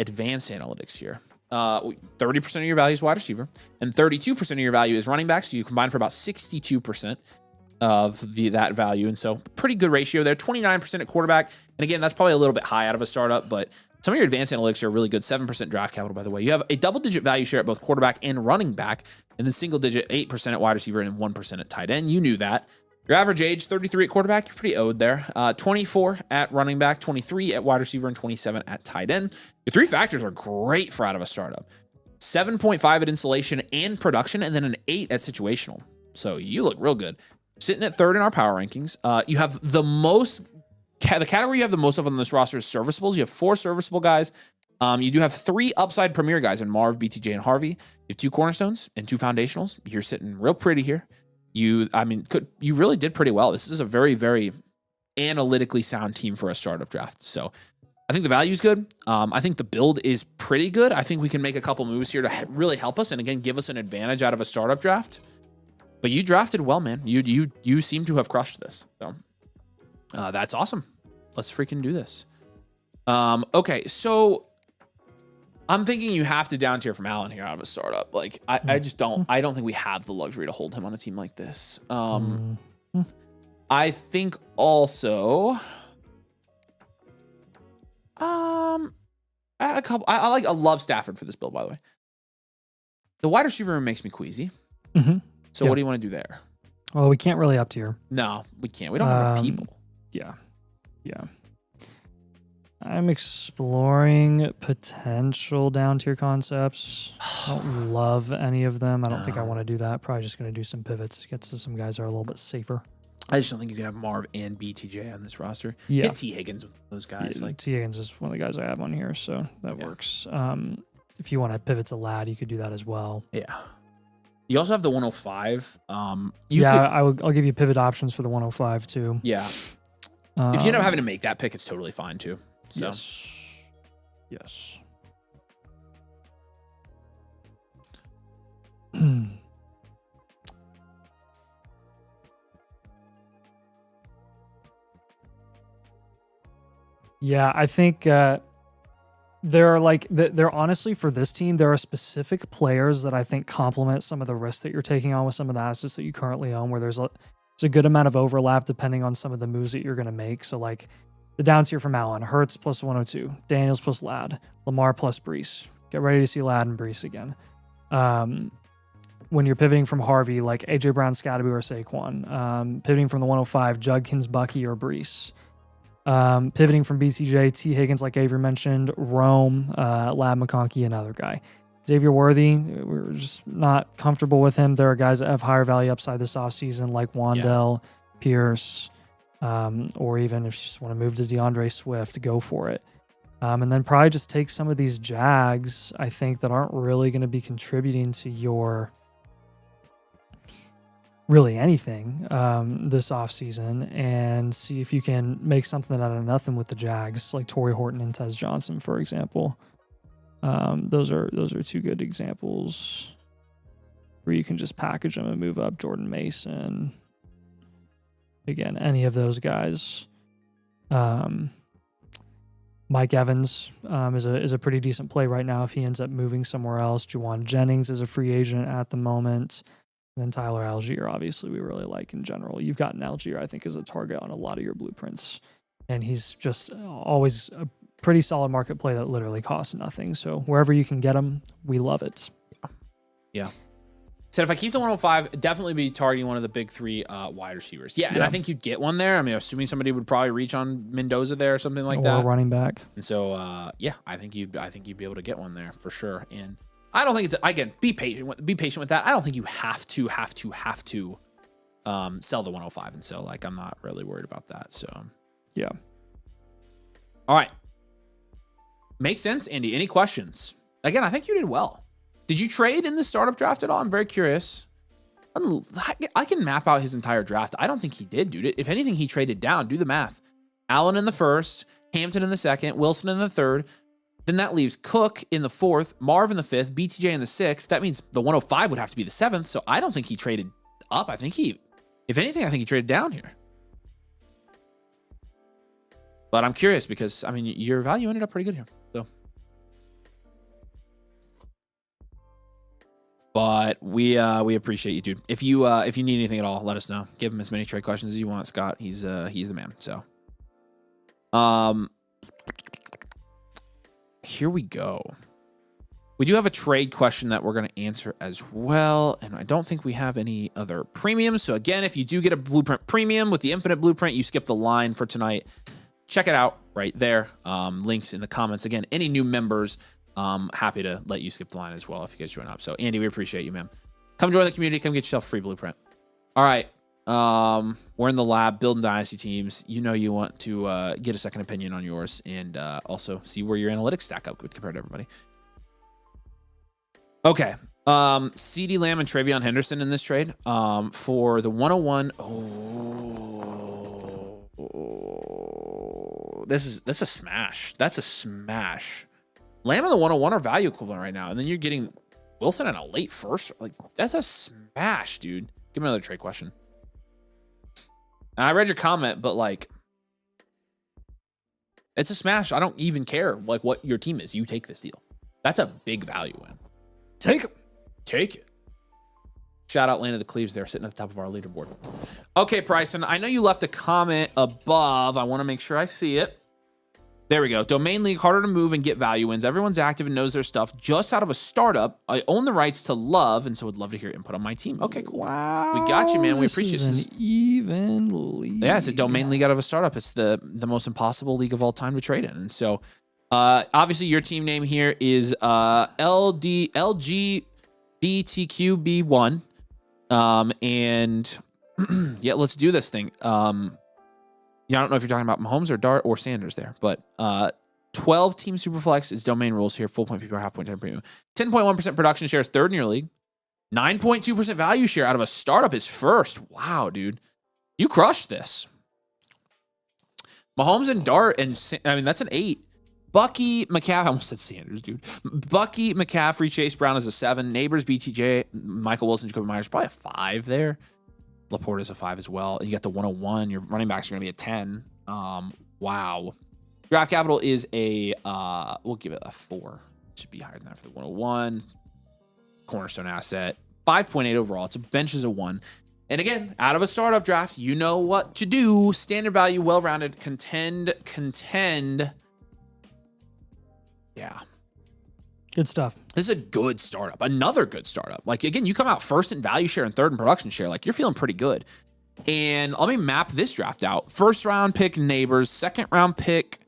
advanced analytics here. 30% of your value is wide receiver and 32% of your value is running back. So you combine for about 62% of that value. And so pretty good ratio there. 29% at quarterback. And again, that's probably a little bit high out of a startup, but some of your advanced analytics are really good. 7% draft capital, by the way. You have a double-digit value share at both quarterback and running back, and then single-digit 8% at wide receiver and 1% at tight end. You knew that. Your average age, 33 at quarterback. You're pretty owed there. 24 at running back, 23 at wide receiver, and 27 at tight end. Your three factors are great for out of a startup. 7.5 at installation and production, and then an 8 at situational. So you look real good. Sitting at third in our power rankings. You have the category you have the most of on this roster is serviceables. You have 4 serviceable guys. You do have 3 upside premier guys in Marv, BTJ, and Harvey. You have 2 cornerstones and 2 foundationals. You're sitting real pretty here. You really did pretty well. This is a very, very analytically sound team for a startup draft. So I think the value is good. I think the build is pretty good. I think we can make a couple moves here to really help us and again give us an advantage out of a startup draft. But you drafted well, man. You seem to have crushed this. So that's awesome. Let's freaking do this. Okay, so I'm thinking you have to down tier from Allen here out of a startup. Like I just don't. I don't think we have the luxury to hold him on a team like this. I think also, a couple. I love Stafford for this build. By the way, the wide receiver room makes me queasy. So what do you want to do there? Well, we can't really up tier. No, we can't. We don't have enough people. Yeah. I'm exploring potential down tier concepts. I don't love any of them. I don't think I want to do that. Probably just going to do some pivots, get to some guys that are a little bit safer. I just don't think you can have Marv and BTJ on this roster. Yeah. Get T. Higgins with those guys. Yeah, T. Higgins is one of the guys I have on here, so that works. If you want to pivot to Lad, you could do that as well. Yeah. You also have the 105. I'll give you pivot options for the 105 too. Yeah. If you end up having to make that pick, it's totally fine too. So. Yes. Yeah, I think there are honestly for this team, there are specific players that I think complement some of the risks that you're taking on with some of the assets that you currently own, where there's a good amount of overlap depending on some of the moves that you're going to make. So like the down tier from Allen, Hurts plus 102, Daniels plus Lad, Lamar plus Brees. Get ready to see Lad and Brees again. When you're pivoting from Harvey, like AJ Brown, Scottaboo, or Saquon. Pivoting from the 105, Judkins, Bucky, or Brees. Pivoting from BCJ, T. Higgins, like Avery mentioned, Rome, Lab McConkey, another guy. Xavier Worthy, we're just not comfortable with him. There are guys that have higher value upside this offseason, like Wandell, Pierce, or even if you just want to move to DeAndre Swift, go for it. And then probably just take some of these Jags, I think, that aren't really going to be contributing to your really anything this offseason, and see if you can make something out of nothing with the Jags, like Torrey Horton and Tez Johnson, for example. Those are 2 good examples where you can just package them and move up. Jordan Mason, again, any of those guys. Mike Evans is a pretty decent play right now if he ends up moving somewhere else. Juwan Jennings is a free agent at the moment. And then Tyler Algier, obviously, we really like in general. You've gotten Algier, I think, as a target on a lot of your blueprints. And he's just always a pretty solid market play that literally costs nothing. So wherever you can get him, we love it. Yeah. So if I keep the 105, definitely be targeting one of the big 3 wide receivers. Yeah, and I think you'd get one there. I mean, assuming somebody would probably reach on Mendoza there or something like that. Or running back. And so, I think you'd be able to get one there for sure. And I don't think be patient with that. I don't think you have to sell the 105. And so, like, I'm not really worried about that. So, yeah. All right. Makes sense, Andy. Any questions? Again, I think you did well. Did you trade in the startup draft at all? I'm very curious. I can map out his entire draft. I don't think he did, dude. If anything, he traded down. Do the math. Allen in the first, Hampton in the second, Wilson in the third. Then that leaves Cook in the 4th, Marv in the 5th, BTJ in the 6th. That means the 105 would have to be the 7th. So I don't think he traded up. I think if anything, he traded down here. But I'm curious because, I mean, your value ended up pretty good here. So, but we appreciate you, dude. If you need anything at all, let us know. Give him as many trade questions as you want, Scott. He's the man. So, here we go. We do have a trade question that we're going to answer as well. And I don't think we have any other premiums. So again, if you do get a blueprint premium with the infinite blueprint, you skip the line for tonight. Check it out right there. Links in the comments. Again, any new members, happy to let you skip the line as well if you guys join up. So Andy, we appreciate you, man. Come join the community. Come get yourself a free blueprint. All right. We're in the lab building Dynasty teams. You know you want to get a second opinion on yours and also see where your analytics stack up compared to everybody. Okay. CeeDee Lamb and Travion Henderson in this trade. For the 101. That's a smash. That's a smash. Lamb and the 101 are value equivalent right now. And then you're getting Wilson in a late first. Like, that's a smash, dude. Give me another trade question. I read your comment, but like, it's a smash. I don't even care like what your team is. You take this deal. That's a big value win. Take it. Take it. Shout out Land of the Cleaves there, sitting at the top of our leaderboard. Okay, Bryson, I know you left a comment above. I want to make sure I see it. There we go. Domain League, harder to move and get value wins. Everyone's active and knows their stuff. Just out of a startup, I own the rights to love, and so would love to hear input on my team. Okay, cool. Wow. We got you, man. We appreciate this. Even league. Yeah, it's a domain league out of a startup. It's the most impossible league of all time to trade in. And so, obviously, your team name here is LGBTQB1. And yeah, let's do this thing. Yeah, I don't know if you're talking about Mahomes or Dart or Sanders there, but 12 team superflex is domain rules here. Full point PPR, half point 10 premium. 10.1% production share is third in your league. 9.2% value share out of a startup is first. Wow, dude. You crushed this. Mahomes and Dart, and I mean, that's an 8. Bucky McCaffrey, I almost said Sanders, dude. Bucky McCaffrey, Chase Brown is a 7. Neighbors, BTJ, Michael Wilson, Jacoby Myers, probably a 5 there. Laporta is a 5 as well. And you got the 101. Your running backs are going to be a 10. Wow. Draft capital is a, we'll give it a 4. Should be higher than that for the 101. Cornerstone asset. 5.8 overall. It's a bench is a 1. And again, out of a startup draft, you know what to do. Standard value, well-rounded, contend. Yeah. Good stuff. This is a good startup. Another good startup. Like, again, you come out first in value share and third in production share. Like, you're feeling pretty good. And let me map this draft out. First round pick, Neighbors. Second round pick,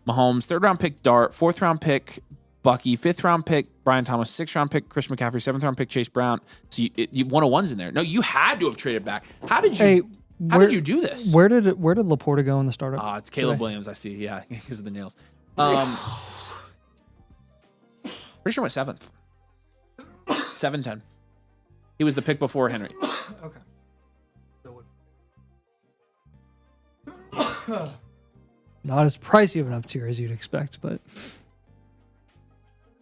Mahomes. Third round pick, Dart. Fourth round pick, Bucky. Fifth round pick, Brian Thomas. Sixth round pick, Chris McCaffrey. Seventh round pick, Chase Brown. So you 101's in there. No, you had to have traded back. How did you did you do this? Where did Laporta go in the startup? It's Caleb Williams, I see. Yeah, because of the nails. Pretty sure went 7th. 7-10. He was the pick before Henry. Okay. Not as pricey of an up tier as you'd expect, but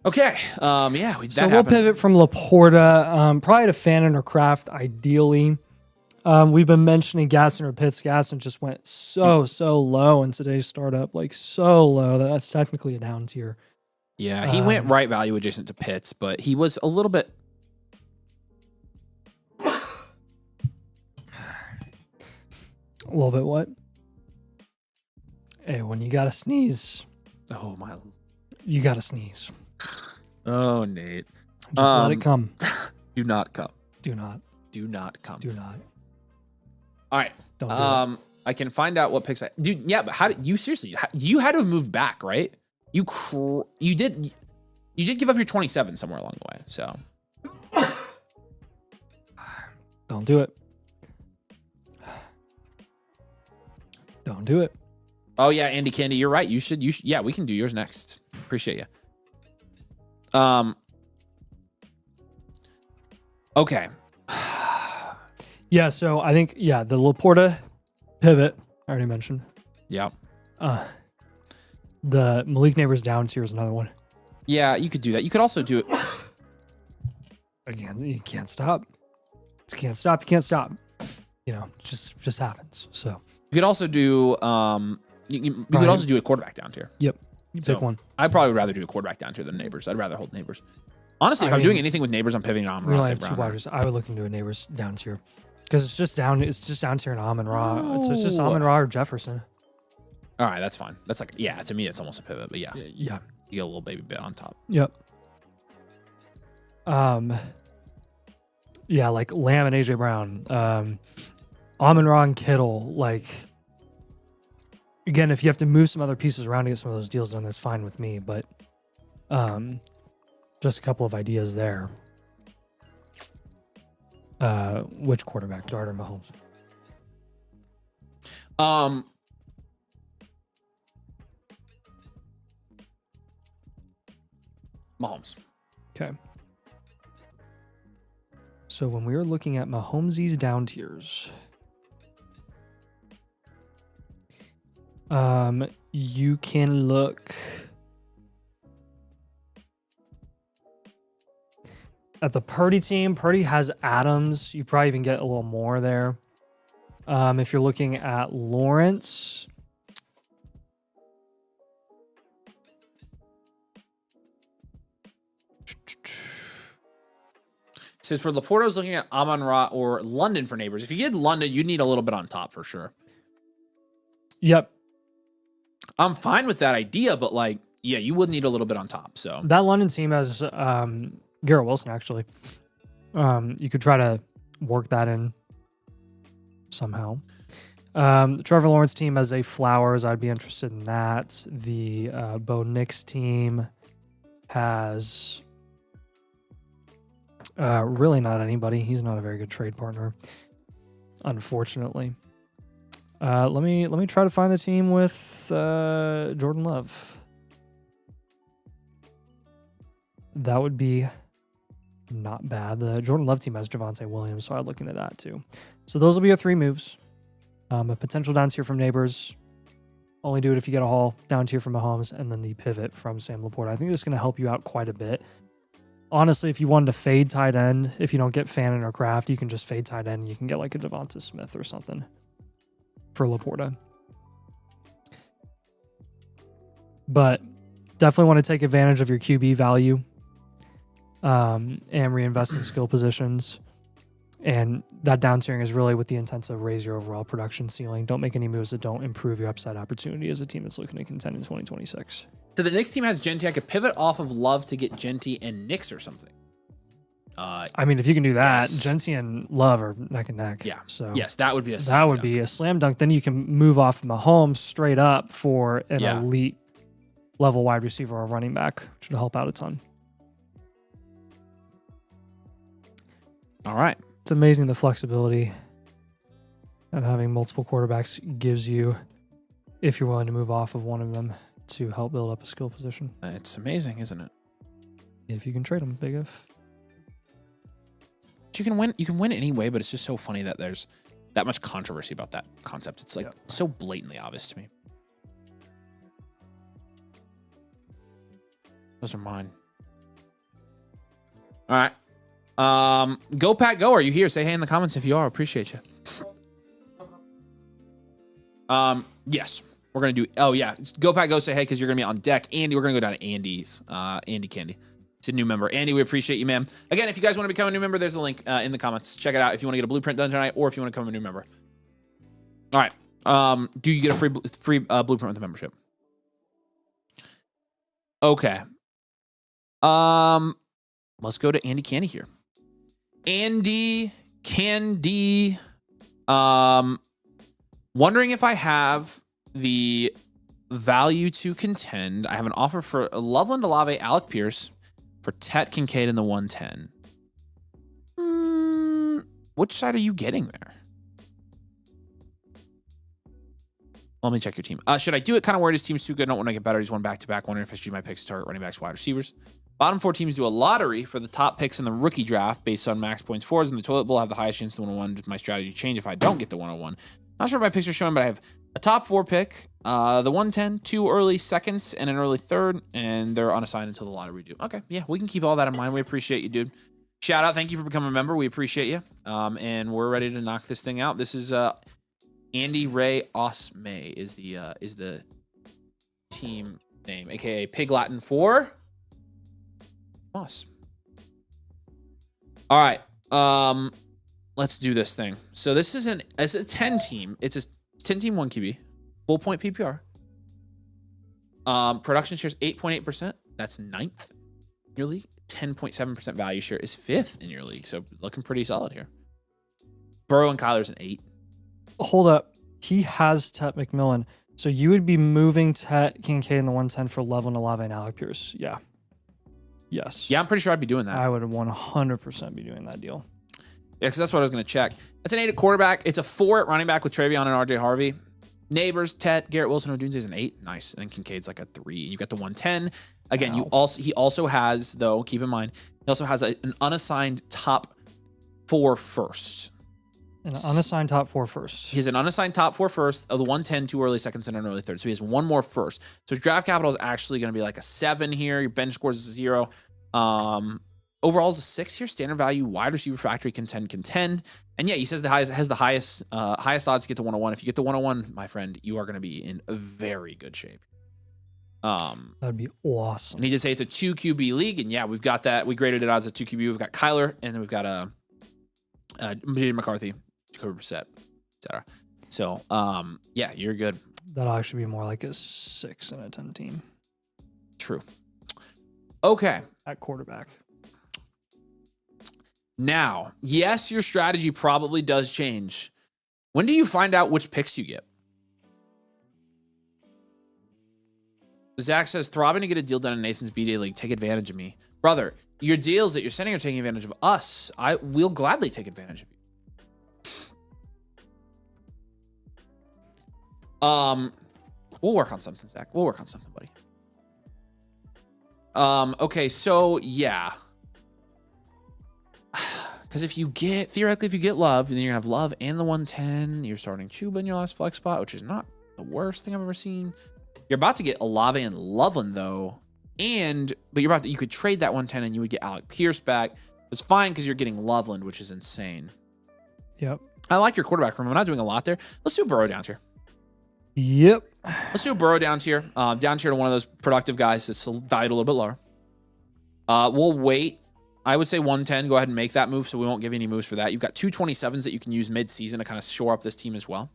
okay. Yeah. So we'll pivot from Laporta, probably to Fannin or Kraft, ideally. We've been mentioning Gasson or Pitts. Gasson just went so low in today's startup, like so low that that's technically a down tier. Yeah, he went right value adjacent to Pitts, but he was a little bit. A little bit what? Hey, when you gotta sneeze. Oh my! You gotta sneeze. Oh, Nate. Just let it come. Do not come. Do not. Do not come. Do not. All right. Don't do it. I can find out what picks dude. Yeah, but how did you seriously? You had to have moved back, right? You did give up your 27 somewhere along the way. So don't do it. Don't do it. Oh yeah, Andy Candy, you're right. You should. Yeah, we can do yours next. Appreciate you. Okay. Yeah. So I think the Laporta pivot I already mentioned. Yeah. The Malik Neighbors down tier is another one. Yeah, you could do that. You could also do it. Again, you can't stop. You can't stop. You can't stop. You know, just happens. So you could also do you could also do a quarterback down tier. Yep. You pick one. I'd probably rather do a quarterback down tier than Neighbors. I'd rather hold Neighbors. Honestly, if I'm doing anything with Neighbors, I'm pivoting on Amon Ra. I would look into a Neighbors down tier because it's just down tier in Amon Ra. It's just Amon Ra or Jefferson. All right, that's fine. That's like, yeah, to me, it's almost a pivot, but yeah. Yeah. You get a little baby bit on top. Yep. Yeah, like Lamb and AJ Brown, Amon-Ra and Kittle. Like, again, if you have to move some other pieces around to get some of those deals done, that's fine with me. But just a couple of ideas there. Which quarterback, Dart or Mahomes? Mahomes. Okay. So when we were looking at Mahomes's down tiers, you can look at the Purdy team. Purdy has Adams. You probably even get a little more there. If you're looking at Lawrence, says for Laporta, I was looking at Amon-Ra or London for Neighbors. If you get London, you'd need a little bit on top for sure. Yep. I'm fine with that idea, but like, yeah, you would need a little bit on top. So that London team has Garrett Wilson, actually. You could try to work that in somehow. The Trevor Lawrence team has a Flowers. I'd be interested in that. The Bo Nix team has really not anybody. He's not a very good trade partner, unfortunately. Let me try to find the team with Jordan Love. That would be not bad. The Jordan Love team has Javonte Williams, so I'd look into that too. So those will be your 3 moves. A potential down tier from Neighbors. Only do it if you get a haul. Down tier from Mahomes, and then the pivot from Sam Laporta. I think this is going to help you out quite a bit. Honestly, if you wanted to fade tight end, if you don't get Fannin or Kraft, you can just fade tight end. You can get like a Devonta Smith or something for Laporta. But definitely want to take advantage of your QB value and reinvest in skill positions. And that down tiering is really with the intent to raise your overall production ceiling. Don't make any moves that don't improve your upside opportunity as a team that's looking to contend in 2026. So the Knicks team has Genty. I could pivot off of Love to get Genty and Knicks or something. I mean, if you can do that, yes. Genty and Love are neck and neck. Yeah. So yes, that would be a slam dunk. Then you can move off Mahomes straight up for an elite level wide receiver or running back, which would help out a ton. All right. It's amazing the flexibility of having multiple quarterbacks gives you if you're willing to move off of one of them to help build up a skill position. It's amazing, isn't it? If you can trade them, big if. You can win anyway, but it's just so funny that there's that much controversy about that concept. It's like so blatantly obvious to me. Those are mine. All right. Go Pat Go. Are you here? Say hey in the comments if you are. Appreciate you. Yes. We're gonna do Go Pat Go, say hey because you're gonna be on deck. Andy, we're gonna go down to Andy's. Andy Candy. He's a new member. Andy, we appreciate you, man. Again, if you guys want to become a new member, there's a link in the comments. Check it out if you want to get a Blueprint done tonight or if you want to become a new member. All right. Do you get a free Blueprint with the membership? Okay. Let's go to Andy Candy here. Andy Candy. Wondering if I have the value to contend. I have an offer for Loveland Olave, Alec Pierce, for Tet Kincaid in the 110. Which side are you getting there? Let me check your team. Should I do it? Kind of worried his team's too good. I don't want to get better. He's won back-to-back. Wondering if I should do my picks to target running backs, wide receivers. Bottom 4 teams do a lottery for the top picks in the rookie draft based on max points forwards, and the toilet bowl have the highest chance to 101. Does my strategy change if I don't get the 101? Not sure if my picks are showing, but I have a top 4 pick, the 110, 2 early seconds, and an early third, and they're unassigned until the lottery do. Okay, yeah, we can keep all that in mind. We appreciate you, dude. Shout out, thank you for becoming a member. We appreciate you, and we're ready to knock this thing out. This is Andy Ray Osmay is the team name, aka Pig Latin for Moss. All right, let's do this thing. So this is it's a 10 team. It's a 10 team 1 QB, full point PPR. Production shares 8.8%. That's 9th in your league. 10.7% value share, is 5th in your league. So looking pretty solid here. Burrow and Kyler's an 8. Hold up. He has Tet McMillan. So you would be moving Tet Kincaid in the 110 for Loveland, Olave, and Alec Pierce. Yeah. Yes. Yeah, I'm pretty sure I'd be doing that. I would 100% be doing that deal. Yeah, because that's what I was going to check. That's an 8 at quarterback. It's a 4 at running back with Travion and RJ Harvey. Neighbors, Tet, Garrett Wilson, Odunze is an 8. Nice. And then Kincaid's like a 3. You got the 110. Again, Wow. he also has, though, keep in mind, he also has an unassigned top 4 first. An unassigned top 4 first. He has an unassigned top 4 first of the 110, 2 early seconds, and an early third. So he has 1 more first. So his draft capital is actually going to be like a 7 here. Your bench score is a 0. Overall is a 6 here. Standard value, wide receiver factory, contend. And yeah, he says has the highest odds to get to 101. If you get to 101, my friend, you are going to be in a very good shape. That'd be awesome. And he did say it's a 2 QB league, and yeah, we've got that. We graded it as a 2 QB. We've got Kyler, and then we've got Jaden McCarthy, Jacoby Brissett, etc. So yeah, you're good. That'll actually be more like a 6 and a 10 team. True. Okay. At quarterback. Now, yes, your strategy probably does change. When do you find out which picks you get? Zach says, throbbing to get a deal done in Nathan's B-Day League. Take advantage of me. Brother, your deals that you're sending are taking advantage of us. We'll gladly take advantage of you. We'll work on something, Zach. We'll work on something, buddy. Okay, so yeah. Because theoretically, if you get Love, then you're gonna have Love and the 110. You're starting Chuba in your last flex spot, which is not the worst thing I've ever seen. You're about to get Olave and Loveland though, but you could trade that 110 and you would get Alec Pierce back. It's fine because you're getting Loveland, which is insane. Yep. I like your quarterback room. I'm not doing a lot there. Let's do a Burrow down tier. Yep. Let's do a Burrow down tier. Down tier to one of those productive guys that's valued a little bit lower. We'll wait. I would say 110. Go ahead and make that move, so we won't give you any moves for that. You've got 227s that you can use mid-season to kind of shore up this team as well.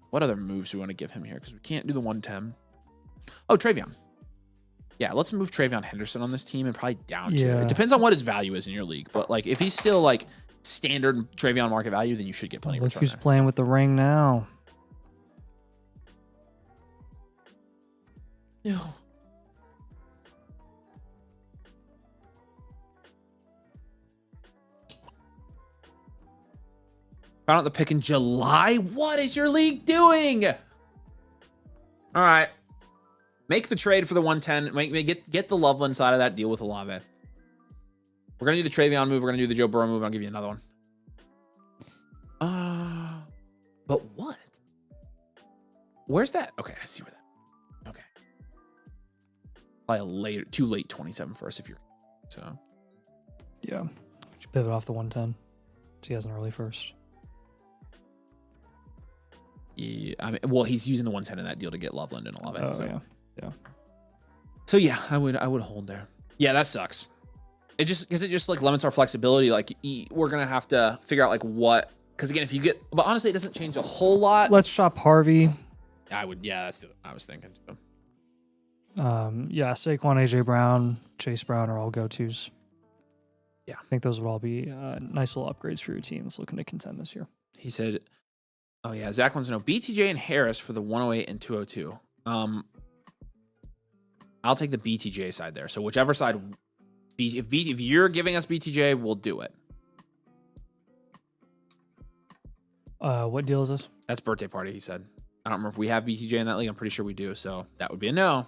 What other moves do we want to give him here? Because we can't do the 110. Oh, Travion. Yeah, let's move Travion Henderson on this team and probably down tier. Yeah. It depends on what his value is in your league. But like, if he's still like standard Travion market value, then you should get plenty of Look return who's there. playing with the ring now. No. Found out the pick in July. What is your league doing? All right. Make the trade for the 110. Get the Loveland side of that deal with Olave. We're going to do the Travion move. We're going to do the Joe Burrow move. I'll give you another one. But what? Where's that? Okay, I see where that. Okay. Probably too late 27 first if you're. So. Yeah. Should pivot off the 110. So he has an early first. Yeah, I mean, well, he's using the 110 in that deal to get Loveland and Olave. Oh, so. yeah. So yeah, I would hold there. Yeah, that sucks. It just like limits our flexibility. Like we're gonna have to figure out like what. Because again, if you get, but honestly, it doesn't change a whole lot. Let's shop Harvey. I would. Yeah, that's what I was thinking too. Yeah, Saquon, AJ Brown, Chase Brown are all go-tos. Yeah, I think those would all be nice little upgrades for your team that's looking to contend this year. He said, "Oh yeah, Zach wants to know BTJ and Harris for the 108 and 202." I'll take the BTJ side there. So whichever side, if you're giving us BTJ, we'll do it. What deal is this? That's birthday party. He said. I don't remember if we have BTJ in that league. I'm pretty sure we do. So that would be a no.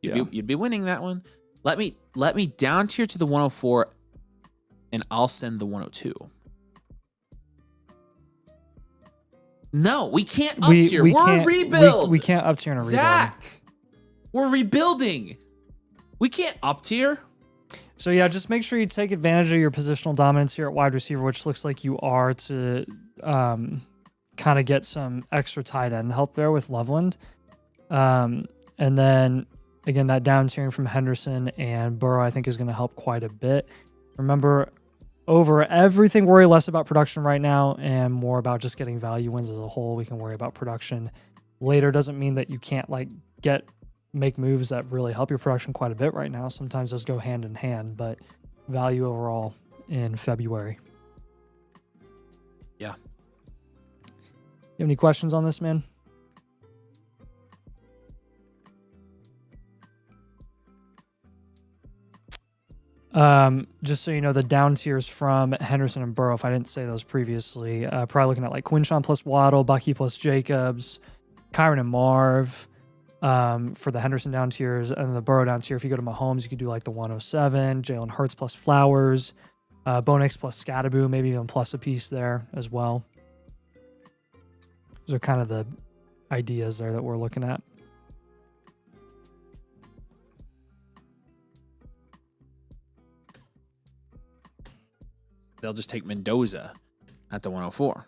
You'd be winning that one. Let me down tier to the 104, and I'll send the 102. No, we can't up tier. We're a rebuild. We can't up tier in a rebuild. Zach, we're rebuilding. We can't up tier. So yeah, just make sure you take advantage of your positional dominance here at wide receiver, which looks like you are, to kind of get some extra tight end help there with Loveland. And then again, that down tiering from Henderson and Burrow, I think, is going to help quite a bit. Remember, over everything, worry less about production right now and more about just getting value wins as a whole. We can worry about production later. Doesn't mean that you can't like get make moves that really help your production quite a bit right now. Sometimes those go hand in hand, but value overall in February. Yeah. You have any questions on this, man? Just so you know, the down tiers from Henderson and Burrow, if I didn't say those previously, probably looking at like Quinshawn plus Waddle, Bucky plus Jacobs, Kyron and Marv for the Henderson down tiers, and the Burrow down tier. If you go to Mahomes, you could do like the 107, Jalen Hurts plus Flowers, Bo Nix plus Scatterboo, maybe even plus a piece there as well. Those are kind of the ideas there that we're looking at. They'll just take Mendoza at the 104.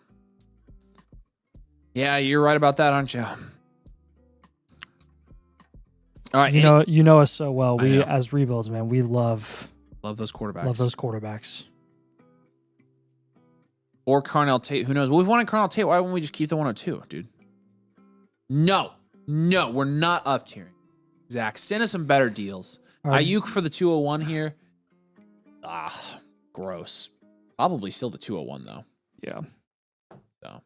Yeah, you're right about that, aren't you? All right. You know us so well. We, as rebuilds, man, we love those quarterbacks. Love those quarterbacks. Or Carnell Tate. Who knows? Well, we've wanted Carnell Tate. Why wouldn't we just keep the 102, dude? No, we're not up tiering. Zach, send us some better deals. Right. Ayuk for the 201 here. Gross. Probably still the 201 though. Yeah. So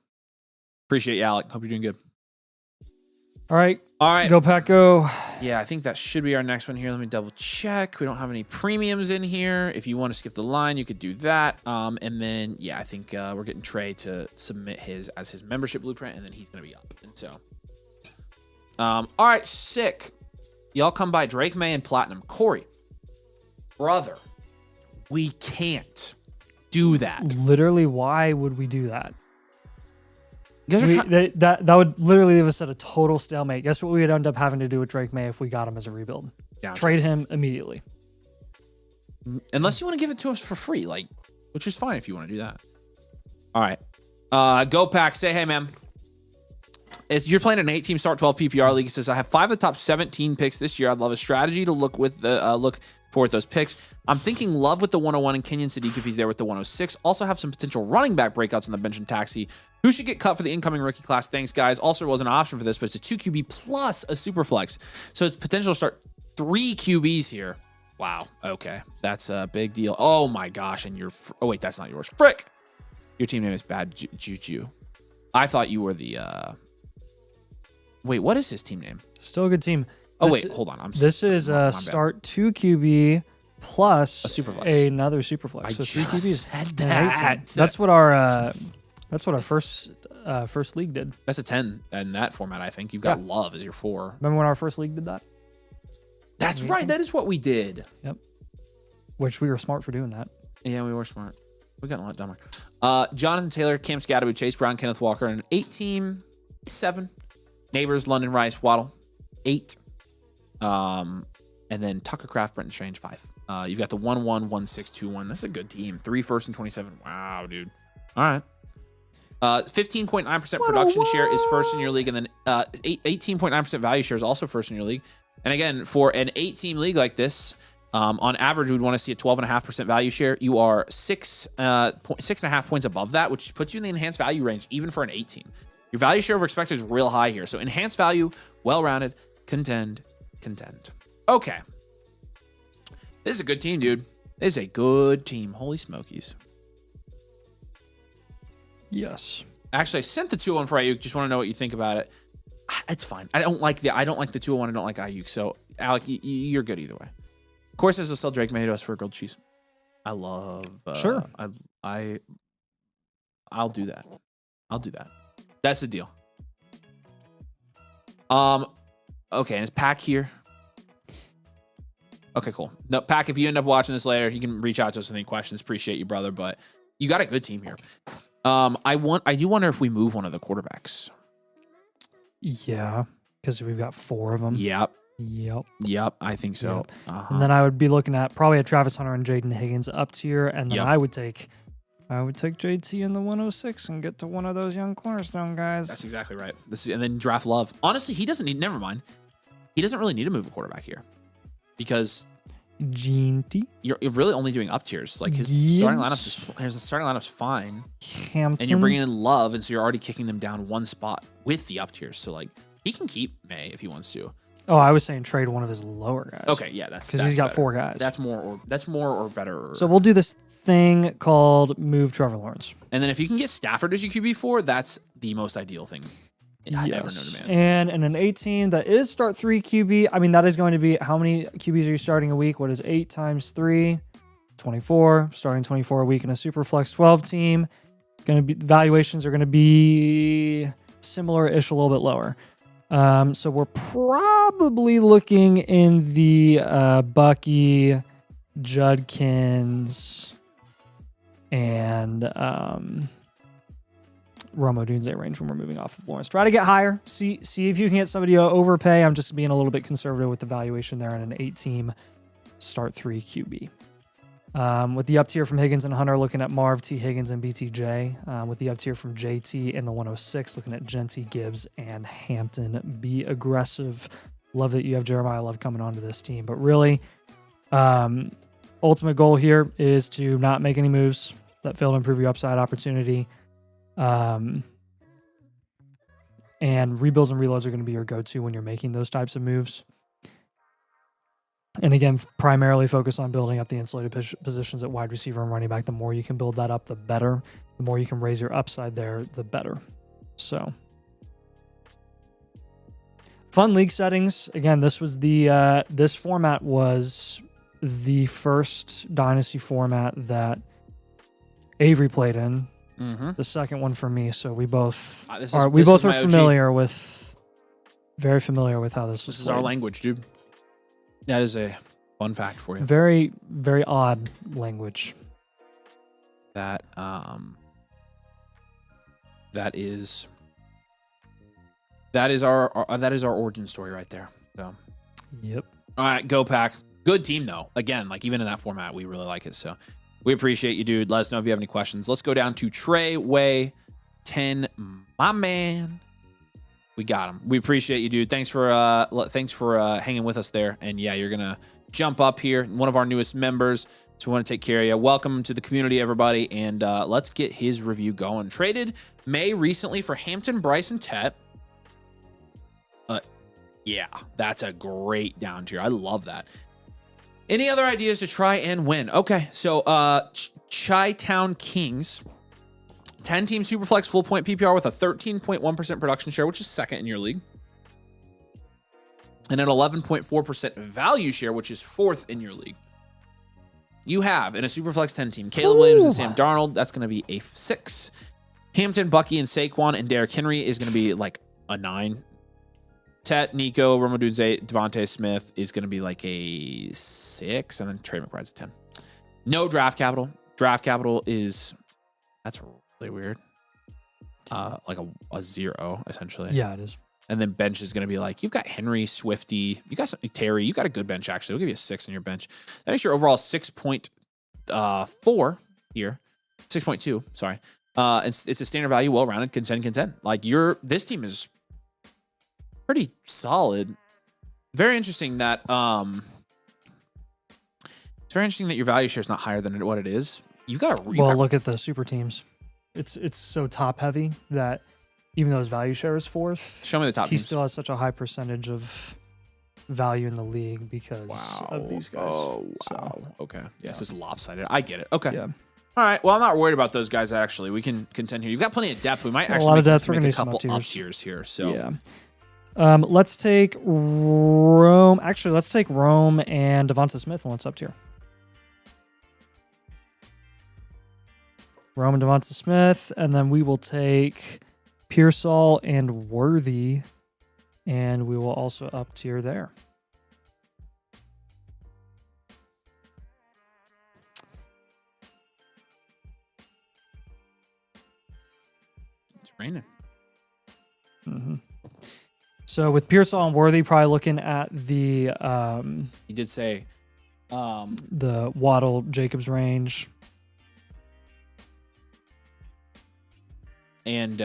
appreciate you, Alec. Hope you're doing good. All right. Go Pack Go. Yeah, I think that should be our next one here. Let me double check. We don't have any premiums in here. If you want to skip the line, you could do that. And then, yeah, I think we're getting Trey to submit his as his membership blueprint, and then he's going to be up. And so, all right, sick. Y'all come by Drake May and Platinum. Corey, brother, we can't do that. Literally, why would we do that? That would literally leave us at a total stalemate. Guess what we would end up having to do with Drake May if we got him as a rebuild? Trade him immediately. Unless you want to give it to us for free, which is fine if you want to do that. All right. Go Pack, say hey, man. You're playing an 8-team start 12 PPR league. It says I have 5 of the top 17 picks this year. I'd love a strategy to look forward those picks. I'm thinking Love with the 101 and Kenyon Sadiq if he's there with the 106. Also have some potential running back breakouts on the bench and taxi. Who should get cut for the incoming rookie class? Thanks, guys. Also, there was an option for this, but it's a 2 QB plus a super flex. So it's potential to start 3 QBs here. Wow. Okay. That's a big deal. Oh my gosh. And oh wait, that's not yours. Frick. Your team name is Bad Juju. I thought you were the, wait, what is his team name? Still a good team. Oh, wait, hold on. This is start 2 QB plus a super flex. Another super flex. So 3 QBs. Said that. That's what our first league did. That's a 10 in that format, I think. You've got Love as your 4. Remember when our first league did that? That's right. That is what we did. Yep. Which we were smart for doing that. Yeah, we were smart. We got a lot dumber. Jonathan Taylor, Cam Scatterwood, Chase Brown, Kenneth Walker, and an 8-team 7. Neighbors, London Rice, Waddle, 8. And then Tucker Craft, Brenton Strange, 5. You've got the 1-1, 1-6-2-1. That's a good team. 3 first and 27. Wow, dude. All right. 15.9% production share is first in your league, and then 18.9% value share is also first in your league. And again, for an 8-team league like this, on average, we'd want to see a 12.5% value share. You are 6.5 points above that, which puts you in the enhanced value range, even for an 8-team. Your value share over expected is real high here. So enhanced value, well-rounded, contend. Okay. This is a good team, dude. This is a good team. Holy smokies. Yes. Actually, I sent the 201 for Ayuk. Just want to know what you think about it. It's fine. I don't like the 201. I don't like Ayuk. So, Alec, you're good either way. Of course, they'll sell Drake May to us for grilled cheese. I love. Sure. I'll do that. That's the deal. Okay, and it's Pack here. Okay, cool. No, Pack, if you end up watching this later, you can reach out to us with any questions. Appreciate you, brother, but you got a good team here. I do wonder if we move one of the quarterbacks. Yeah, because we've got 4 of them. Yep, I think so. Yep. And then I would be looking at probably a Travis Hunter and Jaden Higgins up tier, and then I would take JT in the 106 and get to one of those young cornerstone guys. That's exactly right. And then draft Love. Honestly, he doesn't need. Never mind. He doesn't really need to move a quarterback here because you're really only doing up tiers. Like his starting lineup's fine, Hampton. And you're bringing in Love, and so you're already kicking them down 1 spot with the up tiers. So like he can keep May if he wants to. Oh, I was saying trade one of his lower guys. Okay, yeah, that's because he's got better. 4 guys. That's more or better. So we'll do this thing called move Trevor Lawrence. And then if you can get Stafford as your QB4, that's the most ideal thing I've ever known to man. And in an 18 that is start 3 QB, I mean, that is going to be how many QBs are you starting a week? What is 8 times 3? 24. Starting 24 a week in a super flex 12 team. Valuations are going to be similar-ish, a little bit lower. So we're probably looking in the Bucky, Judkins, and Romo Dunze range when we're moving off of Lawrence. Try to get higher. See if you can get somebody to overpay. I'm just being a little bit conservative with the valuation there in an 8-team start 3 QB. With the up tier from Higgins and Hunter, looking at Marv, T. Higgins, and BTJ. With the up tier from JT and the 106, looking at Genty, Gibbs, and Hampton. Be aggressive. Love that you have Jeremiah Love coming onto this team. But really, ultimate goal here is to not make any moves that fail to improve your upside opportunity. And rebuilds and reloads are going to be your go-to when you're making those types of moves. And again, primarily focus on building up the insulated positions at wide receiver and running back. The more you can build that up, the better. The more you can raise your upside there, the better. So, fun league settings. Again, this was this format was the first Dynasty format that Avery played in. Mm-hmm. The second one for me. So we both are very familiar with how this was. This is our language, dude. That is a fun fact for you. Very, very odd language. That is our origin story right there. So, yep. All right, go Pack. Good team though. Again, like even in that format, we really like it. So, we appreciate you, dude. Let us know if you have any questions. Let's go down to Trey Way 10, my man. We got him. We appreciate you, dude. Thanks for hanging with us there. And yeah, you're gonna jump up here. One of our newest members. So we want to take care of you. Welcome to the community, everybody. And let's get his review going. Traded May recently for Hampton, Bryce, and Tet. Yeah, that's a great down tier. I love that. Any other ideas to try and win? Okay, so Chi-Town Kings. 10-team Superflex full point PPR with a 13.1% production share, which is second in your league. And an 11.4% value share, which is fourth in your league. You have, in a Superflex 10-team, Caleb Williams and Sam Darnold. That's going to be a 6. Hampton, Bucky, and Saquon and Derrick Henry is going to be like a 9. Tet, Nico, Romo Dunze, Devontae Smith is going to be like a 6. And then Trey McBride's a 10. No draft capital. Draft capital is... That's really weird. Like a 0, essentially. Yeah, it is. And then bench is going to be like, you've got Henry, Swifty, you got Terry, you got a good bench, actually. We'll give you a 6 in your bench. That makes your overall 6.4 here. 6.2, sorry. It's a standard value, well-rounded, contend. Like, this team is pretty solid. Very interesting that it's very interesting that your value share is not higher than what it is. Look at the super teams. It's so top heavy that even though his value share is fourth, show me the top he teams. Still has such a high percentage of value in the league because of these guys. Oh, wow. So, okay. Yes, it's lopsided. I get it. Okay. Yeah. All right. Well, I'm not worried about those guys, actually. We can contend here. You've got plenty of depth. We might actually make a couple up tiers here. So yeah. Let's take Rome. Actually, let's take Rome and Devonta Smith and let's up tier. Rome and Devonta Smith, and then we will take Pearsall and Worthy, and we will also up tier there. It's raining. Mm-hmm. So with Pearsall and Worthy, probably looking at the he did say the Waddle Jacobs range. And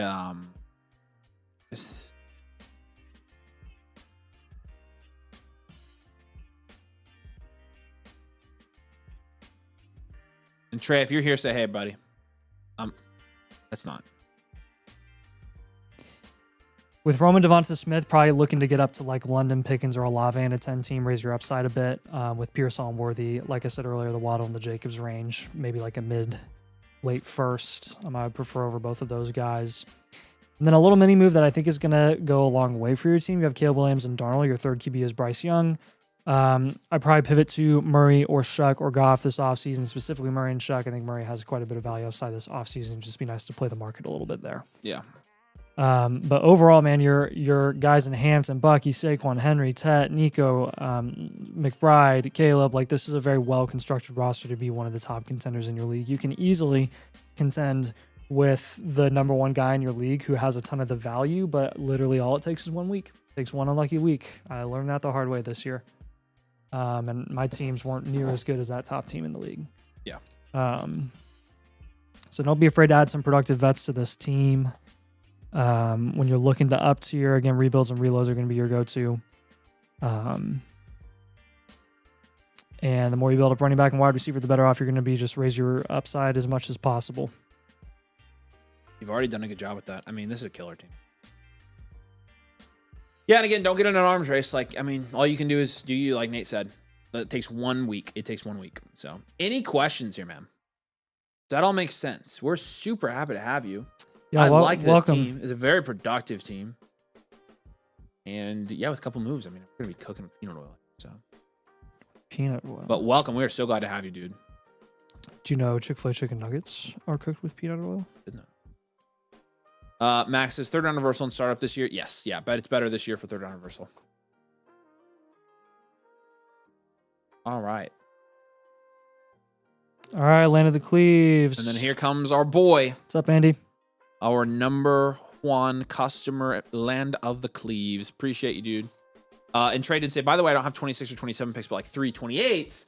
Trey, if you're here, say hey, buddy. That's not. With Roman Devonta Smith probably looking to get up to like London Pickens or Olave in a 10 team, raise your upside a bit. With Pearsall and Worthy, like I said earlier, the Waddle and the Jacobs range, maybe like a late first. I would prefer over both of those guys. And then a little mini move that I think is going to go a long way for your team. You have Caleb Williams and Darnold. Your third QB is Bryce Young. I'd probably pivot to Murray or Shuck or Goff this offseason, specifically Murray and Shuck. I think Murray has quite a bit of value upside this offseason. It'd just be nice to play the market a little bit there. Yeah. But overall, man, your guys in Hampton, Bucky, Saquon, Henry, Tet, Nico, McBride, Caleb, like this is a very well-constructed roster to be one of the top contenders in your league. You can easily contend with the number one guy in your league who has a ton of the value, but literally all it takes is 1 week. It takes one unlucky week. I learned that the hard way this year. And my teams weren't near as good as that top team in the league. Yeah. So don't be afraid to add some productive vets to this team. When you're looking to up tier, again, rebuilds and reloads are going to be your go-to. And the more you build up running back and wide receiver, the better off you're going to be. Just raise your upside as much as possible. You've already done a good job with that. I mean, this is a killer team. Yeah, and again, don't get in an arms race. Like, I mean, all you can do is do you, like Nate said. It takes 1 week. It takes 1 week. So, any questions here, man? Does that all make sense? We're super happy to have you. Yeah, I like this welcome. team. It's a very productive team. And yeah, with a couple moves, I mean, we're going to be cooking with peanut oil. So, peanut oil. But welcome. We are so glad to have you, dude. Do you know Chick-fil-A chicken nuggets are cooked with peanut oil? Didn't know. Max says third round reversal and startup this year. Yes, yeah, but it's better this year for third round reversal. All right. All right, Land of the Cleaves. And then here comes our boy. What's up, Andy? Our number one customer, Land of the Cleaves. Appreciate you, dude. And Trey did say, by the way, I don't have 26 or 27 picks, but like 3 28s.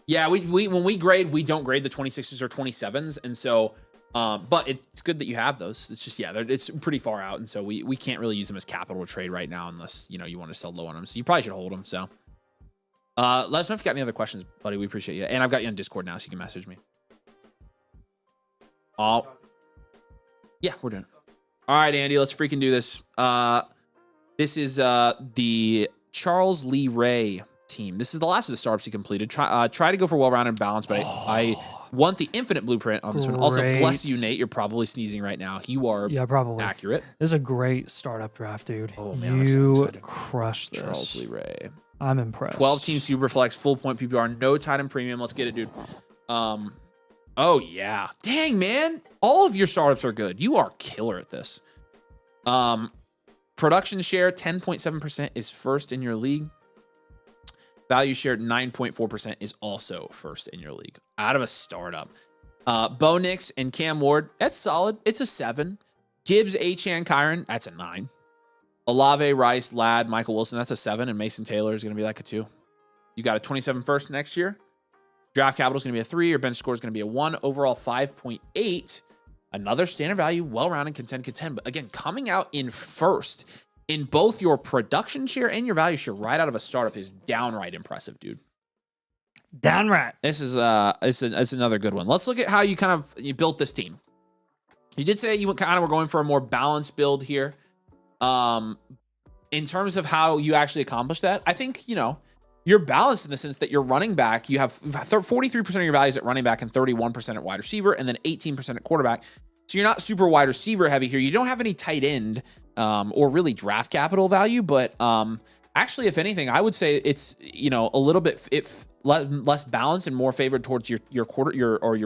Yeah, we when we grade, we don't grade the 26s or 27s. And so, but it's good that you have those. It's just, yeah, it's pretty far out. And so we can't really use them as capital to trade right now unless, you know, you want to sell low on them. So you probably should hold them. So let us know if you got any other questions, buddy. We appreciate you. And I've got you on Discord now, so you can message me. Oh, yeah, we're doing it. All right, Andy, let's freaking do this. This is the Charles Lee Ray team. This is the last of the startups he completed. Try to go for well-rounded and balanced, but I want the infinite blueprint on this one. Also, bless you, Nate. You're probably sneezing right now. You are probably accurate. This is a great startup draft, dude. Oh, man, you crushed this. Charles Lee Ray. I'm impressed. 12-team Superflex, full point PPR, no tight end premium. Let's get it, dude. Oh, yeah. Dang, man. All of your startups are good. You are killer at this. Production share, 10.7% is first in your league. Value share, 9.4% is also first in your league. Out of a startup. Bo Nix and Cam Ward, that's solid. It's a 7. Gibbs, Achane, Kyron, that's a 9. Olave, Rice, Ladd, Michael Wilson, that's a 7. And Mason Taylor is going to be like a 2. You got a 27 first next year. Draft capital is going to be a 3. Your bench score is going to be a 1. Overall, 5.8. Another standard value, well-rounded, contend. But again, coming out in first in both your production share and your value share right out of a startup is downright impressive, dude. Downright. This is it's another good one. Let's look at how you built this team. You did say you kind of were going for a more balanced build here. In terms of how you actually accomplish that, I think, you know, you're balanced in the sense that you're running back. You have 43% of your values at running back and 31% at wide receiver, and then 18% at quarterback. So you're not super wide receiver heavy here. You don't have any tight end or really draft capital value, but actually, if anything, I would say it's, you know, a little bit less balanced and more favored towards your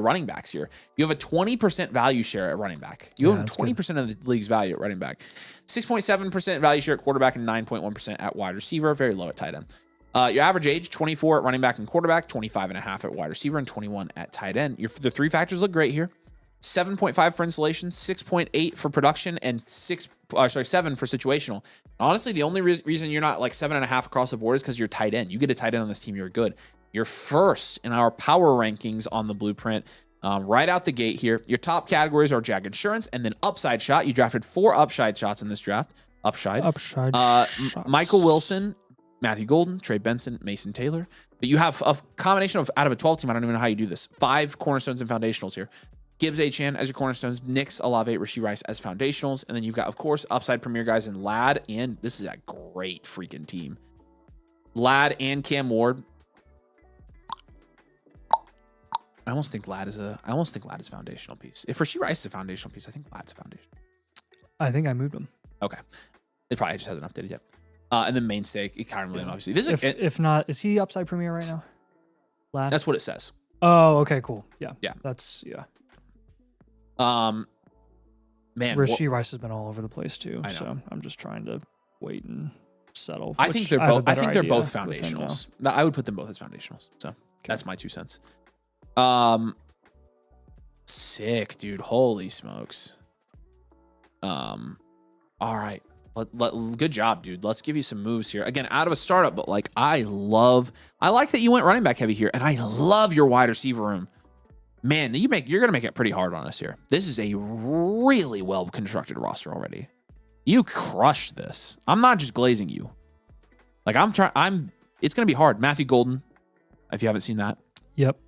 running backs here. You have a 20% value share at running back. You have 20% of the league's value at running back, 6.7% value share at quarterback, and 9.1% at wide receiver. Very low at tight end. Your average age, 24 at running back and quarterback, 25.5 at wide receiver, and 21 at tight end. The 3 factors look great here. 7.5 for installation, 6.8 for production, and 7 for situational. Honestly, the only reason you're not like 7.5 across the board is because you're tight end. You get a tight end on this team, you're good. You're first in our power rankings on the blueprint. Right out the gate here. Your top categories are Jag Insurance and then Upside Shot. You drafted 4 Upside Shots in this draft. Upside. Michael Wilson, Matthew Golden, Trey Benson, Mason Taylor. But you have a combination of, out of a 12 team, I don't even know how you do this, 5 cornerstones and foundationals here. Gibbs, Achane as your cornerstones, Nix, Olave, Rashee Rice as foundationals, and then you've got, of course, upside premier guys in Lad, and this is a great freaking team. Lad and Cam Ward. I almost think Lad is foundational piece. If Rashee Rice is a foundational piece, I think Lad's a foundation. I think I moved him. Okay. It probably just hasn't updated yet. And then mainstay, Kyron Williams, obviously. This is if not, is he upside premier right now? Lad? That's what it says. Oh, okay, cool. Yeah. Yeah. Man, Rashee Rice has been all over the place too. So I'm just trying to wait and settle. I think they're both foundationals. I would put them both as foundationals. So that's my 2 cents. Sick, dude. Holy smokes. All right. Good job, dude. Let's give you some moves here. Again, out of a startup, but like I like that you went running back heavy here, and I love your wide receiver room. Man, you're gonna make it pretty hard on us here. This is a really well constructed roster already. You crushed this. I'm not just glazing you. Like it's gonna be hard. Matthew Golden, if you haven't seen that. Yep.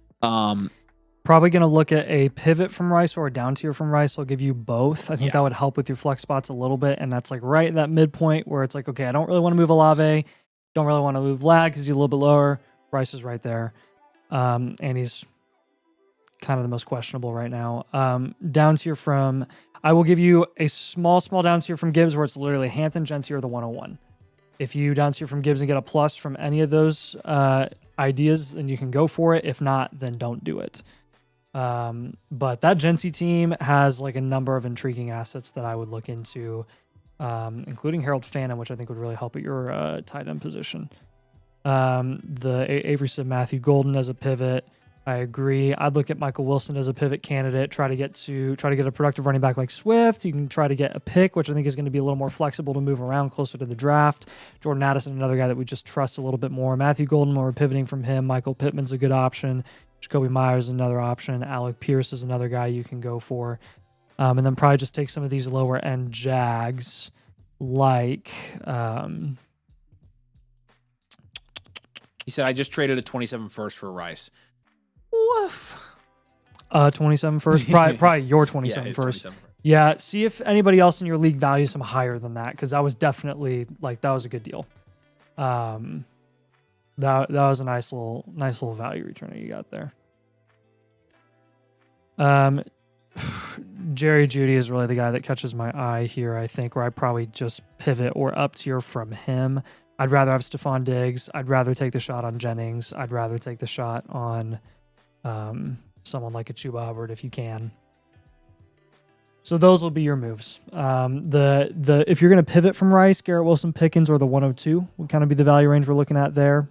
Probably going to look at a pivot from Rice or a down tier from Rice. I'll give you both. I think that would help with your flex spots a little bit. And that's like right at that midpoint where it's like, okay, I don't really want to move Olave. Don't really want to move Lad because he's a little bit lower. Rice is right there. And he's kind of the most questionable right now. Down tier from, I will give you a small down tier from Gibbs where it's literally Hampton, Gentry, or the 101. If you down tier from Gibbs and get a plus from any of those ideas, then you can go for it. If not, then don't do it. But that Gentry team has like a number of intriguing assets that I would look into, including Harold Phantom, which I think would really help at your tight end position. The Avery said Matthew Golden as a pivot. I agree. I'd look at Michael Wilson as a pivot candidate. Try to get a productive running back like Swift. You can try to get a pick, which I think is going to be a little more flexible to move around closer to the draft. Jordan Addison, another guy that we just trust a little bit more. Matthew Golden, we're pivoting from him. Michael Pittman's a good option. Jacoby Myers is another option. Alec Pierce is another guy you can go for. And then probably just take some of these lower end Jags like... He said, I just traded a 27 first for Rice. Woof. 27 first? Probably your 27 first. 27 first. Yeah, see if anybody else in your league values him higher than that, because that was definitely, like, that was a good deal. That was a nice little value return that you got there. Jerry Jeudy is really the guy that catches my eye here, I think, where I probably just pivot or up tier from him. I'd rather have Stephon Diggs. I'd rather take the shot on Jennings. I'd rather take the shot on someone like a Chuba Hubbard if you can. So those will be your moves. If you're going to pivot from Rice, Garrett Wilson, Pickens, or the 102 would kind of be the value range we're looking at there.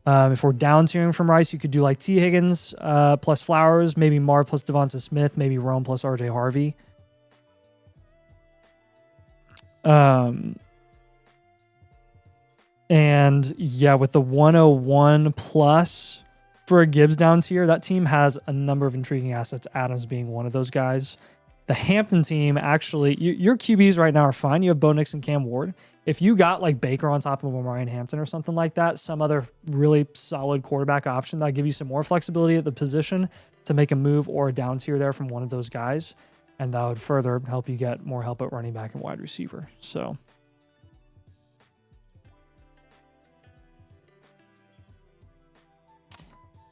If we're down tiering from Rice, you could do like T. Higgins plus Flowers, maybe Marv plus Devonta Smith, maybe Rome plus RJ Harvey. And yeah, with the 101 plus for a Gibbs down tier, that team has a number of intriguing assets, Adams being one of those guys. The Hampton team, actually, your QBs right now are fine. You have Bo Nix and Cam Ward. If you got like Baker on top of Omarion Hampton or something like that, some other really solid quarterback option that'll give you some more flexibility at the position to make a move or a down tier there from one of those guys. And that would further help you get more help at running back and wide receiver. So...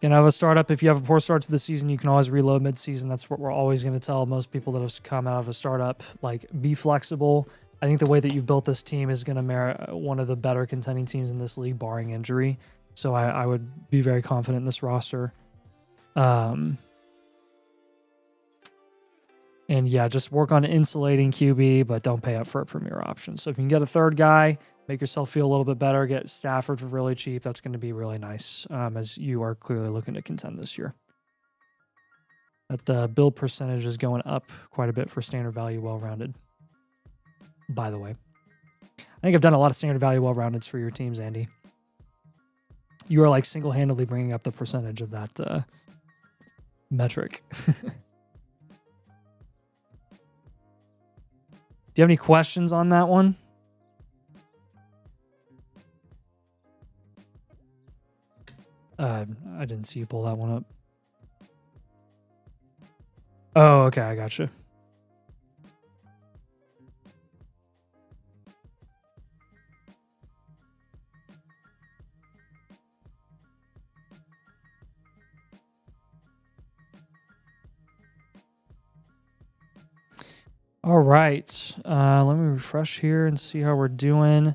You know, a startup, if you have a poor start to the season, you can always reload mid-season. That's what we're always going to tell most people that have come out of a startup. Like, be flexible. I think the way that you've built this team is going to merit one of the better contending teams in this league, barring injury. So I would be very confident in this roster. And yeah, just work on insulating QB, but don't pay up for a premier option. So if you can get a third guy, make yourself feel a little bit better, get Stafford for really cheap, that's going to be really nice as you are clearly looking to contend this year. That build percentage is going up quite a bit for standard value well-rounded, by the way. I think I've done a lot of standard value well-roundeds for your teams, Andy. You are like single-handedly bringing up the percentage of that metric. Do you have any questions on that one? I didn't see you pull that one up. Oh, okay, I got you. All right. Let me refresh here and see how we're doing.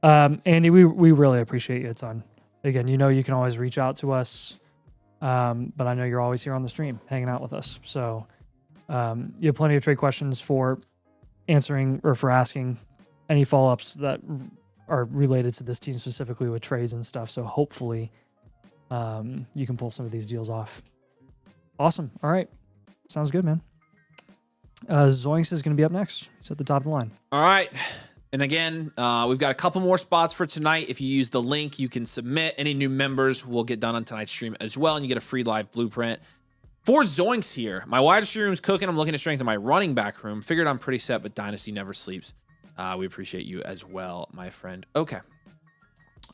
Andy, we really appreciate you a ton. Again, you can always reach out to us. But I know you're always here on the stream hanging out with us. So you have plenty of trade questions for answering or for asking any follow-ups that are related to this team specifically with trades and stuff. So hopefully you can pull some of these deals off. Awesome. All right. Sounds good, man. Zoinks is going to be up next. He's at the top of the line. All right. And again, we've got a couple more spots for tonight. If you use the link, you can submit. Any new members will get done on tonight's stream as well, and you get a free live blueprint. For Zoinks here, my wide receiver room's cooking. I'm looking to strengthen my running back room. Figured I'm pretty set, but Dynasty never sleeps. We appreciate you as well, my friend. Okay.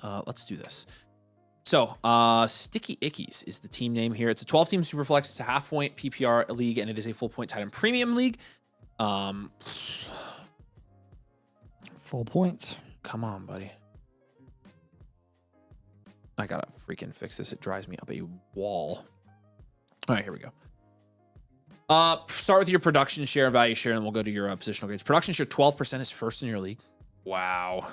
Let's do this. So, Sticky Ickies is the team name here. It's a 12-team Superflex. It's a half-point PPR league, and it is a full-point tight end premium league. Full point. Come on, buddy. I gotta freaking fix this. It drives me up a wall. All right, here we go. Start with your production share and value share, and we'll go to your positional grades. Production share 12% is first in your league. Wow.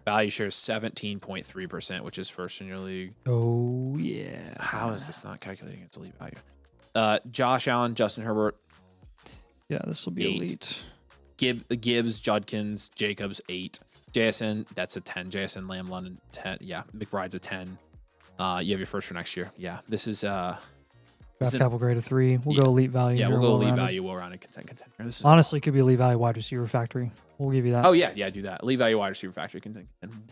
Value share is 17.3%, which is first in your league. Oh, yeah. How is this not calculating its elite value? Josh Allen, Justin Herbert. Yeah, this will be 8. elite. Gibbs, Judkins, Jacobs, 8. JSN, that's a 10. JSN, Lamb, London, 10. Yeah, McBride's a 10. You have your first for next year. Yeah, this is... Draft capital grade of 3. We'll go elite value. Yeah, here, we'll go elite value, well-rounded contender. This is honestly could be elite value wide receiver factory. We'll give you that. Oh, yeah, do that. Elite value wide receiver factory contender.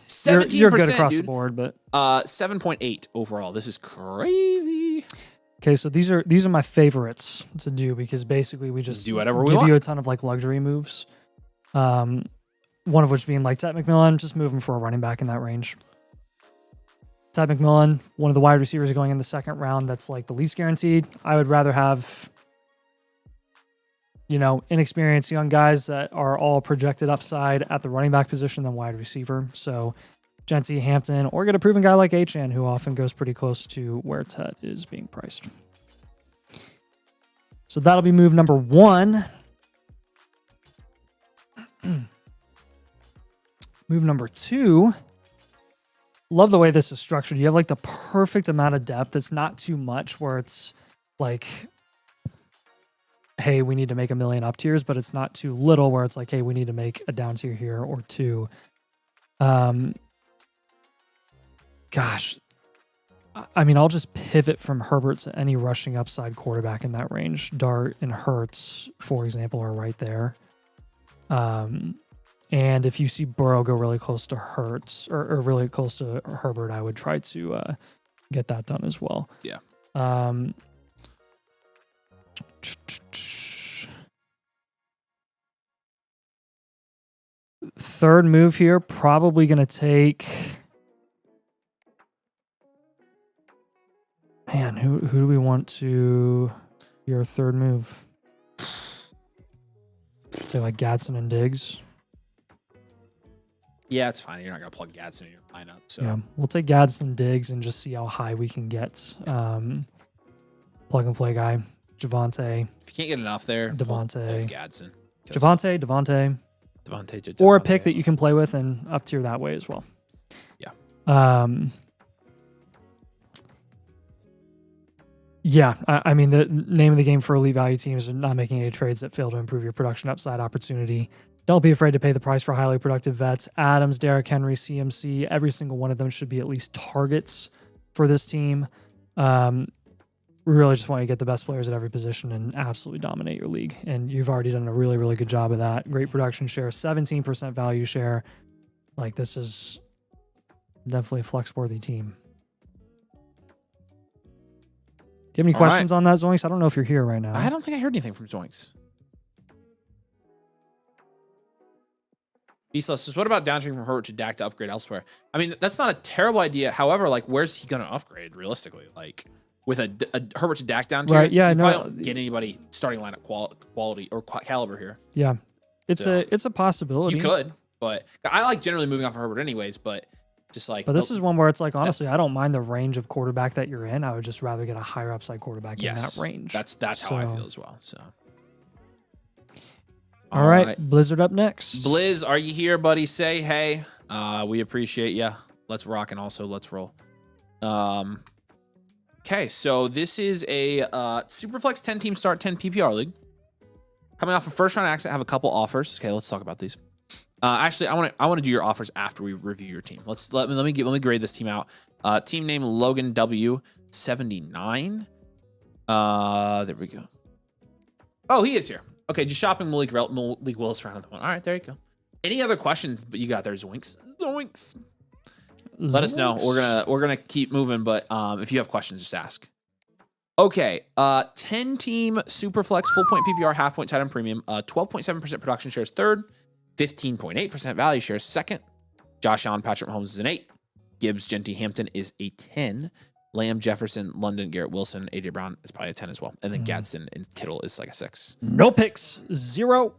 17%, you're good across the board, but 7.8 overall. This is crazy. Okay, so these are my favorites to do because basically we just do whatever we give want. you a ton of like luxury moves. One of which being like Ted McMillan, just move him for a running back in that range. Ted McMillan, one of the wide receivers going in the second round, that's like the least guaranteed. I would rather have, inexperienced young guys that are all projected upside at the running back position than wide receiver. So Genty, Hampton, or get a proven guy like Achan, who often goes pretty close to where Ted is being priced. So that'll be move number 1. Move number 2. Love the way this is structured. You have like the perfect amount of depth. It's not too much where it's like, hey, we need to make a million up tiers, but it's not too little where it's like, hey, we need to make a down tier here or 2. Gosh, I mean, I'll just pivot from Herbert to any rushing upside quarterback in that range. Dart and Hurts, for example, are right there. And if you see Burrow go really close to Hurts or really close to Herbert, I would try to get that done as well. Yeah. Third move here, probably going to take... Man, who do we want to your third move? Say like Gadsden and Diggs. Yeah, it's fine. You're not gonna plug Gadsden in your lineup. So yeah, we'll take Gadsden and Diggs and just see how high we can get. Plug and play guy, Javonte. If you can't get enough there, Devontae, Gadsden. Devontae, or a pick that you can play with and up tier that way as well. Yeah. Yeah, I mean, the name of the game for elite value teams is not making any trades that fail to improve your production upside opportunity. Don't be afraid to pay the price for highly productive vets. Adams, Derrick Henry, CMC, every single one of them should be at least targets for this team. We really just want you to get the best players at every position and absolutely dominate your league. And you've already done a really, really good job of that. Great production share, 17% value share. Like, this is definitely a flex-worthy team. Do you have any questions on that, Zoinks? I don't know if you're here right now. I don't think I heard anything from Zoinks. Beastless says, what about downtrading from Herbert to Dak to upgrade elsewhere? I mean, that's not a terrible idea. However, like, where's he going to upgrade realistically? Like, with a Herbert to Dak down tier, Right, yeah, you no, probably don't get anybody starting lineup quality or caliber here. Yeah, it's a possibility. You could, but I like generally moving off of Herbert anyways, but just like. But this is one where it's like, honestly, I don't mind the range of quarterback that you're in. I would just rather get a higher upside quarterback in that range. That's how I feel as well. So. All right, Blizzard up next. Blizz, are you here, buddy? Say hey. We appreciate you. Let's rock and also let's roll. Okay, so this is a Superflex 10-team start 10 PPR league. Coming off a first-round exit, I have a couple offers. Okay, let's talk about these. Actually, I want to do your offers after we review your team. Let me grade this team out. Team name Logan W79. There we go. Oh, he is here. Okay, just shopping Malik Willis round of the one. All right, there you go. Any other questions? But you got there, Zoinks. Zoinks. Let us know. We're gonna keep moving, but if you have questions, just ask. Okay, 10-team Superflex full point PPR half point tight end premium. 12.7% production shares third, 15.8% value shares second. Josh Allen, Patrick Mahomes is an 8. Gibbs, Genty, Hampton is a 10. Lamb, Jefferson, London, Garrett Wilson, AJ Brown is probably a 10 as well, and then Gadsden and Kittle is like a 6. No picks, 0.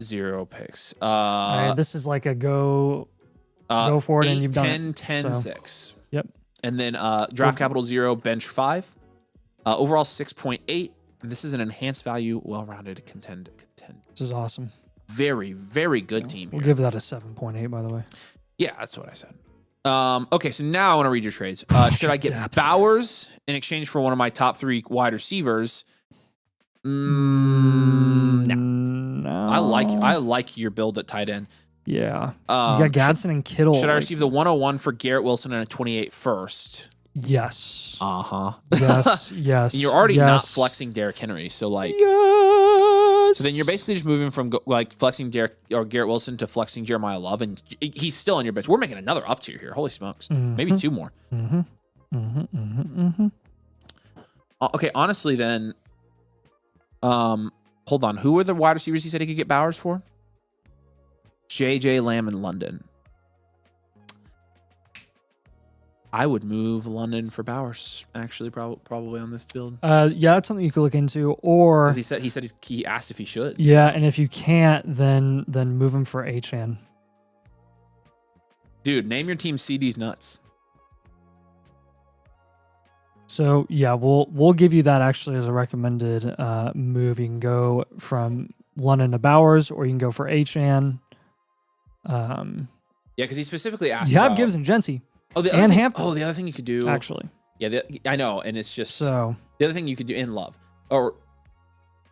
0 picks. All right, this is like a go for it, 8, and you've 10, done it. 10, 6. Yep. And then draft capital 0, bench 5. Overall 6.8. And this is an enhanced value, well-rounded contend. This is awesome. Very, very good team here. We'll give that a 7.8, by the way. Yeah, that's what I said. Okay, so now I want to read your trades. Should I get Bowers in exchange for one of my top 3 wide receivers? No. I like your build at tight end. Yeah. You got Gadsden and Kittle. Should I receive the 101 for Garrett Wilson and a 28 first? Yes. Uh-huh. Yes. Yes. You're already not flexing Derrick Henry, so like. Yes. So then you're basically just moving from like flexing Garrett Wilson to flexing Jeremiah Love, and he's still on your bench. We're making another up tier here. Holy smokes. Maybe 2 more. Okay, honestly then, hold on. Who were the wide receivers he said he could get Bowers for? JJ, Lamb, and London. I would move London for Bowers, actually, probably on this build. Yeah, that's something you could look into. Or he asked if he should. Yeah, and if you can't, then move him for H-An. Dude, name your team CD's nuts. So yeah, we'll give you that actually as a recommended move. You can go from London to Bowers, or you can go for H-An. Yeah, because he specifically asked. You have Gibbs and Genty. Hampton. Oh, the other thing you could do actually. Yeah, I know, and it's just so the other thing you could do in Love, or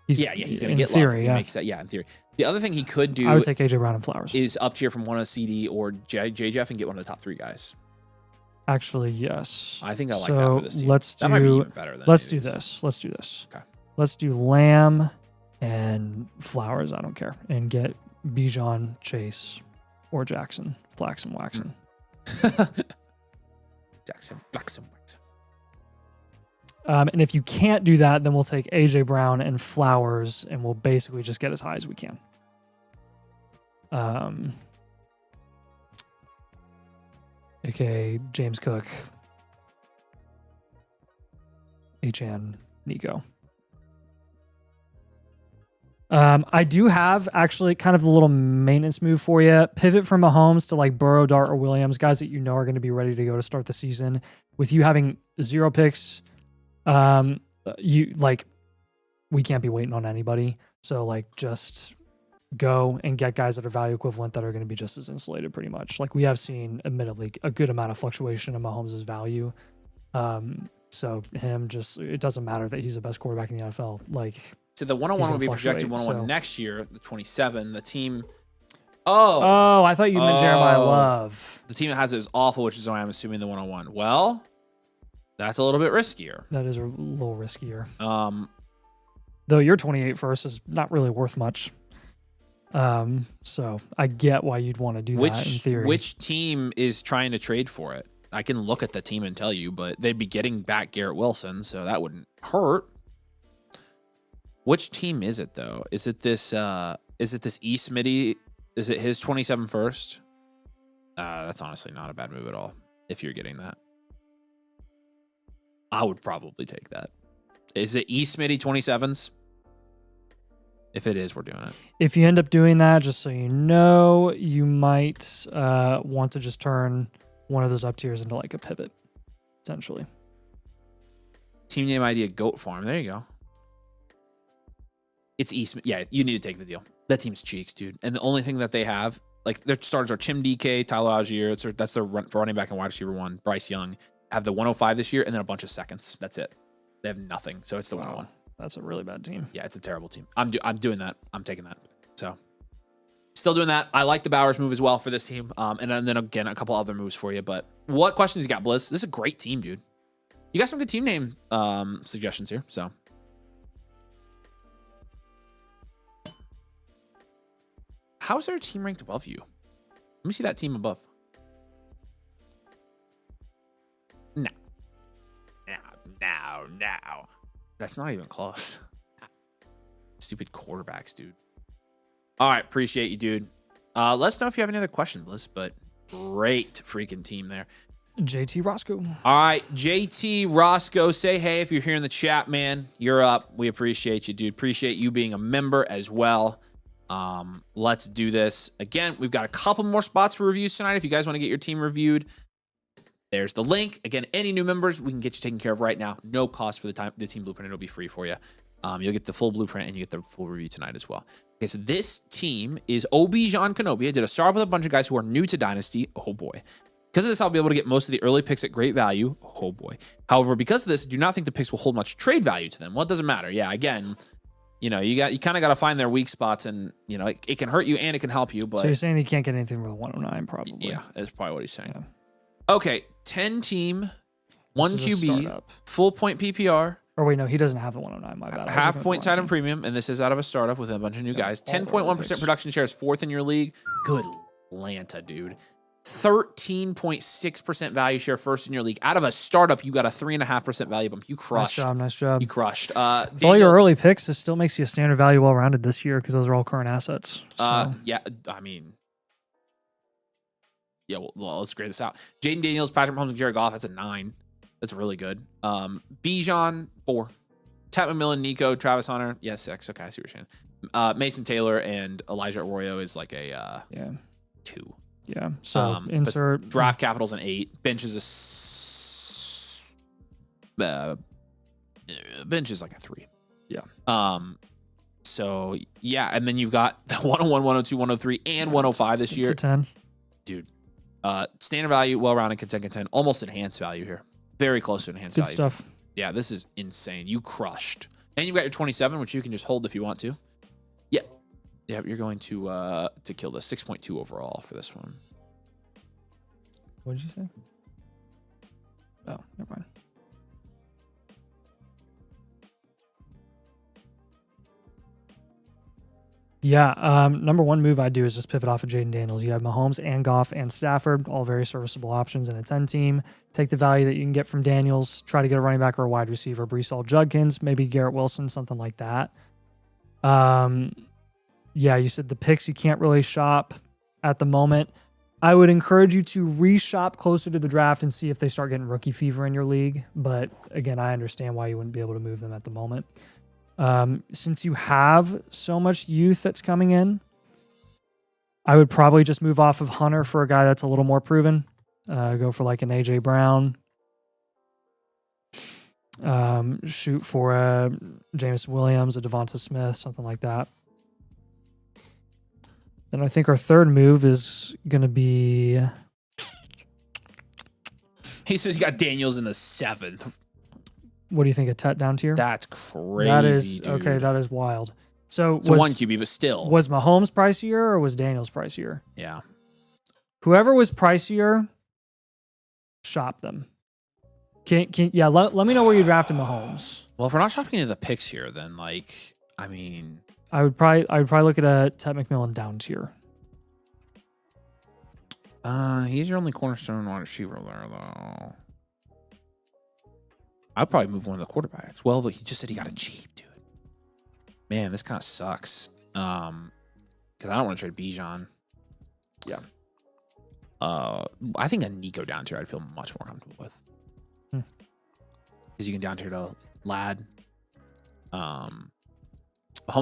he's gonna get theory, Love. If he makes that, in theory. The other thing he could do, I would take AJ Brown and Flowers. Is up tier from one of CD or J Jeff and get one of the top 3 guys. Actually, yes. I think I like that for this team. That might be even better than Let's do this. Okay. Let's do Lamb and Flowers. I don't care, and get Bijan, Chase, or Jackson, Flaxen, Waxen. Jackson, Flaxen. And if you can't do that, then we'll take AJ Brown and Flowers, and we'll basically just get as high as we can. AKA James Cook, H-An, Nico. I do have actually kind of a little maintenance move for you. Pivot from Mahomes to like Burrow, Dart, or Williams, guys that you know are going to be ready to go to start the season. With you having 0 picks, we can't be waiting on anybody. So like just go and get guys that are value equivalent that are going to be just as insulated pretty much. Like we have seen admittedly a good amount of fluctuation in Mahomes' value. So it doesn't matter that he's the best quarterback in the NFL. Like, so the 101 will be projected 101 next year, the 27. The team. I thought you meant Jeremiah Love. The team that has it is awful, which is why I'm assuming the 101. Well, that's a little bit riskier. That is a little riskier. Though your 28 first is not really worth much. So I get why you'd want to do that in theory. Which team is trying to trade for it? I can look at the team and tell you, but they'd be getting back Garrett Wilson, so that wouldn't hurt. Which team is it though? Is it this E Smitty? Is it his 27 first? That's honestly not a bad move at all if you're getting that. I would probably take that. Is it eSmitty 27s? If it is, we're doing it. If you end up doing that, just so you know, you might want to just turn one of those up tiers into like a pivot, essentially. Team name idea, Goat Farm. There you go. It's eSmitty. Yeah, you need to take the deal. That team's cheeks, dude. And the only thing that they have, like their starters are Chim DK, Tyler Algier. That's their running back and wide receiver 1. Bryce Young. Have the 105 this year and then a bunch of seconds. That's it. They have nothing. So it's the 101. That's a really bad team. Yeah, it's a terrible team. I'm doing that. I'm taking that. So still doing that. I like the Bowers move as well for this team. And then again, a couple other moves for you. But what questions you got, Blizz? This is a great team, dude. You got some good team name suggestions here. So how is their team ranked above you? Let me see that team above. No. That's not even close. Stupid quarterbacks, dude. All right, appreciate you, dude. Let us know if you have any other questions, Bliss, but great freaking team there. JT Roscoe. All right, JT Roscoe, say hey if you're here in the chat, man. You're up. We appreciate you, dude. Appreciate you being a member as well. Let's do this. Again, we've got a couple more spots for reviews tonight. If you guys want to get your team reviewed, there's the link. Again, any new members, we can get you taken care of right now. No cost for the team blueprint. It'll be free for you. You'll get the full blueprint and you get the full review tonight as well. Okay, so this team is Obi-Wan Kenobi. I did a start with a bunch of guys who are new to Dynasty. Oh boy. Because of this, I'll be able to get most of the early picks at great value. Oh boy. However, because of this, I do not think the picks will hold much trade value to them. Well, it doesn't matter. Yeah, again, you kind of got to find their weak spots, and it can hurt you and it can help you. But so you're saying you can't get anything for the 109, probably? Yeah, that's probably what he's saying. Yeah. Okay, 10 team, 1 QB, full point PPR. Or wait, no, he doesn't have a 109. My bad. Half point tight end premium, and this is out of a startup with a bunch of new guys. 10.1% production share is 4th in your league. Good Atlanta, dude. 13.6% value share, 1st in your league. Out of a startup, you got a 3.5% value bump. You crushed. Nice job. You crushed. All your early picks, it still makes you a standard value well-rounded this year because those are all current assets. So. Yeah, I mean, yeah, well, let's grade this out. Jaden Daniels, Patrick Mahomes, and Jared Goff, that's a 9. That's really good. Bijan, 4. Tat McMillan, Nico, Travis Hunter, 6. Okay, I see what you're saying. Mason Taylor and Elijah Arroyo is like a 2. Yeah. So insert draft capital's an 8. Bench is like a 3. Yeah. So yeah, and then you've got the 101, 102, 103, and 105 this year. It's a 10. Dude. Standard value, well-rounded, contend, almost enhanced value here. Very close to enhanced value. Good stuff. Yeah, this is insane. You crushed. And you've got your 27, which you can just hold if you want to. Yeah. Yeah, you're going to kill this. 6.2 overall for this one. What did you say? Oh, never mind. Yeah, number one move I'd do is just pivot off of Jaden Daniels. You have Mahomes and Goff and Stafford, all very serviceable options in a 10 team. Take the value that you can get from Daniels, try to get a running back or a wide receiver, Brees Hall, Judkins, maybe Garrett Wilson, something like that. Yeah, you said the picks you can't really shop at the moment. I would encourage you to reshop closer to the draft and see if they start getting rookie fever in your league. But again, I understand why you wouldn't be able to move them at the moment. Since you have so much youth that's coming in, I would probably just move off of Hunter for a guy that's a little more proven. Go for like an AJ Brown. Shoot for a Jameson Williams, a Devonta Smith, something like that. Then I think our third move is going to be... He says you got Daniels in the 7th. What do you think, a Tet down tier? That's crazy, That is, dude. okay, that is wild. So it's a 1 QB, but still. Was Mahomes pricier or was Daniels pricier? Yeah. Whoever was pricier, shop them. Let me know where you drafted Mahomes. Well, if we're not shopping into the picks here, then I would probably look at a Ted McMillan down tier. He's your only cornerstone wide receiver there, though. I'd probably move one of the quarterbacks. Well, he just said he got it cheap, dude. Man, this kind of sucks. Because I don't want to trade Bijan. Yeah. I think a Nico down tier I'd feel much more comfortable with. because you can down tier to Lad. Home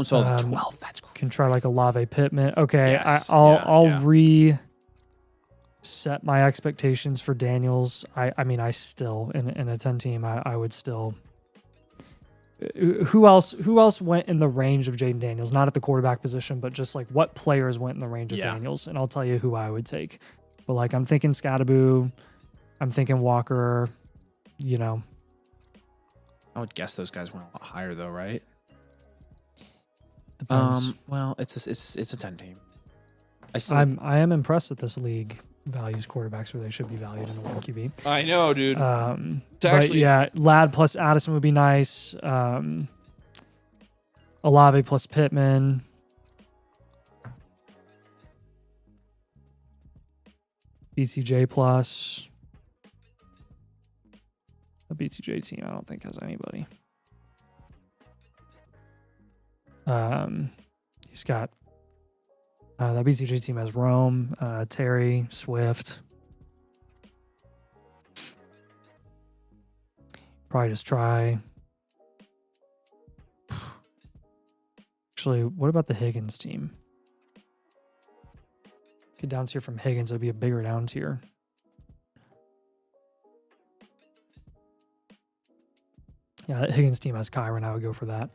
sold 12. That's cool. Can try like a Lave Pittman. Okay, Yes. I'll reset my expectations for Daniels. I mean, I still in a 10 team, I would still. Who else went in the range of Jaden Daniels? Not at the quarterback position, but just like what players went in the range of Daniels, and I'll tell you who I would take. But like I'm thinking Scattaboo, I'm thinking Walker. You know, I would guess those guys went a lot higher though, right? depends. Well, it's a 10 team. I am impressed that this league values quarterbacks where they should be valued in the 1 QB. I know, dude. But yeah, Ladd plus Addison would be nice. Olave plus Pittman. BTJ plus. The BTJ team, I don't think has anybody. He's got that BTJ team has Rome, Terry, Swift. Probably just try. Actually, what about the Higgins team? Get down tier from Higgins, it'd be a bigger down tier. Yeah, that Higgins team has Kyron. I would go for that.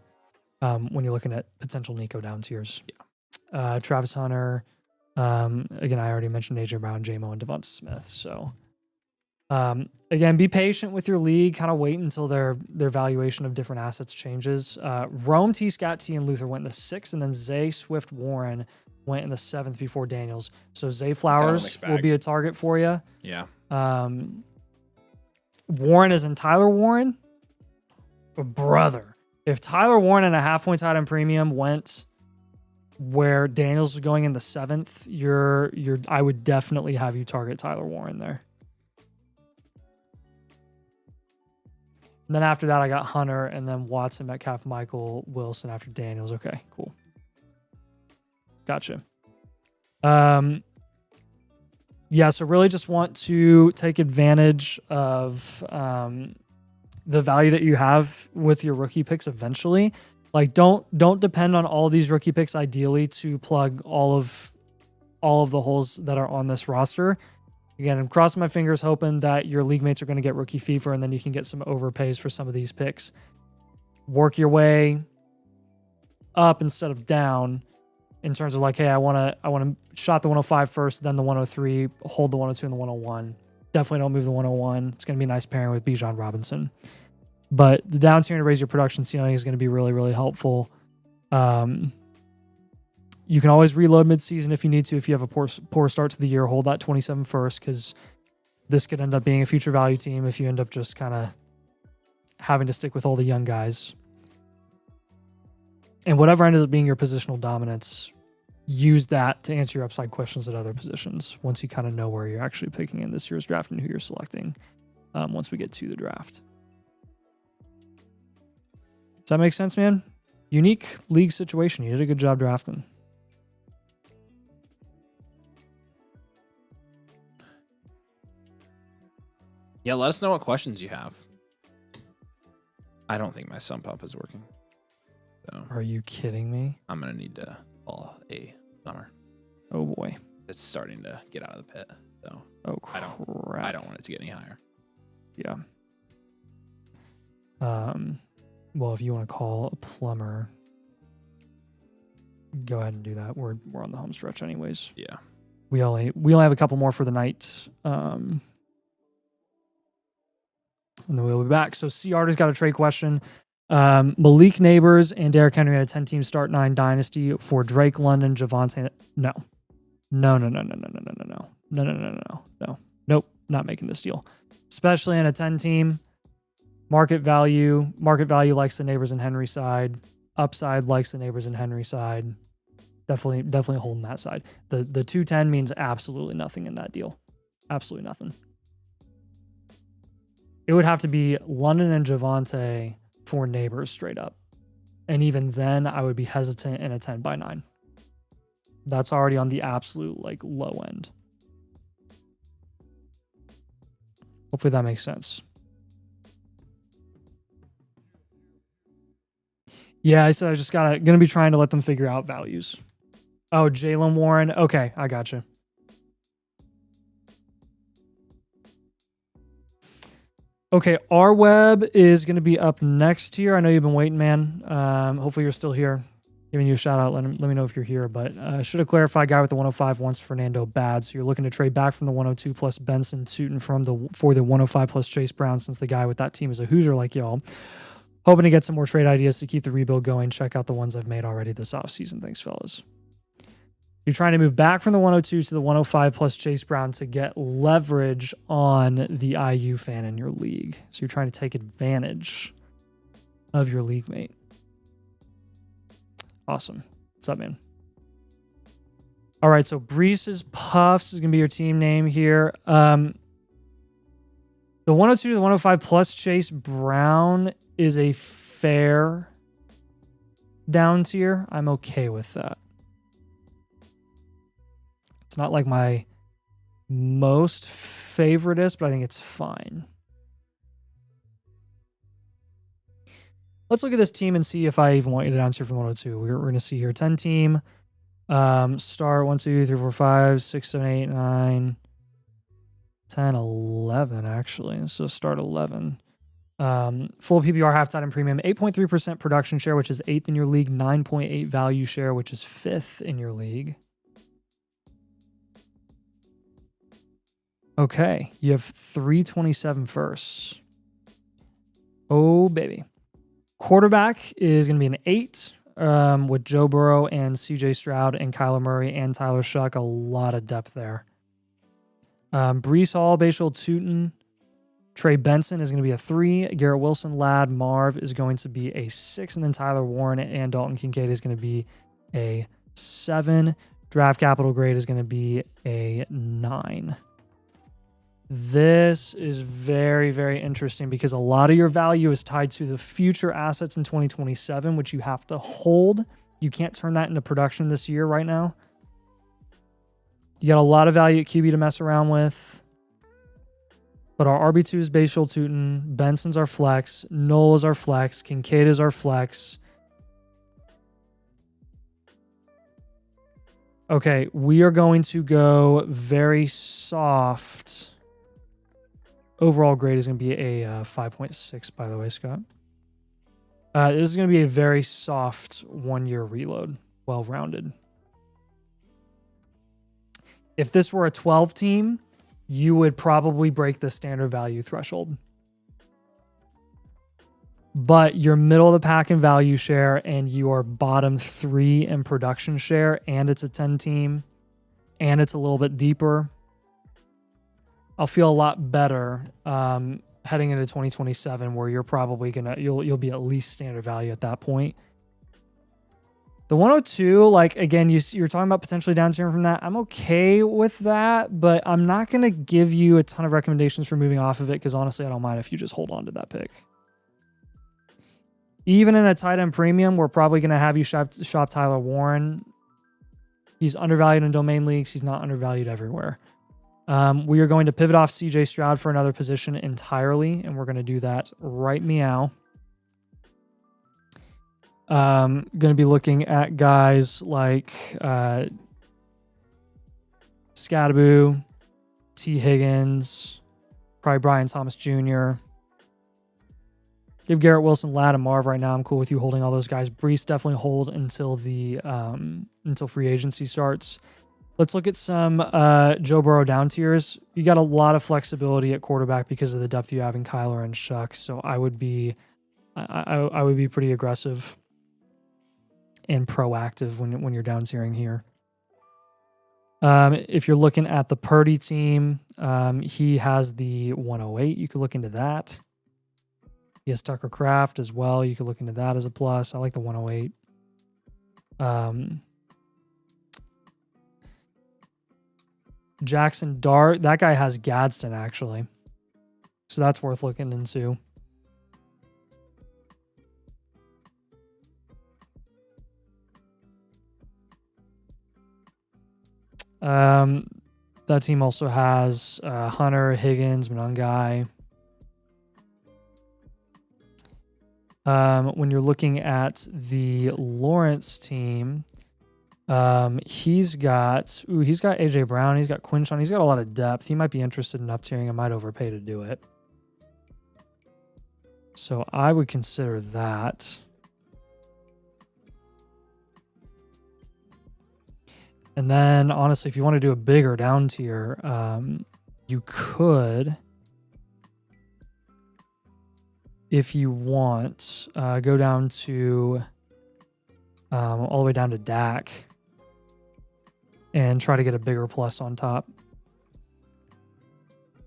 When you're looking at potential Nico down tiers. Yeah. Travis Hunter. Again, I already mentioned AJ Brown, JMO, and Devonta Smith. So, again, be patient with your league. Kind of wait until their valuation of different assets changes. Rome, T, Scott, T, and Luther went in the 6th, and then Zay, Swift, Warren went in the 7th before Daniels. So Zay Flowers will be a target for you. Yeah. Warren is in Tyler Warren. Brother, if Tyler Warren and a half-point tight end premium went where Daniels was going in the 7th, I would definitely have you target Tyler Warren there. And then after that, I got Hunter, and then Watson, Metcalf, Michael, Wilson after Daniels. Okay, cool. Gotcha. Yeah, so really just want to take advantage of the value that you have with your rookie picks eventually. Like don't depend on all these rookie picks ideally to plug all of the holes that are on this roster. Again, I'm crossing my fingers hoping that your league mates are going to get rookie fever and then you can get some overpays for some of these picks. Work your way up instead of down in terms of like, hey, I want to shot the 105 first, then the 103, hold the 102 and the 101. Definitely don't move the 101. It's going to be a nice pairing with Bijan Robinson. But the down tier to raise your production ceiling is going to be really, really helpful. You can always reload midseason if you need to. If you have a poor start to the year, hold that 27 first, because this could end up being a future value team if you end up just kind of having to stick with all the young guys. And whatever ends up being your positional dominance, use that to answer your upside questions at other positions once you kind of know where you're actually picking in this year's draft and who you're selecting once we get to the draft. Does that make sense, man? Unique league situation. You did a good job drafting. Yeah, let us know what questions you have. I don't think my sump pump is working. So Are you kidding me? I'm going to need to call a plumber. Oh, boy. It's starting to get out of the pit. So crap. I don't want it to get any higher. Yeah. Well, if you want to call a plumber, go ahead and do that. We're on the home stretch anyways. Yeah. We only have a couple more for the night. And then we'll be back. So C Arter's got a trade question. Malik Neighbors and Derrick Henry had a 10-team start 9 dynasty for Drake London, Javonte. No. Nope. Not making this deal. Especially in a 10-team. Market value likes the Neighbors and Henry side. Upside likes the Neighbors and Henry side. Definitely holding that side. The 210 means absolutely nothing in that deal. Absolutely nothing. It would have to be London and Javonte for Neighbors straight up. And even then, I would be hesitant in a 10-by-9. That's already on the absolute low end. Hopefully that makes sense. Yeah, I said I just gonna be trying to let them figure out values. Oh, Jalen Warren. Okay, I gotcha. Okay, our web is going to be up next here. I know you've been waiting, man. Hopefully you're still here. Giving you a shout out. Let me know if you're here. But should have clarified. Guy with the 105 wants Fernando bad. So you're looking to trade back from the 102 plus Benson Tootin for the 105 plus Chase Brown, since the guy with that team is a Hoosier like y'all. Hoping to get some more trade ideas to keep the rebuild going. Check out the ones I've made already this offseason. Thanks, fellas. You're trying to move back from the 102 to the 105 plus Chase Brown to get leverage on the IU fan in your league. So you're trying to take advantage of your league mate. Awesome. What's up, man? All right, so Brees's Puffs is going to be your team name here. The 102 to the 105 plus Chase Brown is a fair down tier. I'm okay with that. It's not like my most favoritist, but I think it's fine. Let's look at this team and see if I even want you to down tier from 102. We're going to see here 10 team. Start 1, 2, 3, 4, 5, 6, 7, 8, 9, 10, 11, actually. So start 11. Full PPR, halftime and premium, 8.3% production share, which is 8th in your league, 9.8 value share, which is 5th in your league. Okay, you have 327 firsts. Oh, baby. Quarterback is going to be an 8 with Joe Burrow and CJ Stroud and Kyler Murray and Tyler Shuck. A lot of depth there. Brees Hall, Bashal Tootin, Trey Benson is going to be a 3. Garrett Wilson, Ladd, Marv is going to be a 6. And then Tyler Warren and Dalton Kincaid is going to be a 7. Draft capital grade is going to be a 9. This is very, very interesting because a lot of your value is tied to the future assets in 2027, which you have to hold. You can't turn that into production this year right now. You got a lot of value at QB to mess around with. But our RB2 is Bashal Tootin. Benson's our flex. Noel is our flex. Kincaid is our flex. Okay, we are going to go very soft. Overall grade is going to be a 5.6, by the way, Scott. This is going to be a very soft 1-year reload, well-rounded. If this were a 12 team, you would probably break the standard value threshold. But you're middle of the pack in value share and you are bottom 3 in production share, and it's a 10 team, and it's a little bit deeper. I'll feel a lot better heading into 2027, where you're probably you'll be at least standard value at that point. The 102, like, again, you're talking about potentially down tiering from that. I'm okay with that, but I'm not going to give you a ton of recommendations for moving off of it, because honestly, I don't mind if you just hold on to that pick. Even in a tight end premium, we're probably going to have you shop Tyler Warren. He's undervalued in domain leagues. He's not undervalued everywhere. We are going to pivot off CJ Stroud for another position entirely, and we're going to do that right meow. Going to be looking at guys like Scadaboo, T. Higgins, probably Brian Thomas Jr. Give Garrett Wilson, Ladd, and Marv right now. I'm cool with you holding all those guys. Brees definitely hold until until free agency starts. Let's look at some Joe Burrow down tiers. You got a lot of flexibility at quarterback because of the depth you have in Kyler and Shuck. So I would be pretty aggressive and proactive when you're down tiering here. If you're looking at the Purdy team, he has the 108. You could look into that. He has Tucker Kraft as well. You could look into that as a plus. I like the 108. Jackson Dart, that guy has Gadsden actually. So that's worth looking into. That team also has Hunter, Higgins, Monungai. When you're looking at the Lawrence team, he's got AJ Brown, he's got Quinshon, he's got a lot of depth. He might be interested in up tiering. I might overpay to do it. So I would consider that. And then honestly, if you want to do a bigger down tier, you could, if you want, go down to all the way down to Dak and try to get a bigger plus on top.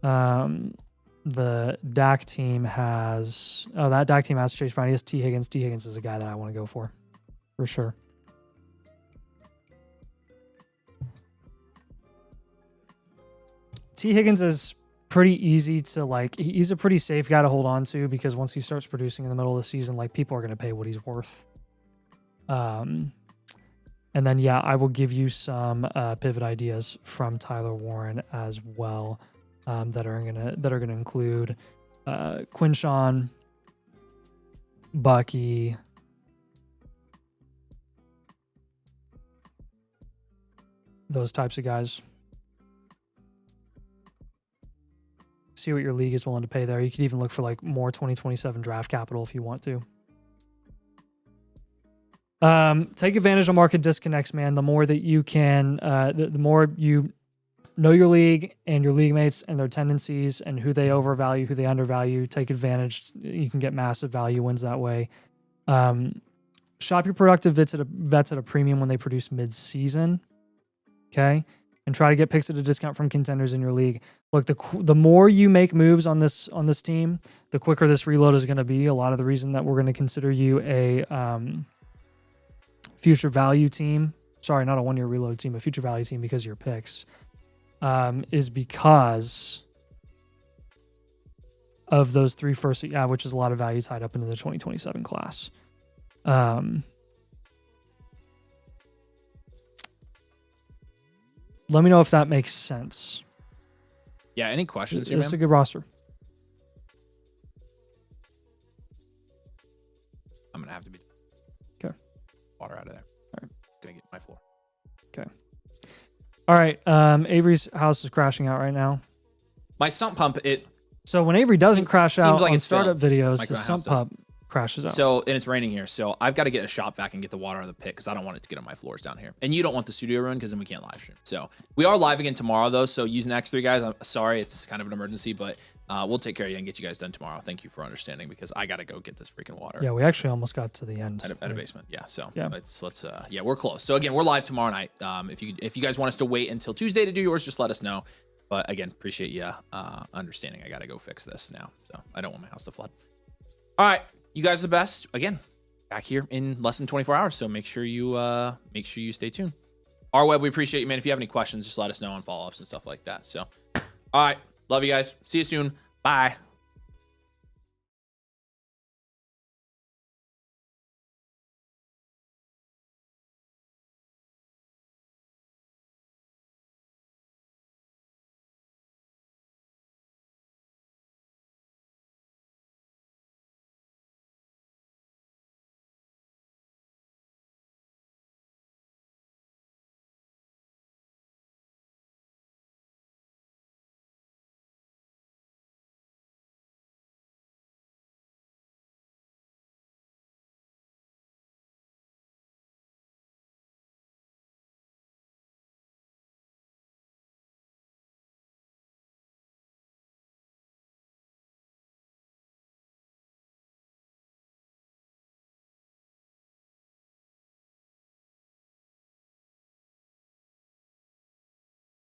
The Dak team has Chase Brown. He has T. Higgins. T. Higgins is a guy that I want to go for sure. T. Higgins is pretty easy to like. He's a pretty safe guy to hold on to because once he starts producing in the middle of the season, like people are going to pay what he's worth. And then yeah, I will give you some pivot ideas from Tyler Warren as well, that are gonna include Quinshon, Bucky, those types of guys. See what your league is willing to pay there. You could even look for like more 2027 draft capital if you want to. Take advantage of market disconnects, man. The more that you can, the more you know your league and your league mates and their tendencies and who they overvalue, who they undervalue. Take advantage. You can get massive value wins that way. Shop your productive vets at a premium when they produce mid-season. Okay. And try to get picks at a discount from contenders in your league. Look, the more you make moves on this team, the quicker this reload is going to be. A lot of the reason that we're going to consider you a future value team, sorry, not a one-year reload team, a future value team because of your picks, is because of those 3 firsts that you have, which is a lot of value tied up into the 2027 class. Let me know if that makes sense. Yeah, any questions here, man? It's a good roster. I'm going to have to be... Okay. Water out of there. All right. Going to get my floor. Okay. All right. Avery's house is crashing out right now. My sump pump, So when Avery doesn't crash out like on startup videos, the sump pump crashes out. So, and it's raining here. So I've got to get a shop vac and get the water out of the pit because I don't want it to get on my floors down here. And you don't want the studio ruined because then we can't live stream. So we are live again tomorrow though. So using X3 guys, I'm sorry, it's kind of an emergency, but we'll take care of you and get you guys done tomorrow. Thank you for understanding because I got to go get this freaking water. Yeah, we actually almost got to the end. At a basement. Yeah. So yeah, yeah, we're close. So again, we're live tomorrow night. If you guys want us to wait until Tuesday to do yours, just let us know. But again, appreciate you understanding. I got to go fix this now. So I don't want my house to flood. All right. You guys are the best. Again, back here in less than 24 hours. So make sure you stay tuned. Our web, we appreciate you, man. If you have any questions, just let us know on follow-ups and stuff like that. So, all right. Love you guys. See you soon. Bye.